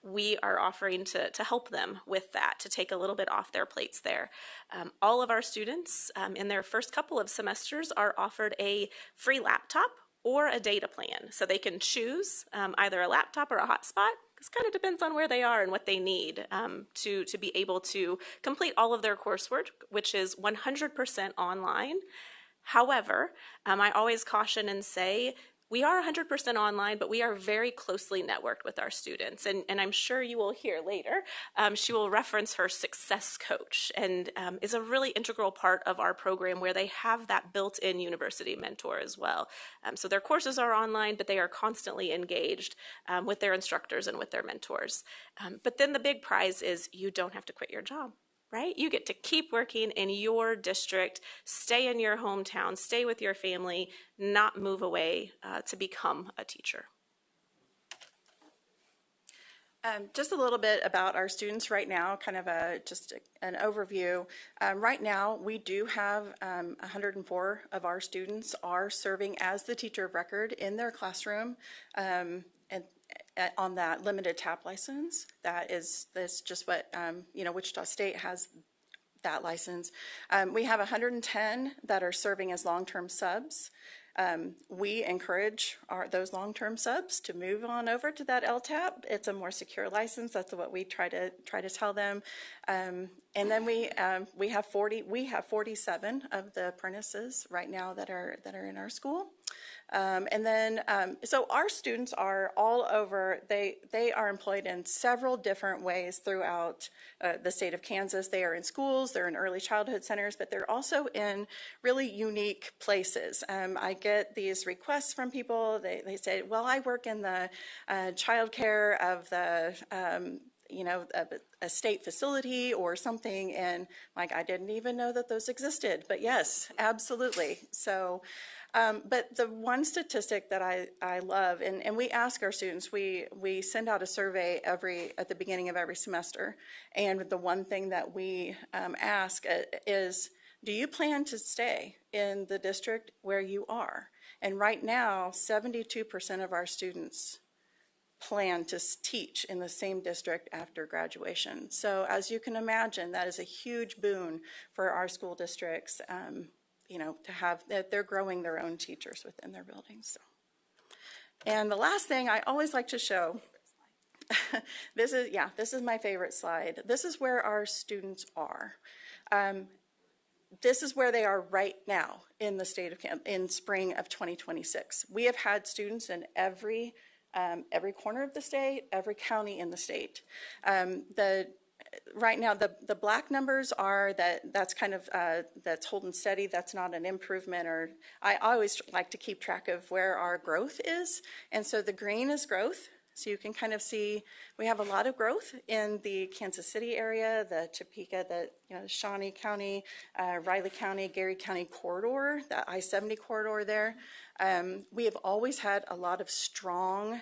We are offering to help them with that, to take a little bit off their plates there. All of our students in their first couple of semesters are offered a free laptop or a data plan. So they can choose either a laptop or a hotspot. This kind of depends on where they are and what they need to be able to complete all of their coursework, which is 100% online. However, I always caution and say, we are 100% online, but we are very closely networked with our students. And I'm sure you will hear later, she will reference her success coach, and is a really integral part of our program where they have that built-in university mentor as well. So their courses are online, but they are constantly engaged with their instructors and with their mentors. But then the big prize is you don't have to quit your job. Right? You get to keep working in your district, stay in your hometown, stay with your family, not move away to become a teacher. Just a little bit about our students right now, kind of just an overview. Right now, we do have 104 of our students are serving as the teacher of record in their classroom. And on that limited TAP license, that's just what, Wichita State has that license. We have 110 that are serving as long-term subs. We encourage those long-term subs to move on over to that LTAP. It's a more secure license. That's what we try to tell them. And then we have 47 of the apprentices right now that are in our school. And then, so our students are all over. They are employed in several different ways throughout the state of Kansas. They are in schools, they're in early childhood centers, but they're also in really unique places. I get these requests from people. They say, well, I work in the child care of the a state facility or something, and like, I didn't even know that those existed, but yes, absolutely. So, but the one statistic that I love, and we ask our students, we send out a survey at the beginning of every semester, and the one thing that we ask is, do you plan to stay in the district where you are? And right now, 72% of our students plan to teach in the same district after graduation. So as you can imagine, that is a huge boon for our school districts, to have that they're growing their own teachers within their buildings. So. And the last thing I always like to show, this is my favorite slide. This is where our students are. This is where they are right now in the state of in spring of 2026. We have had students in every corner of the state, every county in the state. Right now, the black numbers are that's kind of that's holding steady. That's not an improvement, or I always like to keep track of where our growth is. And so the green is growth. So you can kind of see we have a lot of growth in the Kansas City area, the Topeka, the Shawnee County, Riley County, Gary County corridor, that I-70 corridor there. We have always had a lot of strong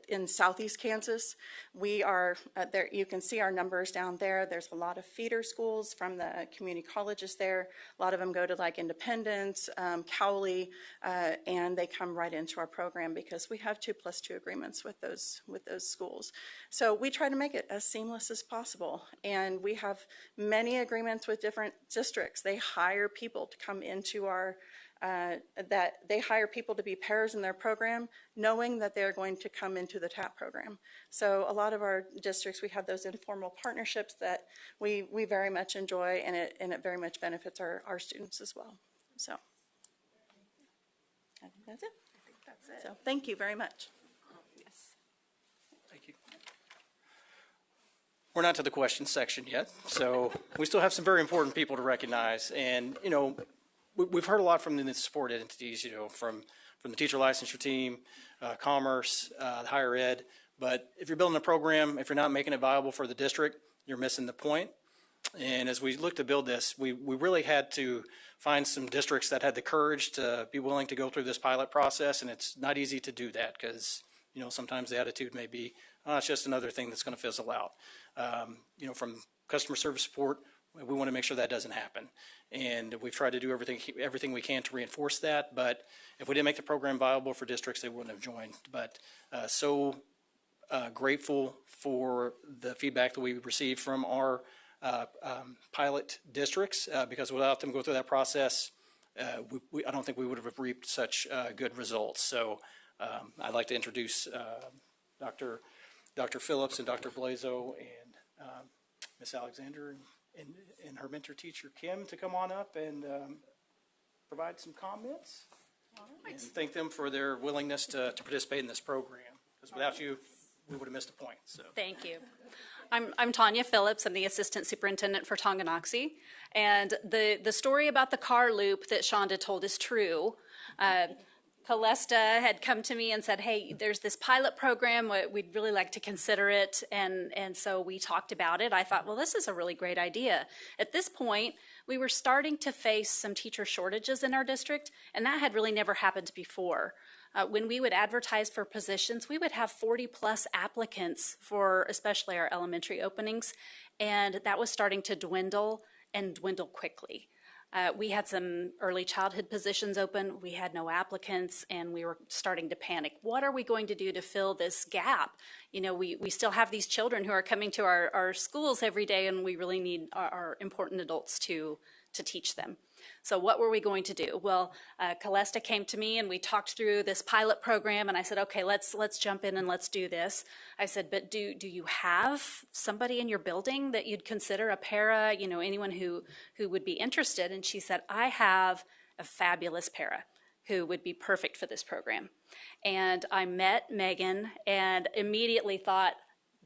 in southeast Kansas. We are there. You can see our numbers down there. There's a lot of feeder schools from the community colleges there. A lot of them go to like Independence, Cowley, and they come right into our program because we have 2+2 agreements with those schools. So we try to make it as seamless as possible, and we have many agreements with different districts. They hire people to come into our that they hire people to be pairs in their program, knowing that they're going to come into the TAP program. So a lot of our districts, we have those informal partnerships that we very much enjoy, and it very much benefits our students as well. So I think that's it. I think that's it. So thank you very much. Yes. Thank you. We're not to the question section yet, so we still have some very important people to recognize. And, we've heard a lot from the support entities, from the teacher licensure team, commerce, higher ed. But if you're building a program, if you're not making it viable for the district, you're missing the point. And as we look to build this, we really had to find some districts that had the courage to be willing to go through this pilot process. And it's not easy to do that because, sometimes the attitude may be, it's just another thing that's going to fizzle out. From customer service support, we want to make sure that doesn't happen. And we've tried to do everything we can to reinforce that. But if we didn't make the program viable for districts, they wouldn't have joined. But grateful for the feedback that we received from our pilot districts, because without them go through that process, I don't think we would have reaped such good results. So I'd like to introduce Dr. Phillips and Dr. Blazo and Ms. Alexander and her mentor teacher, Kim, to come on up and provide some comments. All right. And thank them for their willingness to participate in this program, because without you, we would have missed a point. So thank you. I'm Tanya Phillips. I'm the Assistant Superintendent for Tonganoxie. And the story about the car loop that Shonda told is true. Calesta had come to me and said, hey, there's this pilot program. We'd really like to consider it. And so we talked about it. I thought, well, this is a really great idea. At this point, we were starting to face some teacher shortages in our district, and that had really never happened before. When we would advertise for positions, we would have 40+ applicants for especially our elementary openings, and that was starting to dwindle and dwindle quickly. We had some early childhood positions open. We had no applicants, and we were starting to panic. What are we going to do to fill this gap? We still have these children who are coming to our schools every day, and we really need our important adults to teach them. So what were we going to do? Well, Calesta came to me and we talked through this pilot program, and I said, okay, let's jump in and let's do this. I said, but do you have somebody in your building that you'd consider a para, anyone who would be interested? And she said, I have a fabulous para who would be perfect for this program. And I met Megan and immediately thought,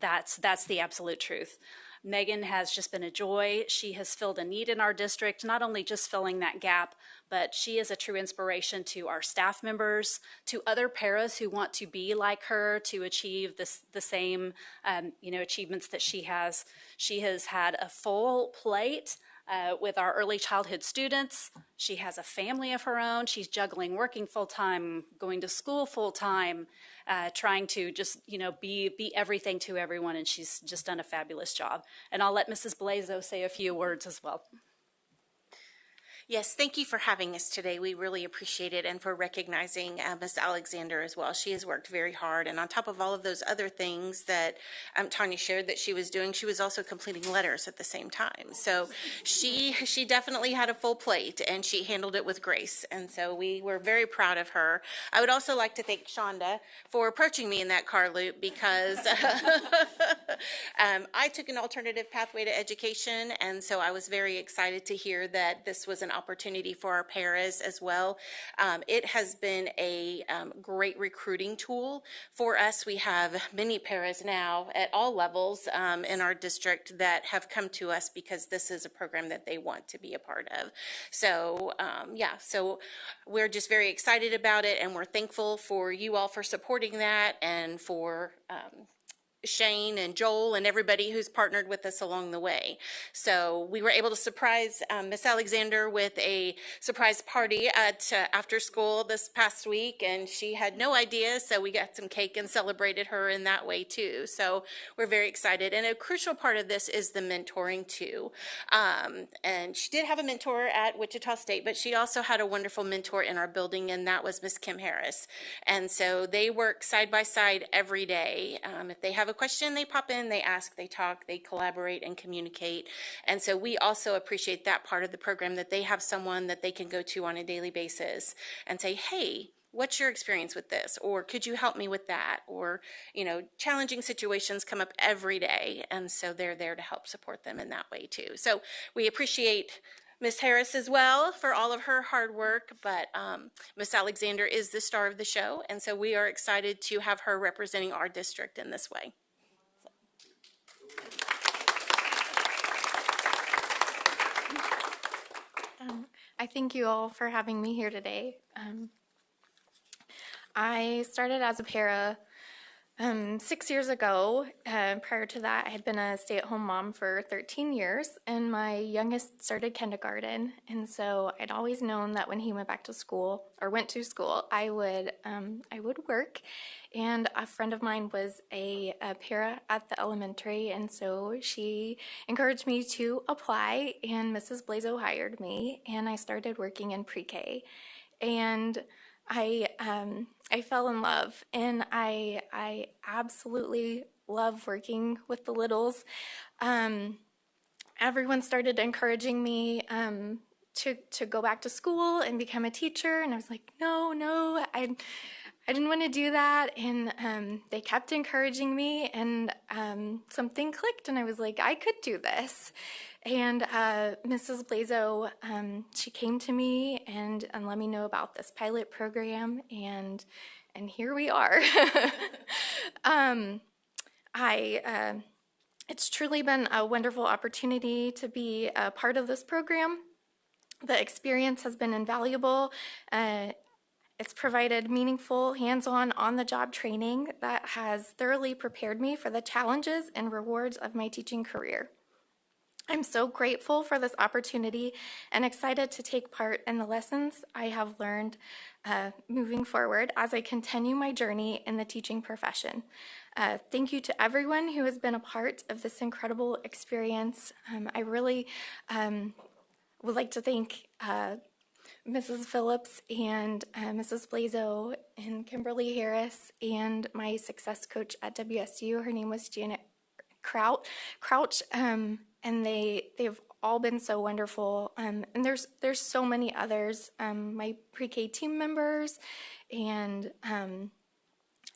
that's the absolute truth. Megan has just been a joy. She has filled a need in our district, not only just filling that gap, but she is a true inspiration to our staff members, to other paras who want to be like her, to achieve the same achievements that she has. She has had a full plate with our early childhood students. She has a family of her own. She's juggling working full-time, going to school full-time, trying to just, be everything to everyone, and she's just done a fabulous job. And I'll let Mrs. Blazo say a few words as well. Yes, thank you for having us today. We really appreciate it, and for recognizing Ms. Alexander as well. She has worked very hard, and on top of all of those other things that Tanya shared that she was doing, she was also completing letters at the same time. So she definitely had a full plate, and she handled it with grace, and so we were very proud of her. I would also like to thank Shonda for approaching me in that car loop, because I took an alternative pathway to education, and so I was very excited to hear that this was an opportunity for our paras as well. It has been a great recruiting tool for us. We have many paras now at all levels in our district that have come to us because this is a program that they want to be a part of. So so we're just very excited about it, and we're thankful for you all for supporting that, and for Shane and Joel and everybody who's partnered with us along the way. So we were able to surprise Miss Alexander with a surprise party at after school this past week, and she had no idea, so we got some cake and celebrated her in that way too. So we're very excited, and a crucial part of this is the mentoring too. And she did have a mentor at Wichita State, but she also had a wonderful mentor in our building, and that was Miss Kim Harris. And so they work side by side every day. If they have a question, they pop in, they ask, they talk, they collaborate and communicate. And so we also appreciate that part of the program, that they have someone that they can go to on a daily basis and say, hey, what's your experience with this? Or could you help me with that? Or, challenging situations come up every day. And so they're there to help support them in that way too. So we appreciate Miss Harris as well for all of her hard work, but Miss Alexander is the star of the show, and so we are excited to have her representing our district in this way. I thank you all for having me here today. I started as a para 6 years ago. Prior to that, I had been a stay-at-home mom for 13 years, and my youngest started kindergarten. And so I'd always known that when he went back to school, or went to school, I would work. And a friend of mine was a para at the elementary, and so she encouraged me to apply, and Mrs. Blazo hired me, and I started working in pre-K. And I fell in love, and I absolutely love working with the littles. Everyone started encouraging me to go back to school and become a teacher, and I was like, no, I didn't want to do that. And they kept encouraging me, and something clicked, and I was like, I could do this. And Mrs. Blazo, she came to me and let me know about this pilot program, and here we are. It's truly been a wonderful opportunity to be a part of this program. The experience has been invaluable. It's provided meaningful, hands-on, on-the-job training that has thoroughly prepared me for the challenges and rewards of my teaching career. I'm so grateful for this opportunity and excited to take part in the lessons I have learned moving forward as I continue my journey in the teaching profession. Thank you to everyone who has been a part of this incredible experience. I really would like to thank Mrs. Phillips and Mrs. Blazo and Kimberly Harris and my success coach at WSU. Her name was Janet Crouch, and they've all been so wonderful. And there's so many others, my pre-K team members, and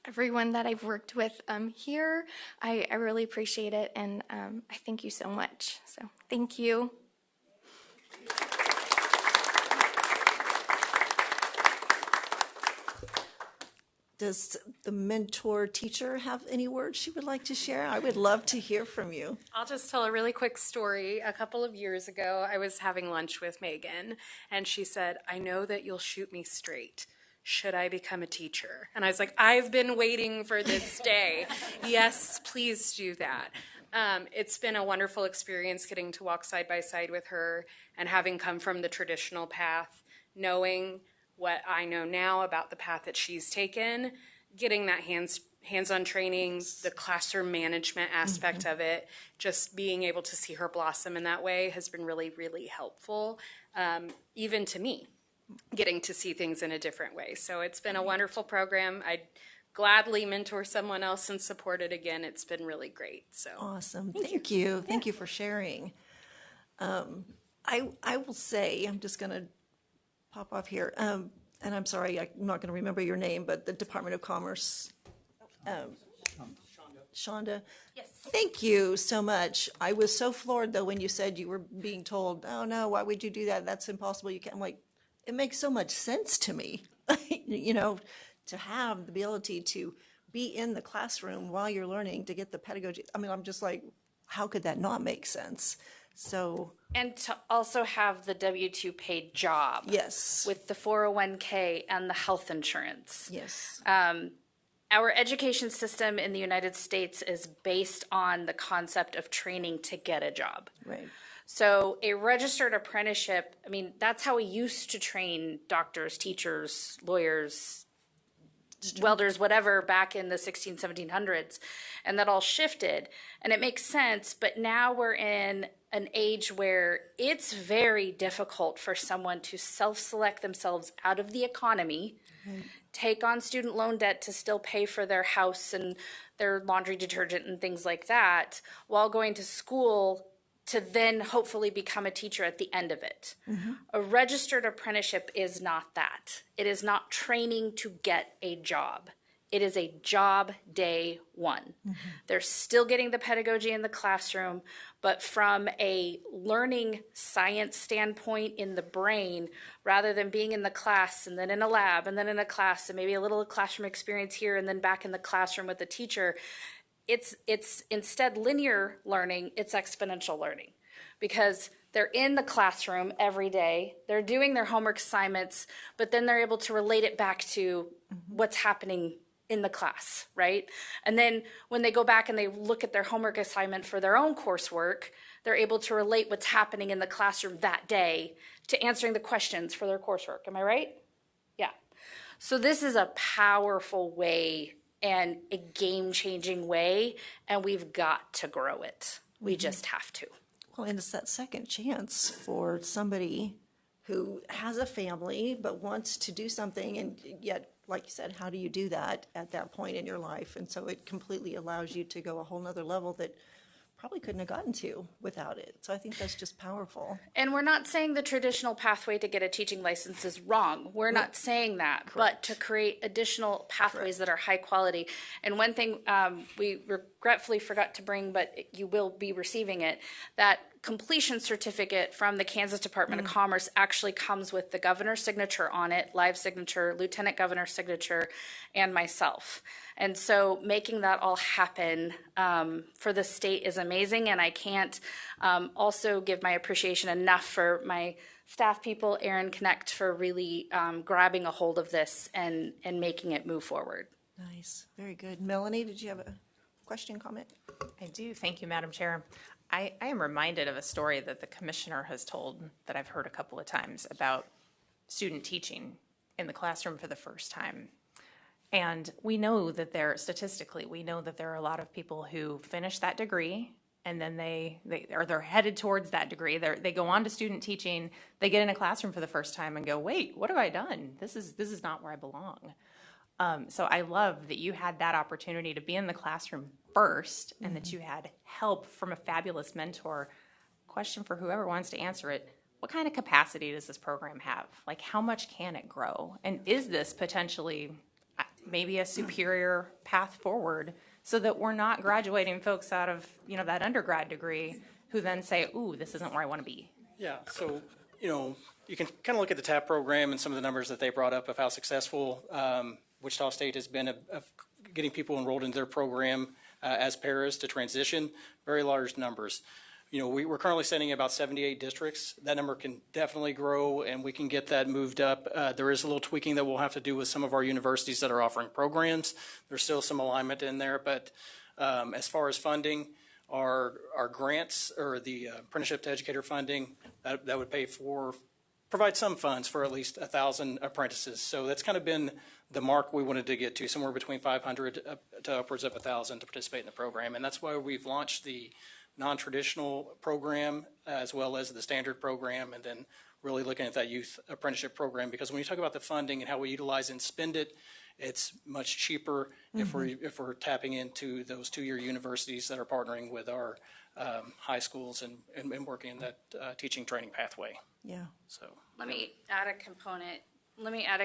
everyone that I've worked with here. I really appreciate it, and I thank you so much. So thank you. Does the mentor teacher have any words she would like to share? I would love to hear from you. I'll just tell a really quick story. A couple of years ago, I was having lunch with Megan, and she said, "I know that you'll shoot me straight. Should I become a teacher?" And I was like, "I've been waiting for this day." Yes, please do that. It's been a wonderful experience getting to walk side by side with her and having come from the traditional path, knowing what I know now about the path that she's taken, getting that hands-on training, the classroom management aspect of it, just being able to see her blossom in that way has been really, really helpful, even to me, getting to see things in a different way. So it's been a wonderful program. I'd gladly mentor someone else and support it again. It's been really great. So awesome. Thank you. Thank you for sharing. I will say, I'm just going to pop off here. And I'm sorry, I'm not going to remember your name, but the Department of Commerce. Shonda. Yes. Thank you so much. I was so floored, though, when you said you were being told, "Oh, no, why would you do that? That's impossible. You can't." I'm like, it makes so much sense to me, you know, to have the ability to be in the classroom while you're learning to get the pedagogy. I mean, I'm just like, how could that not make sense? So, and to also have the W-2 paid job. Yes. With the 401k and the health insurance. Yes. Our education system in the United States is based on the concept of training to get a job. Right. So a registered apprenticeship, I mean, that's how we used to train doctors, teachers, lawyers, welders, whatever, back in the 1700s. And that all shifted. And it makes sense, but now we're in an age where it's very difficult for someone to self-select themselves out of the economy, take on student loan debt to still pay for their house and their laundry detergent and things like that, while going to school to then hopefully become a teacher at the end of it. A registered apprenticeship is not that. It is not training to get a job. It is a job day one. They're still getting the pedagogy in the classroom, but from a learning science standpoint in the brain, rather than being in the class and then in a lab and then in a class and maybe a little classroom experience here and then back in the classroom with the teacher, it's instead linear learning, it's exponential learning. Because they're in the classroom every day, they're doing their homework assignments, but then they're able to relate it back to what's happening in the class, right? And then when they go back and they look at their homework assignment for their own coursework, they're able to relate what's happening in the classroom that day to answering the questions for their coursework. Am I right? Yeah. So this is a powerful way and a game-changing way, and we've got to grow it. We just have to. Well, and it's that second chance for somebody who has a family but wants to do something, and yet, like you said, how do you do that at that point in your life? And so it completely allows you to go a whole nother level that probably couldn't have gotten to without it. So I think that's just powerful. And we're not saying the traditional pathway to get a teaching license is wrong. We're not saying that, but to create additional pathways that are high quality. And one thing we regretfully forgot to bring, but you will be receiving it, that completion certificate from the Kansas Department of Commerce actually comes with the governor's signature on it, live signature, lieutenant governor's signature, and myself. And so making that all happen for the state is amazing, and I can't also give my appreciation enough for my staff people, Aaron Connect, for really grabbing a hold of this and making it move forward. Nice, very good. Melanie, did you have a question, comment? I do. Thank you, Madam Chair. I am reminded of a story that the commissioner has told that I've heard a couple of times about student teaching in the classroom for the first time. And we know that statistically, we know that there are a lot of people who finish that degree and then they're headed towards that degree. They go on to student teaching, they get in a classroom for the first time and go, wait, what have I done? This is not where I belong. So I love that you had that opportunity to be in the classroom first and that you had help from a fabulous mentor. Question for whoever wants to answer it: what kind of capacity does this program have? Like, how much can it grow? And is this potentially maybe a superior path forward so that we're not graduating folks out of, that undergrad degree who then say, ooh, this isn't where I want to be? Yeah, so, you can kind of look at the TAP program and some of the numbers that they brought up of how successful Wichita State has been of getting people enrolled in their program as paras to transition, very large numbers. You know, we're currently sitting at about 78 districts. That number can definitely grow, and we can get that moved up. There is a little tweaking that we'll have to do with some of our universities that are offering programs. There's still some alignment in there, but as far as funding, our grants or the apprenticeship to educator funding, that would provide some funds for at least 1,000 apprentices. So that's kind of been the mark we wanted to get to, somewhere between 500 to upwards of 1,000 to participate in the program. And that's why we've launched the non-traditional program as well as the standard program, and then really looking at that youth apprenticeship program, because when you talk about the funding and how we utilize and spend it, it's much cheaper if we're tapping into those two-year universities that are partnering with our high schools and working in that teaching training pathway. Yeah. So Let me add a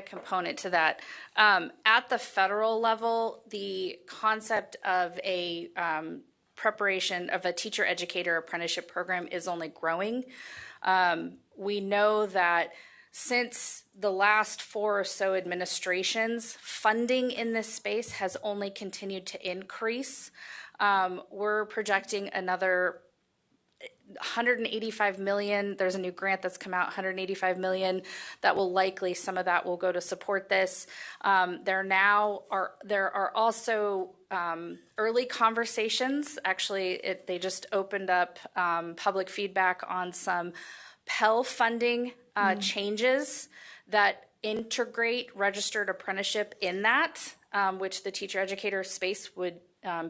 component to that. At the federal level, the concept of a preparation of a teacher educator apprenticeship program is only growing. We know that since the last 4 or so administrations, funding in this space has only continued to increase. We're projecting another $185 million. There's a new grant that's come out, $185 million. That will likely, some of that will go to support this. There are also early conversations. Actually, they just opened up public feedback on some Pell funding changes that integrate registered apprenticeship in that, which the teacher educator space would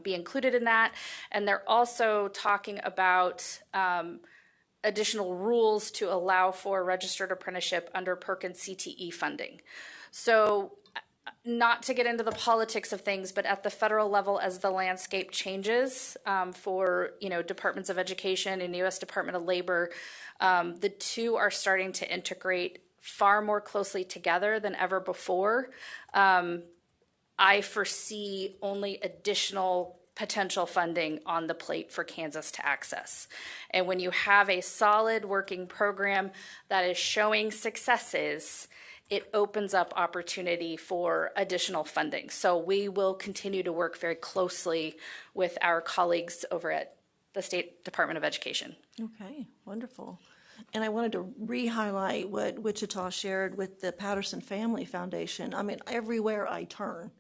be included in that. And they're also talking about additional rules to allow for registered apprenticeship under Perkins CTE funding. So not to get into the politics of things, but at the federal level, as the landscape changes for departments of education and U.S. Department of Labor, the two are starting to integrate far more closely together than ever before. I foresee only additional potential funding on the plate for Kansas to access. And when you have a solid working program that is showing successes, it opens up opportunity for additional funding. So we will continue to work very closely with our colleagues over at the State Department of Education. Okay, wonderful. And I wanted to re-highlight what Wichita shared with the Patterson Family Foundation. I mean, everywhere I turn,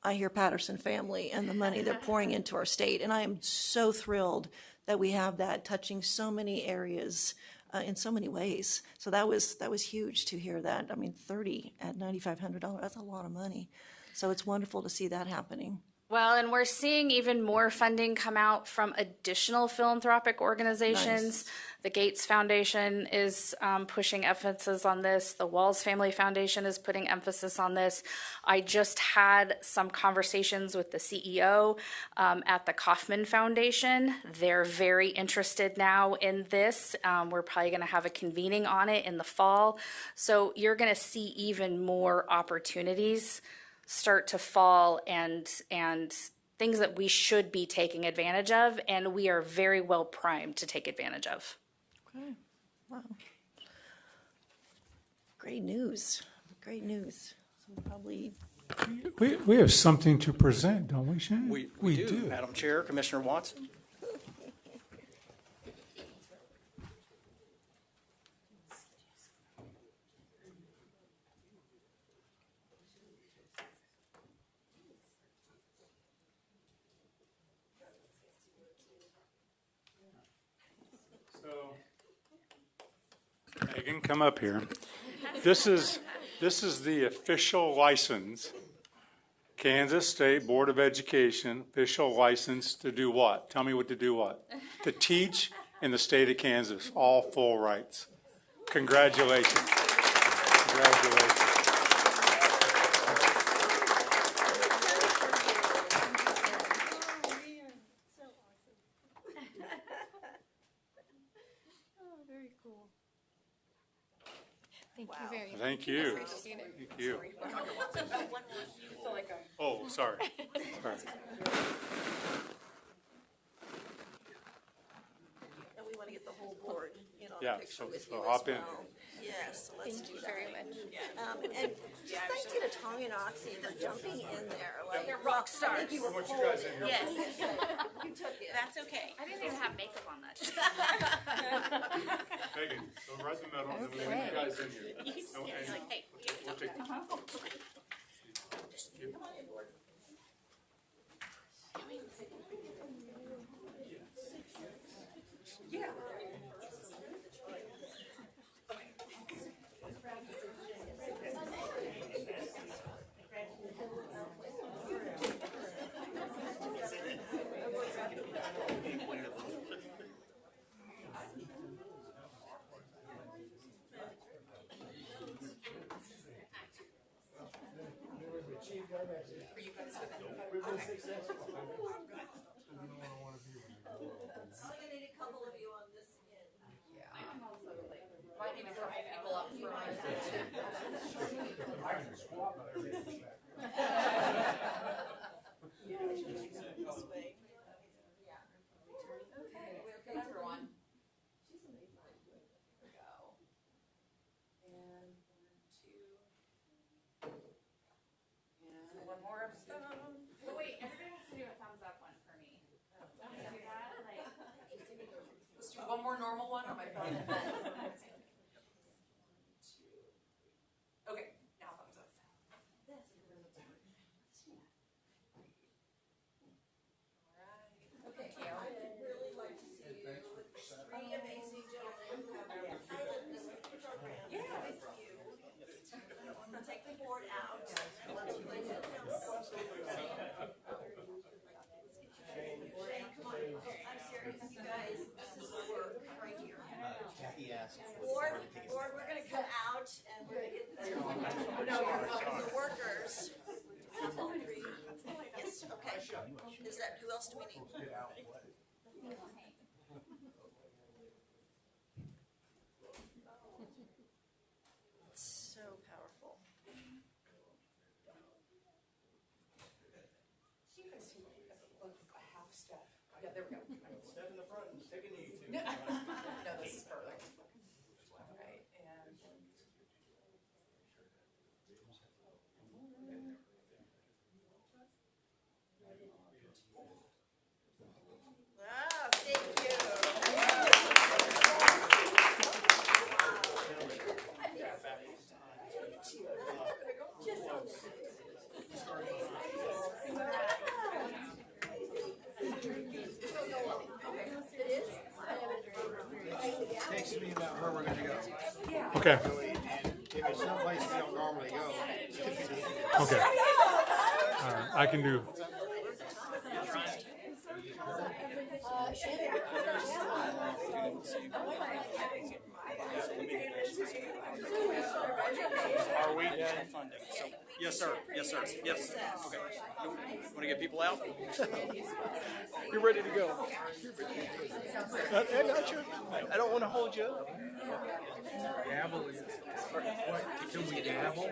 I hear Patterson Family and the money they're pouring into our state. And I am so thrilled that we have that touching so many areas in so many ways. So that was huge to hear that. I mean, 30 at $9,500, that's a lot of money. So it's wonderful to see that happening. Well, and we're seeing even more funding come out from additional philanthropic organizations. Nice. The Gates Foundation is pushing emphasis on this. The Walls Family Foundation is putting emphasis on this. I just had some conversations with the CEO at the Kauffman Foundation. They're very interested now in this. We're probably going to have a convening on it in the fall. So you're going to see even more opportunities start to fall and things that we should be taking advantage of, and we are very well primed to take advantage of. Okay. Wow. Great news. Great news. So probably we have something to present, don't we, Shane? We do. Madam Chair, Commissioner Watson. Megan, come up here. This is the official license, Kansas State Board of Education, official license to do what? Tell me what to do what? To teach in the state of Kansas, all full rights. Congratulations. Congratulations. Thank you. Thank you. Oh, sorry. And we want to get the whole board in on Yeah, the picture with so you hop as in. well. Yes, let's Thank do you that. very much. And just thank you to Tommy and Oxy for jumping in there. Like, They're rock stars. I think you were I want you guys in here. Yes. You took it. That's okay. I didn't even have makeup on that. Megan, go right in the middle, and then we'll leave you guys in here. You can just stand Okay. like, hey, We'll take- Wait, everybody has to do a thumbs up one for me. Let's do one more normal one on my phone. Okay, now thumbs up. Okay, I would really like to see you with three amazing gentlemen who have this program with you. Take the board out. And let's play with them. Shane, come on. I'm serious, you guys. This is work right here. Kathy asked Board, we're gonna come out and we're gonna get the workers. Yes, okay. Is that, who else do we need? So powerful. Yeah, there we go. Step in the front and take a knee. Too. No, this is perfect. Right, and Wow, thank you. Text me about where we're going to go. Okay. If it's someplace we don't normally go. Okay. All right, I can do. Are we done funding? So, yes, sir. Yes, sir. Yes. Okay. Want to get people out? You're ready to go. I don't want to hold you up. Gavel is. What? Can we gavel?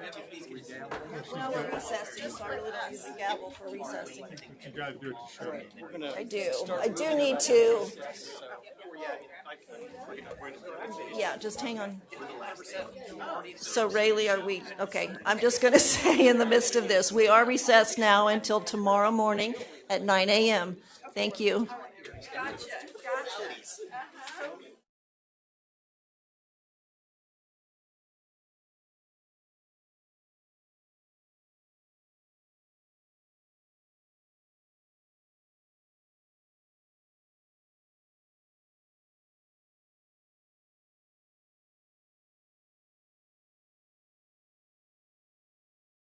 We gavel? Well, we're recessing, so I really don't use the gavel for recessing. You got to do it to show me. I do. I do need to. Yeah, just hang on. So Rayleigh, are we, okay, I'm just going to say in the midst of this, we are recessed now until tomorrow morning at 9 a.m. Thank you. Gotcha.